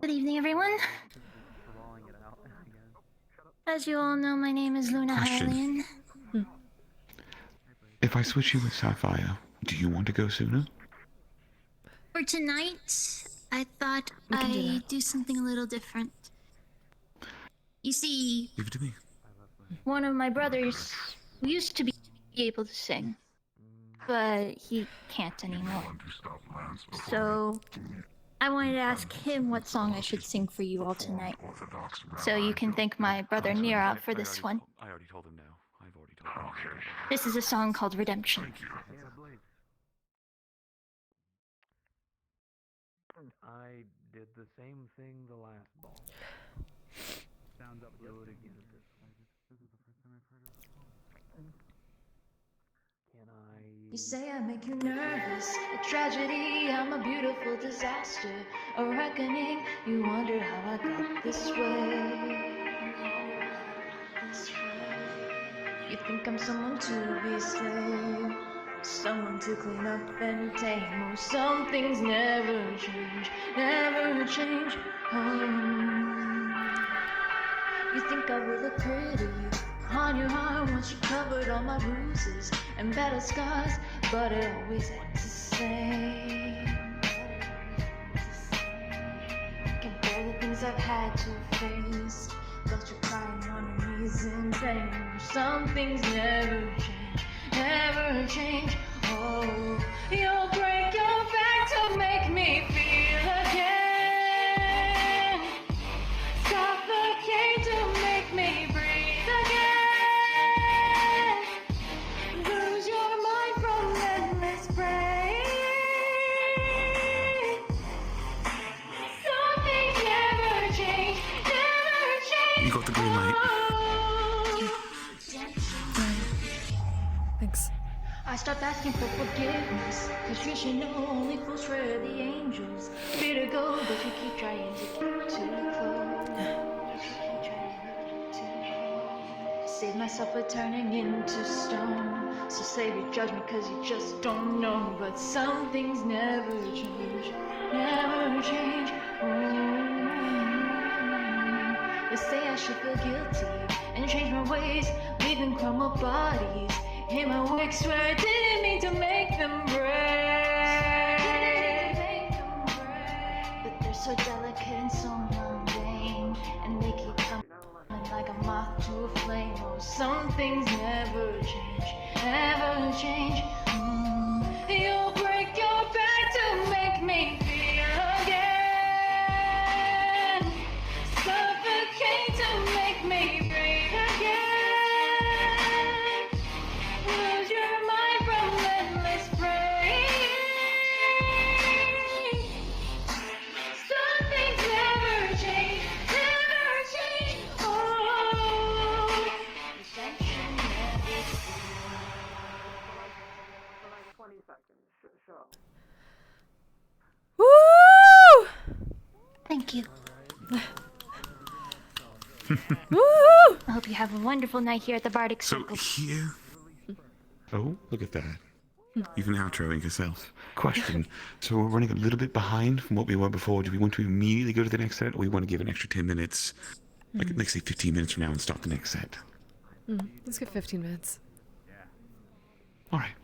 Good evening, everyone. As you all know, my name is Luna Question. Hylian. If I switch you with Sapphire, do you want to go sooner? For tonight, I thought We can do I'd do something a little different. You see, Give it to me. one of my brothers used to be able to sing, but he can't anymore. So I wanted to ask him what song I should sing for you all tonight. So you can thank my brother Nira for this one. I already told him no. This is a song called Redemption. I did the same thing the last ball. Sounds up good again. Can I? You say I make you nervous, a tragedy, I'm a beautiful disaster, a reckoning, you wonder how I got this way. You think I'm someone to be slave, someone to clean up and tame. Oh, some things never change, never change. Oh, you think I will look pretty on your arm once you covered all my bruises and battle scars, but it always ends the same. Can't bear the things I've had to face. Felt you crying on your knees in pain. Some things never change, never change. Oh, you'll break your back to make me feel again. Suffocate to make me breathe again. Lose your mind from endless pain. Some things never change, never change. You got the green light. Thanks. I stopped asking for forgiveness, cause you should know only fools fear the angels. Fear to go, but you keep trying to get too close. Save myself for turning into stone. So save your judgment cause you just don't know. But some things never change, never change. Oh. They say I should feel guilty and change my ways, leaving crumbled bodies in my wake. Swear I didn't mean to make them break. But they're so delicate and so mundane, and they keep coming like a moth to a flame. Oh, some things never change, never change. You'll break your back to make me feel again. Suffocate to make me breathe again. Lose your mind from endless pain. Some things never change, never change. Oh, redemption never For like 20 seconds, sure. Woo! Thank you. Woo! I hope you have a wonderful night here at the Bardic So Circle. here. Oh, look at that. Even outroing yourself. Question. So we're running a little bit behind from what we were before. Do we want to immediately go to the next set, or we want to give an extra 10 minutes? Like say 15 minutes from now and start the next set. Let's get 15 minutes. All right.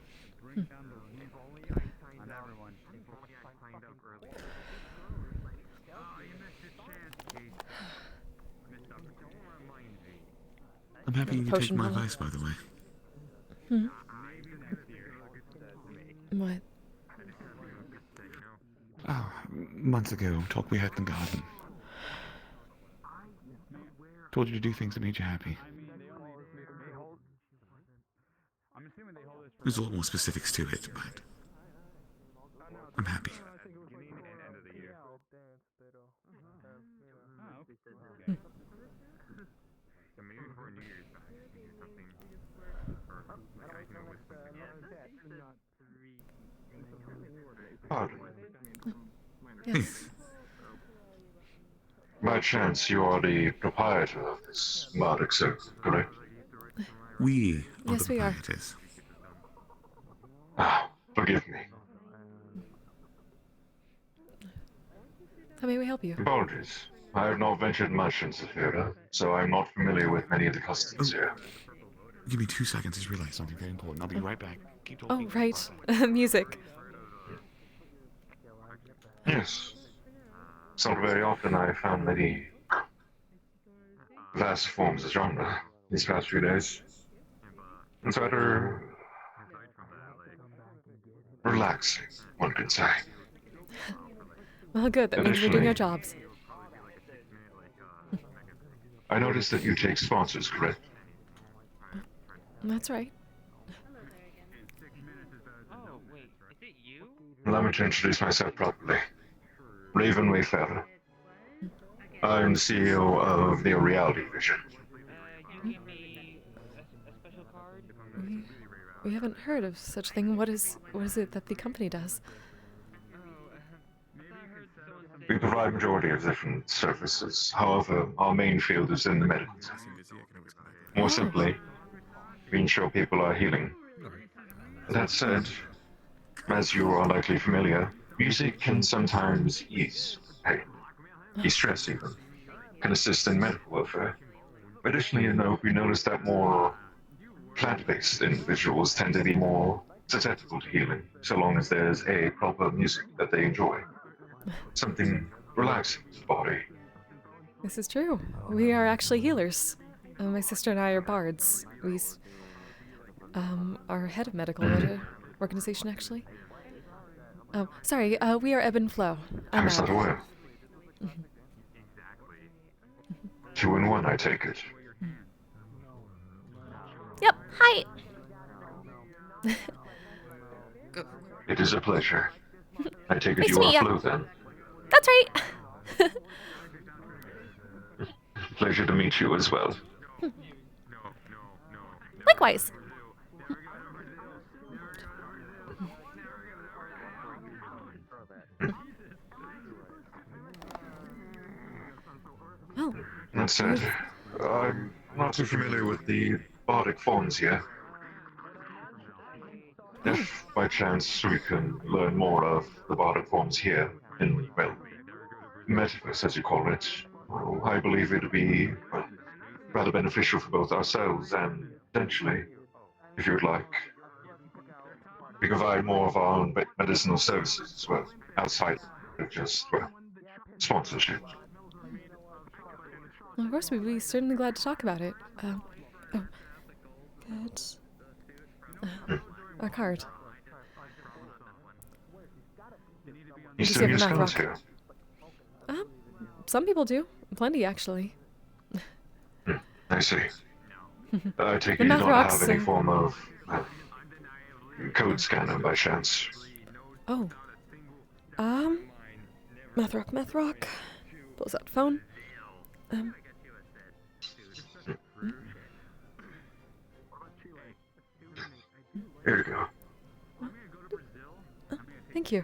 I'm happy you take Potion my bottle. advice, by the way. What? Oh, months ago, talk we had in the garden. Told you to do things that made you happy. There's a lot more specifics to it, but I'm happy. Pardon. Yes. By chance, you are the proprietor of this Bardic Circle, correct? We are Yes, the we are. proprietors. Ah, forgive me. How may we help you? Apologies. I have not ventured much in Zephyra, so I'm not familiar with many of the customs here. Give me 2 seconds to realize something very important. I'll be right back. Keep talking. Oh, right. Music. Yes. It's not very often I found many vast forms of genre these past few days. It's rather relaxing, one could say. Well, good. That means we're doing our jobs. I noticed that you take sponsors, correct? That's right. Oh, wait, is it you? Allow me to introduce myself properly. Raven Wayfarer. I'm the CEO of the Reality Vision. You give me a special card? We haven't heard of such thing. What is it that the company does? We provide majority of different services. However, our main field is in the medical sector. More simply, we ensure people are healing. That said, as you are likely familiar, music can sometimes ease pain, ease stress even, can assist in medical welfare. Additionally, we noticed that more plant-based individuals tend to be more susceptible to healing, so long as there's a proper music that they enjoy. Something relaxing to the body. This is true. We are actually healers. My sister and I are bards. We are head of medical at an organization, actually. Oh, sorry. We are Ebb and Flow. I was not aware. 2 in 1, I take it. Yep. Hi. It is a pleasure. I take it Nice you to meet are ya. Flo then. That's right. Pleasure to meet you as well. Likewise. Oh. That said, I'm not too familiar with the Bardic forms here. If by chance we can learn more of the Bardic forms here in, well, Metaverse as you call it, I believe it would be rather beneficial for both ourselves and potentially, if you would like, we provide more of our own medicinal services as well, outside of just, well, sponsorship. Well, of course, we'd be certainly glad to talk about it. Oh, good. A card. You Does still he have use a math cards rock? here? Some people do. Plenty, actually. I see. I take The it you math don't rocks, have any form of code scanner by chance. Oh. Math rock. Pulls out phone. Here you go. Thank you.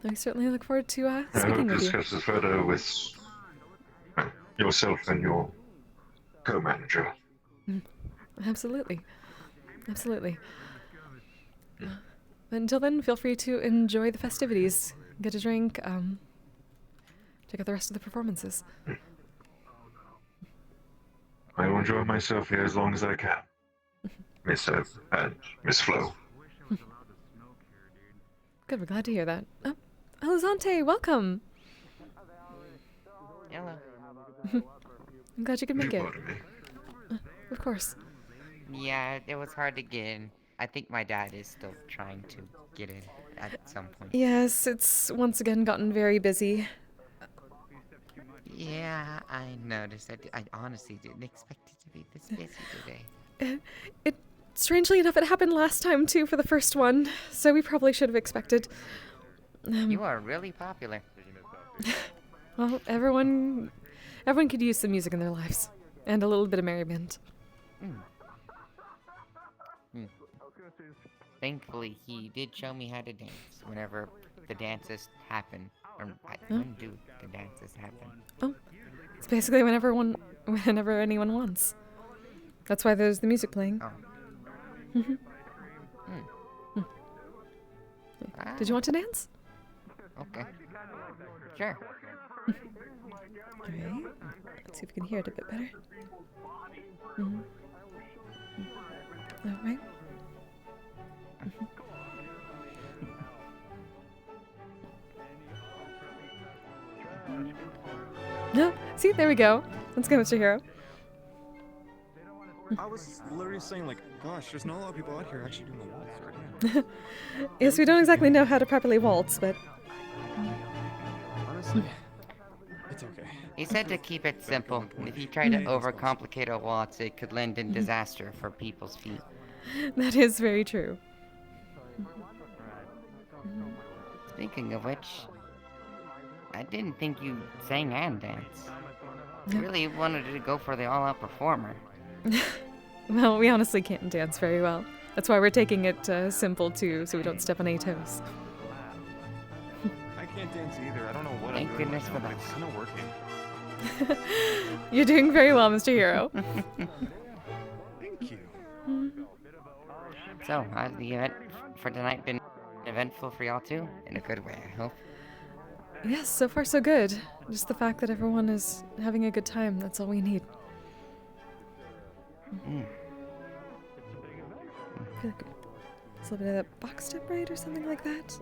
I certainly look forward to I hope speaking to with you. discuss this further with yourself and your co-manager. Absolutely. Absolutely. Until then, feel free to enjoy the festivities. Get a drink, check out the rest of the performances. I will enjoy myself here as long as I can. Miss Ebb and Miss Flo. Good, we're glad to hear that. Oh, Alizante, welcome! Hello. I'm glad you could make it. Pardon me. Of course. Yeah, it was hard to get in. I think my dad is still trying to get in at some point. Yes, it's once again gotten very busy. Yeah, I noticed. I honestly didn't expect it to be this busy today. Strangely enough, it happened last time too for the first one, so we probably should have expected. You are really popular. Well, everyone could use some music in their lives, and a little bit of merriment. Thankfully, he did show me how to dance whenever the dances happen. When do the dances happen? Oh, it's basically whenever anyone wants. That's why there's the music playing. Did you want to dance? Okay. Sure. Alright. Let's see if we can hear it a bit better. Alright. No, see, there we go. Let's go, Mr. Hero. I was literally saying, like, gosh, there's not a lot of people out here actually doing the waltz right now. Yes, we don't exactly know how to properly waltz, but... Honestly, It's okay. He said to keep it simple. If you try to overcomplicate a waltz, it could end in disaster for people's feet. That is very true. Speaking of which, I didn't think you sang and danced. I really wanted to go for the all-out performer. Well, we honestly can't dance very well. That's why we're taking it simple too, so we don't step on any toes. I can't dance either. I don't know what Thank I'm doing goodness right for now, but that. it's kind of working. You're doing very well, Mr. Hero. Thank you. So, has the event for tonight been eventful for y'all too? In a good way, I hope. Yes, so far so good. Just the fact that everyone is having a good time, that's all we need. I feel like it's a little bit of that box step right or something like that.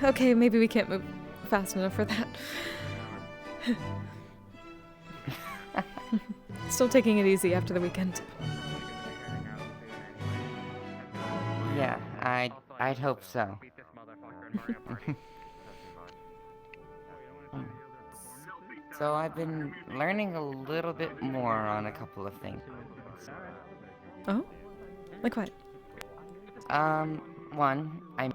Okay, maybe we can't move fast enough for that. Still taking it easy after the weekend. Yeah, I'd hope so. So I've been learning a little bit more on a couple of things. Oh? Like what? One, I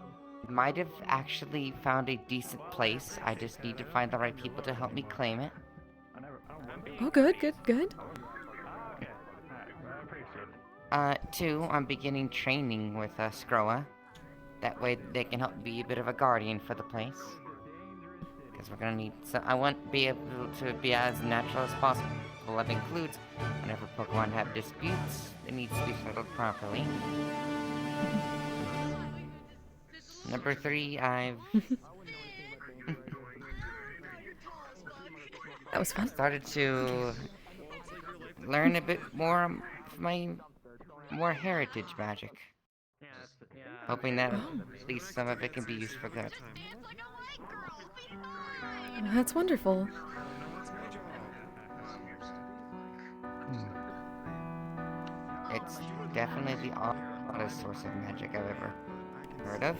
might have actually found a decent place. I just need to find the right people to help me claim it. Oh, good, good, good. Two, I'm beginning training with Skroa. That way they can help be a bit of a guardian for the place. Because we're gonna need I want to be able to be as natural as possible. That includes whenever Pokemon have disputes, it needs to be settled properly. Number three, I've that was fun. I've started to learn a bit more of my more heritage magic. Hoping that at least some of it can be used for good. That's wonderful. It's definitely the oddest source of magic I've ever heard of.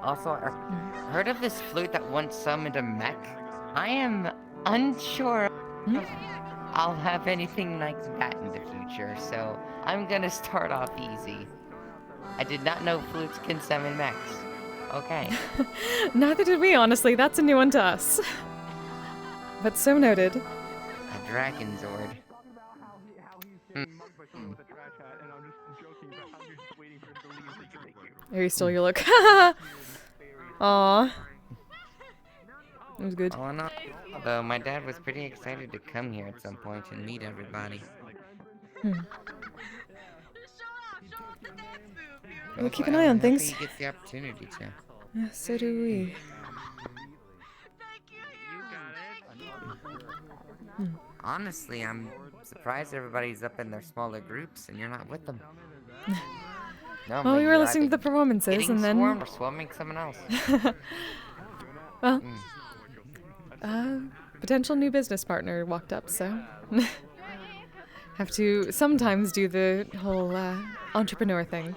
Also, I heard of this flute that once summoned a mech. I am unsure if I'll have anything like that in the future, so I'm gonna start off easy. I did not know flutes can summon mechs. Okay. Neither did we, honestly. That's a new one to us. But so noted. A Dragon Zord. Are you still your look? Aw. It was good. Oh no. Although my dad was pretty excited to come here at some point and meet everybody. We'll keep an eye on things. He gets the opportunity to. Yeah, so do we. Honestly, I'm surprised everybody's up in their smaller groups and you're not with them. Well, we were listening to the performances and then... Swarmed or swarming someone else. Well, potential new business partner walked up, so... Have to sometimes do the whole entrepreneur thing.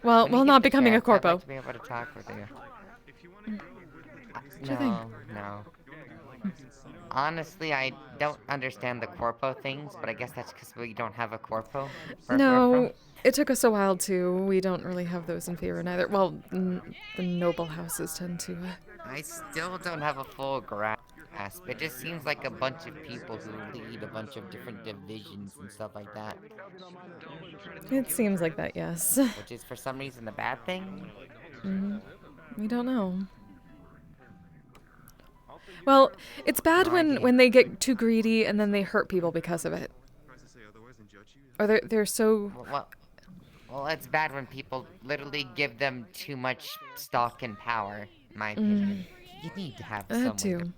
Well, not becoming a corpo. I'd like to be able to talk with you. Sure thing. No. Honestly, I don't understand the corpo things, but I guess that's because we don't have a corpo. No, it took us a while to. We don't really have those in favor neither. Well, the noble houses tend to. I still don't have a full grasp. It just seems like a bunch of people who lead a bunch of different divisions and stuff like that. It seems like that, yes. Which is for some reason a bad thing? We don't know. Well, it's bad when they get too greedy and then they hurt people because of it. Or they're so... Well, it's bad when people literally give them too much stock and power, in my opinion. You need to have someone to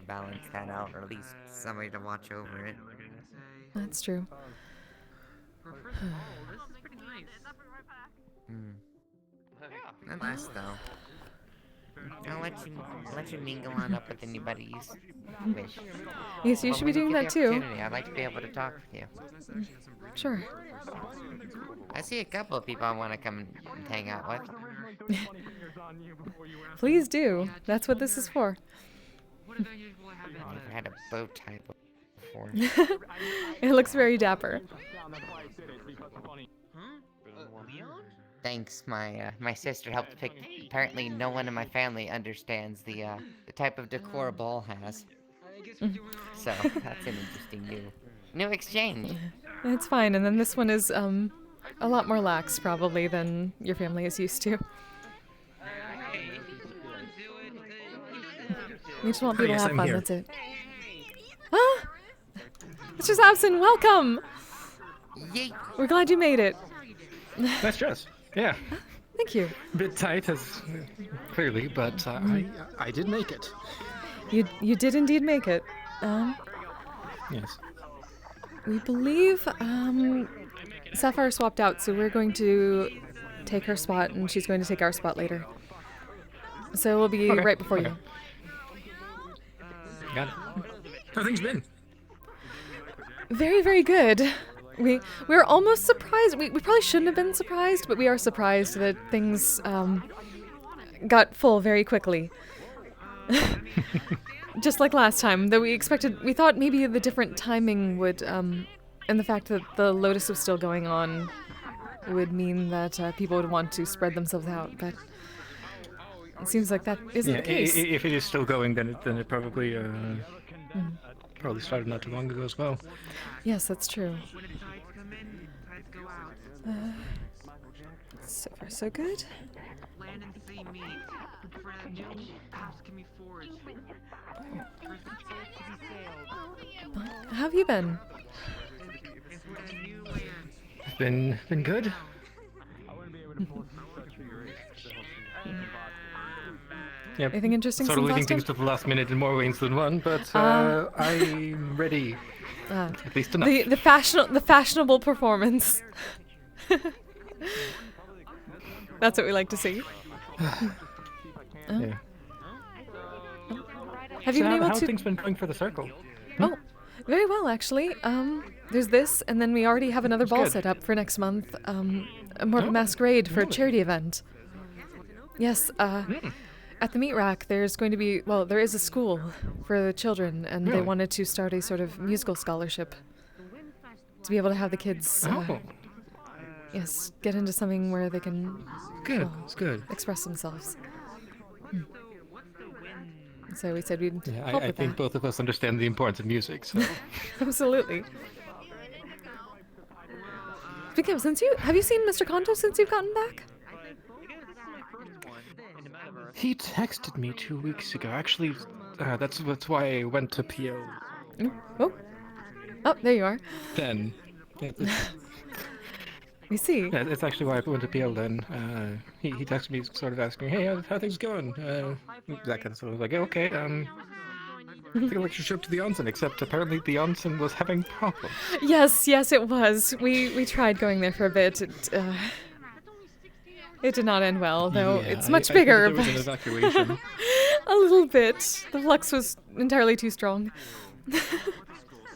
balance that out, or at least somebody to watch over it. That's true. Nonetheless, though. I'll let you mingle on up with anybody you wish. Yes, you But should be when doing get that the too. opportunity, I'd like to be able to talk with you. Sure. I see a couple of people I want to come and hang out with. Please do. That's what this is for. I've never had a bow tie before. It looks very dapper. Thanks, my sister helped pick. Apparently, no one in my family understands the type of decor a ball has. So that's an interesting new exchange. It's fine. And then this one is a lot more lax probably than your family is used to. We just want people to have fun. That's it. Ah, Mr. Sabson, welcome. Yay. We're glad you made it. Nice dress. Yeah. Thank you. Bit tight, as clearly, but I did make it. You did indeed make it. Yes. We believe Sapphire swapped out, so we're going to take her spot, and she's going to take our spot later. So we'll be right before you. Got it. How things been? Very, very good. We were almost surprised. We probably shouldn't have been surprised, but we are surprised that things got full very quickly. Just like last time, though we thought maybe the different timing would, and the fact that the Lotus was still going on would mean that people would want to spread themselves out, but it seems like that isn't the case. If it is still going, then it probably probably started not too long ago as well. Yes, that's true. So far, so good. How have you been? Been good. Yep. Anything interesting Sort of since leaving last time? things to the last minute in more ways than one, but I'm ready. At least enough. The fashionable performance. That's what we like to see. Yeah. Have you been able how to? have things been going for the circle? Oh, very well actually. There's this, and then we already have another ball good. set up for next month. More of a masquerade for a charity event. Yes. At the meat rack, there's going to be, well, there is a school for the children, and they wanted to start a sort of musical scholarship to be able to have the kids, yes, get into something where they can, it's good. express themselves. So we said we'd Yeah, help I with think that. both of us understand the importance of music. So. Absolutely. Speaking of, have you seen Mr. Kanto since you've gotten back? He texted me 2 weeks ago. Actually, that's why I went to PO. Oh, there you are. Then. We see. Yeah, that's actually why I went to PO then. He texted me sort of asking, hey, how things going? That kind of stuff. I was like, okay, I think I should show up to the onsen, except apparently the onsen was having problems. Yes, it was. We tried going there for a bit. It did not end well, though. Yeah, it's much I think bigger. there was an evacuation. A little bit. The flux was entirely too strong.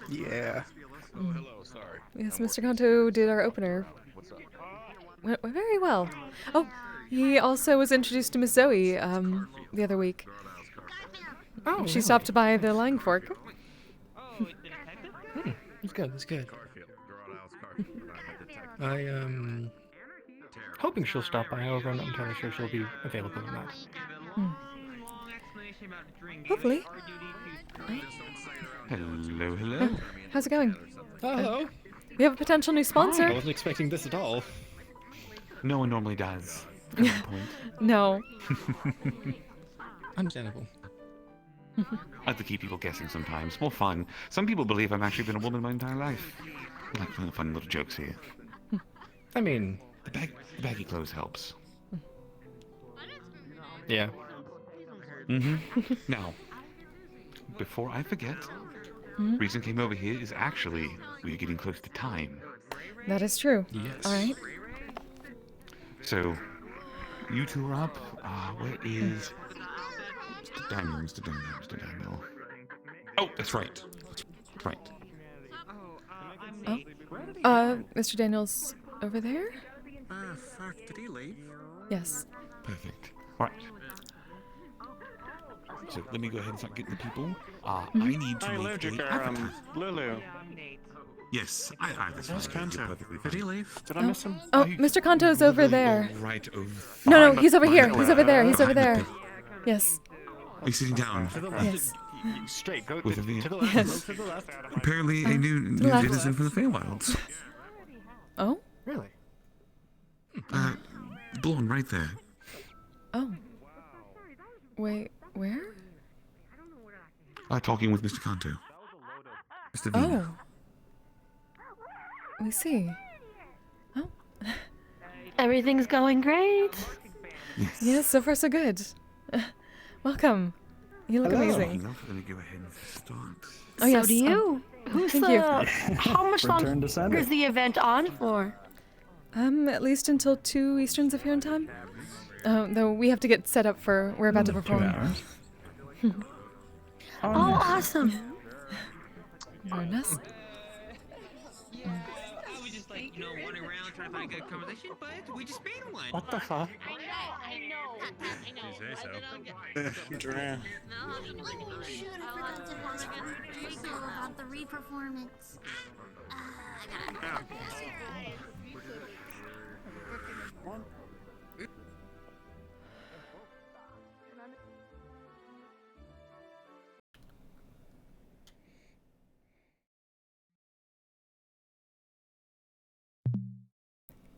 Yeah. Hello, sorry. Yes, Mr. Kanto did our opener. Went very well. Oh, he also was introduced to Miss Zoe the other week. Oh, she stopped by the Lying Fork. It's good, it's good. I hoping she'll stop by, however, I'm not entirely sure she'll be available or not. Hopefully. Hello. How's it going? Hello. We have a potential new sponsor. I wasn't expecting this at all. No one normally does. At that point. No. Understandable. I have to keep people guessing sometimes. More fun. Some people believe I've actually been a woman my entire life. I like playing fun little jokes here. I mean, the baggy clothes helps. Yeah. Now, before I forget, reason I came over here is actually we're getting close to time. That is true. Yes. All right. So, you two are up. Where is Mr. Daniel. Oh, that's right. That's right. Oh, Mr. Daniels over there? Fuck, did he leave? Yes. Perfect. Right. So let me go ahead and start getting the people. I need to make an avatar. Lulu. Yes, that's Kanto. Did he leave? Did I miss him? Oh, Mr. Kanto's over there. Right over. No, he's over here. He's over there. He's over there. Yes. Are you sitting down? Yes. Straight, go With a V. to the left. Yes. To the left. Apparently a new left. citizen from the Feywilds. Oh? Really? Blonde right there. Oh. Wait, where? Talking with Mr. Kanto. Mr. Vina. We see. Oh. Everything's going great. Yes, so far so good. Welcome. You look amazing. Let me go ahead and start. Oh, yes. So do you. Thank you. How much longer is the event on for? At least until 2 Easterns if you're in time. Though we have to get set up for we're about to perform. 2 hours. Oh, awesome. Very nice. I was just like, wandering around trying to find a good conversation, but we just made one. What the fuck? I know. You say so. Oh shoot, I forgot to ask Draco about the re-performance. I gotta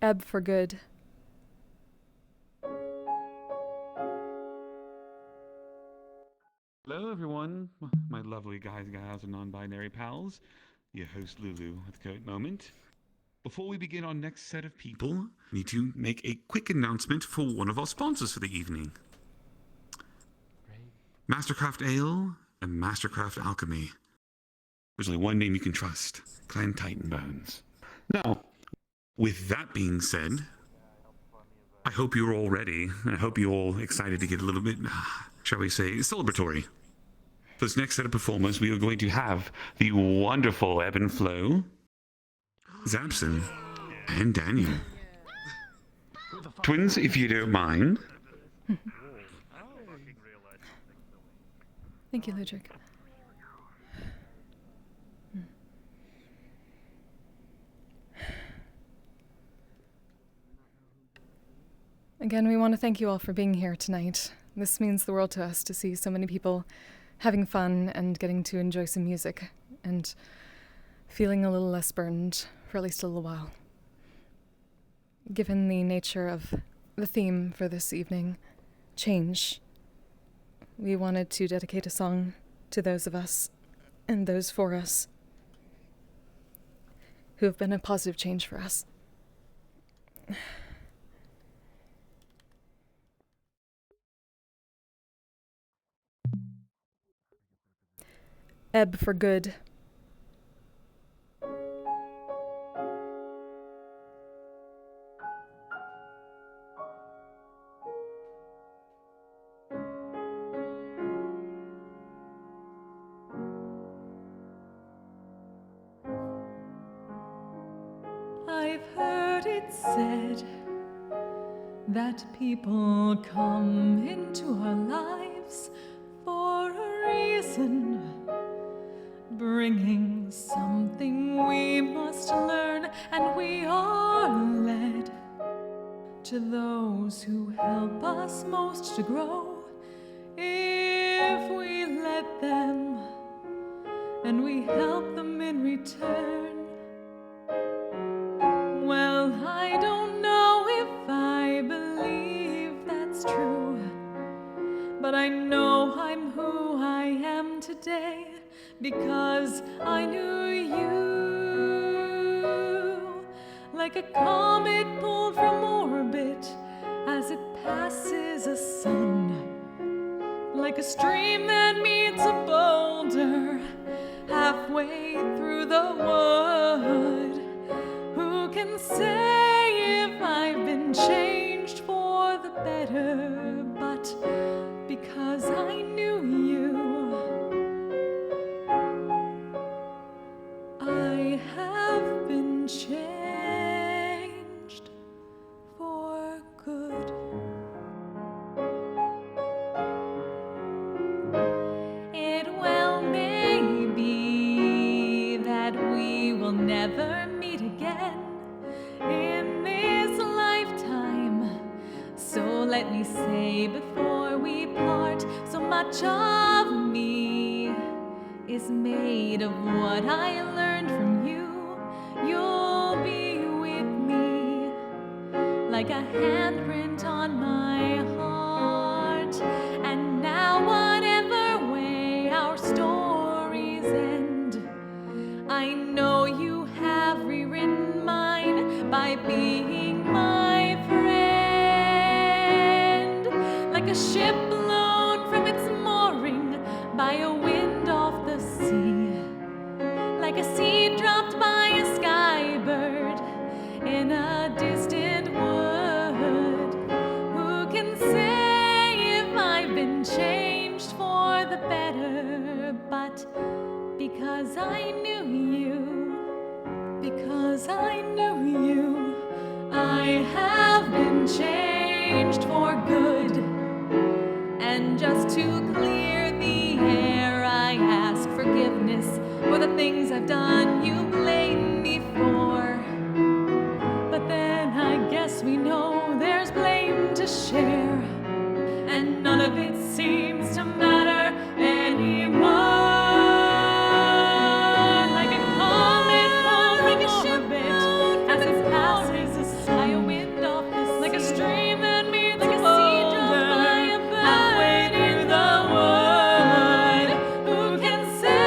Ebb for good. Hello, everyone. My lovely guys, gals, and non-binary pals. Your host, Lulu, with the current moment. Before we begin our next set of people, we need to make a quick announcement for one of our sponsors for the evening. Mastercraft Ale and Mastercraft Alchemy. There's only one name you can trust. Clan Titanbones. Now, with that being said, I hope you're all ready. I hope you're all excited to get a little bit, shall we say, celebratory. For this next set of performers, we are going to have the wonderful Ebb and Flow, Zapson, and Daniel. Twins, if you don't mind. Thank you, Ludwig. Again, we want to thank you all for being here tonight. This means the world to us to see so many people having fun and getting to enjoy some music and feeling a little less burned for at least a little while. Given the nature of the theme for this evening, change, we wanted to dedicate a song to those of us and those for us who have been a positive change for us. Ebb for good. I've heard it said that people come into our lives for a reason, bringing something we must learn, and we are led to those who help us most to grow. If we let them, and we help them in return, well, I don't know if I believe that's true, but I know I'm who I am today because I knew you. Like a comet pulled from orbit as it passes a sun, like a stream that meets a boulder halfway through the wood. Who can say if I've been changed for the better? But because I knew let me say before we part, so much of me is made of what I learned from you. You'll be with me like a handprint on my heart. And now whatever way our stories end, I know you have rewritten mine by being my friend. Like a ship blown from its mooring by a wind off the sea, like a seed dropped by a skybird in a distant wood. Who can say if I've been changed for the better? But because I knew you, because I knew you, I have been changed for good. And just to clear the air, I ask forgiveness for the things I've done you blame me for. But then I guess we know there's blame to share, and none of it seems to matter anymore. Like a comet pulled from orbit as it passes by a wind off the sea, like a stream that meets like a seed dropped by a bird halfway through the wood. Who can say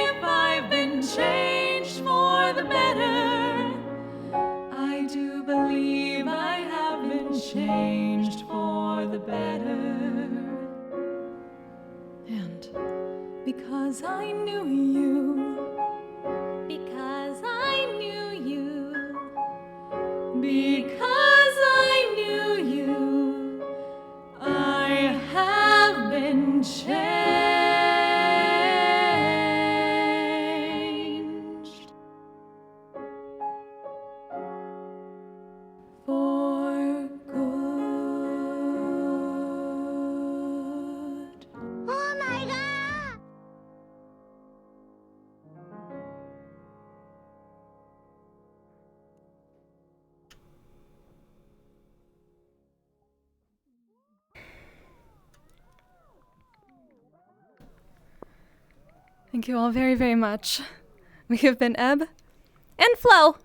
if I've been changed for the better? I do believe I have been changed for the better. And because I knew you, because I knew you, because I knew you, I have been changed for good. Oh my god! Thank you all very, very much. We have been Ebb and Flo.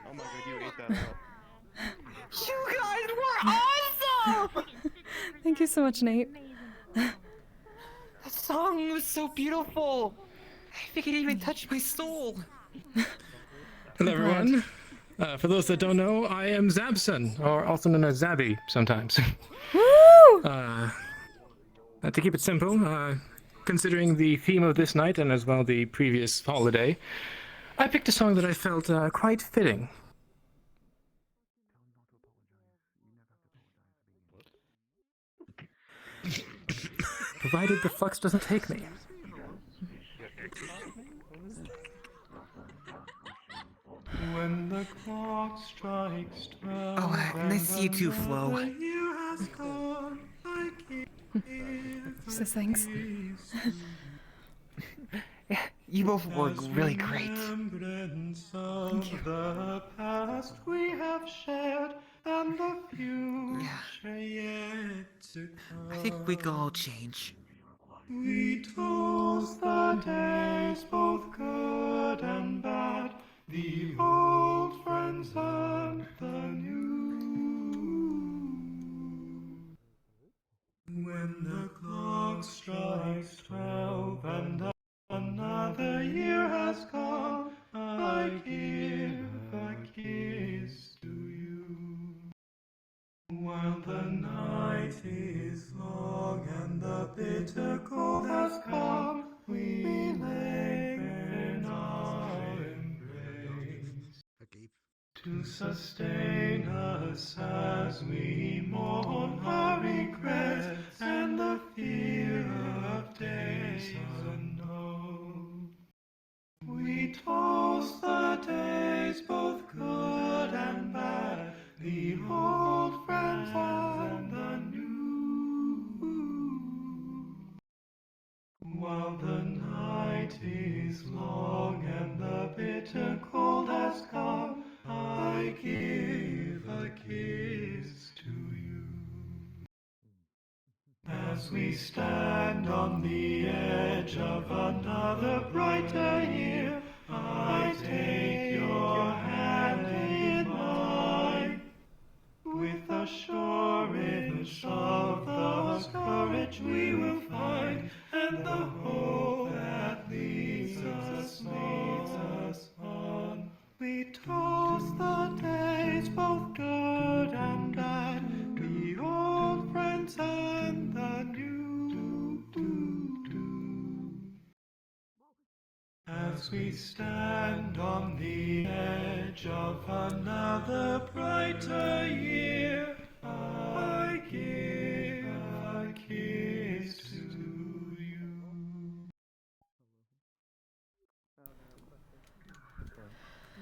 Oh my god, you ate that up. You guys were awesome! Thank you so much, Nate. The song was so beautiful. I think it even touched my soul. Hello, everyone. For those that don't know, I am Zabson, or also known as Zabby sometimes. Woo! To keep it simple, considering the theme of this night and as well the previous holiday, I picked a song that I felt quite fitting. Provided the flux doesn't take me. When the clock strikes 12. Oh, nice to you too, Flo. He says thanks. You both were really great. Thank you. The past we have shared and the future yet to come. I think we can all change. We toast the days, both good and bad, the old friends and the new. When the clock strikes 12 and another year has gone, I give a kiss to you. While the night is long and the bitter cold has come, we lay in our embrace to sustain us as we mourn our regrets and the fear of days unknown. We toast the days both good and bad, the old we stand on the edge of another brighter year, I take your hand in mine. With assurance of the courage we will find, and the hope that leads us on. We toast the days, both good and bad, the old friends and the new. As we stand on the edge of another brighter year, I give a kiss to you.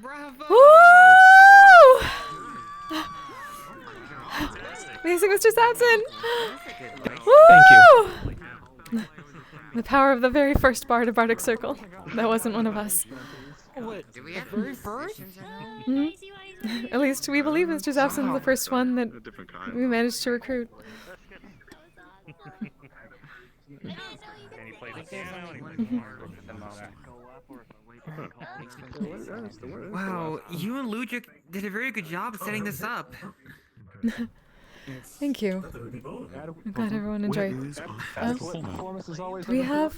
Bravo! Woo! Amazing, Mr. Sampson! Thank you. The power of the very first bard of Bardic Circle. That wasn't one of us. Do we have very first? Mhm. At least we believe Mr. Sampson's the first one that we managed to recruit. Wow, you and Ludwig did a very good job setting this up. Thank you. I'm glad everyone enjoyed. Do we have?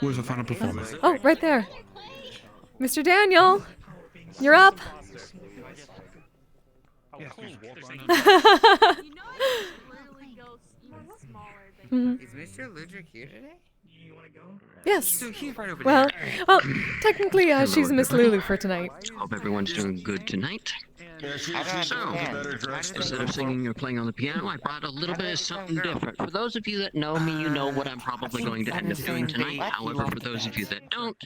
Where's the final performance? Oh, right there. Mr. Daniel, you're up. Mhm. Is Mr. Ludwig here today? Yes. So he's right over Well, there. well, technically, she's Miss Lulu for tonight. Hope everyone's doing good tonight. So, instead of singing or playing on the piano, I brought a little bit of something different. For those of you that know me, you know what I'm probably going to end up doing tonight. However, for those of you that don't,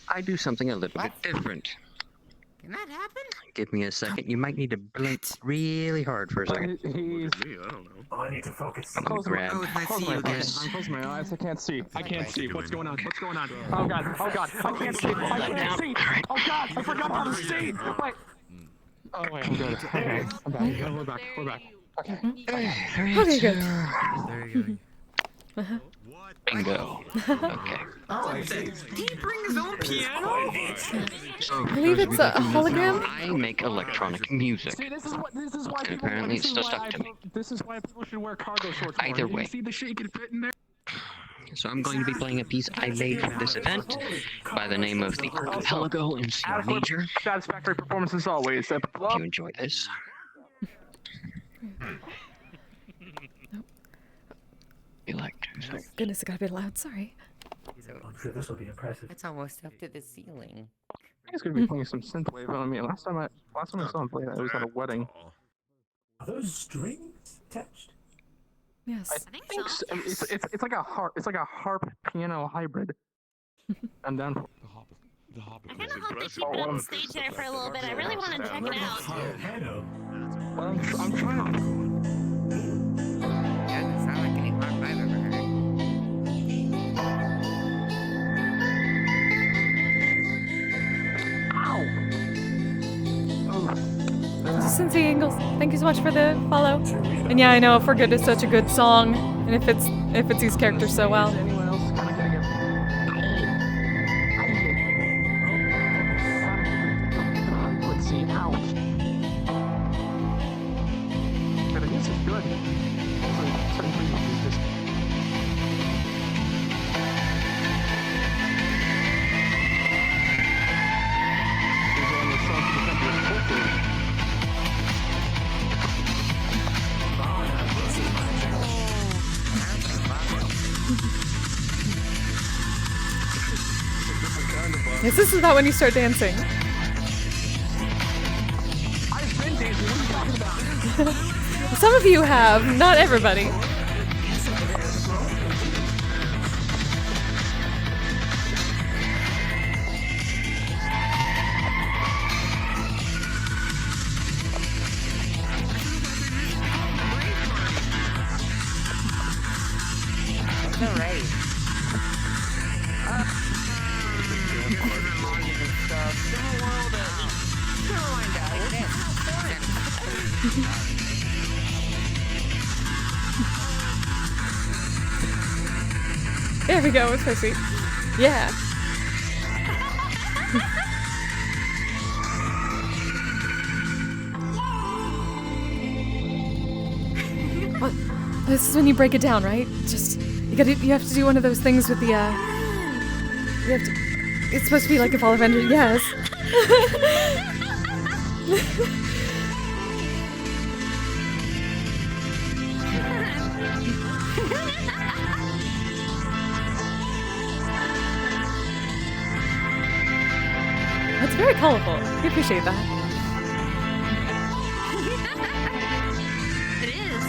I do something a little bit different. Can that happen? Give me a second. You might need to blink really hard for a second. I need to focus. I'm closing my eyes. I'm closing my eyes. I can't see. I can't see. What's going on? What's going on? Oh god. Oh god. I can't see. I can't see. Oh god. I forgot how to see. Wait. Oh wait. I'm good. Okay. I'm back. We're back. We're back. Okay. Okay, good. There you go. Bingo. Okay. Did he bring his own piano? So, I believe it's a hologram. I make electronic music. See, this is why And people. apparently This it's is still why stuck to me. This is why people should wear cargo shorts. more. Either You way. see the shit you can fit in there. So I'm going to be playing a piece I made for this event by the name of the Archipelago in C major. Satisfactory performance as always. If you enjoy this. You like to. Goodness, it got a bit loud. Sorry. I'm sure this will be impressive. It's almost up to the ceiling. I was gonna be playing some synthwave on me. Last time I saw him play that, it was at a wedding. Are those strings attached? Yes. I think so. It's like a harp. It's like a harp piano hybrid. And then the harp. I kind of hope they keep it on stage there for a little bit. I really want to check it out. Well, I'm trying to. Yeah, it doesn't sound like any harp I've ever heard. Cincy Ingalls, thank you so much for the follow. And yeah, I know For Good is such a good song, and it fits these characters so well. Frequency out. But the music's good. So certain frequencies just. These are on the song to the temple of culture. Yes, this is about when you start dancing. I've been dancing. What are you talking about? Some of you have, not everybody. No right. There we go. It's so sweet. Yeah. What? This is when you break it down, right? Just you have to do one of those things with the you have to. It's supposed to be like a fall of energy. Yes. It's very colorful. We appreciate that. It is.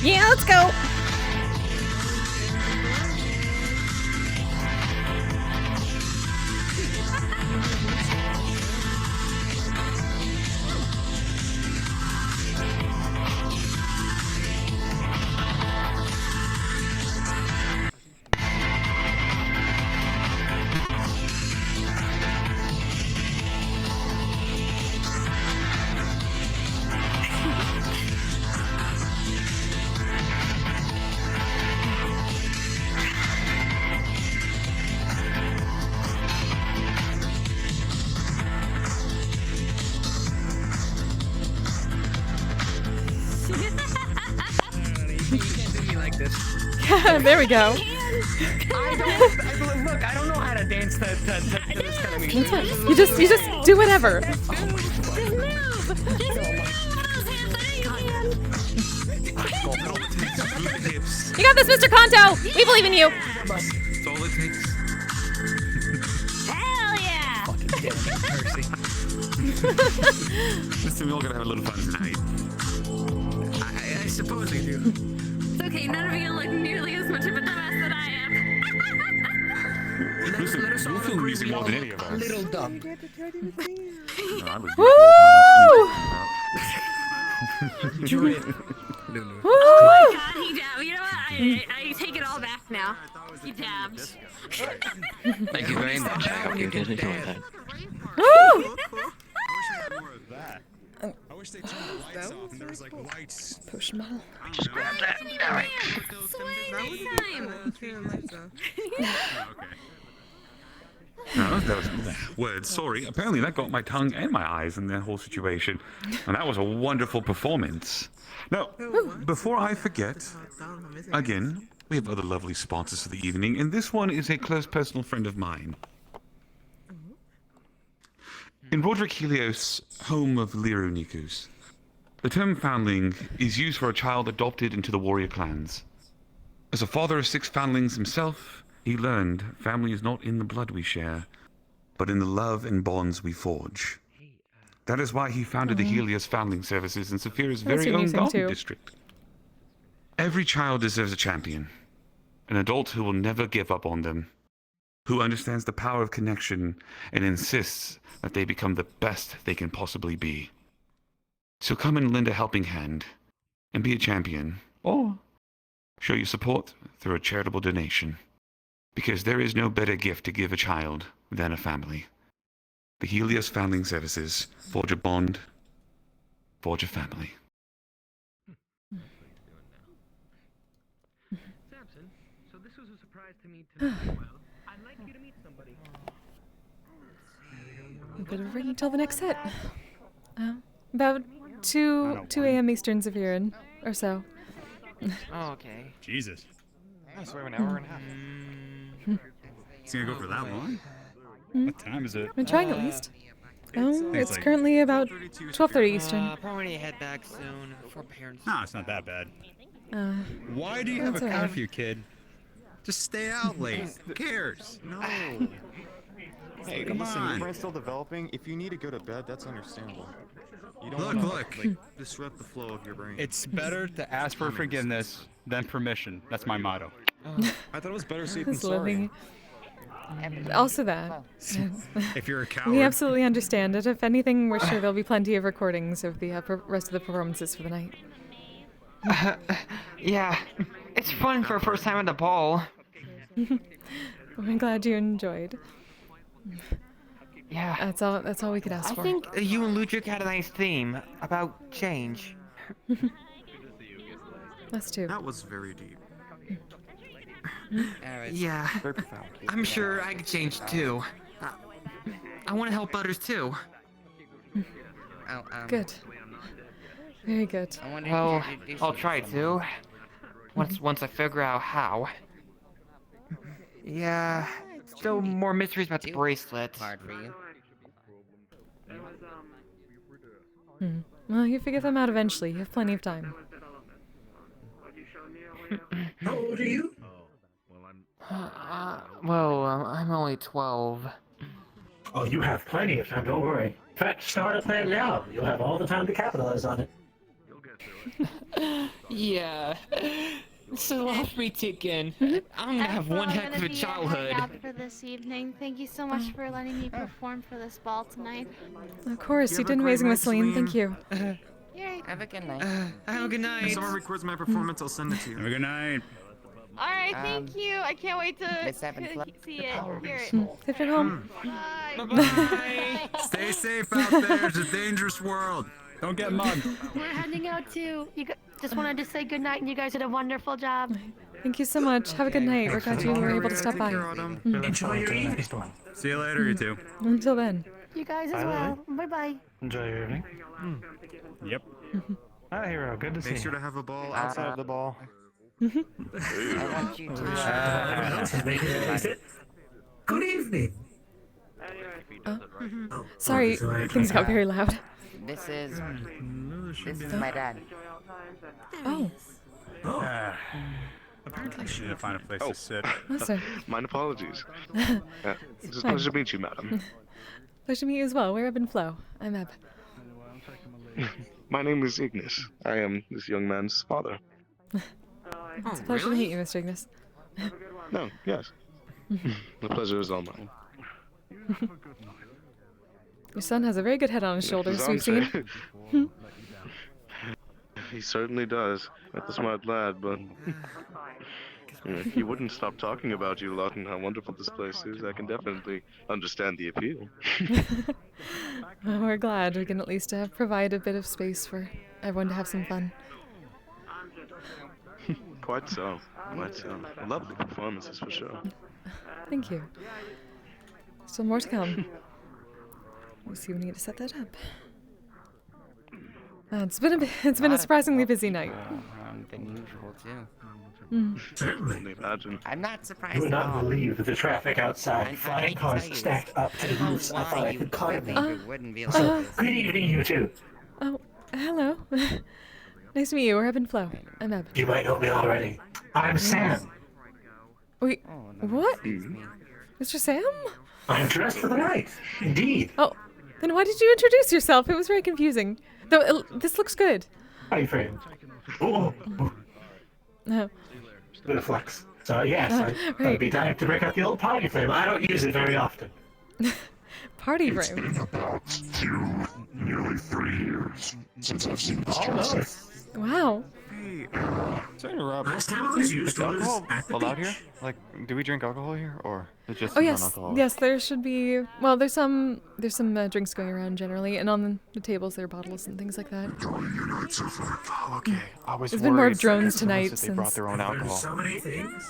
Yeah, let's go. There we go. Look, I don't know how to dance to this kind of music. That's fine. You just do whatever. You got this, Mr. Kanto. We believe in you. That's all it takes. Hell yeah! Listen, we're all gonna have a little fun tonight. I suppose we do. It's okay, none of you look nearly as much of a dumbass that I am. Listen, you feel music more than any of us. Little dumb. Woo! Oh my god, he dabbed. You know what? I take it all back now. He dabbed. Thank you very much. I hope you did enjoy that. Woo! I wish they turned the lights off and there was like lights. Potion bottle. Just grab that. All right. That was words, sorry. Apparently that got my tongue and my eyes in the whole situation. And that was a wonderful performance. Now, before I forget, again, we have other lovely sponsors for the evening, and this one is a close personal friend of mine. In Roderick Helios, home of Liru Nikus, the term foundling is used for a child adopted into the warrior clans. As a father of 6 foundlings himself, he learned family is not in the blood we share, but in the love and bonds we forge. That is why he founded the Helios Foundling Services in Saphira's very own garden district. Every child deserves a champion, an adult who will never give up on them, who understands the power of connection and insists that they become the best they can possibly be. So come and lend a helping hand, and be a champion, or show your support through a charitable donation. Because there is no better gift to give a child than a family. The Helios Foundling Services. Forge a bond. Forge a family. Samson, so this was a surprise to me too. Well, I'd like you to meet somebody. We've got to ring until the next set. About 2 a.m. Eastern Saphira or so. Oh, okay. Jesus. I swear an hour and a half. It's gonna go for that long? Hmm? What time is it? I'm trying at least. Oh, it's like currently about 12:30 Eastern. Probably head back soon for parents. No, it's not that bad. Why do you have a that's alright. curfew, kid? Just stay out late. Who cares? No. Hey, come listen, on. your brain's still developing. If you need to go to bed, that's understandable. You don't Look, wanna, look. like, disrupt the flow of your brain. It's better to ask for forgiveness than permission. That's my motto. I thought it was better safe than Just sorry. living. Also that. If you're a coward. We absolutely understand it. If anything, we're sure there'll be plenty of recordings of the rest of the performances for the night. Yeah, it's fun for a first time at the ball. I'm glad you enjoyed. Yeah. That's all we could ask I for. think you and Lutric had a nice theme about change. Us too. That was very deep. Yeah, Very profound. I'm sure I could change too. I want to help others too. Good. Very good. Well, I'll try to. Once I figure out how. Yeah, still more mysteries about the bracelet. Hard for you. Well, you figure them out eventually. You have plenty of time. How old are you? Well, I'm only 12. Oh, you have plenty of time, don't worry. In fact, start a plan now. You'll have all the time to capitalize on it. Yeah. So off we take in. I'm gonna have one heck of a childhood. For this evening. Thank you so much for letting me perform for this ball tonight. Of course, you did amazing, Miss Celine. Thank you. Have a good night. Have a good night. If someone records my performance, I'll send it to you. Have a good night. All right, thank you. I can't wait to see it, hear it. If you're home. Bye. Stay safe out there. It's a dangerous world. Don't get mugged. We're heading out too. Just wanted to say good night, and you guys did a wonderful job. Thank you so much. Have a good night. We're glad you were able to stop by. Enjoy your evening. See you later, you two. Until then. You guys as well. Bye bye. Enjoy your evening. Yep. Hi, Hero. Good to see you. Make sure to have a ball outside of the ball. I want you to. Good evening. Sorry, things got very loud. This is my dad. Oh. Apparently, she didn't find a place to sit. Oh, sir. Mine apologies. It's a fine. pleasure to meet you, madam. Pleasure to meet you as well. We're Ebb and Flow. I'm Ebb. My name is Ignis. I am this young man's father. It's a pleasure to meet you, Mr. Ignis. No, yes. The pleasure is all mine. Your son has a very good head on his shoulders, we've seen. He certainly does. Not the smart lad, but he wouldn't stop talking about you a lot and how wonderful this place is. I can definitely understand the appeal. Well, we're glad we can at least provide a bit of space for everyone to have some fun. Quite so. Quite so. Lovely performances for sure. Thank you. Still more to come. We'll see when we need to set that up. It's been a surprisingly busy night. Than usual too. Certainly. Imagine. I'm not surprised. You would at not all. believe the traffic outside. Flying cars stacked up to the roofs. I thought I could climb them. It wouldn't be like So, this. good evening, you two. Oh, hello. Nice to meet you. We're Ebb and Flow. I'm Ebb. You might know me already. I'm Sam. Wait, what? Mr. Sam? I'm dressed for the night. Indeed. Oh, then why did you introduce yourself? It was very confusing. Though, this looks good. Hi, friend. Oh, Oh. bit of flex. So yes, I'd right. be time to break out the old party frame. I don't use it very often. Party room. About nearly 3 years since I've seen this Almost. Wow. Hey, sorry to interrupt. Last time I was used Is alcohol was at the allowed beach. here? Like, do we drink alcohol here, or is it just Oh yes, non-alcoholic? yes. There should be. Well, there's some drinks going around generally, and on the tables there are bottles and things like that. Oh, okay. I was There's been more worried of drones that tonight they brought since. their own alcohol. So many things.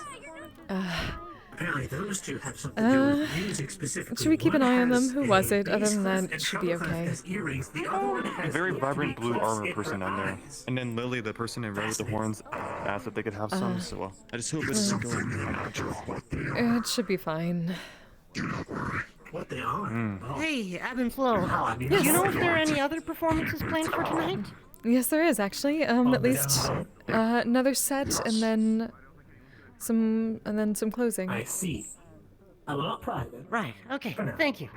Apparently, those two have something Uh, to do with music specifically. should we keep an One eye on them? has Who a was it? Other bass than clef that, and it should be treble clef okay. as earrings. The other one A has very the vibrant blue clefs armor in person her down there. eyes. And then Lily, the person in red with the horns, asked if they could have some, so I just hope it doesn't go. It should be fine. What they are? Oh. Hey, Ebb and Flow. Yes. Do you know if there are any other performances planned for tonight? Yes, there is actually. At least another set, and then some closing. I see. I will not pry them. Right. Okay. Thank you.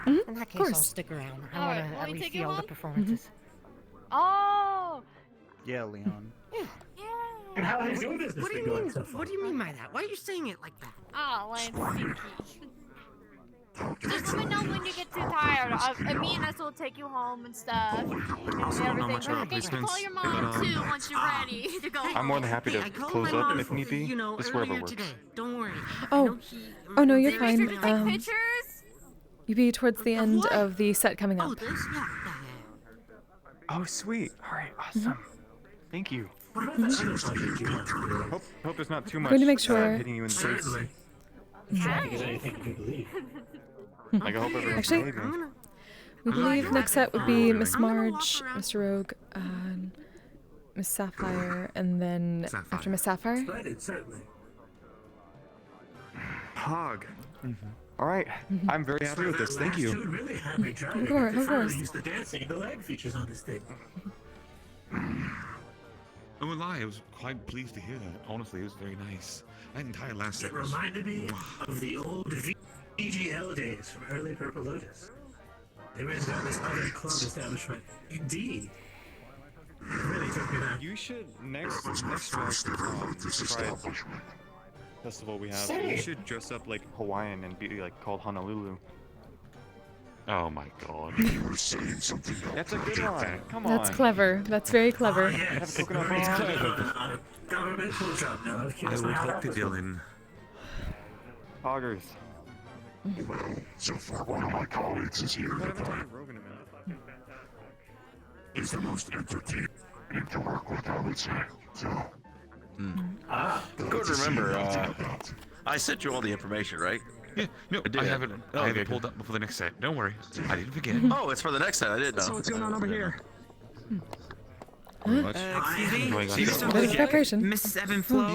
In that case, I'll stick around. I want to at least see all the performances. Oh! Yeah, Leon. And how has your business What do been you going mean? so far? What do you mean by that? Why are you saying it like that? Oh, Lance. Just let me know when you get too tired. Me and us will take you home and stuff. Also, And not much everything. of I guess you can call placements, your mom but, too once you're ready to go. I'm more than happy to close up if need be. Just wherever works. Don't worry. Oh, oh no, you're fine. Pictures? You'd be towards the end of the set coming up. Oh, sweet. All right, awesome. Thank you. Hope there's not too much Going to make sure. hitting you in the face. Like, I hope everyone's actually, behaving. we believe next set would be Miss Marge, Mr. Rogue, Miss Sapphire, and then after Miss Sapphire. Hog. All right, I'm very happy with this. Thank you. Really happy, Charlie. Of course, of course. Used the dancing and the leg features on this thing. I won't lie, I was quite pleased to hear that. Honestly, it was very nice. That entire last It set was... reminded me of the old VGL days from early Purple Lotus. They ran down this other club establishment. Indeed. It really took me back. You should next Pride festival we have. You should dress up like Hawaiian and be like called Honolulu. Oh my god. That's a good one. Come on. That's clever. That's very clever. Have a coconut bomb. Government full job now. I will talk to Dylan. Poggers. So far, one of my colleagues is here. It's the most entertaining to work with, I would say. So. Good to remember, I sent you all the information, right? Yeah, no, I have it pulled up before the next set. Don't worry. I didn't forget. Oh, it's for the next set. I didn't know. So what's going on over here? Excuse me? Bit of preparation. Mrs. Evan Flo?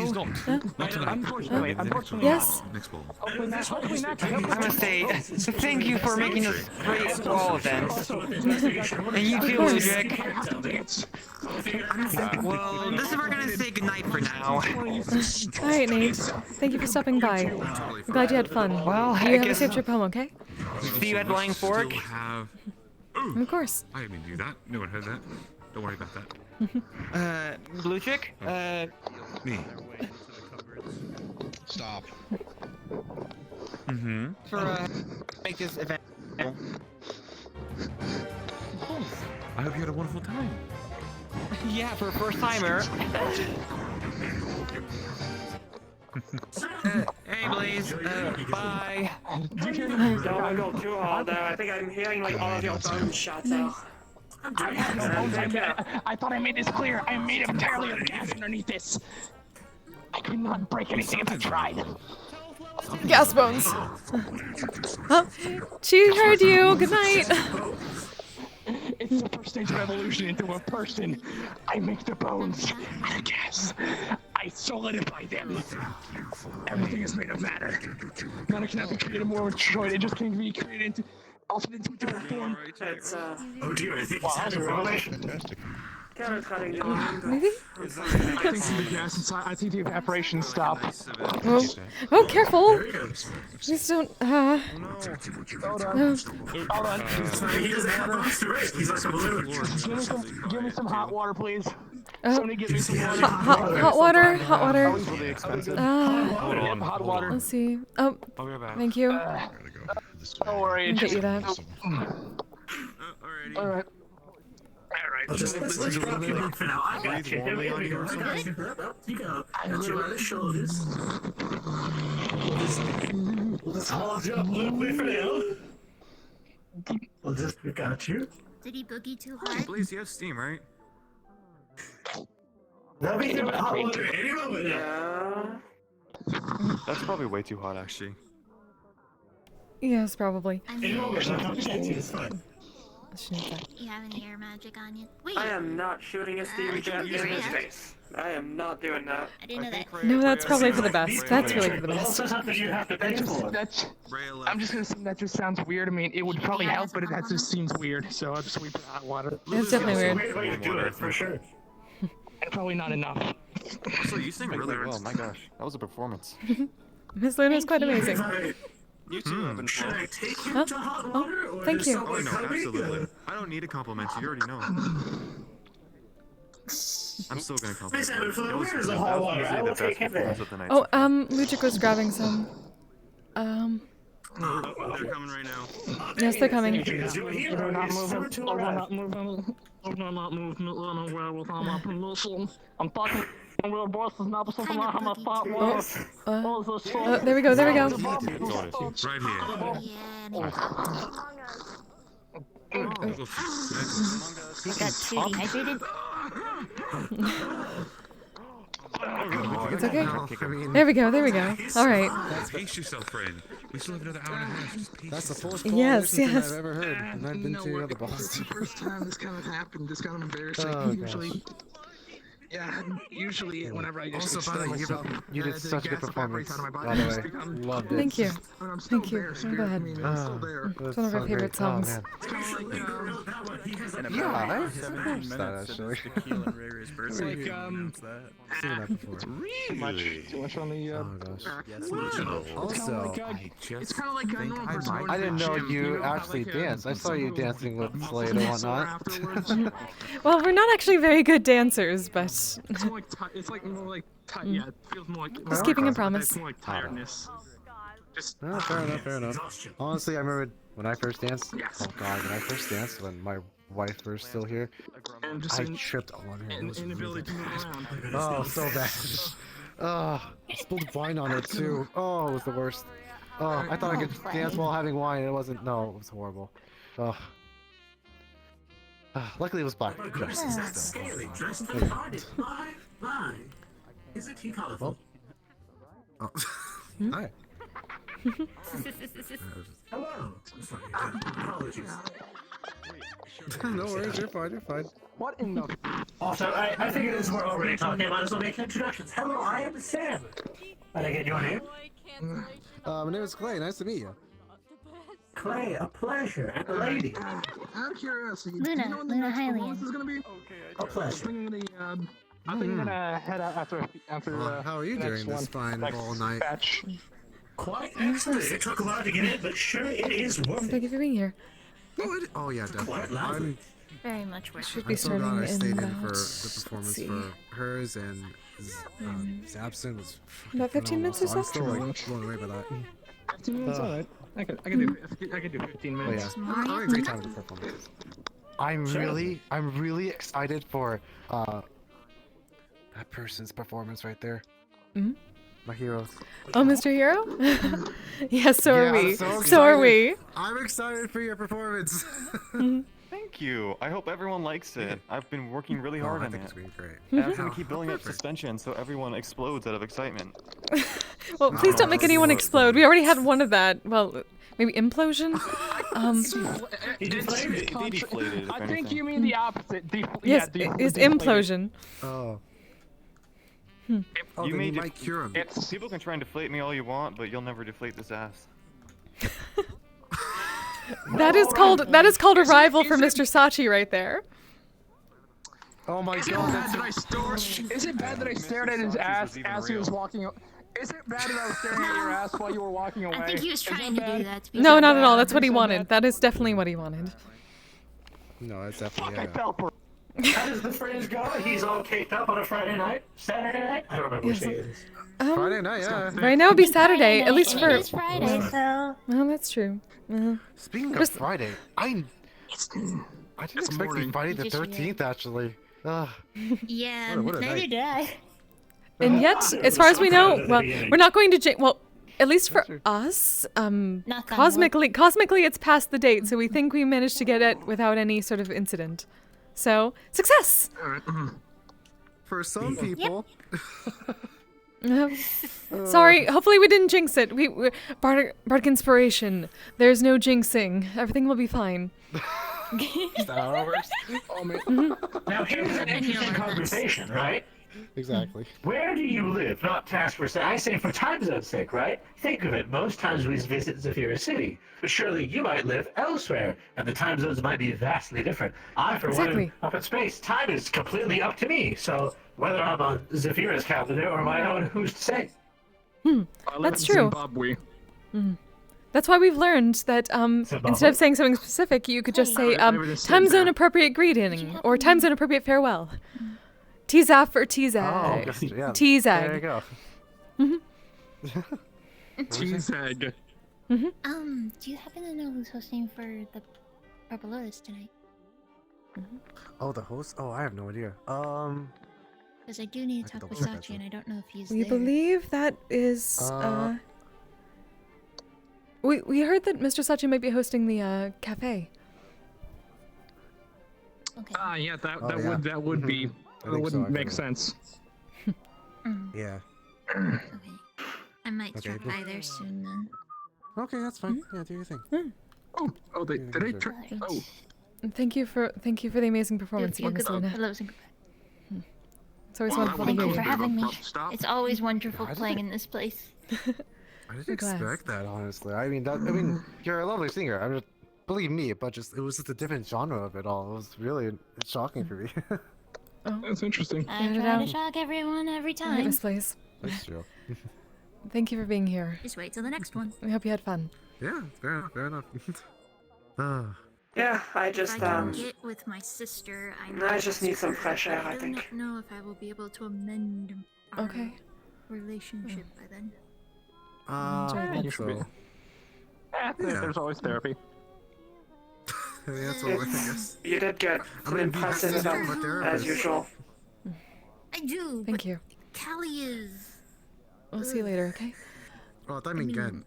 Unfortunately. Yes. Next ball. Hopefully not. I must say, thank you for making this great wall event. And you too, Ludwig. Well, this is where we're gonna say goodnight for now. Alright, Nate. Thank you for stopping by. I'm glad you had fun. Well, you I have a guess- safe trip home, okay? See you at Lying Fork? Still have... Of course. I didn't do that. No one heard that. Don't worry about that. Blue Chick? Me. Stop. Mm-hmm. For, make this event. I hope you had a wonderful time. Yeah, for a first timer. Hey, Blaze. Bye. Don't go too hard there. I think I'm hearing like all of your bones shots out. I thought I made this clear. I made it entirely of gas underneath this. I could not break anything if I tried. Gas bones. Oh, she heard you. Good night. It's the first stage of evolution into a person. I make the bones out of gas. I solidify them. Everything is made of matter. Matter cannot be created more destroyed. It just can be created into altered into a different form. It's oh dear, I think he's having a revelation. Carrot cutting down. Maybe? I think the gas inside. I think the evaporation stopped. Oh, careful. Please don't. Hold on. No. Hold on. He doesn't have bones to raise. He's like a balloon. Give me some hot water, please. Oh. Somebody give me some water. Hot water. Hot water. Hot water. Let's see. Oh, thank you. Don't worry. I'll get you that. All right. Let's drop you for now. I got you. Here we go. You go. Got you by the shoulders. We'll just hold you up a little bit for now. We got you. Did he boogie too hard? Please, you have steam, right? That'll be the hot water any moment now. That's probably way too hot, actually. Yes, probably. Any moment. It's fine. You have any air magic on you? Wait. I am not shooting a steam jet in his face. I am not doing that. I didn't know that. No, that's probably for the best. That's really for the best. Also something you have to pay for. I'm just gonna say that just sounds weird. I mean, it would probably help, but that just seems weird. So I'll just wait for the hot water. It's definitely weird. Weird way to do it, for sure. And probably not enough. Also, you sing really well. My gosh, that was a performance. Miss Luna's quite amazing. You too, Evan. Should I take him to hot water? Or thank you. Oh, no, absolutely. I don't need a compliment. You already know. I'm still gonna compliment. Miss Evan, It was- where's the that hot was water? easily I the will take best him there. performance of the night. Oh, Luchik was grabbing some. They're coming right now. Yes, they're coming. We're not moving. We're not moving. We're not moving anywhere without my permission. I'm talking real voices, not something I have my thought was. There we go, there we go. Right here. I got too dehydrated. It's okay. There we go, there we go. All right. Pace yourself, friend. We still have another hour and a half. Just pace That's the yourself. first Yes, thing yes. I've ever heard, and I've been to other balls. It's the first time this kind of happened. It's kind of embarrassing. Oh, Usually, gosh. yeah. Usually, whenever I just Also, by the way, you did such a good performance. out of my body, By the it's way, become- loved it. Thank you. And I'm still Thank you. there, I'm spirit, glad. I mean, I'm still there. It's one of our favorite songs. Man. It's kind of like, Yeah, I've watched that actually. it's like, I've seen that before. too much on the, Oh gosh. also, it's kind of like a normal person. I didn't know going to the you gym, have actually like a- danced. I saw you dancing with Slade and whatnot. Well, we're not actually very good dancers, but It's more like, it's like more like, yeah, it feels more like. Just keeping a but promise. It's more like tiredness. Just. No, fair enough, fair enough. Honestly, I remember when I first danced. Oh god, when I first danced, when my wife was still here, And just I tripped on her. It was inability to move around. Oh, so bad. I spilled wine on it too. Oh, it was the worst. Oh, I thought I could dance while having wine. It wasn't. No, it was horrible. Oh. Luckily, it was black. Scaly, dressed for the party. Why? Isn't he colorful? Oh. Hi. Hello. I'm sorry. Apologies. No worries, you're fine, you're fine. What in the? Also, I figured as we're already talking, I might as well make introductions. Hello, I am Sam. Might I get your name? My name is Clay. Nice to meet you. Clay, a pleasure. And a lady. Out of curiosity, Luna, do you know when the Luna next Hylian. performance is gonna be? A pleasure. I think I'm gonna head out after how are you the next doing this one, fine next ball night? batch. Quite excellent. It took a while to get in, but sure, it is worth thank it. you for being here. Oh yeah, definitely. I'm Very much worth Should it. be so glad starting I stayed in in for about, the performance let's for hers and Zabson was About 15 minutes or so? I'm still like blown away by that. 15 minutes, alright. I could do 15 Oh minutes. yeah, I'm having a great time with the performance. I'm really excited for that person's performance right there. Mhm. My heroes. Oh, Mr. Hero? Yes, so are we. So So are we. excited. I'm excited for your performance. Thank you. I hope everyone likes it. I've been working really Oh, hard I on think it. it's going to be great. And I'm gonna keep building up suspension so everyone explodes out of excitement. Well, please don't make anyone explode. We already had one of that. Well, maybe implosion? He deflated. They deflated, if I think anything. you mean the opposite. Yes, it's implosion. Oh. Hmm. Oh, You then may you might cure him. People can try and deflate me all you want, but you'll never deflate this ass. That is called a rival for Mr. Sachi right there. Oh my Is it god, bad that I Is it bad that I stared at his ass as he was walking? Is it bad that I was staring at your ass while you were walking away? I think he was trying to do that. To be No, fair. not at all. That's what he wanted. That is definitely what he wanted. No, that's definitely I fell for. How does the phrase go? He's all caked up on a Friday night? Saturday night? I don't remember which day it is. Friday night, yeah. Right now it'd be Saturday, at least for. It is Friday, so. Well, that's true. Speaking of Friday, I didn't expect to be Friday the 13th actually. Yeah, What a neither night. did I. And yet, as far as we know, well, we're not going to. Well, at least for us, cosmically, it's past the date, so we think we managed to get it without any sort of incident. So, success! For some people. Sorry, hopefully we didn't jinx it. Bardic inspiration. There's no jinxing. Everything will be fine. Is that how it works? Oh man. Now here's an interesting conversation, right? Exactly. Where do you live? Not task for I say for time zone's sake, right? Think of it. Most times we visit Zafira City, but surely you might live elsewhere, and the time zones might be vastly different. I, for one, am up in space. Time is completely up to me. So whether I'm on Zafira's calendar or my own, who's to say? That's true. Zimbabwe. That's why we've learned that instead of saying something specific, you could just say time zone appropriate greeting or time zone appropriate farewell. T-Zaf or T-Zag. Oh, yeah. T-Zag. There you go. T-Zag. Do you happen to know who's hosting for the Purple Lotus tonight? Oh, the host? Oh, I have no idea. Because I do need to I talk could with double check that Sachi, and I don't know if he's We there. believe that is. We heard that Mr. Sachi might be hosting the cafe. Okay. Ah, yeah, that Oh, that yeah. would that would be I that think so, wouldn't I make forgot. sense. Yeah. Okay. I might Okay, drop by there soon then. Okay, that's fine. Yeah, do your thing. Oh, they did I try? Oh, Thank you for the amazing performance You're again, Miss good. Luna. Hello, Zinc. It's always wonderful to Thank hear you you. for having me. stop. It's always wonderful Yeah, I playing didn't- in this place. I didn't We're glad. expect that, honestly. I mean, you're a lovely singer. I mean, believe me, but it was just a different genre of it all. It was really shocking for me. Oh, That's interesting. I Get it try out. to shock everyone every All right, time. Miss Blaze. That's true. Thank you for being here. Just wait till the next one. We hope you had fun. Yeah, fair enough. Fair enough. Ah. Yeah, I If just I can get with my sister, I just need some fresh air, I I think. don't know if I will be able to amend our relationship by then. I hope so. There's always therapy. That's all I guess. You did get I'm gonna be impressive the enough, as therapist. usual. I do. Thank but you. Callie is. We'll see you later, okay? Oh, I mean again.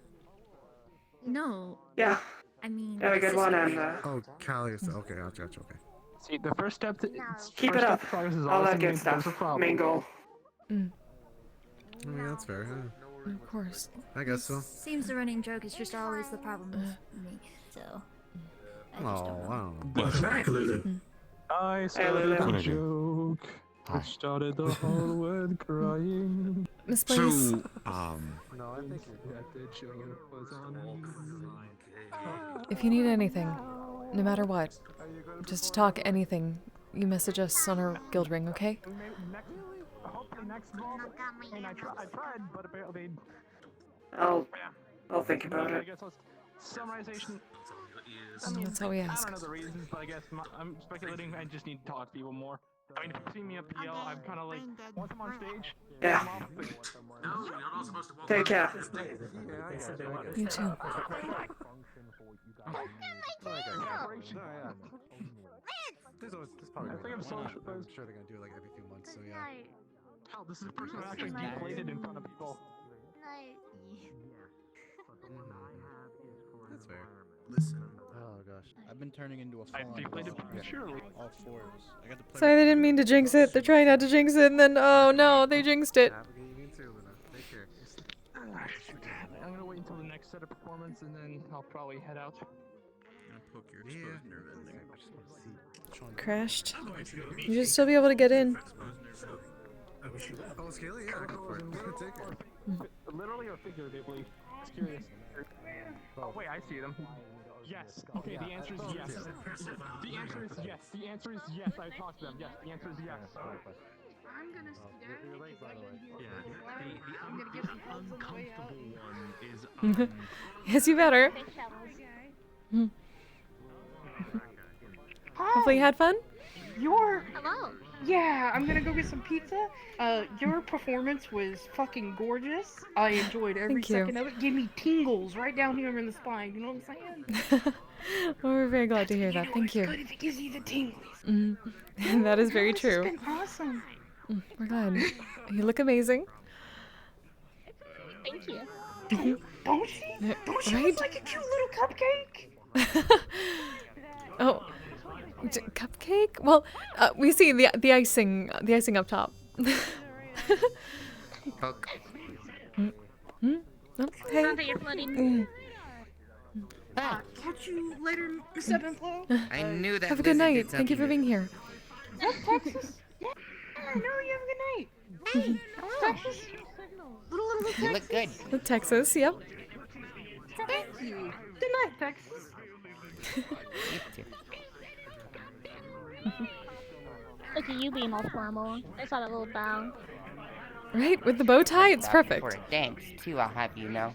No. Yeah. I mean. Have a good one, and Oh, Callie is okay. Gotcha. Okay. See, the first step to keep it up. All that good stuff. Main goal. I mean, that's fair. Yeah. Of course. I guess so. Seems the running joke is just always the problem with me. So. I just don't know. Wow. Welcome back, Lulu. I started a joke. I started the whole world crying. Miss Blaze. No, I think the joke was on me. If you need anything, no matter what, just to talk anything, you message us on our guild ring, okay? Hopefully next ball. And I tried, but apparently. I'll think about I it. guess summarization. That's all we ask. I don't know the reasons, but I guess I'm speculating. I just need to talk to people more. I mean, if you see me at PL, I'm kind of like, once I'm on stage, Yeah. I'm off, but- No, you're not supposed to walk Take care. You too. There's probably. I think I'm social. I'm sure they're gonna do it like every few months. So yeah. Hell, this is a person who actually deflated in front of people. That's fair. Listen. Oh gosh. I've been turning into a I full-on deflated dog. prematurely. All fours. I got to play. Sorry, they didn't mean to jinx it. They're trying not to jinx it, and then, oh no, they jinxed it. You too, Luna. Take care. I'm gonna wait until the next set of performance, and then I'll probably head out. Poke your exposed nerve ending. Crashed. You should still be able to get in. Oh, Scaly? Yeah, go for it. Take it. Literally or figuratively? Just curious. Oh wait, I see them. Yes. Okay, the answer is yes. The answer is yes. The answer is yes. I talked to them. Yes, the answer is yes. I'm gonna sit Yeah, the uncomfortable one is Yes, you better. Hopefully you had fun? Hello. Yeah, I'm gonna go get some pizza. Your performance was fucking gorgeous. I enjoyed every Thank you. second of it. Give me tingles right down here in the spine. You know what I'm saying? Well, we're very glad to hear that. Thank you. Good if it gives you the tingles. That is very This true. has been awesome. We're glad. You look amazing. Thank you. Don't she? Don't she Right? look like a cute little cupcake? Oh, cupcake? Well, we see the icing up top. Oh, hey. Not that you're flooding. Catch you later, 7th Flow. I knew that. Have a good lizard night. did Thank you for something being here. That's Texas. Yeah, I know you have a good night. Hey, Texas. Little to- You look good. With Texas, yep. Thank you. Good night, Texas. You too. Look at you being all formal. I saw that little bow. Right, with the bow tie, it's perfect. For a dance too, I'll have you know.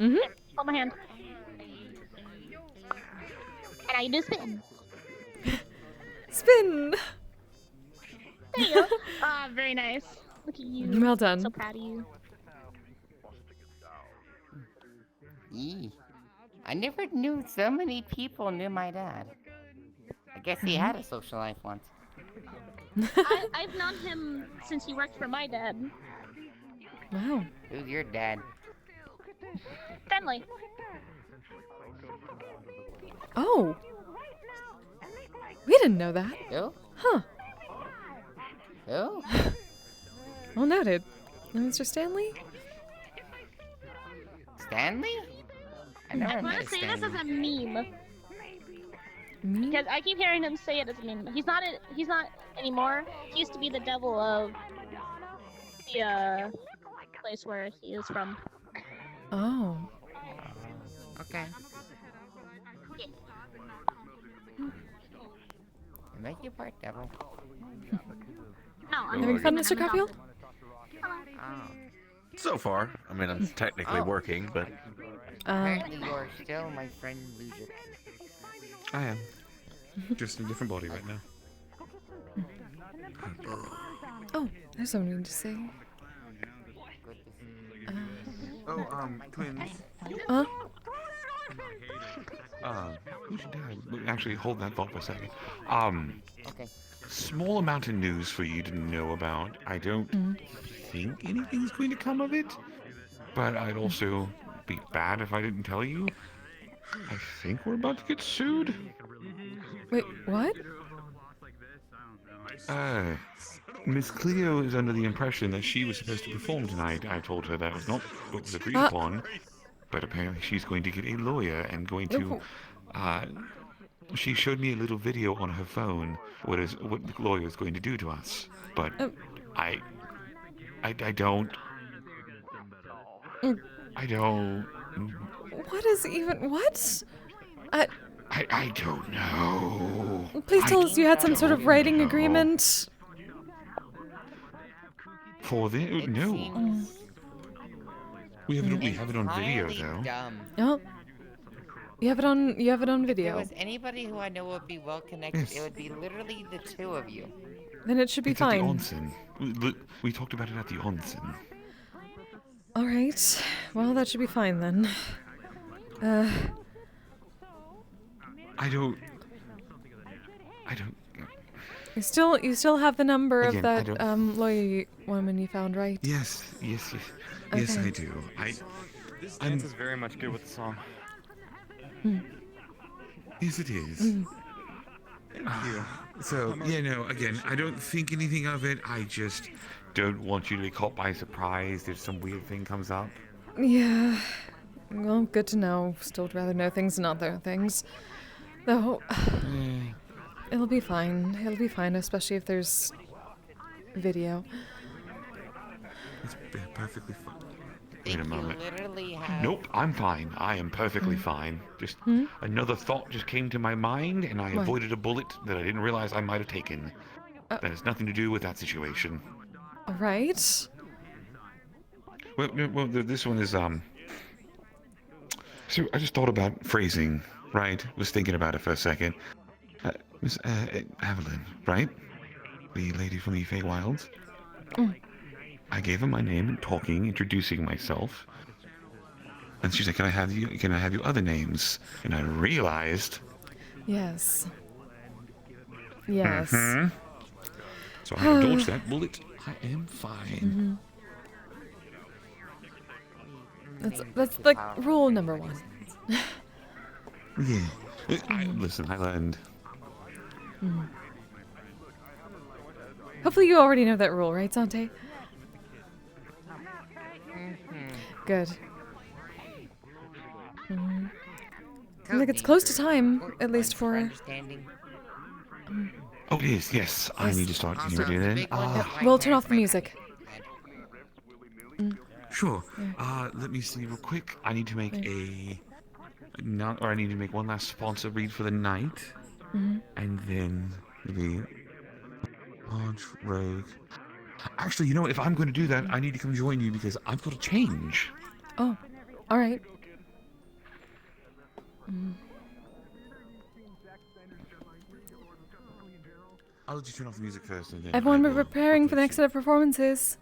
Mhm. Hold my hand. And I do spin. Spin. There you go. Ah, very nice. Look at you. Well done. So proud of you. Eee. I never knew so many people knew my dad. I guess he had a social life once. I've known him since he worked for my dad. Wow. Who's your dad? Friendly. Oh. We didn't know that. Who? Huh. Who? Well noted. Mr. Stanley? Stanley? I never I'm met gonna say this Stanley. as a meme. Meme? Because I keep hearing him say it as a meme. He's not anymore. He used to be the devil of the place where he is from. Oh. Okay. I make you part devil. No, I'm Having fun, Mr. I'm an Caulfield? Oh. So far, I mean, I'm technically working, but Apparently you're still my friend Lugic. I am. Just in a different body right now. Oh, there's something to say. Twins. Huh? Who's your dad? Actually, hold that thought for a second. Okay. Small amount of news for you to know about. I don't think anything's going to come of it, but I'd also be bad if I didn't tell you. I think we're about to get sued. Wait, what? Miss Cleo is under the impression that she was supposed to perform tonight. I told her that was not what was agreed upon, but apparently she's going to get a lawyer and going to, she showed me a little video on her phone what the lawyer is going to do to us, but I don't. What is even what? I don't know. Please tell us you had some sort of writing agreement. For the no. We have it on video though. Dumb. Oh. You have it on If there video. was anybody who I know would be well connected, it would be literally the two of you. Then it should be It's at the fine. onsen. We talked about it at the onsen. All right. Well, that should be fine then. I don't. You still have the number Again, I of that lawyer woman you found, right? Yes, yes, Okay. I do. This dance is very much good with the song. Yes, it is. Thank you. So, again, I don't think anything of it. I just don't want you to be caught by surprise if some weird thing comes up. Yeah. Well, good to know. Still would rather know things than not know things. Though, it'll be fine. It'll be fine, especially if there's video. It's perfectly fine. Wait Think a you moment. literally have... Nope, I'm fine. I am perfectly fine. Just another thought just came to my mind, and I What? avoided a bullet that I didn't realize I might have taken. That has nothing to do with that situation. All right. Well, this one is So I just thought about phrasing, right? Was thinking about it for a second. Miss Evelyn, right? The lady from the Feywilds. I gave her my name and talking, introducing myself. And she's like, can I have your other names? And I realized. Yes. Yes. So I indulged that bullet. I am fine. That's like rule number one. Yeah. Listen, I learned. Hopefully you already know that rule, right, Sante? Good. Look, it's close to time, at least for... Oh, it is, yes. I need to start getting ready then. We'll turn off the music. Sure. Let me see real quick. I need to make I need to make one last sponsor read for the night. And then maybe large rogue. Actually, you know what? If I'm going to do that, I need to come join you because I've got to change. Oh, all right. I'll let you turn off the music first and then... Everyone, we're preparing for the next set of performances.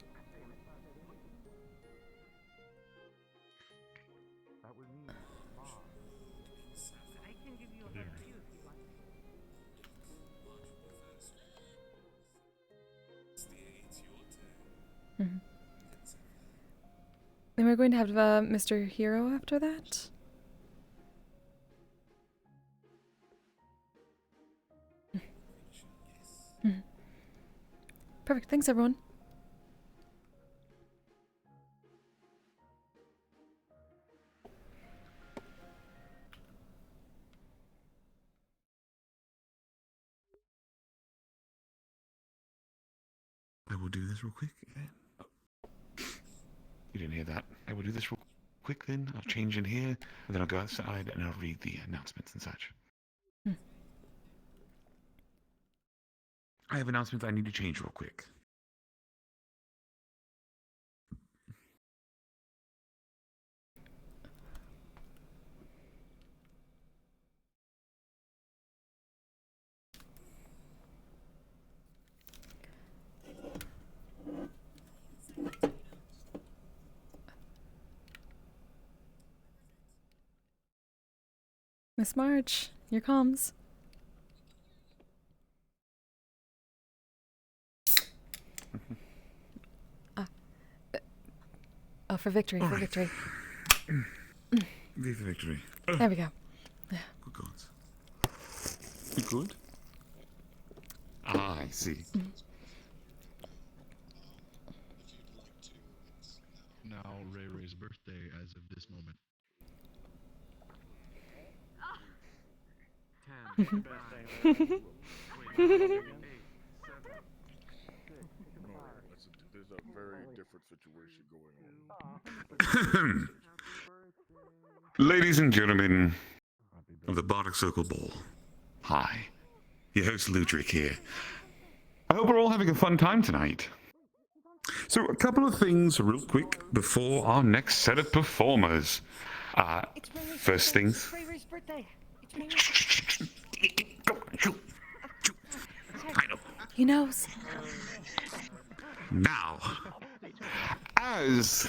we're going to have Mr. Hero after that. Perfect. Thanks, everyone. I will do this real quick. Oh. You didn't hear that. I will do this real quick then. I'll change in here, and then I'll go outside and I'll read the announcements and such. I have announcements I need to change real quick. Miss March, your comms. Oh, for victory, for victory. V for victory. There we go. Good gods. You good? Ah, I see. Now Ray Ray's birthday as of this moment. 10, 9, 8, 7, 6, 5. There's a very different situation going on. Ladies and gentlemen of the Bardic Circle Ball, hi. Your host Ludric here. I hope we're all having a fun time tonight. So, a couple of things real quick before our next set of performers. First things. Ray Ray's birthday. It's Ray I know. He knows. Now, as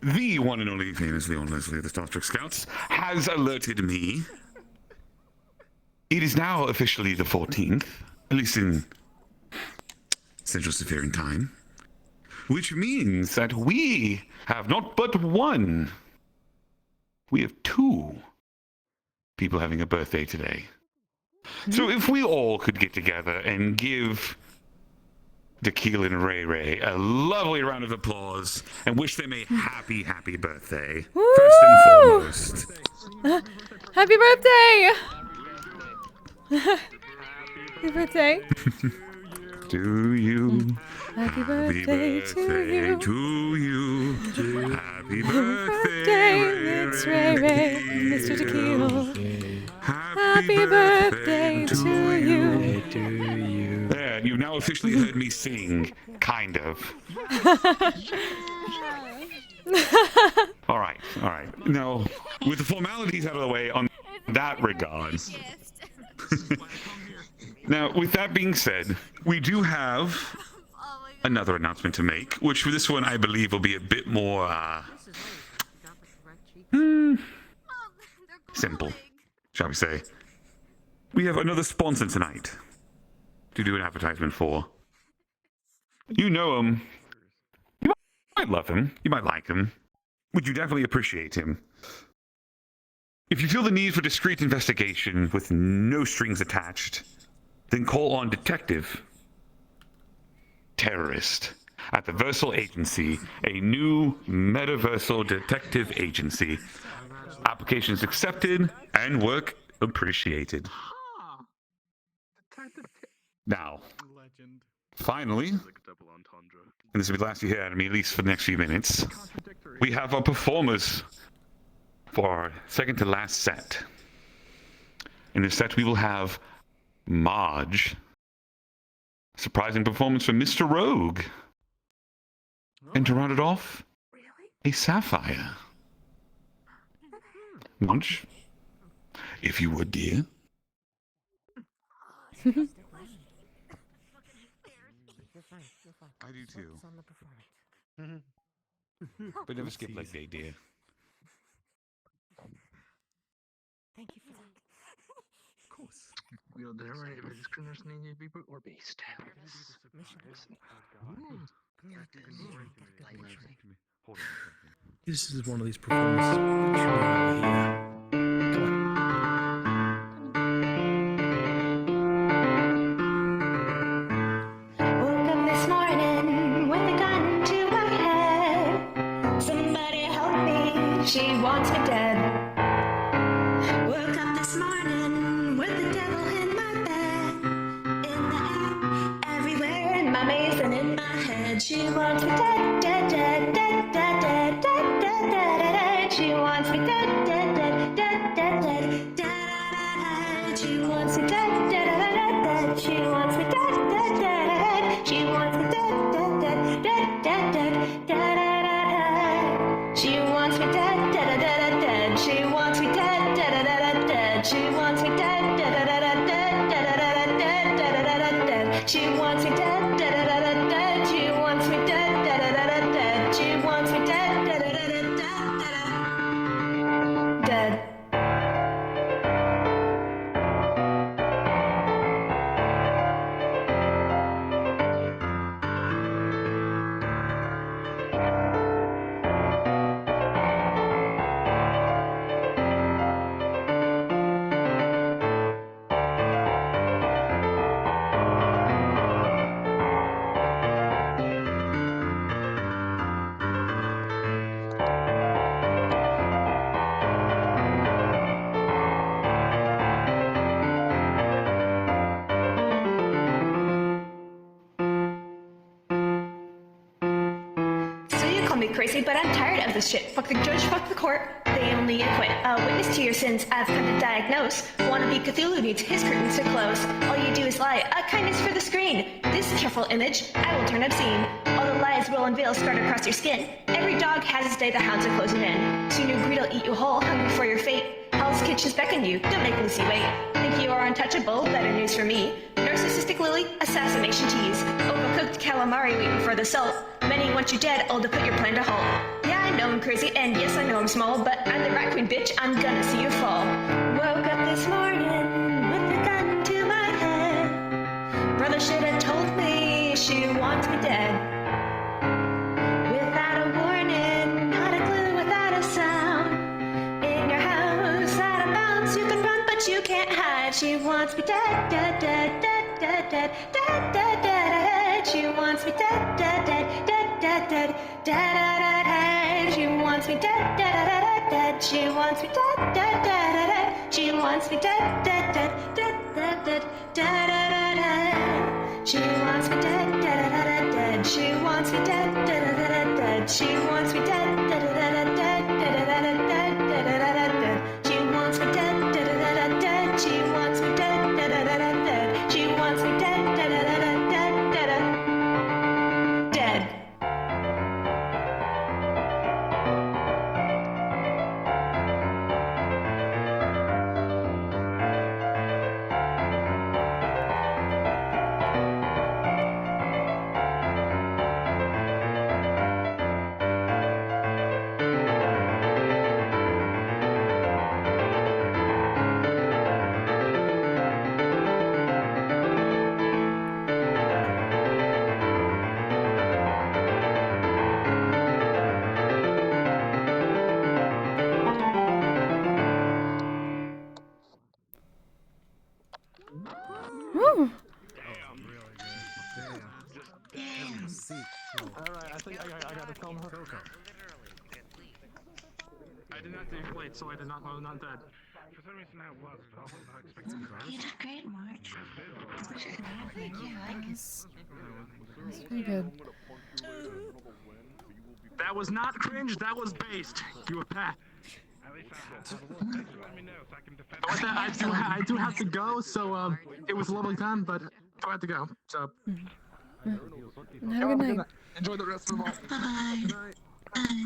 the one and only famous Leon Leslie of the Star Trek Scouts has alerted me, it is now officially the 14th, at least in Central Saphirian time, which means that we have not but one, we have two people having a birthday today. So if we all could get together and give Tequila and Ray Ray a lovely round of applause and wish them a happy, happy birthday. Woo! First and foremost. Happy birthday! Happy birthday. To you. Happy birthday to you. Happy birthday, it's Ray Ray, Mr. Tequila. Happy birthday to you. There, you've now officially heard me sing, kind of. All right. Now, with the formalities out of the way on that regard. Now, with that being said, we do have another announcement to make, which for this one I believe will be a bit more simple, shall we say. We have another sponsor tonight to do an advertisement for. You know him. You might love him. You might like him. Would you definitely appreciate him? If you feel the need for discreet investigation with no strings attached, then call on Detective Terrorist at the Versal Agency, a new metaversal detective agency. Applications accepted and work appreciated. Now, finally, and this will be the last you hear out of me, at least for the next few minutes, we have our performers for our second to last set. In this set, we will have Marge. Surprising performance from Mr. Rogue. And to round it off, a Sapphire. Marge, if you would, dear. I do too. But never skip leg day, dear. Thank you for that. Of course. We are there if the discrimination need to be brute or beast. Hold on a second. This is one of these performances. Should be over here. Come on. Woke up this morning with a gun to my head. Somebody help me, she wants me dead. Woke up this morning with the devil in my bed. In the air, everywhere, in my maze and in my head. She wants me dead, dead, dead, dead, dead, dead, dead, dead, dead, dead. She wants me dead, dead, dead, dead, dead, dead, dead. She wants me dead, dead, dead, dead, dead. She wants me dead, dead, dead, dead. She wants me dead, dead, dead, dead, dead, dead, dead. She wants me dead, dead, dead, dead. She wants me dead, dead, dead, dead. She wants me dead, dead, dead, dead, dead, dead, dead, dead. She wants me dead, dead, dead, dead. She wants me dead, dead, dead, dead. She wants me dead, dead, dead, dead, dead. So you call me crazy, but I'm tired of this shit. Fuck the judge, fuck the court. They only acquit. A witness to your sins, I've come to diagnose. Wannabe Cthulhu needs his curtains to close. All you do is lie, a kindness for the screen. This careful image, I will turn obscene. All the lies will unveil, scarred across your skin. Every dog has its day, the hounds are closing in. Soon your greed'll eat you whole, hungry for your fate. Hell's kitchens beckon you, don't make Lucy wait. Think you are untouchable, better news for me. Narcissistic lily, assassination tease. Overcooked calamari waiting for the salt. Many want you dead, all to put your plan to halt. Yeah, I know I'm crazy, and yes, I know I'm small, but I'm the rat queen, bitch, I'm gonna see you fall. Woke up this morning with a gun to my head. Brother should have told me she wants me dead. Without a warning, not a clue, without a sound. In your house, out of bounds, you can run, but you can't hide. She wants me dead, dead, dead, dead, dead, dead, dead, dead, dead. She wants me dead, dead, dead, dead, dead, dead, dead, dead. She wants me dead, dead, dead, dead. She wants me dead, dead, dead, dead. She wants me dead, dead, dead, dead, dead, dead, dead, dead. She wants me dead, dead, dead, dead. She wants me dead, dead, dead, dead. She wants me dead, dead, dead, dead, dead, dead, dead, dead. She wants me dead, dead, dead, dead. She wants me dead, dead, dead, dead. She wants me dead, dead, dead, dead, dead, dead. Woo! Alright, I think I gotta tell her. I did not deflate, so I was not dead. For some reason I was, but I was not expecting that. You did great, March. Thank you. That's pretty good. That was not cringe, that was based. You were pat. At least thanks for letting me know so I can defend I do have to go, so it was a lovely time, but I have to go. So Have a good night. enjoy the rest of the night. Bye.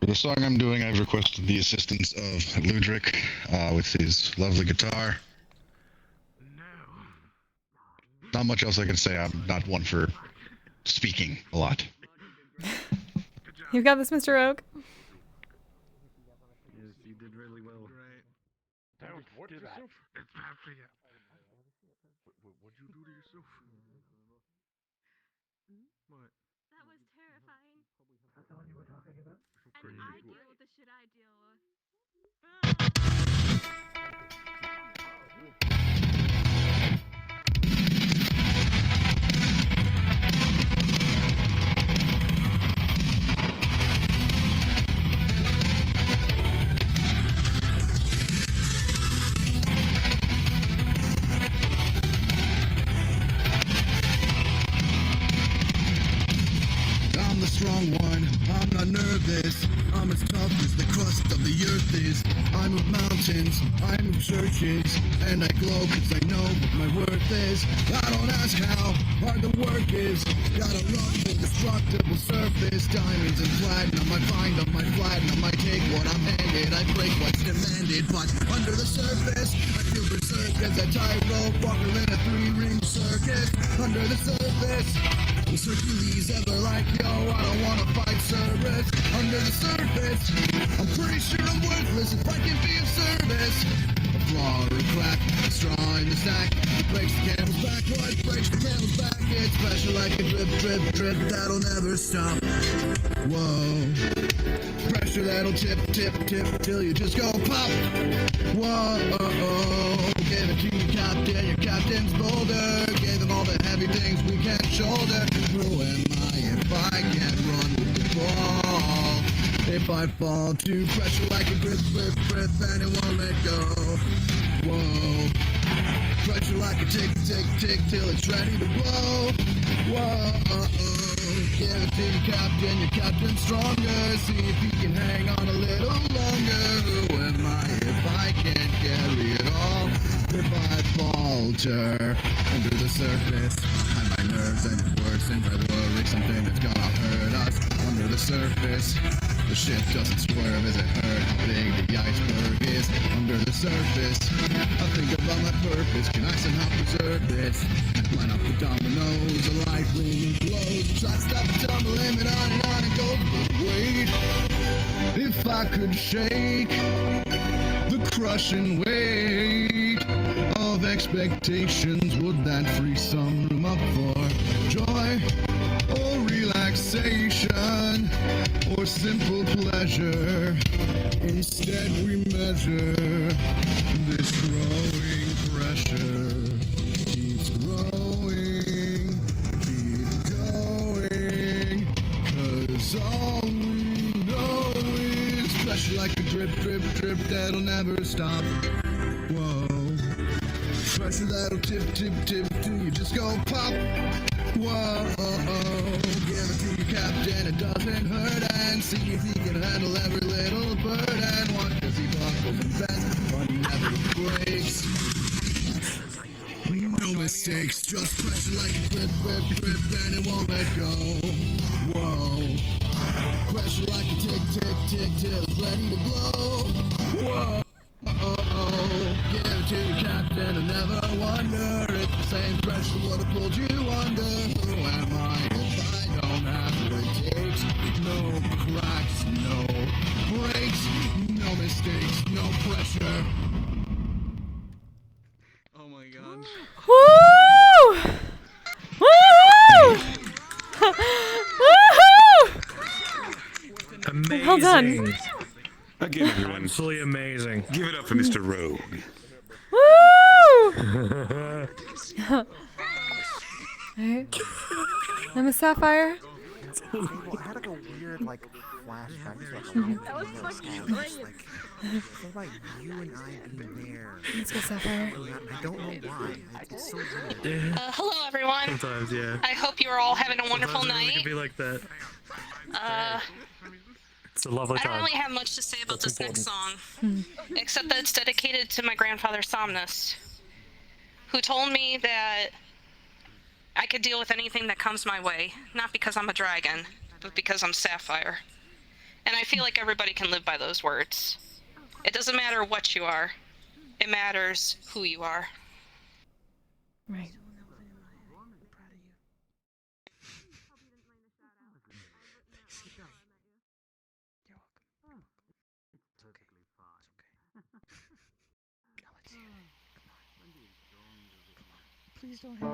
For the song I'm doing, I've requested the assistance of Ludric with his lovely guitar. Not much else I can say. I'm not one for speaking a lot. You got this, Mr. Oak. Yes, you did really well. Right. What did yourself? It's bad for you. What'd you do to yourself? What? That was terrifying. That's the one you were talking about? And I deal with the shit I deal with. I'm the strong one, I'm not nervous. I'm as tough as the crust of the earth is. I move mountains, I move churches, and I glow cause I know what my worth is. I don't ask how hard the work is. Got a rough, indestructible surface. Diamonds and platinum, I find them, I flatten them. I take what I'm handed, I break what's demanded. But under the surface, I feel berserk as a tightrope walker in a 3-ring circus. Under the surface, Hercules ever like, yo, I don't wanna fight Cerberus. Under the surface, I'm pretty sure I'm worthless if I can be of service. A flaw or a crack, a straw in the stack. It breaks the camel's back, what breaks the camel's back? It's special like a drip, drip, drip that'll never stop. Whoa. Pressure that'll tip, tip, tip till you just go pop. Whoa. Give it to your captain's boulder. Gave him all the heavy things we can't shoulder. Who am I if I can't run with the ball? If I fall to pressure like a grip, grip, grip, and it won't let go. Whoa. Pressure like a tick, tick, tick till it's ready to blow. Whoa. Give it to your captain's stronger. See if he can hang on a little longer. Who am I if I can't carry it all? If I falter under the surface, hide my nerves and it worsens. I worry something that's gonna hurt us. Under the surface, the ship doesn't swerve as it hurt. How big the iceberg is under the surface. I think about my purpose. Can I somehow preserve this? Line up the dominoes, a light ring blows. Try to stop the tumbling, and on it goes. But wait, if I could shake the crushing weight of expectations, would that free some room up for joy or relaxation or simple pleasure? Instead we measure this growing pressure. Keeps growing, keep going, 'cause all we know is pressure like a drip, drip, drip that'll never stop. Whoa. Pressure that'll tip, tip, tip till you just go pop. Whoa. Give it to your captain, it doesn't hurt, and see if he can handle every little burden. Watch as he buckles and bends, but he never breaks. No mistakes, just pressure like a grip, grip, grip, and it won't let go. Whoa. Pressure like a tick, tick, tick till it's ready to blow. Whoa. Give it to your captain and never wonder if the same pressure would have pulled you under. Who am I if I don't have what it takes? No cracks, no breaks, no mistakes, no pressure. Oh my god. Woo! Woo! Woohoo! Amazing. Well done. Again, everyone. Absolutely amazing. Give it up for Mr. Rogue. Woo! Alright. I'm a sapphire. I had like a weird flashback That was fucking great. Something about you and I being there. Let's go sapphire. I don't know why. It's so weird. Hello, everyone. Sometimes, yeah. I hope you are all having a wonderful Sometimes it night. can be like that. It's a lovely I time. don't really have much to say about this next song, except that it's dedicated to my grandfather Somnus, who told me that I could deal with anything that comes my way, not because I'm a dragon, but because I'm sapphire. And I feel like everybody can live by those words. It doesn't matter what you are, it matters who you are. Right. Please don't have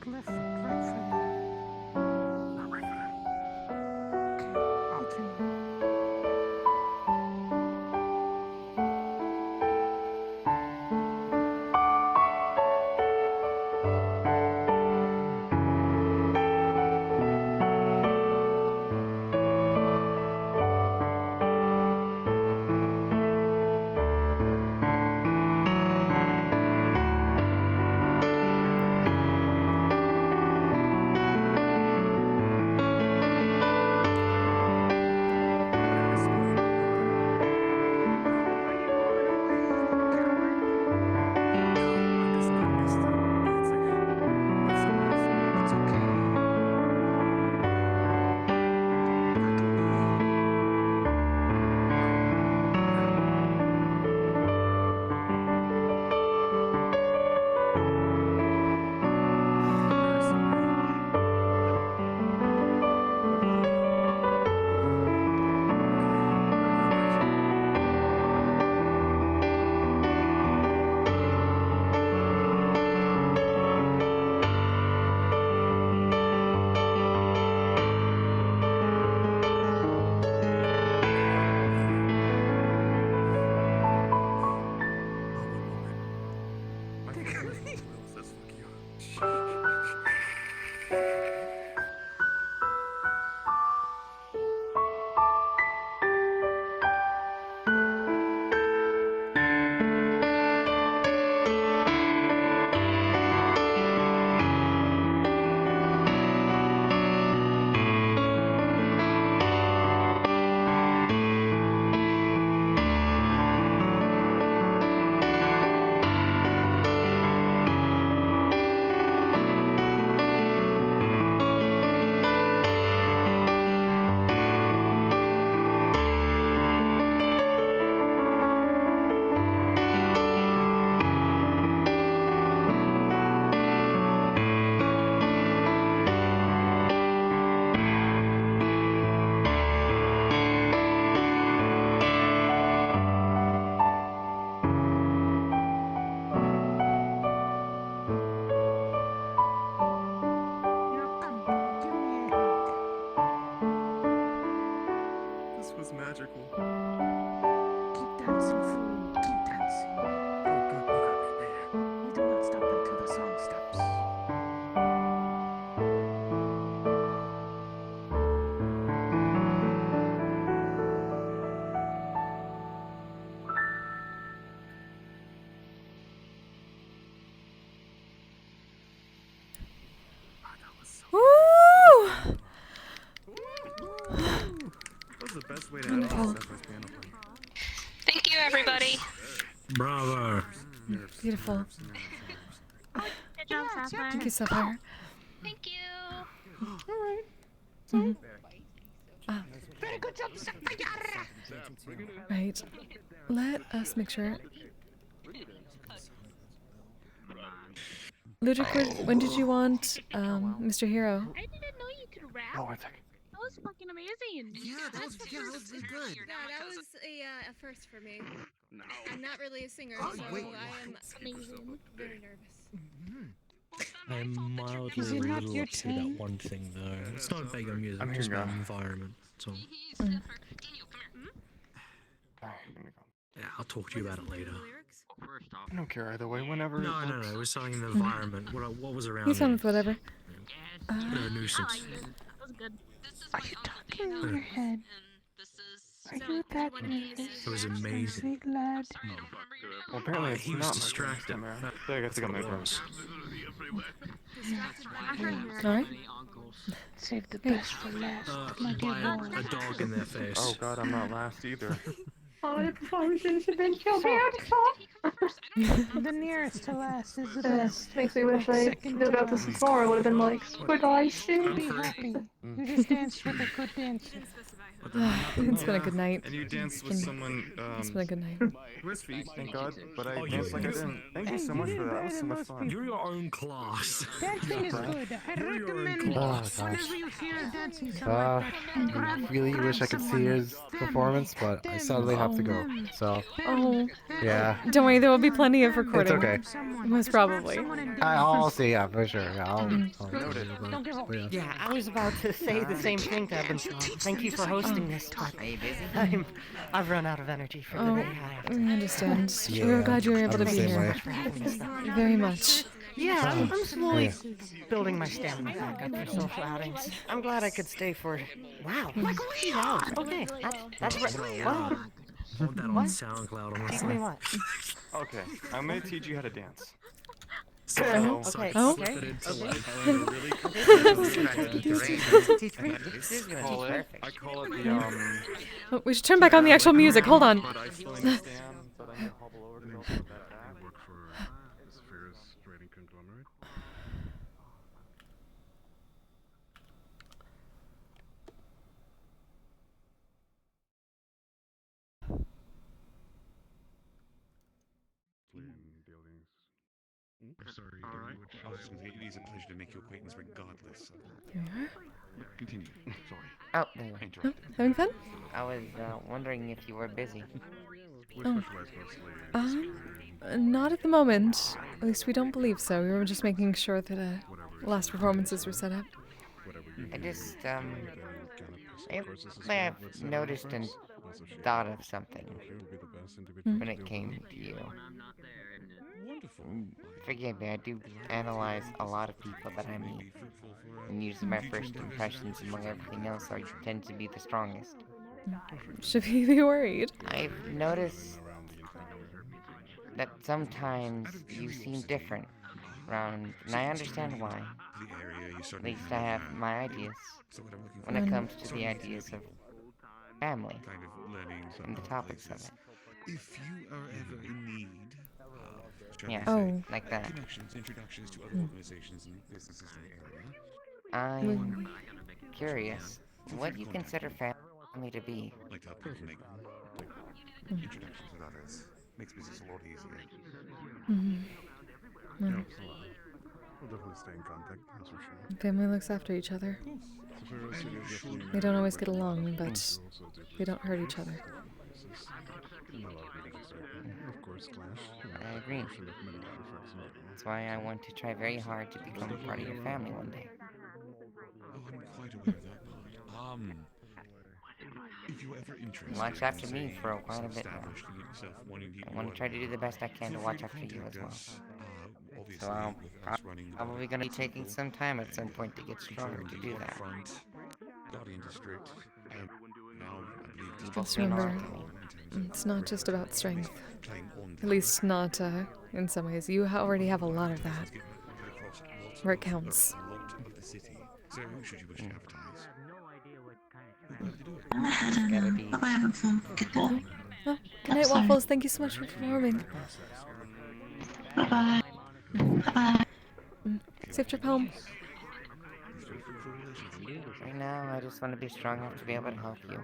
Cliff, right for you. Not right for them. Okay, I'll turn you. magical. Keep dancing, fool. Keep dancing. We do not stop until the song stops. Woo! That was the best way to end Wonderful. Sapphire piano playing. Thank you, everybody. Bravo. Beautiful. Good job, Sapphire. Thank you, Sapphire. Thank you. Mhm. Very good job, Sapphire. Right. Let us make sure. Ludwig, when did you want Mr. Hero? I didn't know you could rap. Oh, one second. That was fucking amazing. Yeah, that was good. Yeah, that was a first for me. I'm not really a singer, so wait. I am Amazing. very nervous. I'm mildly Is a it not little your upset at turn? one thing though. It's not big on music, I'm just here, my guy. environment. So Alright, I'm gonna go. yeah, I'll talk to you about it later. I don't care either way. Whenever. No, it no, works. no. We're selling the environment. What was around You me. sound with whatever. Bit of a nuisance. That was good. Are you talking in your head? Are you that nervous? It was amazing. Big lad. Well, apparently it's He was not my distracted. turn this time around. I guess I got my turn. Alright. Save the best for last, my dear By boy. a dog in their face. Oh god, I'm not last either. Oh, the performances have been so beautiful. The nearest to last is the best. Makes me wish I Second knew to about this last. before. I would have been like, could I sing? Be happy. You just danced with a good dancer. It's been a good night. And you danced with someone. It's been a good night. Misty, thank God. But I Oh, danced like I you- didn't. Thank you so much for that. That was so much fun. You're your own class. Dancing is good. I recommend Oh gosh. whenever you hear dancing something Uh, like that. I really wish I could see his performance, but I sadly have to go. So, Oh. yeah. Don't worry, there will be plenty of recording. It's okay. Most probably. I'll see, yeah, for sure. Yeah, I'll Yeah, I was about to say the same thing to Evan. Thank you for hosting this, but I've run out of energy for the Oh, day. I understand. Yeah, We're glad you were able I'm to the be same here. way. Very much. Yeah, I'm slowly Yeah. building my stamina back up for social outings. I'm glad I could stay for, wow, like 8 hours. Okay, that's right. Wow. Want that on SoundCloud on the Teach me side. what? Okay, I may teach you how to dance. Oh. So, Okay. Oh. Okay. I call it the Oh, we should turn back on the actual music. Hold on. But I still understand that I'm gonna hobble over to help with that back. Work for Sphere's trading conglomerate. Buildings. Sorry, I was just going to say, it is a pleasure to make your acquaintance regardless. Here we are. Continue. Sorry. Oh, there you Oh, having fun? I was wondering if you were busy. Oh. Not at the moment. At least we don't believe so. We were just making sure that last performances were set up. I just, I have noticed and thought of something when it came to you. Forgive me, I do analyze a lot of people that I meet. And usually my first impressions among everything else are tend to be the strongest. Should we be worried? I've noticed that sometimes you seem different around, and I understand why. At least I have my ideas when it comes to the ideas of family and the topics of it. If you are ever in need, Yeah, Oh. like that. Introductions to other organizations and businesses in the area. I'm curious, what do you consider family to be? Like to help people make introductions with others. Makes business a lot easier. Well, We'll definitely stay in contact, that's for sure. family looks after each other. They don't always get along, but they don't hurt each other. Of course, Clash. I agree. That's why I want to try very hard to become a part of your family one day. Oh, I'm quite aware of that part. If you're ever interested, Watch after in, me say, for quite a bit now. establishing yourself, wanting to I want to try to do the best I can to watch after you as well. So I'm probably going to be taking some time at some point to get stronger to do that. Guardian District, and now I believe You both Just mean remember, all to me. it's not just about strength. playing on At least not in some ways. You already have a lot of that. Where it counts. a lot of the city. So should you wish to advertise? I'm ahead. Bye-bye, everyone. Goodbye. Oh, good night, Waffles. Thank you so much for performing. Bye-bye. Bye-bye. Safe trip home. Right now, I just want to be strong enough to be able to help you.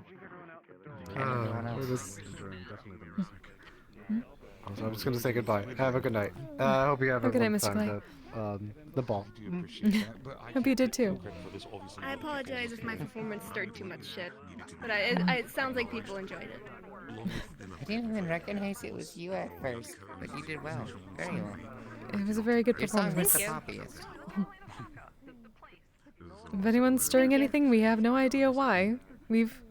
And everyone else. So I'm just gonna say goodbye. Have a good night. I hope you have a Good night, good Mr. time Clay. at the ball. Hope you did too. I apologize if my performance stirred too much shit, but it sounds like people enjoyed it. I didn't even recognize it was you at first, but you did well. Very well. It was a very good Your song was performance. the poppiest. If anyone's stirring anything, we have no idea why. We've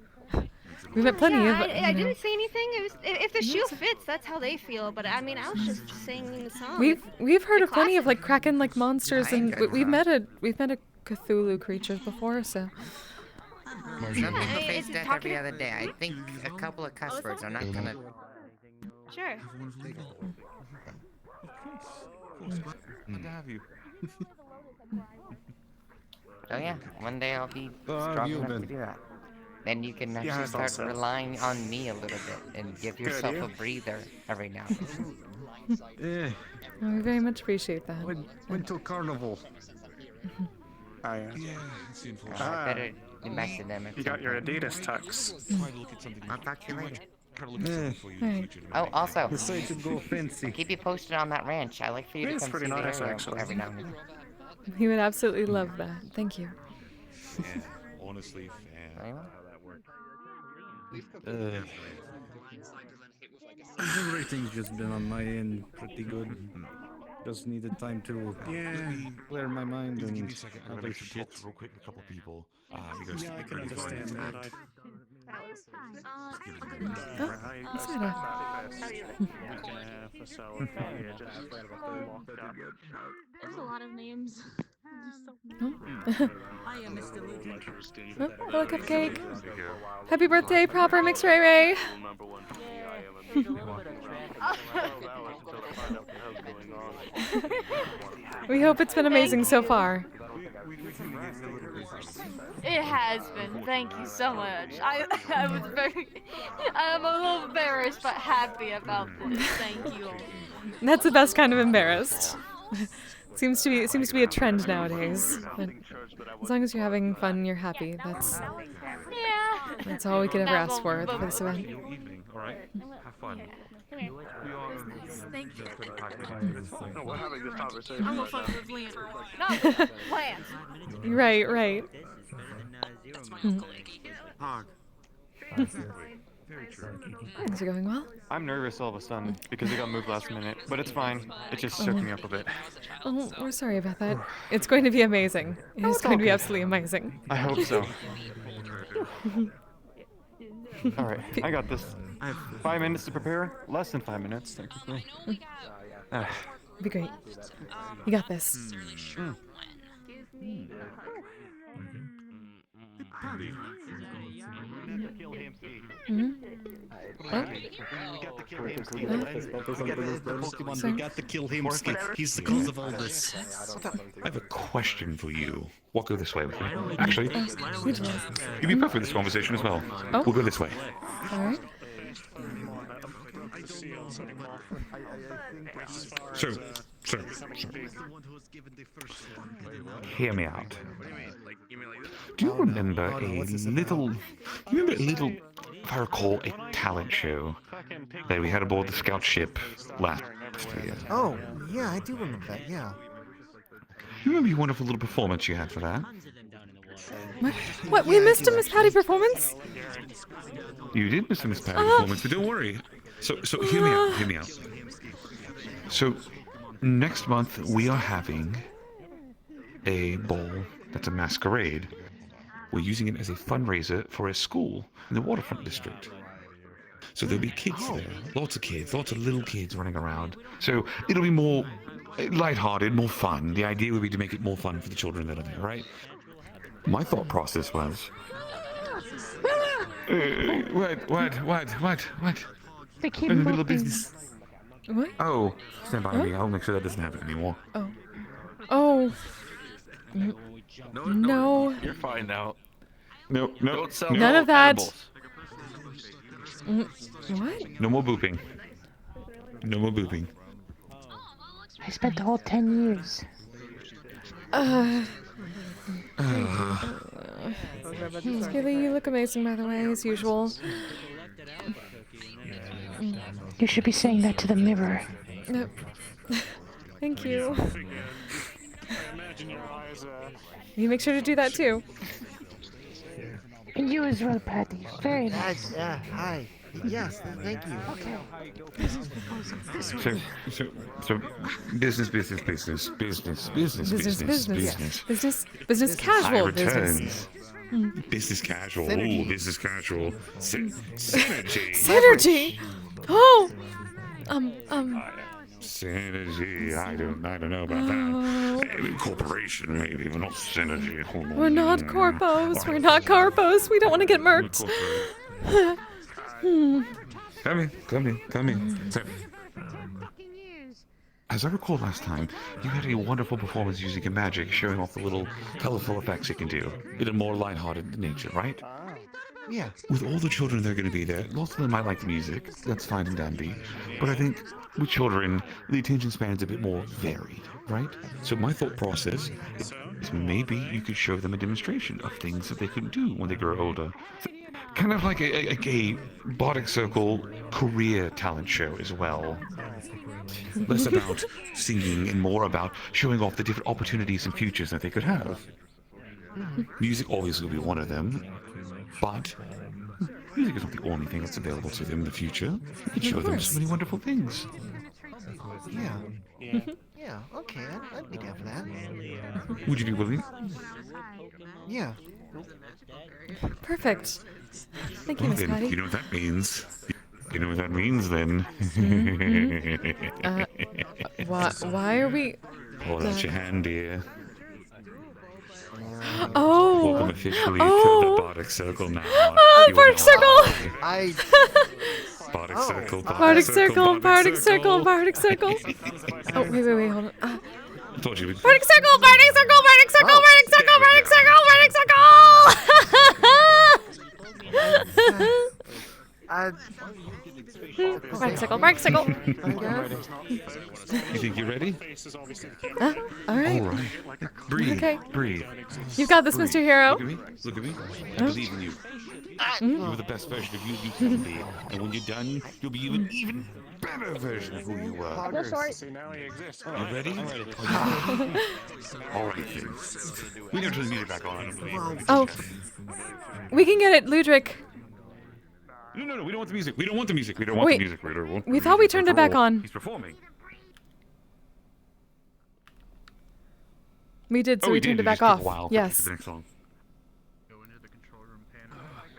met plenty of. I didn't say anything. It was if the shoe fits, that's how they feel. But I mean, I was just singing the song. We've heard The of plenty of like kraken like monsters, I and enjoyed we've that. met a Cthulhu creatures before, so. Some people face death every other day. I think a couple of cuss words are not gonna. Sure. Glad to have you. Oh yeah, one day I'll be have strong you enough to been? do that. Then you can Yeah, actually I thought start so. relying on me a little bit and give yourself idea. a breather every now and then. Eh, We very much appreciate that. wait till carnival. Oh, yeah. I better get back to them. You got your Adidas tux. I'll talk to you later. Alright. Oh, also, The site should go fancy. I'll keep you posted on that ranch. I like for you to It's come pretty see nice, the area actually. every now and then. He would absolutely love that. Thank you. Honestly, Everything's just been on my end pretty good. Just needed time to clear my mind and I'm gonna shit real quick with a couple people. Because Yeah, I can understand that. There's a lot of names. Hello, Cupcake. Happy birthday, proper Mix Ray Ray. We hope it's been amazing so far. It has been. Thank you so much. I'm a little embarrassed but happy about this. Thank you. That's the best kind of embarrassed. Seems to be a trend nowadays. But as long as you're having fun and you're happy, that's all we could ever ask for this event. All right, have fun. Thank you. We're having this conversation. I'm gonna fuck with Lance. No, Lance. Right. Hog. Very true. Things are going well? I'm nervous all of a sudden because it got moved last minute, but it's fine. It just shook me up a bit. Oh, we're sorry about that. It's going to be amazing. It's going to be absolutely amazing. I hope so. Alright, I got this. I have 5 minutes to prepare. Less than 5 minutes, technically. Be great. You got this. Pokemon, we got to kill him. He's the cause of all this. I have a question for you. We'll go this way with me. Actually, you'd be perfect for this conversation as well. Oh. We'll go this way. Alright. So, hear me out. Do you remember a little, if I recall, a talent show that we had aboard the scout ship last year? Oh, yeah, I do remember that, yeah. Do you remember your wonderful little performance you had for that? What? We missed a Miss Patty performance? You did miss a Miss Patty performance, but don't worry. So hear me out. So, next month we are having a ball that's a masquerade. We're using it as a fundraiser for a school in the waterfront district. So there'll be kids there, lots of little kids running around. So it'll be more lighthearted, more fun. The idea would be to make it more fun for the children that are there, right? My thought process was... What? They keep In the middle of moving. business. What? Oh, stand by me. I'll make sure that doesn't happen anymore. Oh. No. You're fine now. No. Don't sell None of that. animals. What? No more booping. I spent the whole 10 years. Skilly, you look amazing, by the way, as usual. You should be saying that to the mirror. Yep. Thank you. You make sure to do that too. And you as well, Patty. Very nice. Hi. Yes, thank you. Okay. So, business, casual High business. returns. Business casual. Ooh, business casual. Synergy. Synergy. Oh. Synergy. I don't know about that. Maybe corporation, maybe, but not synergy. We're not corpos. We're not corpos. We don't want to get murked. Come in. So, as I recall last time, you had a wonderful performance using your magic, showing off the little colorful effects you can do in a more lighthearted nature, right? Yeah. With all the children that are going to be there, lots of them might like the music, that's fine and dandy, but I think with children, the attention span's a bit more varied, right? So my thought process is maybe you could show them a demonstration of things that they could do when they grow older. Kind of like a Bardic Circle career talent show as well. Less about singing and more about showing off the different opportunities and futures that they could have. Music always will be one of them, but music is not the only thing that's available to them in the future. You can show them so many wonderful things. Yeah. Yeah, okay, I'd be down for that. Would you be willing? Yeah. Perfect. Thank you, Miss Then, Patty. you know what that means. You know what that means, then. Why are we... Hold out your hand, dear. Oh! Welcome officially to the Bardic Circle now. Oh, the Bardic Circle! Bardic Circle, Bardic Circle, Bardic Circle, Bardic Circle. Oh, wait, hold on. I told you. Bardic Circle, Bardic Circle, Bardic Circle, Bardic Circle, Bardic Circle, Bardic Circle! Bardic Circle, Bardic Circle. You think you're ready? Alright. Breathe. Okay. Breathe. You've got this, Mr. Hero. Look at me. Look at me. I believe in you. You're the best version of you can be. And when you're done, you'll be an even better version of who you were. You ready? All right, then. We never turn the music back on, I don't believe. Oh. We can get it, Ludwig. No, we don't want the music. We don't want the music. We don't want the music. We thought we turned it back on. He's performing. We did, so Oh, we we turned did. it back It just off. took a while. Yes. The next song.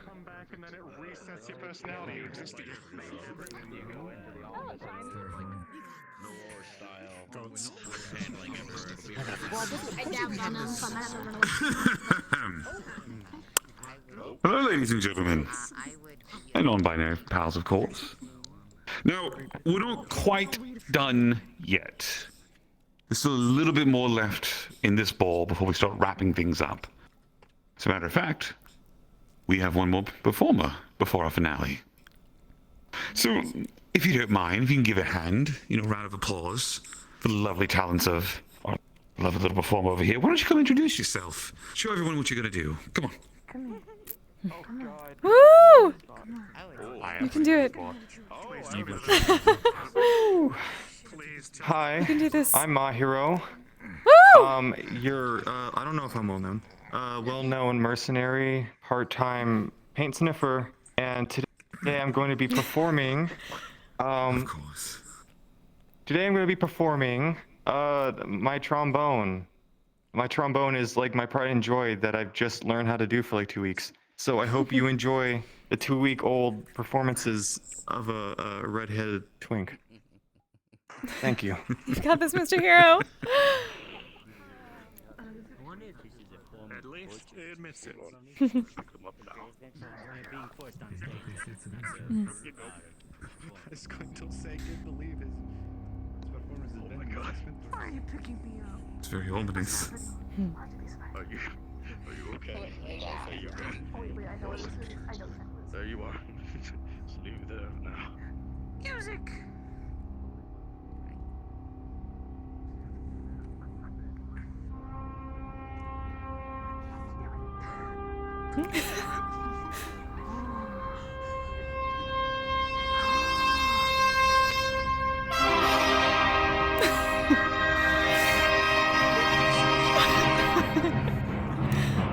Come back and then it resets your personality. You exist again. I dabbed on him, so I'm gonna have to run away. Hello, ladies and gentlemen. And non-binary pals, of course. Now, we're not quite done yet. There's still a little bit more left in this ball before we start wrapping things up. As a matter of fact, we have one more performer before our finale. So, if you don't mind, if you can give a hand, round of applause for the lovely talents of our lovely little performer over here. Why don't you come introduce yourself? Show everyone what you're going to do. Come on. Woo! You can do it. Hi, You can do this. I'm Mahiro. Woo! You're, I don't know if I'm well-known. Well-known mercenary, part-time paint sniffer, and today I'm going to be performing, Of course. Today I'm going to be performing, my trombone. My trombone is like my pride and joy that I've just learned how to do for like 2 weeks. So I hope you enjoy the 2-week-old performances of a red-headed twink. Thank you. You've got this, Mr. Hero. At least it admits it. I was going to say, can't believe his performance has been God. Why are you picking me up? It's very ominous. Are you okay? Are you okay? There you are. Just leave it there now. Music!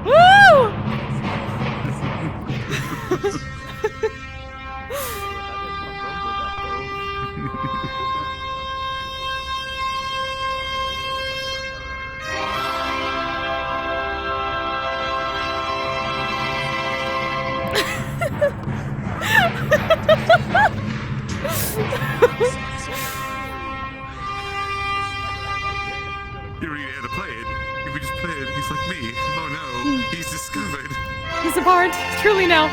Woo! You really had to play it. If we just play it, he's like me. Oh no, he's discovered. He's a bard, truly now.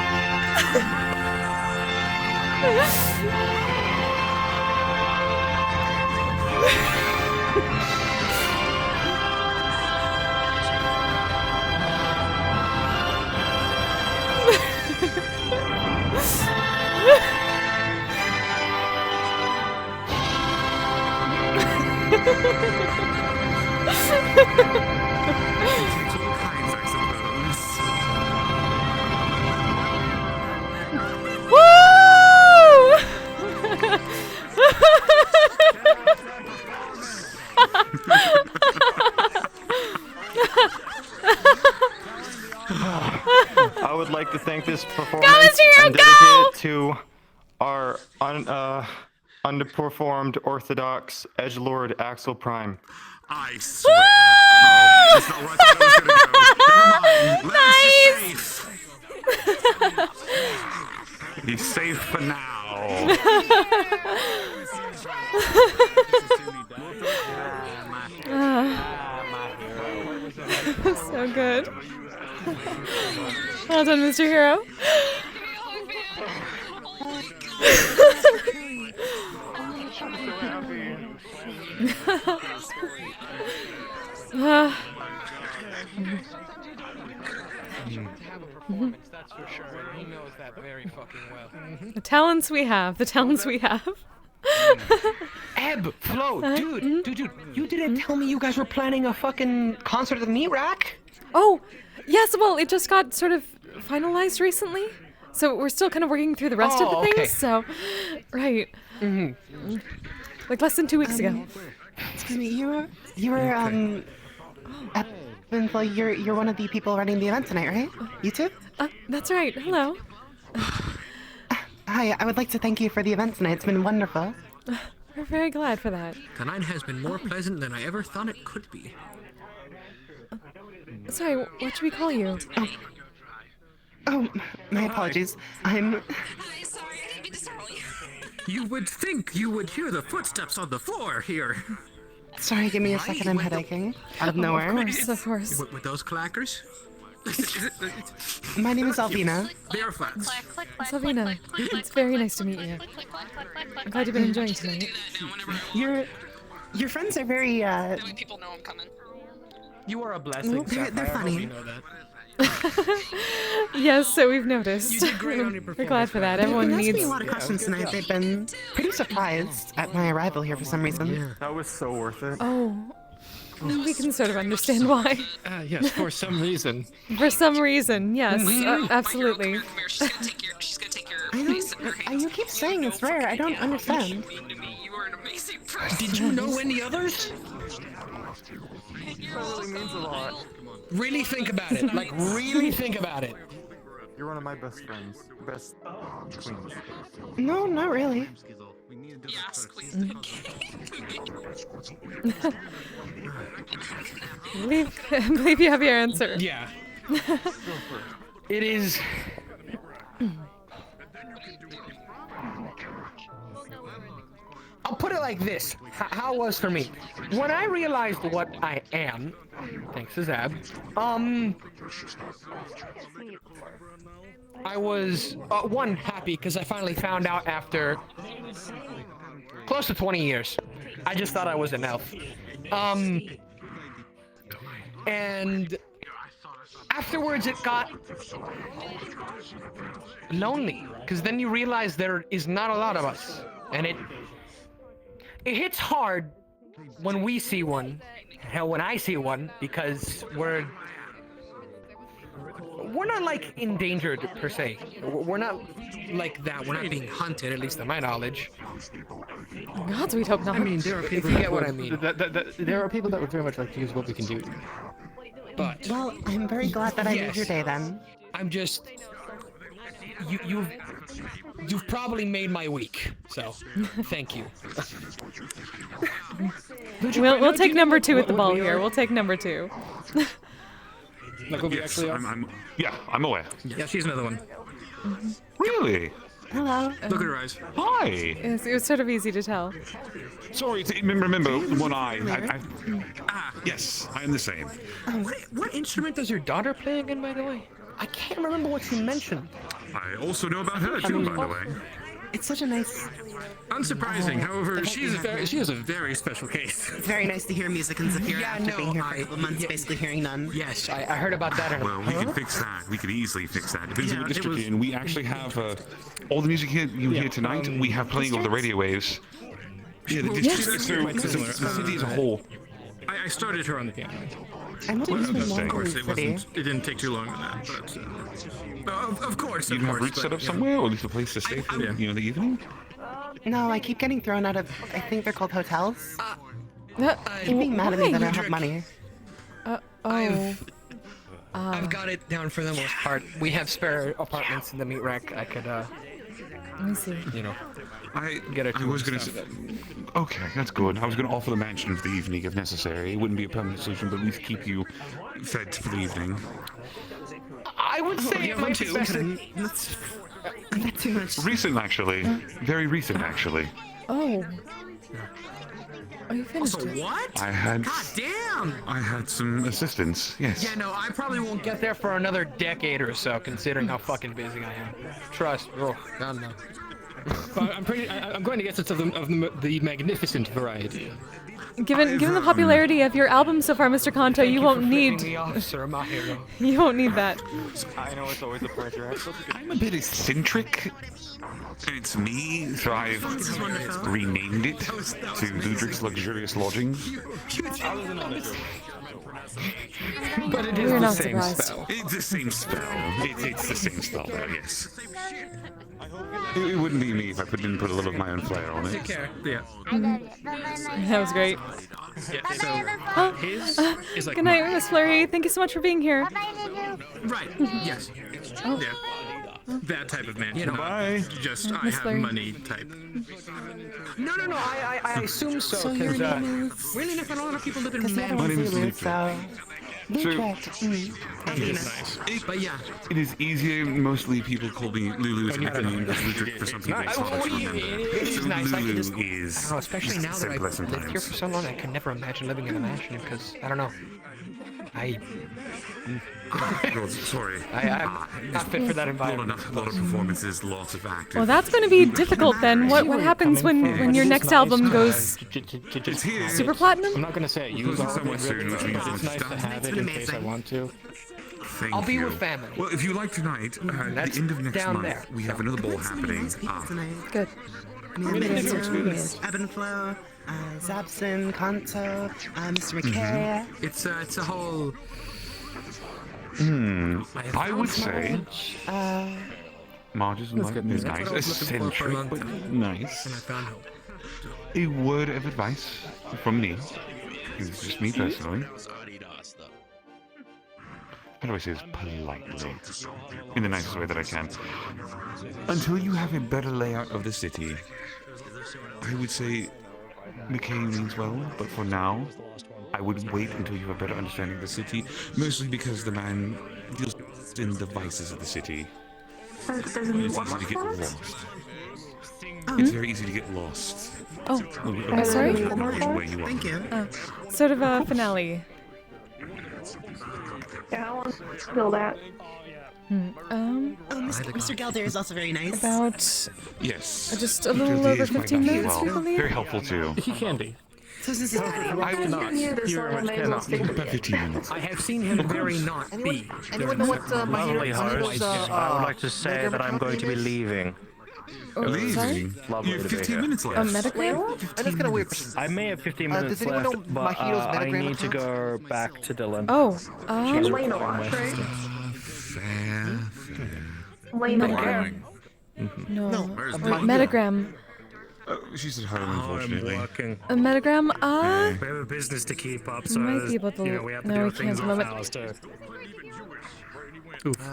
I would like to thank this performance Hero, and dedicate it to our underperformed Orthodox edgelord Axel Prime. I swear. Oh, that's not where I thought it was gonna go. Never mind. Lance is safe. He's safe for now. So good. Well done, Mr. Hero. That's for sure. He knows that very fucking well. The talents we have. The talents we have. Eb, Flo, dude, you didn't tell me you guys were planning a fucking concert at the meat rack? Oh, yes, well, it just got sort of finalized recently. So we're still kind of working through the rest of the things, okay. so... Right. Like less than 2 weeks ago. Excuse me, you're you're one of the people running the event tonight, right? You too? That's right. Hello. Hi, I would like to thank you for the event tonight. It's been wonderful. We're very glad for that. Tonight has been more pleasant than I ever thought it could be. Sorry, what should we call you? Oh, my apologies. I'm... You would think you would hear the footsteps on the floor here. Sorry, give me a second. I'm headaching out of nowhere. Of course. With those clackers? My name is Alvina. They are flats. Salvina, it's very nice to meet you. I'm glad you've been enjoying tonight. Your friends are very, People know I'm coming. You are a blessing, they're funny. You know that. Yes, so we've noticed. You did great on your We're glad for that. Everyone They've needs... asked me a lot of questions tonight. They've been pretty surprised at my arrival here for some reason. That was so worth it. Oh, we can sort of understand why. Yes, for some reason. For some reason, yes, absolutely. You keep saying it's rare. I don't understand. Did you know any others? That really means a lot. Really think about it. Like, really think about it. You're one of my best friends. Best queens. No, not really. believe you have your answer. Yeah. It is... I'll put it like this. How it was for me. When I realized what I am, thanks to Zab, I was, one, happy because I finally found out after close to 20 years. I just thought I was an elf. And afterwards it got lonely because then you realize there is not a lot of us, and it hits hard when we see one. Hell, when I see one, because we're not like endangered per se. We're not like that. We're not being hunted, at least to my knowledge. Gods, we'd hope not. I mean, there are people. If you get what I mean. There are people that would very much like to use what we can do. But well, I'm very glad that I made your day then. I'm just you've probably made my week, so thank you. We'll take number 2 at the ball here. We'll take number 2. Like what we Yes, actually are? I'm aware. Yeah, she's another one. Really? Hello. Look at her eyes. Hi. It was sort of easy to tell. Sorry, remember one eye. Yes, I am the same. What instrument does your daughter play again, by the way? I can't remember what you mentioned. I also know about her too, by the way. It's such a nice... Unsurprising, however, she is a very special case. It's very nice to hear music in Zafira after being here for a couple months, basically hearing none. Yes, I heard about that. Well, we can fix that. We can easily fix that. Depends on the district you're in. We actually have all the music you hear tonight. We have playing over the radio waves. Yeah, the district. So the city as a whole. I started her on the piano. Of course, it didn't take too long on that, but of course. You have roots set up somewhere, or at least a place to stay for the evening. No, I keep getting thrown out of, I think they're called hotels. Keep being mad at me that I don't have money. I've got it down for the most part. We have spare apartments in the meat rack. I could, Let me see. you know, I get a I was gonna say, okay, that's good. I was gonna offer the mansion for the evening if necessary. It wouldn't be a permanent solution, but at least keep you fed for the evening. I would say it might be best. That's too much. Recent, actually. Very recent, actually. Oh. Oh, you finished Also, it. what? I had. God damn! I had some assistance. Yes. Yeah, no, I probably won't get there for another decade or so, considering how fucking busy I am. Trust, bro. God no. I'm going to guess it's of the magnificent variety. Given the popularity of your album so far, Mr. Kanto, you won't need. Me off, sir, my hero. You won't need that. I know it's always a pleasure. I'm a bit eccentric. It's me, so I've renamed it to Ludric's Luxurious Lodgings. But it is We're the not same surprised. spell. It's the same spell. It's the same spell, though, yes. It wouldn't be me if I didn't put a little of my own flair on it. Take care. Yeah. That was great. Yeah. So his is like Good night, Miss Flurry. Thank you so much for being here. right. Yes. Oh. Yeah. That type of man. You know. Not just I Miss have Flurry. money type. No, I assume so, because, really enough, a lot of people live in man. My name is Ludric. Nice. But yeah. It is easier. Mostly people call me Lulu to make the name of Ludric for something they sometimes remember. It is nice. I can just, I is don't know, especially now that I've simpler lived here sometimes. for so long, I could never imagine living in a mansion, because, I don't know. God, sorry. I'm not fit for that environment. A lot of performances, lots of actors. Well, that's going to be difficult then. What happens when your next album goes It's here. super platinum? I'm not gonna say it. Closing somewhat soon, which means It's nice to have it in case I want to. Thank I'll be you. with family. Well, if you like tonight, at That's the end of next down month, there. we have another ball happening. Good. Ebb and Flow, Zabson, Kanto, Mr. McKay. It's a whole. I would say Marge is nice, That's what I was looking for a eccentric, long but time. nice. And I found hope. A word of advice from me. It's just me personally. How do I say this politely? In the nicest way that I can. Until you have a better layout of the city, I would say McKay means well, but for now, I would wait until you have a better understanding of the city, mostly because the man deals in the vices of the city. It's easy to get lost. It's very easy to get lost. Oh, sorry? Where you are. Thank you. Sort of a finale. Yeah, I want to spill that. Mr. Gelder is also very nice. About Yes. just a little over 15 minutes, we believe. Very helpful too. He can be. So this is Patty. I cannot. You very much cannot. About 15 minutes. I have seen him very not be. Anyone know what my Lovely hero's host. I would like to say that I'm going to be leaving. Oh, sorry? Leaving? Lovely You have to be 15 here. minutes A left. Metagram? And it's kind of weird. I may have 15 does minutes anyone know left, my but hero's I Metagram need to account? go back to Dylan. Oh, She's Lane recording my right? sister. Lane no. Where's Metagram. She's at home, I'm unfortunately. working. A Metagram? We have a business to keep up, so might be able to. we have to No, do we things can't. off Moment. hours too.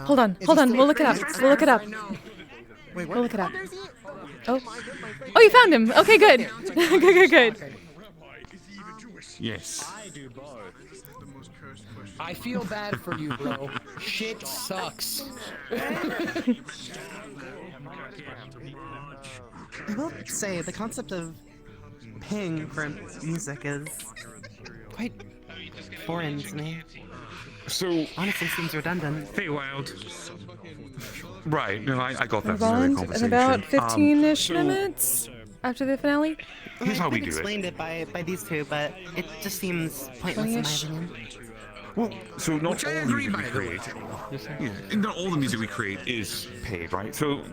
Hold on. We'll look it up. We'll look it up. Wait, We'll look it up. Oh. Oh, you found him. Okay, good. good. Yes. I feel bad for you, bro. Shit sucks. I will say the concept of ping for music is quite foreign to me. So honestly, seems redundant. Feywild. Right. No, I got that from the In conversation. about 15-ish so minutes after the finale. Here's how we I've do it. explained it by these two, but it just seems pointless in my 20-ish. opinion. Well, so not Which I all the agree, music we by the way. create, not all the music we create is paid, right? So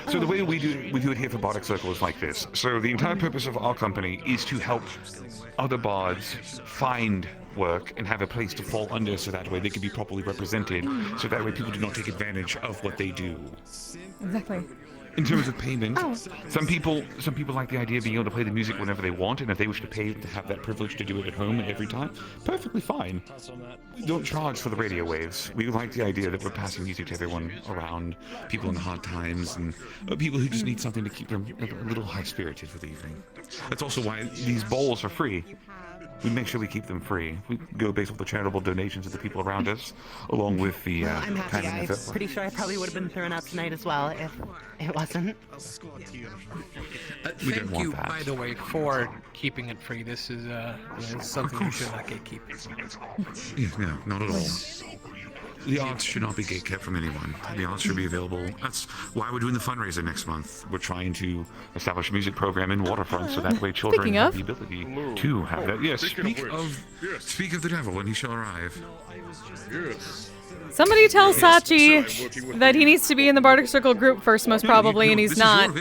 the way we do it here for Bardic Circle is like this. So the entire purpose of our company is to help other bards find work and have a place to fall under, so that way they can be properly represented, so that way people do not take advantage of what they do. Exactly. In terms of payment, Oh. some people like the idea of being able to play the music whenever they want, and if they wish to pay to have that privilege to do it at home and every time, perfectly fine. We don't charge for the radio waves. We like the idea that we're passing music to everyone around, people in hard times, and people who just need something to keep them a little high-spirited for the evening. That's also why these bowls are free. We make sure we keep them free. We go based on the charitable donations of the people around us, along with the Well, I'm happy. time and I'm effort. pretty sure I probably would have been thrown out tonight as well if it wasn't. We didn't Thank want you, that. by the way, for keeping it free. This is something you should not gatekeep. Yeah, not at all. The arts should not be gatekept from anyone. The arts should be available. That's why we're doing the fundraiser next month. We're trying to establish a music program in Waterfront, so that way children Speaking have of. the ability to have that. Yes, Speaking speak of the devil, and he shall arrive. Yes. Somebody tell Sachi that he needs to be in the Bardic Circle group first, most probably, and he's not.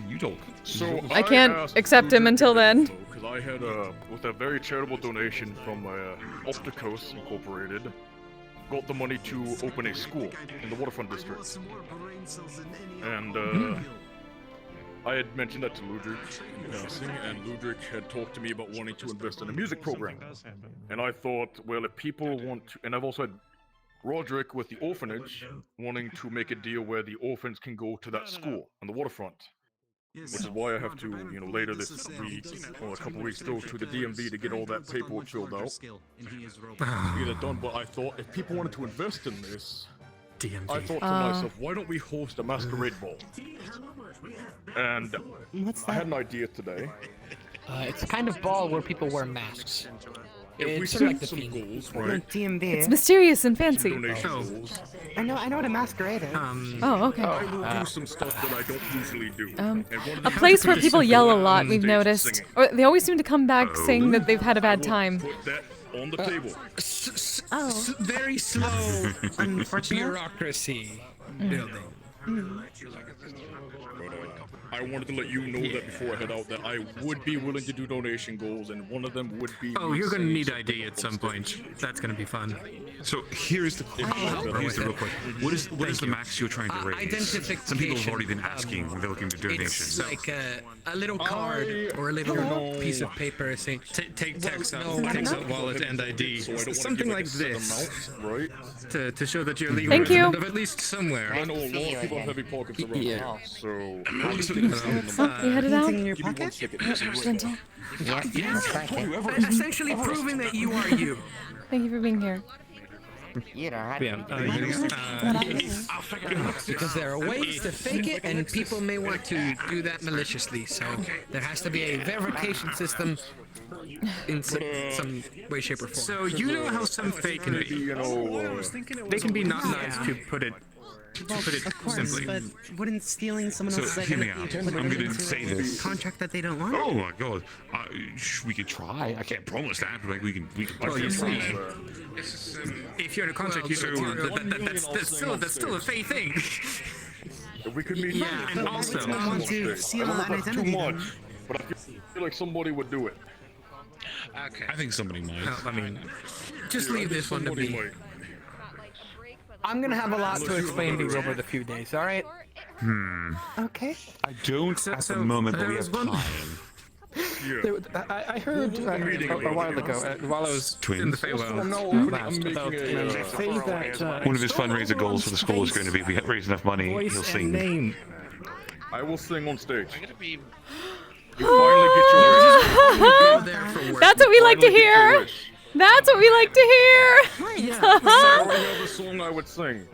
You talk. So I can't accept him until then. Because I had with a very charitable donation from Opticos Incorporated, got the money to open a school in the Waterfront District. And I had mentioned that to Ludwig in passing, and Ludwig had talked to me about wanting to invest in a music program. And I thought, well, if people want to, and I've also had Roderick with the orphanage wanting to make a deal where the orphans can go to that school on the waterfront. Which is why I have to, later this week, or a couple weeks, go to the DMV to get all that paperwork filled out. Get it done, but I thought if people wanted to invest in this, I thought to myself, why don't we host a masquerade ball? And I had an idea today. It's a kind of ball where people wear masks. If we It's set like the some theme. goals, right? DMV. It's mysterious and fancy. Donation goals. I know what a masquerade is. Oh, okay. I will do some stuff that I don't usually do. And one of A the place where pretty people simple yell a on lot, we've stage noticed. singing. Or they always seem to come back saying that they've had a bad time. Put that on the table. Very slow Unfortunate. bureaucracy building. I wanted to let you know that before I head out that I would be willing to do donation goals, and one of them would be. Oh, you're gonna need ID at some point. That's gonna be fun. So here's the here's the real quick. What is the max you're trying to raise? Identification. Some people have already been asking. They're looking to It's donations. like a little card or a little piece of paper saying, Take text out wallet and ID. Something like this. Right? To show that you're legal Thank you. resident of at least somewhere. I know a lot of people have heavy pockets around the house, so. Oh, you headed out? In your pocket? Gentle. essentially proving that you are you. Thank you for being here. You don't have Because there are ways to fake it, and people may want to do that maliciously. So there has to be a verification system in some way, shape, or form. So you know how some fake can be. They can be not nice, to put it Of course, simply. but wouldn't stealing someone So else's hear me identity out. put I'm them going to into say a this. contract that they don't want? Oh my god. We could try. I can't promise that, but like we can. Well, you see, if you're in a contract, you don't want that's still a fake thing. If we could meet. Yeah, and also, I want to seal I an don't know if that's identity. too then. much, but I feel like somebody would do it. Okay. I think somebody might. I mean, Just leave this one to Somebody me. might. I'm gonna have a lot to explain to you over the few days. All right. Okay. I don't at the moment, but we have time. I heard a while ago, while I was in the Feywild last, about say that One of his fundraiser goals for the school is going to be if we raise enough money, he'll sing. name. I will sing on stage. You finally get your wish. That's what we like to Finally get your hear. wish. That's what we like to hear. So another song I would sing.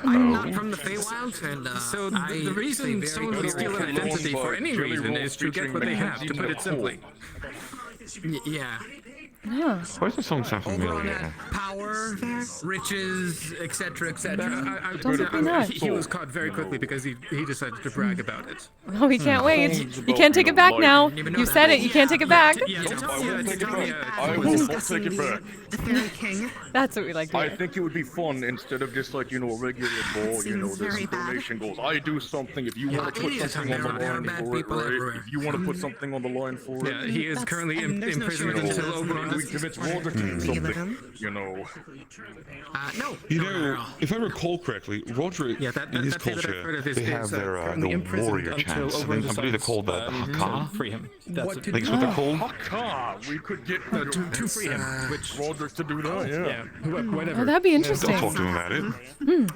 I'm not from the Feywild, and so the reason someone would steal an identity for any reason is to get what they have, to put it simply. Yeah. Yeah. Why does the song sound familiar? Power, riches, etc., etc. Don't be nuts. He was caught very quickly because he decided to brag about it. Oh, we can't wait. You can't take it back now. You said it. You can't take it back. Yeah, I will take it back. The Fairy King. That's what we like to I hear. think it would be fun instead of just like, a regular ball, seems this very bad. donation goals. I do something if you want to put something on the line for it, right? If you want to put something on the line for it. Yeah, he is currently and there's no imprisoned shortage of until those Oberon we convince Walter to do something, you know. No. You know, if I recall correctly, Roger in his culture, they have their the warrior chants. I believe they're called the Haka. Free him. What I think it's what they're called. Haka! We could get to free him. Which Roderick to do that, yeah. Whatever. Oh, that'd be interesting. Don't talk to him about it.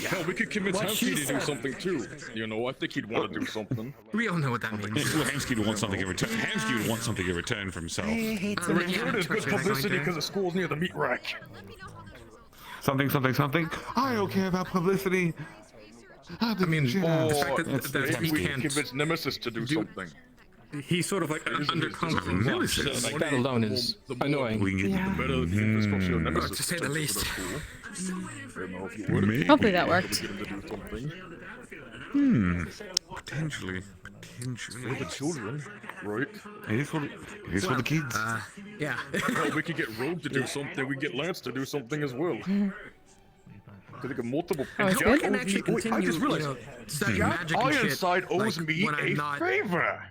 Hell, we could convince Hamsky to do something too. You know, I think he'd want to do something. We all know what that means. Well, Hamsky would want something in return. Hamsky would want something in return for himself. The reward is good publicity because the school's near the meat rack. Something. I don't care about publicity. I mean, the fact that he we can't convince Nemesis to do something. He's sort of like underconfident. Nemesis. Like that alone is annoying. We can get The better the infrastructure Nemesis to say the least. Hopefully that worked. Potentially. For the children, right? It is for the kids. Yeah. Well, we could get Rogue to do something. We get Lance to do something as well. Could they get multiple? Oh, And it's Jack good. owes me. Wait, I just realized. Study Jack magic and shit, Ironside owes like, me when I'm a not, favor.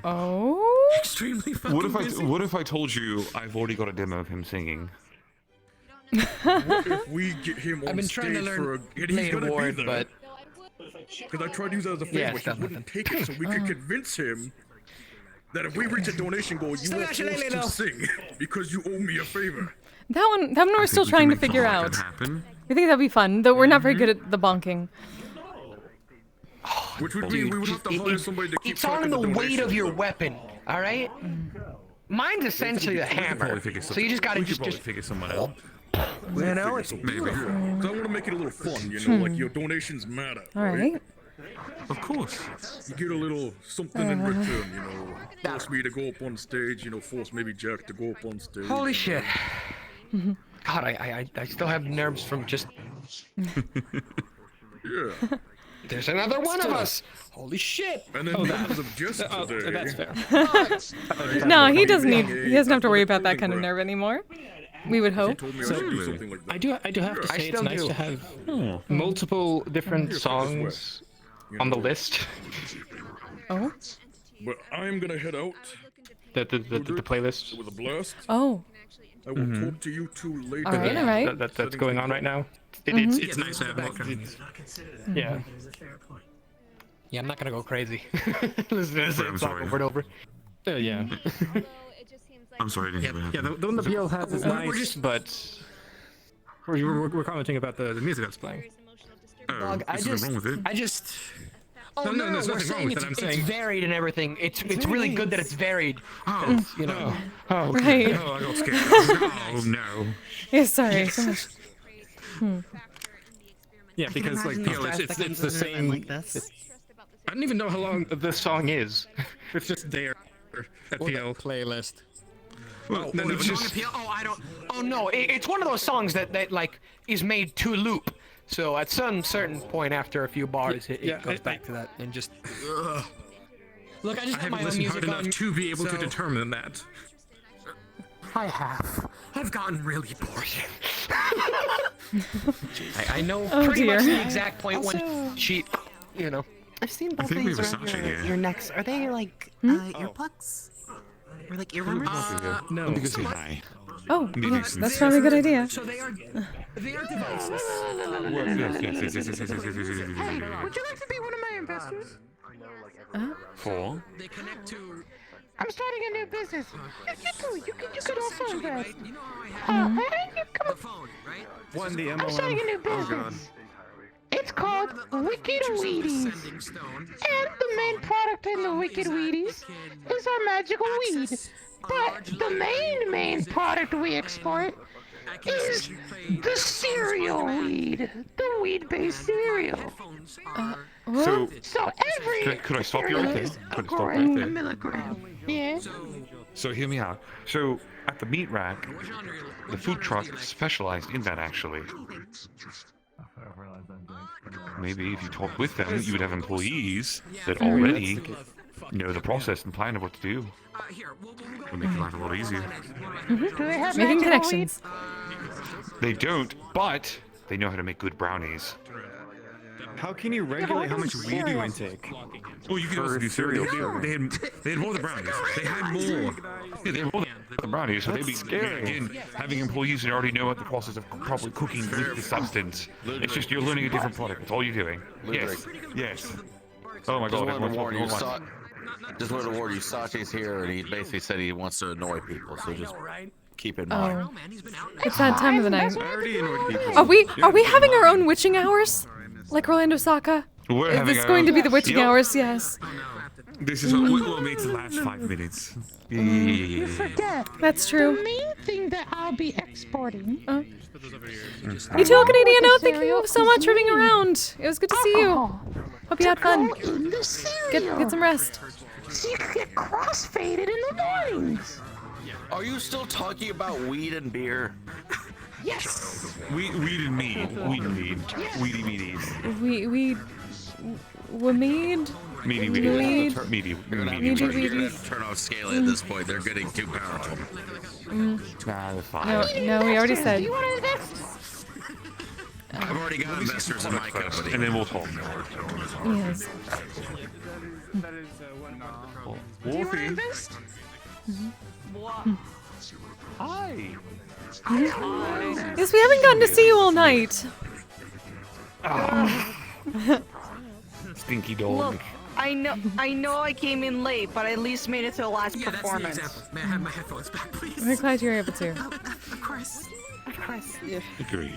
Oh. Extremely fucking What if I told you I've already got a demo of him singing? What if we get him on I've been stage trying to learn for a... And Play he's gonna Award, be there. but Because I tried to use that as a favor, Yeah, he stuff wouldn't take it, so we could convince him that if we reach a donation goal, you are forced to sing because you owe me a favor. That one we're still trying to figure out. I think that'd be fun, though we're not very good at the bonking. Which would mean we would have to hire somebody to keep it's track on of the weight donations. of your weapon, all right? Mine's essentially a hammer, so you just gotta just figure someone out. you know, it's Maybe. Because I want to make it a little fun, you know, like your donations matter. All right. Of course. You get a little something in return, you know. Force me to go up on stage, you know, force maybe Jack to go up on stage. Holy shit. God, I still have nerves from just. Yeah. There's another one of us. Holy shit. And then because of just today. That's fair. No, he doesn't have to worry about that kind of nerve anymore. We would hope. Told me I should do something like that. I do have to I say it's still nice do. to have multiple different songs on the list. Oh. But I'm gonna head out The playlist. with a blast. Oh. I will talk to you two later. All right. All right. That's going on right now. It's nice to have background. Yeah. Yeah, I'm not gonna go crazy. Listen to the same song over and over. Yeah. I'm sorry, I didn't hear that. Yeah, the one the PL has is nice, but we're commenting about the music that's playing. Dog, Is there something wrong with it? Oh No, there's we're nothing wrong saying with it, I'm it's saying- varied and everything. It's really good that it's varied. Oh, You know. Oh, Right. oh, I got scared. Oh no. Yeah, sorry. So much. Yeah, because like PL, it's the same. Like this. I don't even know how long this song is. It's just there at PL playlist. Well, no, it's just just... Oh no, it's one of those songs that like is made to loop. So at some certain point after a few bars, it goes back to that and just. Look, I just I got my haven't own listened music hard enough on, to be able to so- determine that. I have. I've gotten really bored. I know pretty much the exact point when she, you know. I've seen I both think we these have a around Sasha your here. necks. Are they like earplugs? Or like earworms? No. You can say hi. Oh, yeah, that's probably a good idea. So they are devices. Yes. Would you like to be one of my investors? For? They connect to. I'm starting a new business. You could also invest. I'm starting a new business. It's called Wicked Wheaties. And the main product in the Wicked Wheaties is our magical weed. But the main product we export is the cereal weed. The weed-based cereal. So every Could I stop you right there? Could I stop right a there? milligram. Yeah. So hear me out. So at the meat rack, the food truck specialized in that actually. Maybe if you talk with them, you would have employees that already know the process and plan of what to do. Would make your life a lot easier. Do they have Making magical connections. They don't, but they know how to make good brownies. How can you regulate how much weed you intake? Oh, you can also do cereal. They had more of the brownies. They had more. Yeah, they had more. the brownies, so they'd be scary. again having employees that already know about the process of properly cooking the substance. It's just you're learning a different product. That's all you're doing. Yes. Yes. Oh my Just God! wanted to warn you. Hold on. Just wanted to warn you. Sachi's here, and he basically said he wants to annoy people. So just keep in mind. Oh. It's that time of the night. I already annoyed people. Are we having our own witching hours? Like Rolando Saka? We're Is having this our going own- to be the witching Yep. hours? Yes. This is we'll make the last 5 minutes. You forget. That's true. The main thing that I'll be exporting. You too, Canadian. Oh, thank you so much for being around. It was good to see you. Hope you had fun. Get some rest. So you can get crossfaded in the mornings. Are you still talking about weed and beer? Yes. Weed and mead. Weed and mead. Weedy meaties. We made. Meaty Weed. meaties. You're Meaty. gonna have to turn off Scaly at this point. They're getting too powerful. Mm. Nah, they're fine. No, we already said. Do you want to invest? I've already got investors in my company. And then we'll talk. Yes. Wolfie. Hi. Yes, we haven't gotten to see you all night. Stinky dog. Look, I know I came in late, but I at least made it to the last performance. May I have my headphones back, please? We're glad you're able to. Of course. Yeah. Agreed.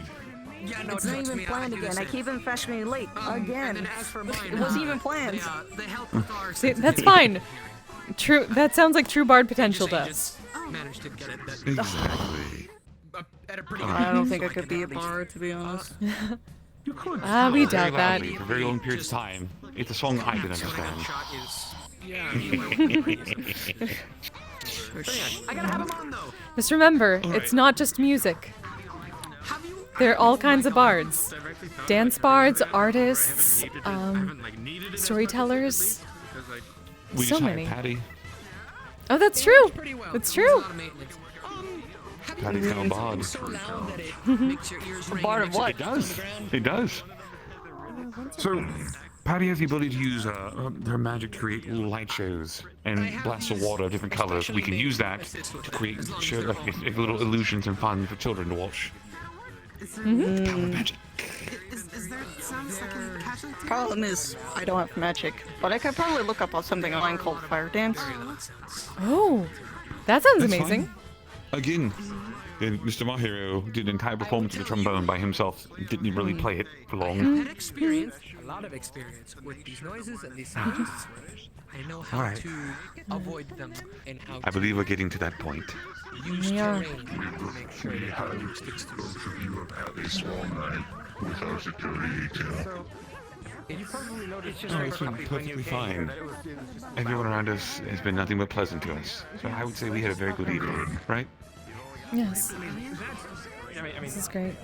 Yeah, no, It's not even planned again. I keep infesting late again. And as for mine, It wasn't even planned. They help with our See, that's fine. True. That sounds like true bard potential does. managed to get it that Exactly. at a pretty I don't think I could be a bard, to be honest. You could. We Very doubt that. loudly for very long periods of time. It's a song I can understand. Just remember, it's not just music. There are all kinds of bards. Dance bards, artists, storytellers. We So just hired many. Patty. Oh, that's true. It's true. Patty's now a bard. A bard of what? It does. It does. So, Patty has the ability to use her magic to create little light shows and blasts of water of different colors. We can use that to create like little illusions and fun for children to watch. Mm. Problem is, I don't have magic, but I could probably look up on something online called Fire Dance. Oh, that sounds That's amazing. fine. Again, Mr. Mahiro did an entire performance of the trombone by himself. Didn't really play it for long. I've had experience, a lot of experience with these noises and these sounds. I know how Alright. to avoid them and how I believe we're getting to that point. to use Yeah. terrain to make sure that it sticks to Oh, it's been perfectly fine. Everyone around us has been nothing but pleasant to us. So I would say we had a very good evening, right? Yes. This is great.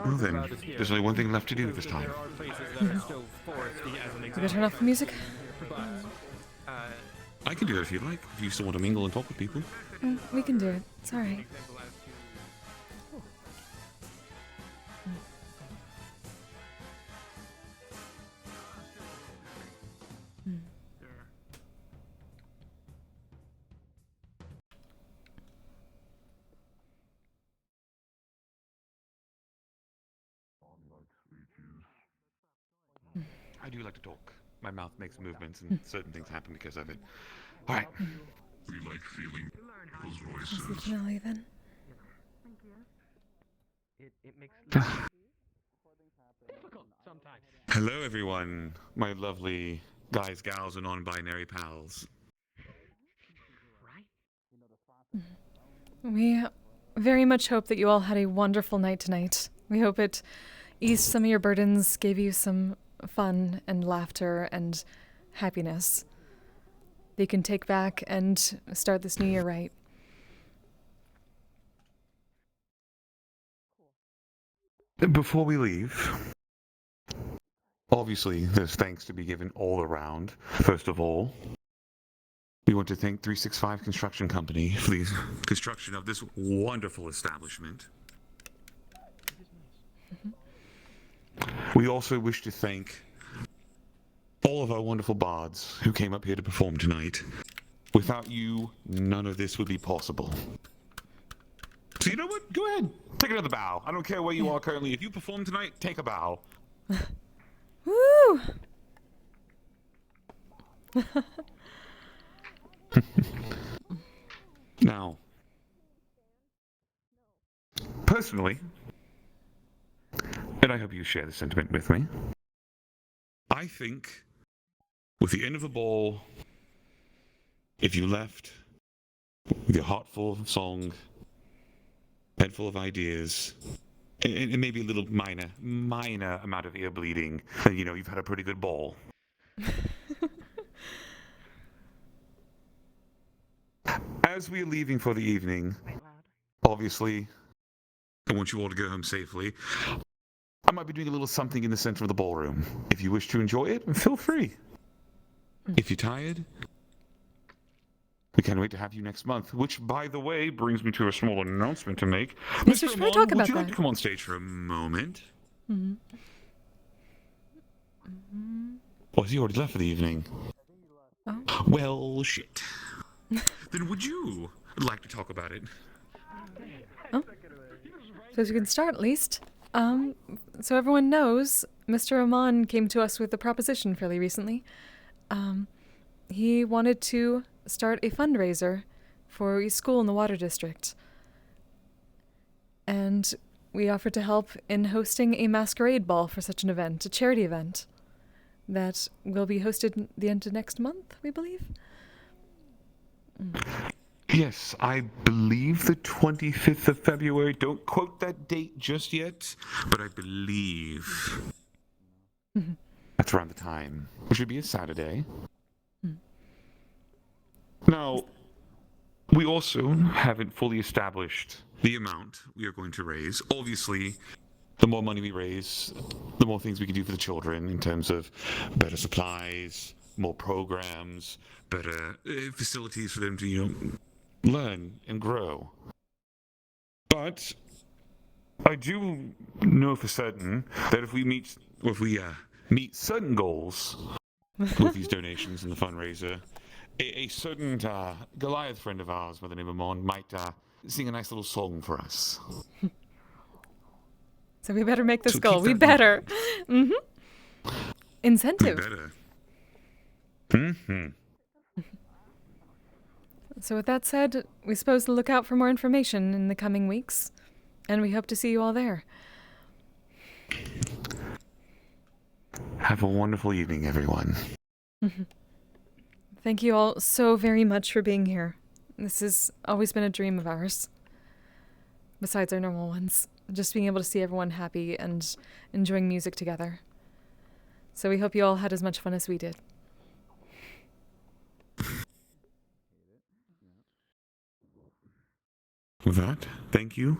Well then, there's only one thing left to do this time. You gonna turn off the music? I can do that if you'd like, if you still want to mingle and talk with people. We can do it. It's alright. I do like to talk. My mouth makes movements and certain things happen because of it. Alright. We like feeling those Is the voices. finale then? Hello everyone, my lovely guys, gals, and non-binary pals. We very much hope that you all had a wonderful night tonight. We hope it eased some of your burdens, gave you some fun and laughter and happiness that you can take back and start this new year right. Before we leave, obviously there's thanks to be given all around. First of all, we want to thank 365 Construction Company for the construction of this wonderful establishment. We also wish to thank all of our wonderful bards who came up here to perform tonight. Without you, none of this would be possible. So you know what? Go ahead. Take another bow. I don't care where you are currently. If you perform tonight, take a bow. Woo! Now, personally, and I hope you share the sentiment with me, I think with the end of the ball, if you left with your heart full of song, head full of ideas, and maybe a little minor amount of ear bleeding, then you know you've had a pretty good ball. As we are leaving for the evening, obviously, I want you all to go home safely. I might be doing a little something in the center of the ballroom. If you wish to enjoy it, feel free. If you're tired, we can't wait to have you next month. Which, by the way, brings me to a small announcement to make. Yes, we should probably talk about would you like that. to come on stage for a moment? Mm-hmm. Or has he already left for the evening? Oh. Well, shit. Then would you like to talk about it? Oh. So you can start at least. So everyone knows, Mr. Amon came to us with a proposition fairly recently. He wanted to start a fundraiser for a school in the Water District. And we offered to help in hosting a masquerade ball for such an event, a charity event, that will be hosted the end of next month, we believe. Yes, I believe the 25th of February. Don't quote that date just yet, but I believe that's around the time. Which should be a Saturday. Now, we also haven't fully established the amount we are going to raise. Obviously, the more money we raise, the more things we can do for the children in terms of better supplies, more programs, better facilities for them to, learn and grow. But I do know for certain that if we meet certain goals with these donations and the fundraiser, a certain Goliath friend of ours by the name of Mon might sing a nice little song for us. So we better make this So goal. keep We that better. Incentive. We better. Mm-hmm. So with that said, we suppose to look out for more information in the coming weeks, and we hope to see you all there. Have a wonderful evening, everyone. Thank you all so very much for being here. This has always been a dream of ours. Besides our normal ones. Just being able to see everyone happy and enjoying music together. So we hope you all had as much fun as we did. With that, thank you,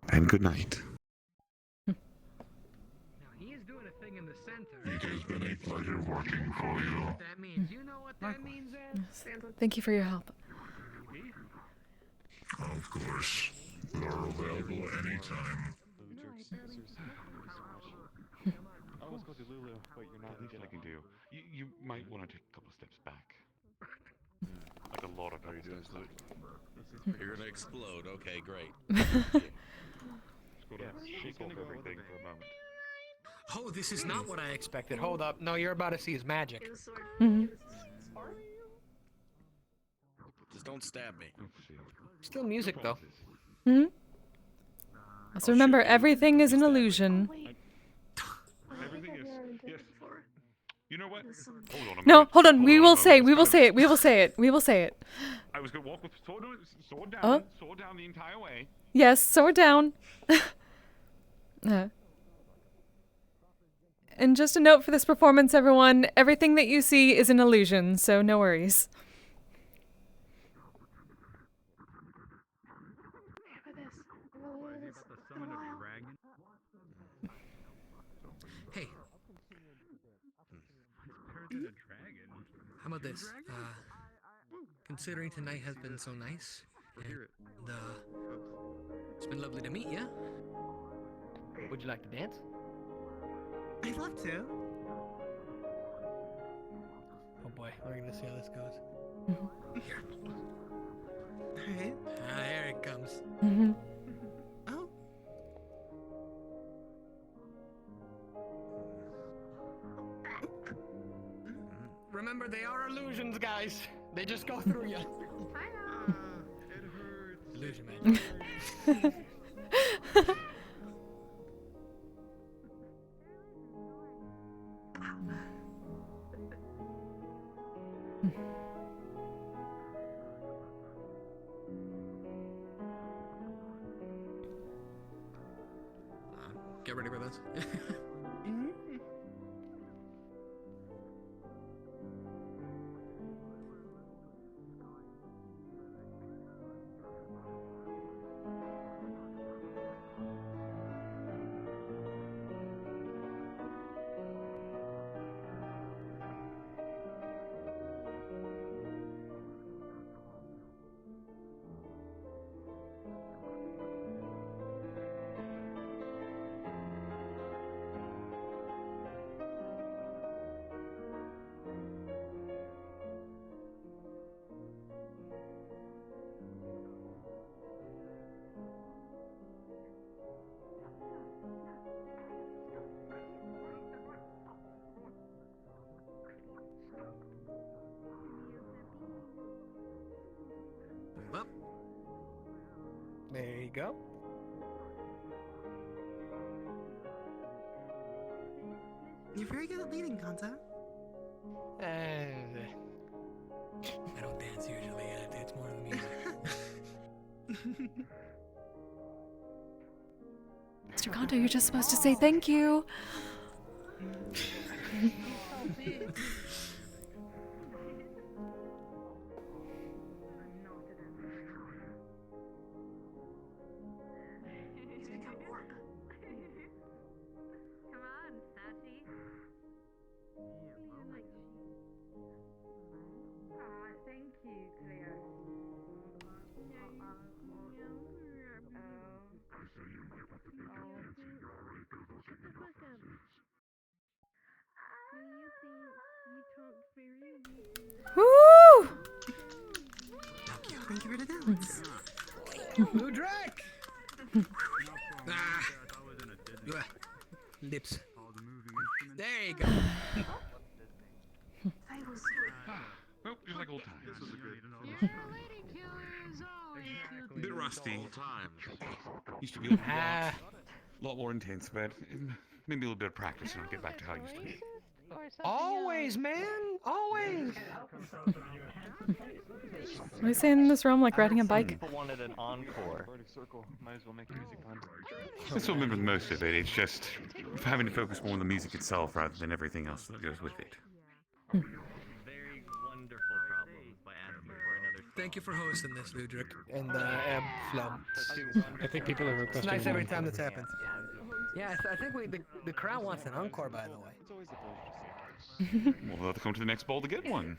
and good night. Now he is doing a thing in the center. It has been a pleasure working for you. That means, you know what that means, Ed? Yes. Thank you for your help. Of course. They're available anytime. I always go to Lulu, but you're not least I can do. You might want to take a couple steps back. Like a lot of steps back. You're gonna explode. Okay, great. Shake off everything for a moment. Oh, this is not what I expected. Hold up. No, you're about to see his magic. Just don't stab me. Still music, though. So remember, everything is an illusion. Everything is. Yes. You know what? Hold on a No, minute. hold on. We will a say moment. it. We will say it. We will say it. We will say it. I was gonna walk with sword down, Oh. sword down the entire way. Yes, sword down. And just a note for this performance, everyone. Everything that you see is an illusion, so no worries. Hey. How about this? Considering tonight has been so nice, and it's been lovely to meet you. Would you like to dance? I'd love to. Oh boy, we're gonna see how this goes. Here. Alright. Ah, there it comes. Oh. Remember, they are illusions, guys. They just go through you. Illusion magic. Get ready for this. Up. There you go. You're very good at leading, Kanta. I don't dance usually. It's more of the music. Mr. Kanto, you're just supposed to say thank you. Woo! Thank you for the dance. Blue Drake! Lips. There you go. Well, just like old times. A bit rusty. Used to be a lot more intense, but maybe a little bit of practice and I'll get back to how I used to be. Always, man. Always. What are you saying in this realm, like riding a bike? People wanted an encore. Might as well make music on. I still remember most of it. It's just having to focus more on the music itself rather than everything else that goes with it. Very wonderful problems by asking for another. Thank you for hosting this, Ludric. And Ebb Flum. I think people are It's requesting. nice one. every time this happens. Yeah, I think the crowd wants an encore, by the way. Well, they'll have to come to the next bowl to get one.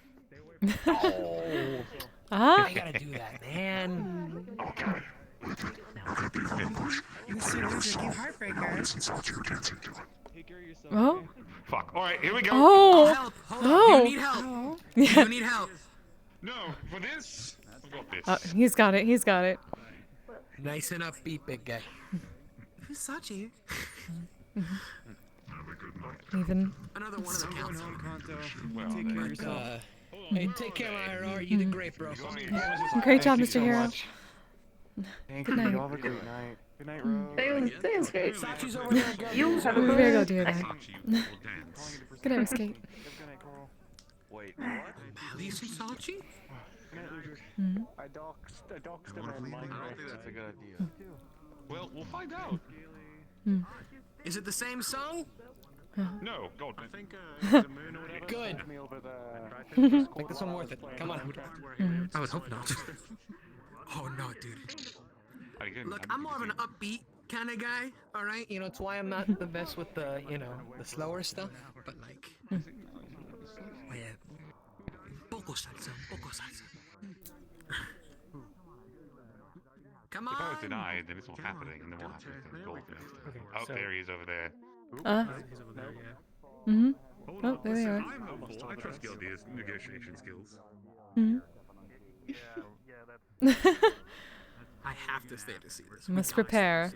Oh. Ah. I gotta do that, man. Okay. Oh. Fuck. All right, here we go. Oh. Help! Hold Oh. on. You need help. Yeah. You need help. No, for this, I've got this. He's got it. He's got it. Nice and upbeat, big guy. Who's Sachi? Even. Another one of the council. Well, Take care of yourself. Hey, take care, IRR. You did great, bro. Great job, Mr. so Hero. much. Thank Good you. night. You all have a great night. Good night, Rose. Thanks, great. Sachi's over there. You have a We better go do that. Sachi will dance. Good night, Miss Kate. Wait, what? Alice and Sachi? I doxed him on Minecraft. I don't think that's a good idea. Well, we'll find out. Is it the same song? No, God. I think the moon or whatever. Good. Me over the Make this one worth it. Come on. I would hope not. Oh no, dude. Look, I'm more of an upbeat kind of guy, alright? You know, it's why I'm not the best with the, the slower stuff. But like... Poco salsa, poco salsa. Come If I was on! denied, then it's all happening, and then we'll have to go with it. Oh, there he is over there. He's over there, yeah. Oh, there they are. I'm hopeful. I trust Gildia's negotiation skills. I have to stay to see this. Must prepare.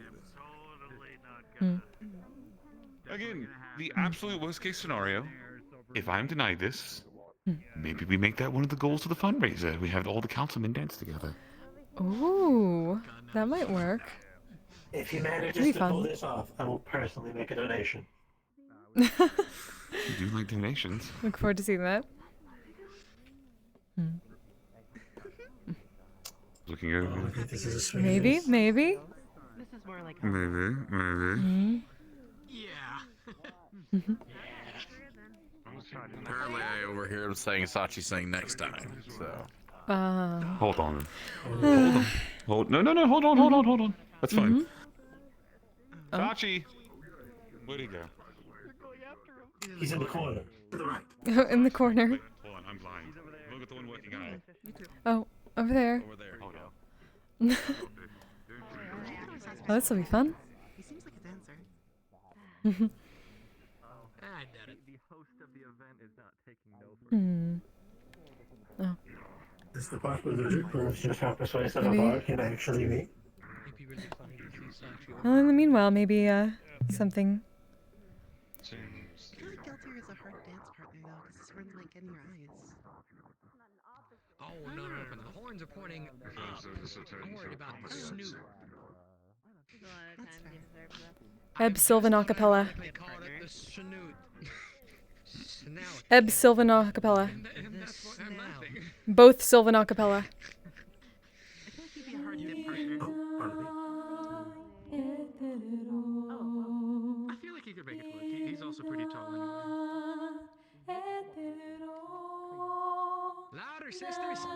Again, the absolute worst case scenario, if I'm denied this, maybe we make that one of the goals of the fundraiser. We have all the councilmen dance together. Ooh, that might work. If he manages That'd be to fun. pull this off, I will personally make a donation. You do like donations. Look forward to seeing that. Looking over. Maybe, maybe. This is more like Maybe. Apparently, I overhear him saying Sachi saying next time. So. Hold on. Hold on. No. Hold on. That's fine. Sachi! Where'd he go? He's in the corner. To the right. Oh, in the corner. Wait, hold on, I'm blind. Look at the one working eye. Oh, over there. Over there. Hold Oh, this will be fun. He seems like a dancer. I doubt it. The host of the event is not taking no for Oh. This is the part where the Duke proves just how persuasive a Maybe. bard can actually be. Well, in the meanwhile, maybe something. I feel like Geltier is a hard dance partner though, because it's where like in your eyes. Oh no. The horns are pointing up. I'm worried about the snoot. Eb Sylvan acapella. They call it the snoot. Eb Sylvan acapella. Both Sylvan acapella. I feel like he could make it work. He's also pretty tall anyway. Louder, sisters!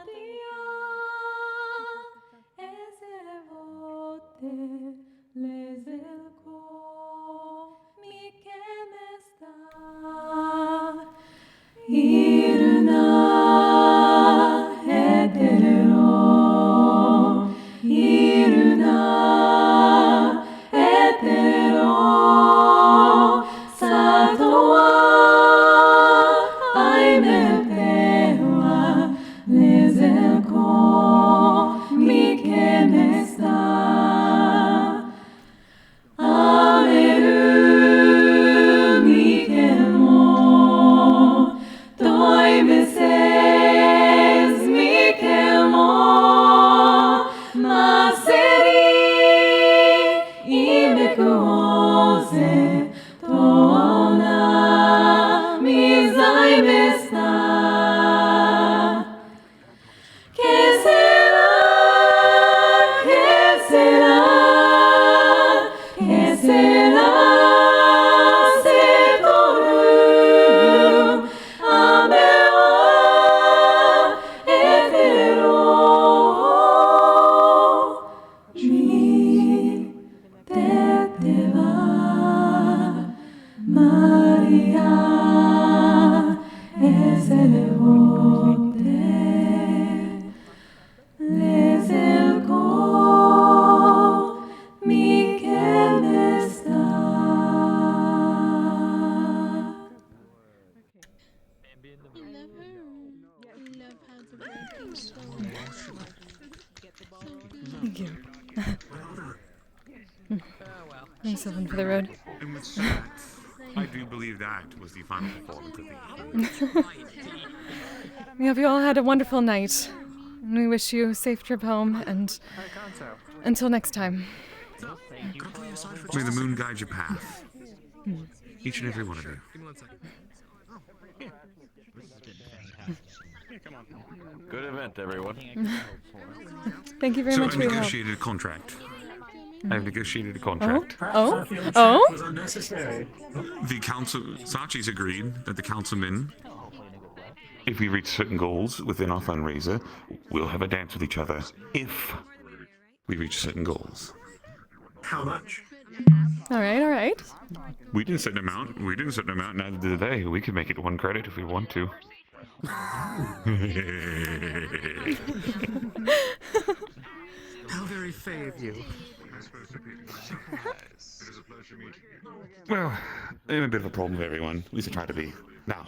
Thank you. Thanks, Sylvan, for the road. And with that, I do believe that was the final performance of the evening. We hope you all had a wonderful night. And we wish you a safe trip home, and until next time. May the moon guide your path. Each and every one of you. Good event, everyone. Thank you very much So for I your help. negotiated a contract. I've negotiated a contract. Was unnecessary. The council, Sachi's agreed that the councilmen, if we reach certain goals within our fundraiser, we'll have a dance with each other. If we reach certain goals. How much? All right. We didn't set an amount. Neither did they. We could make it one credit if we want to. How very fair of you. Well, I'm a bit of a problem with everyone. At least I try to be. Now,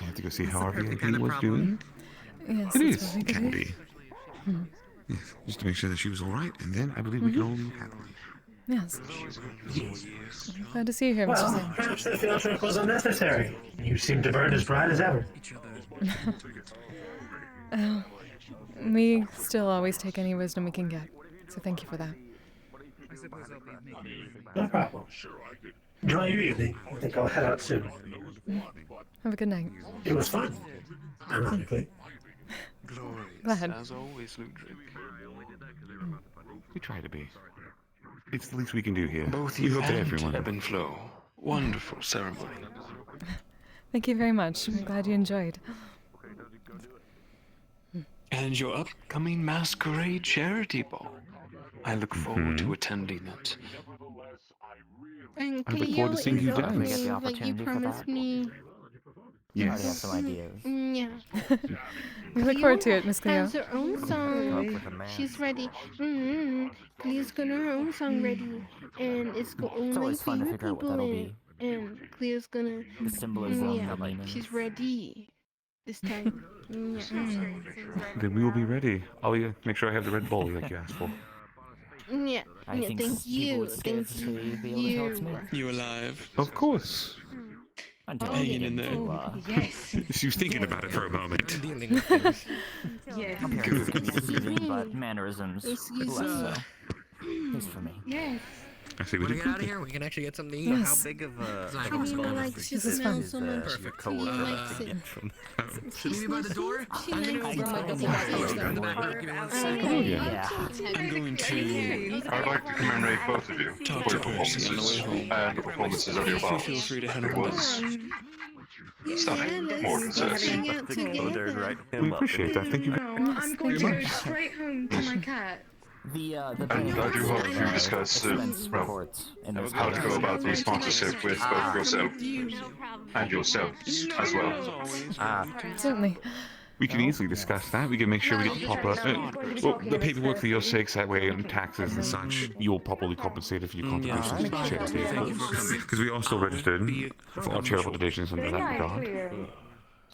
I have to go see how our VIP was doing. Yes, It that's is. what we Can do. be. Yes, just to make sure that she was all right, and then I believe we can all leave happily. Yes. Glad to see you here, Mr. Well, Singh. perhaps the field trip was unnecessary. You seem to burn as bright as ever. We still always take any wisdom we can get, so thank you for that. No problem. Enjoy your evening. I think I'll head out soon. Have a good night. It was fun. Ironically. Glad. As always, Ludwig. We try to be. It's the least we can do here. Both we you hope that and everyone. ebb and flow. Wonderful ceremony. Thank you very much. I'm glad you enjoyed. And your upcoming masquerade charity ball. I look forward to attending it. And I look forward to seeing you dance. Like you promised me. Yes. I have some ideas. Yeah. We look forward to it, Miss Cleo. Has her own song. She's ready. Cleo's got her own song ready, and it's going to always fun to figure out what people that'll in it. And Cleo's gonna. The symbolism, Yeah, the meaning. she's ready this time. Then we will be ready. I'll make sure I have the red ball like you asked for. Yeah. I think Thank people you. would scare Thank to be able to tell it's me. You alive? Of course. I'm hanging in there. Yes. She was thinking about it for a moment. Yes. I'm here but mannerisms Excuse less me. so. At least for me. Yes. I see what When you we get out of did. here, we can actually get something to eat. Yes. How big of a I I mean, I like to This is smell fun. so much. Perfect. He likes it. Meet me by the door. She I'm likes gonna it. open my double door in the back. Give me 1 second. Oh, yeah. Yeah. I'm going to I'd like to commemorate both of you talk for to your person on the way home. and the performances of your bar. Feel free to head It on was Yeah, stunning, more than let's sexy. hang out together. We appreciate that. Thank you very I'm going to go straight home to my cat. The And I do hope you discuss how to go about the sponsorship with both yourself and yourselves as well. Certainly. We can easily discuss that. We can make sure we get the proper, well, the paperwork for your sakes. That way, and taxes and such, you'll properly compensate for your contributions to the charity. Because we are still registered for our charitable donations under that regard.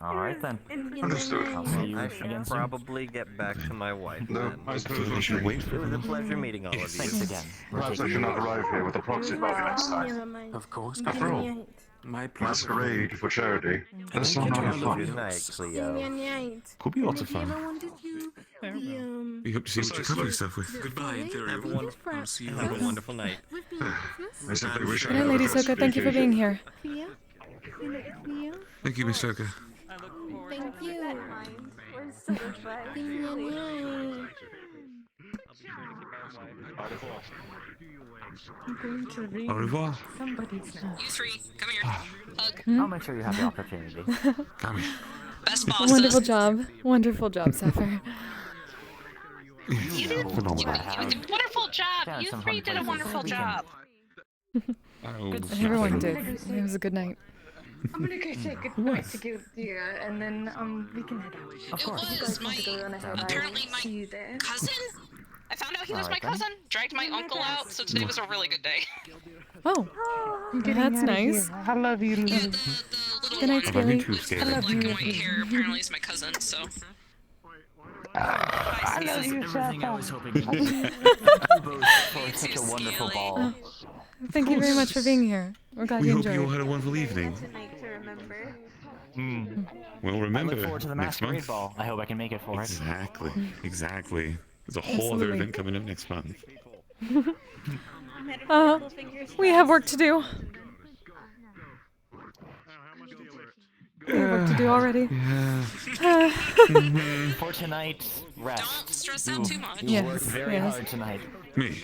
Alright then. Understood. I'll see you I again should soon. probably get back to my wife No, then. I suppose We should wait for It was a them. pleasure meeting all of you. Thanks again. Perhaps I should not arrive here with a proxy lobby next time. Never mind. Of course. After all, My pleasure. masquerade for charity. That sounds not Good fun. night, Cleo. Could be lots of If you ever fun. wanted to, the We hope to see what you cover yourself with. Goodbye, in theory. Everyone, I'll see you have a around. wonderful night. I simply wish I Good had night, Lady a Soka. Thank you for being here. Cleo? Cleo? Thank you, Miss Soka. Thank you. Cleo. I'm going to ring Au revoir. somebody's now. You three, come here. Hug. I'll make sure you have the opportunity. Come here. Best bosses. Wonderful job. Wonderful job, Sapphire. You did Phenomenal. wonderful job. You three did a wonderful job. Everyone did. It was a good night. I'm gonna go say goodnight to Gildia, and then we can head out. It was my apparently my cousin. I found out he was my cousin. Dragged my uncle out, so today was a really good day. Oh, that's nice. I love you, Lily. Yeah, the Good night, I love you Skilly. too, black Scaly. and white hair apparently is my cousin. So I love you, Everything I was Sapphire. hoping you both for such a wonderful ball. Thank you very much for being here. We're glad We you hope you all enjoyed. had a wonderful evening. We'll I remember look forward to the next masquerade month. ball. I hope I can make it for it. Exactly. Exactly. There's a whole other Absolutely. event coming up next month. We have work to do. We have work to do already. For tonight's rest. don't stress out too much. You Yes, worked very yes. hard tonight. Me.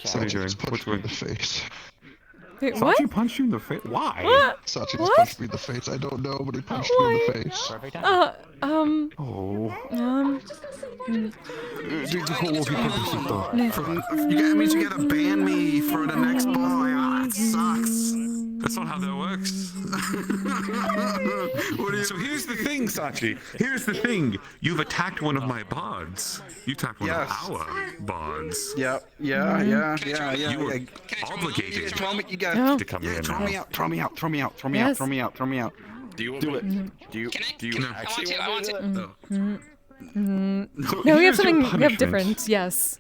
What are you doing? What's going? Face. Wait, what? Sachi punched you in the face? Why? What? Sachi just What? punched me in the face. I don't know, but he punched me in the face. Perfect time. Oh. Yeah. You means you gotta ban me for the next ball. Ah, it sucks. That's not how that works. So here's the thing, Sachi. Here's the thing. You've attacked one of my bards. You attacked one of our bards. Yep. You were obligated You to gotta come here throw now. me out. Throw me out. Throw me out. Throw me Yes. out. Throw me out. Throw me out. Do you do it? Do you? Do you No. actually I want to. No, we have Here's your something. We have punishment. different. Yes.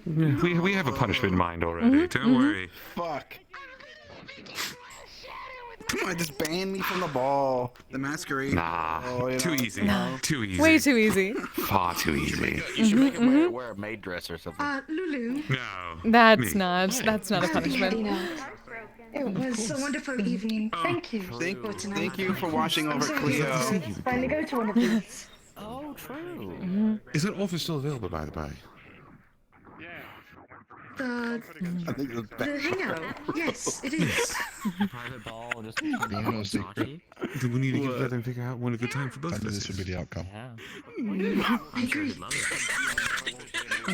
We have a punishment in mind already. Don't worry. Fuck. Come on, just ban me from the ball. The masquerade. Nah, too easy. No. Too easy. Way too easy. Far too easy. You should make him wear a maid dress or something. Lulu. No. That's not a punishment. It was a wonderful evening. Thank you. Thank you for watching over Cleo. Finally go to one of these. Oh, true. Is that offer still available, by the by? The I think it's hangout. Yes, it is. Private ball, just no secret. Do we need to get together and figure out when a good time for both I of knew us this would be the outcome. I agree.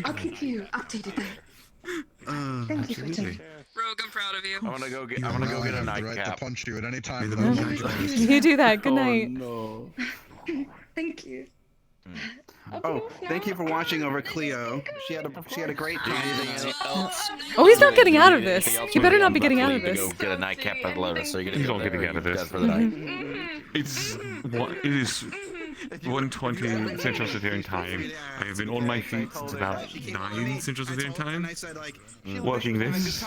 I'll keep you updated then. Thank you for tonight. Rogue, I'm proud of you. I'm gonna go get a Right to punch you at any time. You do that. Good night. No. Thank you. Oh, thank you for watching over Cleo. She had a great time. Oh, he's not getting out of this. He better not be getting out of To this. go get a nightcap at Lotus, so you're gonna He's go not getting there out of and this. dance for the night. It is 1:20 Central Standard Time. I have been on my feet since about 9 Central Standard Time. Working this.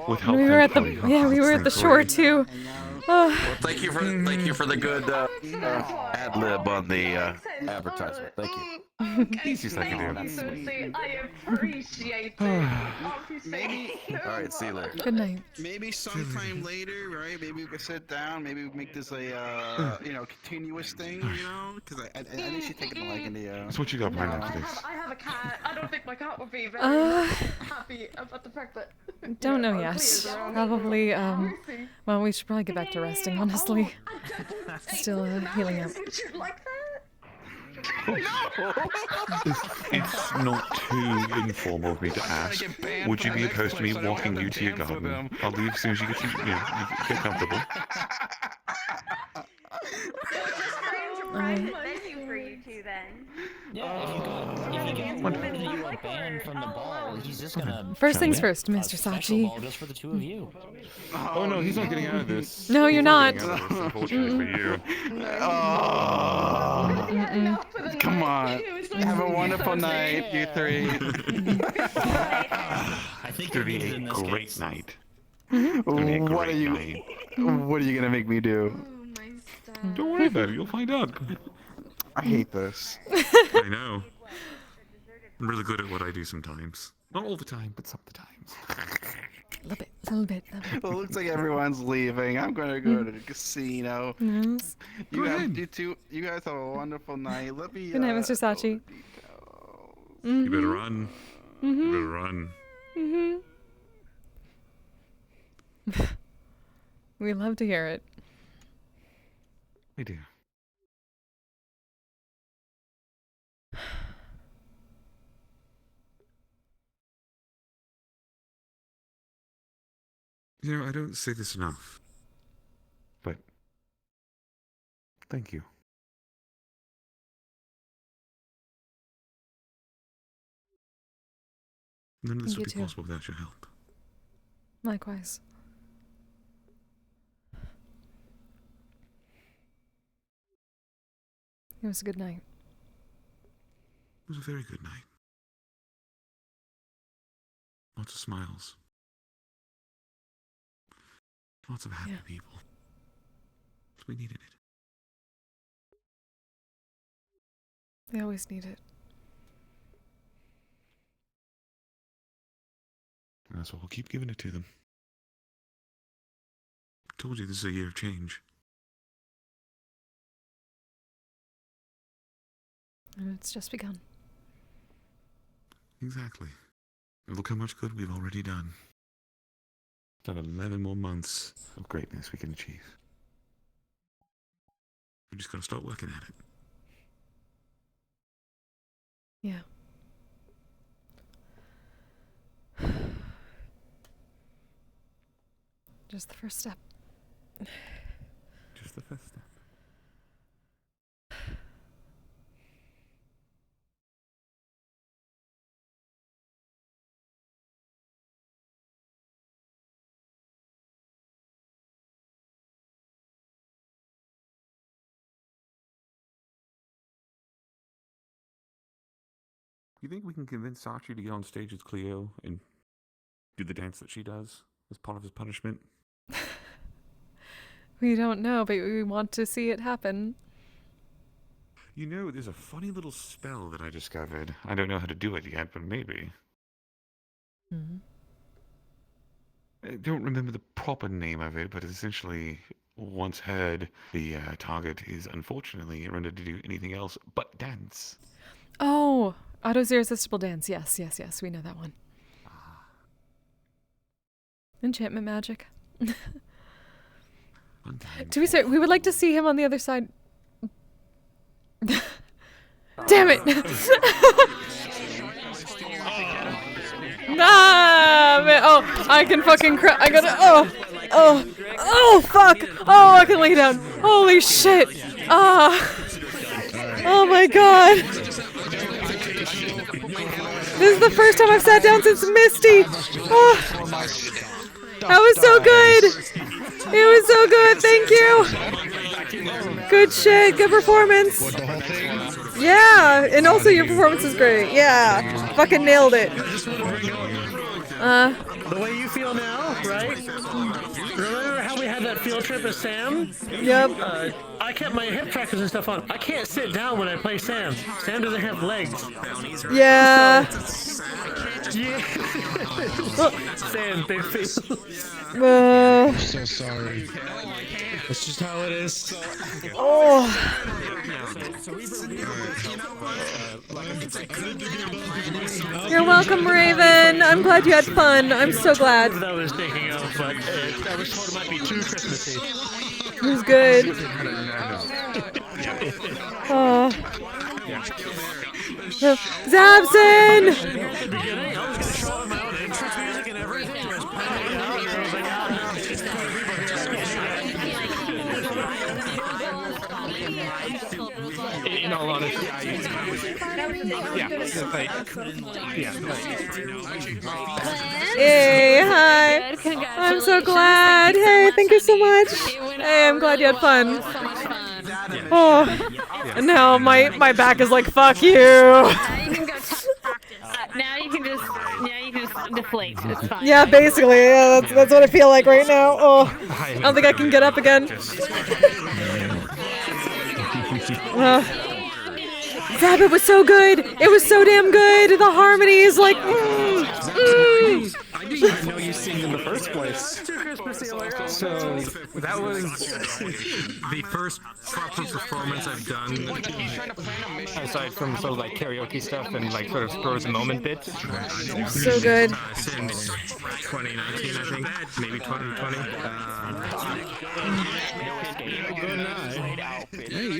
With help. We were at the we were at the shore too. Well, thank you for the good ad lib on the advertisement. Thank you. Easiest I can do. I appreciate it. Maybe. All right, see you later. Good night. Maybe sometime later, right? Maybe we could sit down. Maybe we make this a continuous thing. Because I think she's taking a liking to. That's what you got planned after this. I have a cat. I don't think my cat would be very happy about the fact that. Don't know yet. Probably. Well, we should probably get back to resting. Honestly, still healing up. Would you like that? It's not too informal of me to ask. Would you be opposed to me walking you to your garden? I'll leave as soon as you get get comfortable. That's for you two then. Yeah, if you get you banned from the ball, he's just gonna. First things first, Mr. Sachi. Ball just for the two of you. Oh no, he's not getting out of this. No, you're not. Unfortunately for you. Come on. Have a wonderful night, you three. I think It's gonna be a great night. What are you gonna make me do? Don't worry about it. You'll find out. I hate this. I know. I'm really good at what I do sometimes. Not all the time, but sometimes. A little bit. Well, it looks like everyone's leaving. I'm gonna go to the casino. Yes. You guys have a wonderful night. Let me. Good night, Mr. Sachi. You better run. You better run. We love to hear it. We do. You know, I don't say this enough, but thank you. None of this would be possible without your help. Likewise. It was a good night. It was a very good night. Lots of smiles. Lots of happy people. We needed it. They always need it. That's why we'll keep giving it to them. I told you this is a year of change. And it's just begun. Exactly. And look how much good we've already done. We've done 11 more months of greatness we can achieve. We just gotta start working at it. Yeah. Just the first step. Just the first step. You think we can convince Sachi to get on stage with Cleo and do the dance that she does as part of his punishment? We don't know, but we want to see it happen. You know, there's a funny little spell that I discovered. I don't know how to do it yet, but maybe. Mm-hmm. I don't remember the proper name of it, but essentially, once heard, the target is unfortunately rendered to do anything else but dance. Oh, Otto's irresistible dance. Yes, yes, yes. We know that one. Enchantment magic. To be fair, we would like to see him on the other side. Damn it! Ah, man. Oh, I can fucking I gotta. Oh, fuck! Oh, I can lay down. Holy shit! Oh my god! This is the first time I've sat down since Misty. Oh, that was so good. It was so good. Thank you. Good shit. Good performance. Yeah, and also your performance is great. Yeah, fucking nailed it. The way you feel now, right? Remember how we had that field trip with Sam? Yep. I kept my hip trackers and stuff on. I can't sit down when I play Sam. Sam doesn't have legs. Yeah. Yeah. Sam, big face. I'm so sorry. That's just how it is. Oh. You're welcome, Raven. I'm glad you had fun. I'm so glad. That I was thinking of, but I was told it might be too Christmassy. It was good. Oh. Zabson! In all honesty, Hey, hi. I'm so glad. Hey, thank you so much. Hey, I'm glad you had fun. Oh, and now my back is like, fuck you. Now you can just deflate. It's fine. Yeah, basically, yeah, that's what I feel like right now. Oh, I don't think I can get up again. Zab, it was so good. It was so damn good. The harmonies, like. I didn't even know you sing in the first place. So that was the first proper performance I've done. Aside from sort of like karaoke stuff and like sort of spur of the moment bits. So good. Since 2019, I think, maybe 2020.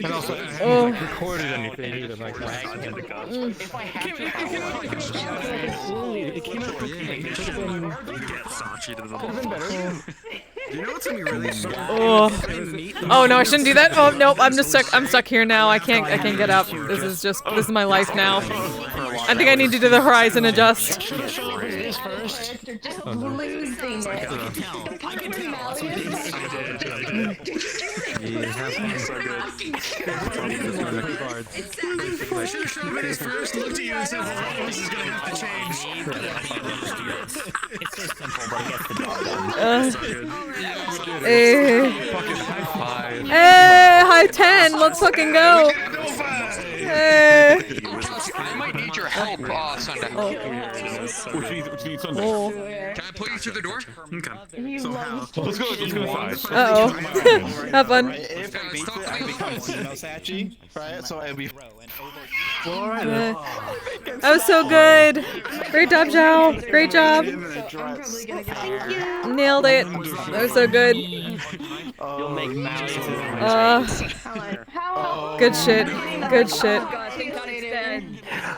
And also, I haven't like, recorded anything either like that. It came out okay. It could have been better. You know what's gonna be really Oh no, I shouldn't do that. Oh nope, I'm just stuck. I'm stuck here now. I can't get up. This is my life now. I think I need to do the horizon adjust. Just losing it. First looked at you and said, "Oh, this is gonna have to change." It's so simple, but it gets the job done. Hey, high 10. Let's fucking go. Hey. I might need your help, Sunday. Which needs Sunday? Oh. Can I put you through the door? Okay. So how? Let's go inside. Uh-oh. Have fun. If I beat it, I become Sachi, right? So it'll be. That was so good. Great job, Zhao. Great job. Nailed it. That was so good. Good shit. Good shit.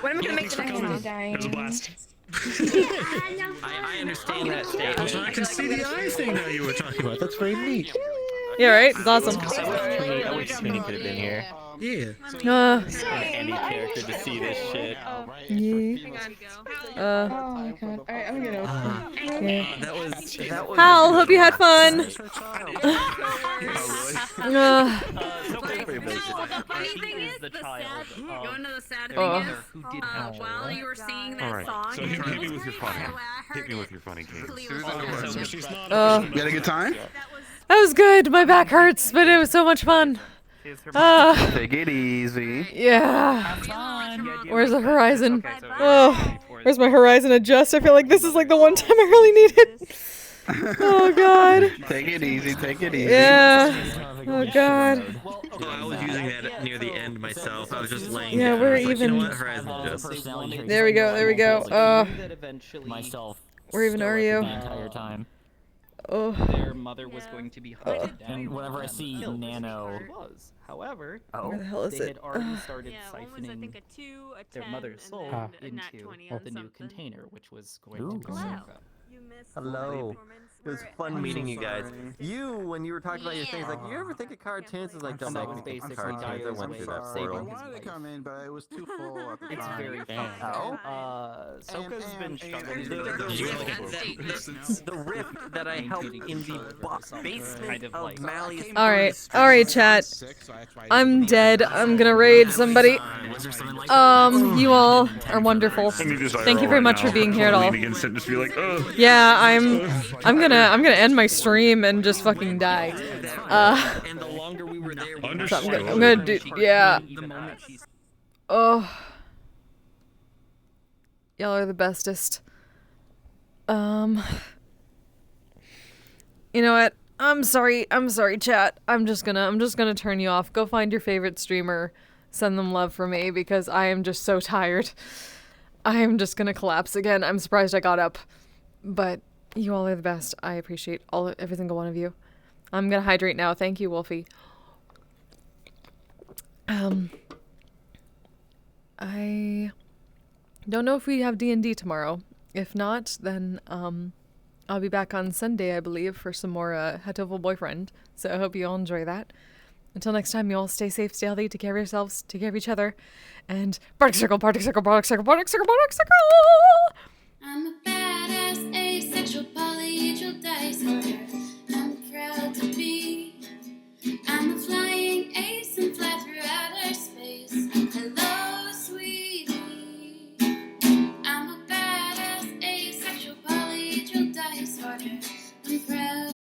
When am I gonna make the next one? It was a blast. I understand that statement. So I can see the eye thing now you were talking about. That's very neat. Yeah, right? It's awesome. I wish Sweeney could have been here. Yeah. Uh, Any character to see this shit. yeah. Oh my god. Alright, I'm gonna open. Yeah. That was. Hal, hope you had fun. The funny thing is, the sad, going to the sad thing Oh. is, while you were singing that Alright, song, so hit me with your funny. Hit me with your funny game. You had a good time? That was good. My back hurts, but it was so much fun. Take it easy. Yeah. Where's the horizon? Oh, where's my horizon adjust? I feel like this is like the one time I really need it. Oh god. Take it easy, take it easy. Yeah. Oh god. Well, I was using that near the end myself. I was just laying Yeah, down. we're I was like, you know even. what? Horizon adjust. There we go. There we go. Myself. Where even are you? The entire time. Oh. Their mother was going to be hunted down. And whenever I see Nano. However, Where the hell is they it? had already started one was, I think, siphoning a 2, a 10, their mother's and soul then a nat into 20 on the new something. container, which was going Ooh. to be Wow. Sokka. You missed Hello. It was fun meeting you guys. You, when you were talking about your things, like, you ever think of card chances? Like, don't So make me think of basically, card chances. I Dio's went way through that of I portal. saving his wanted to life. come in, but it was too full at the It's time. very fun. Sokka's been struggling The rift that I helped in the basement of Mally's. Alright, chat. I'm dead. I'm gonna raid somebody. You all are wonderful. Thank you very much for being here at all. Just be like, oh. Yeah, I'm gonna end my stream and just fucking die. And the longer we were there, So I'm gonna do, yeah. Oh. Y'all are the bestest. You know what? I'm sorry, chat. I'm just gonna turn you off. Go find your favorite streamer. Send them love for me because I am just so tired. I am just gonna collapse again. I'm surprised I got up. But you all are the best. I appreciate every single one of you. I'm gonna hydrate now. Thank you, Wolfie. I don't know if we have D&D tomorrow. If not, then I'll be back on Sunday, I believe, for some more Hatoful Boyfriend. So I hope you all enjoy that. Until next time, you all stay safe, stay healthy, take care of yourselves, take care of each other, and Bardic Circle, Bardic Circle, Bardic Circle, Bardic Circle, Bardic Circle! I'm a badass, asexual, polyhedral dice holder. I'm proud to be. I'm a flying ace and fly through outer space. Hello, sweetie. I'm a badass, asexual, polyhedral dice holder. I'm proud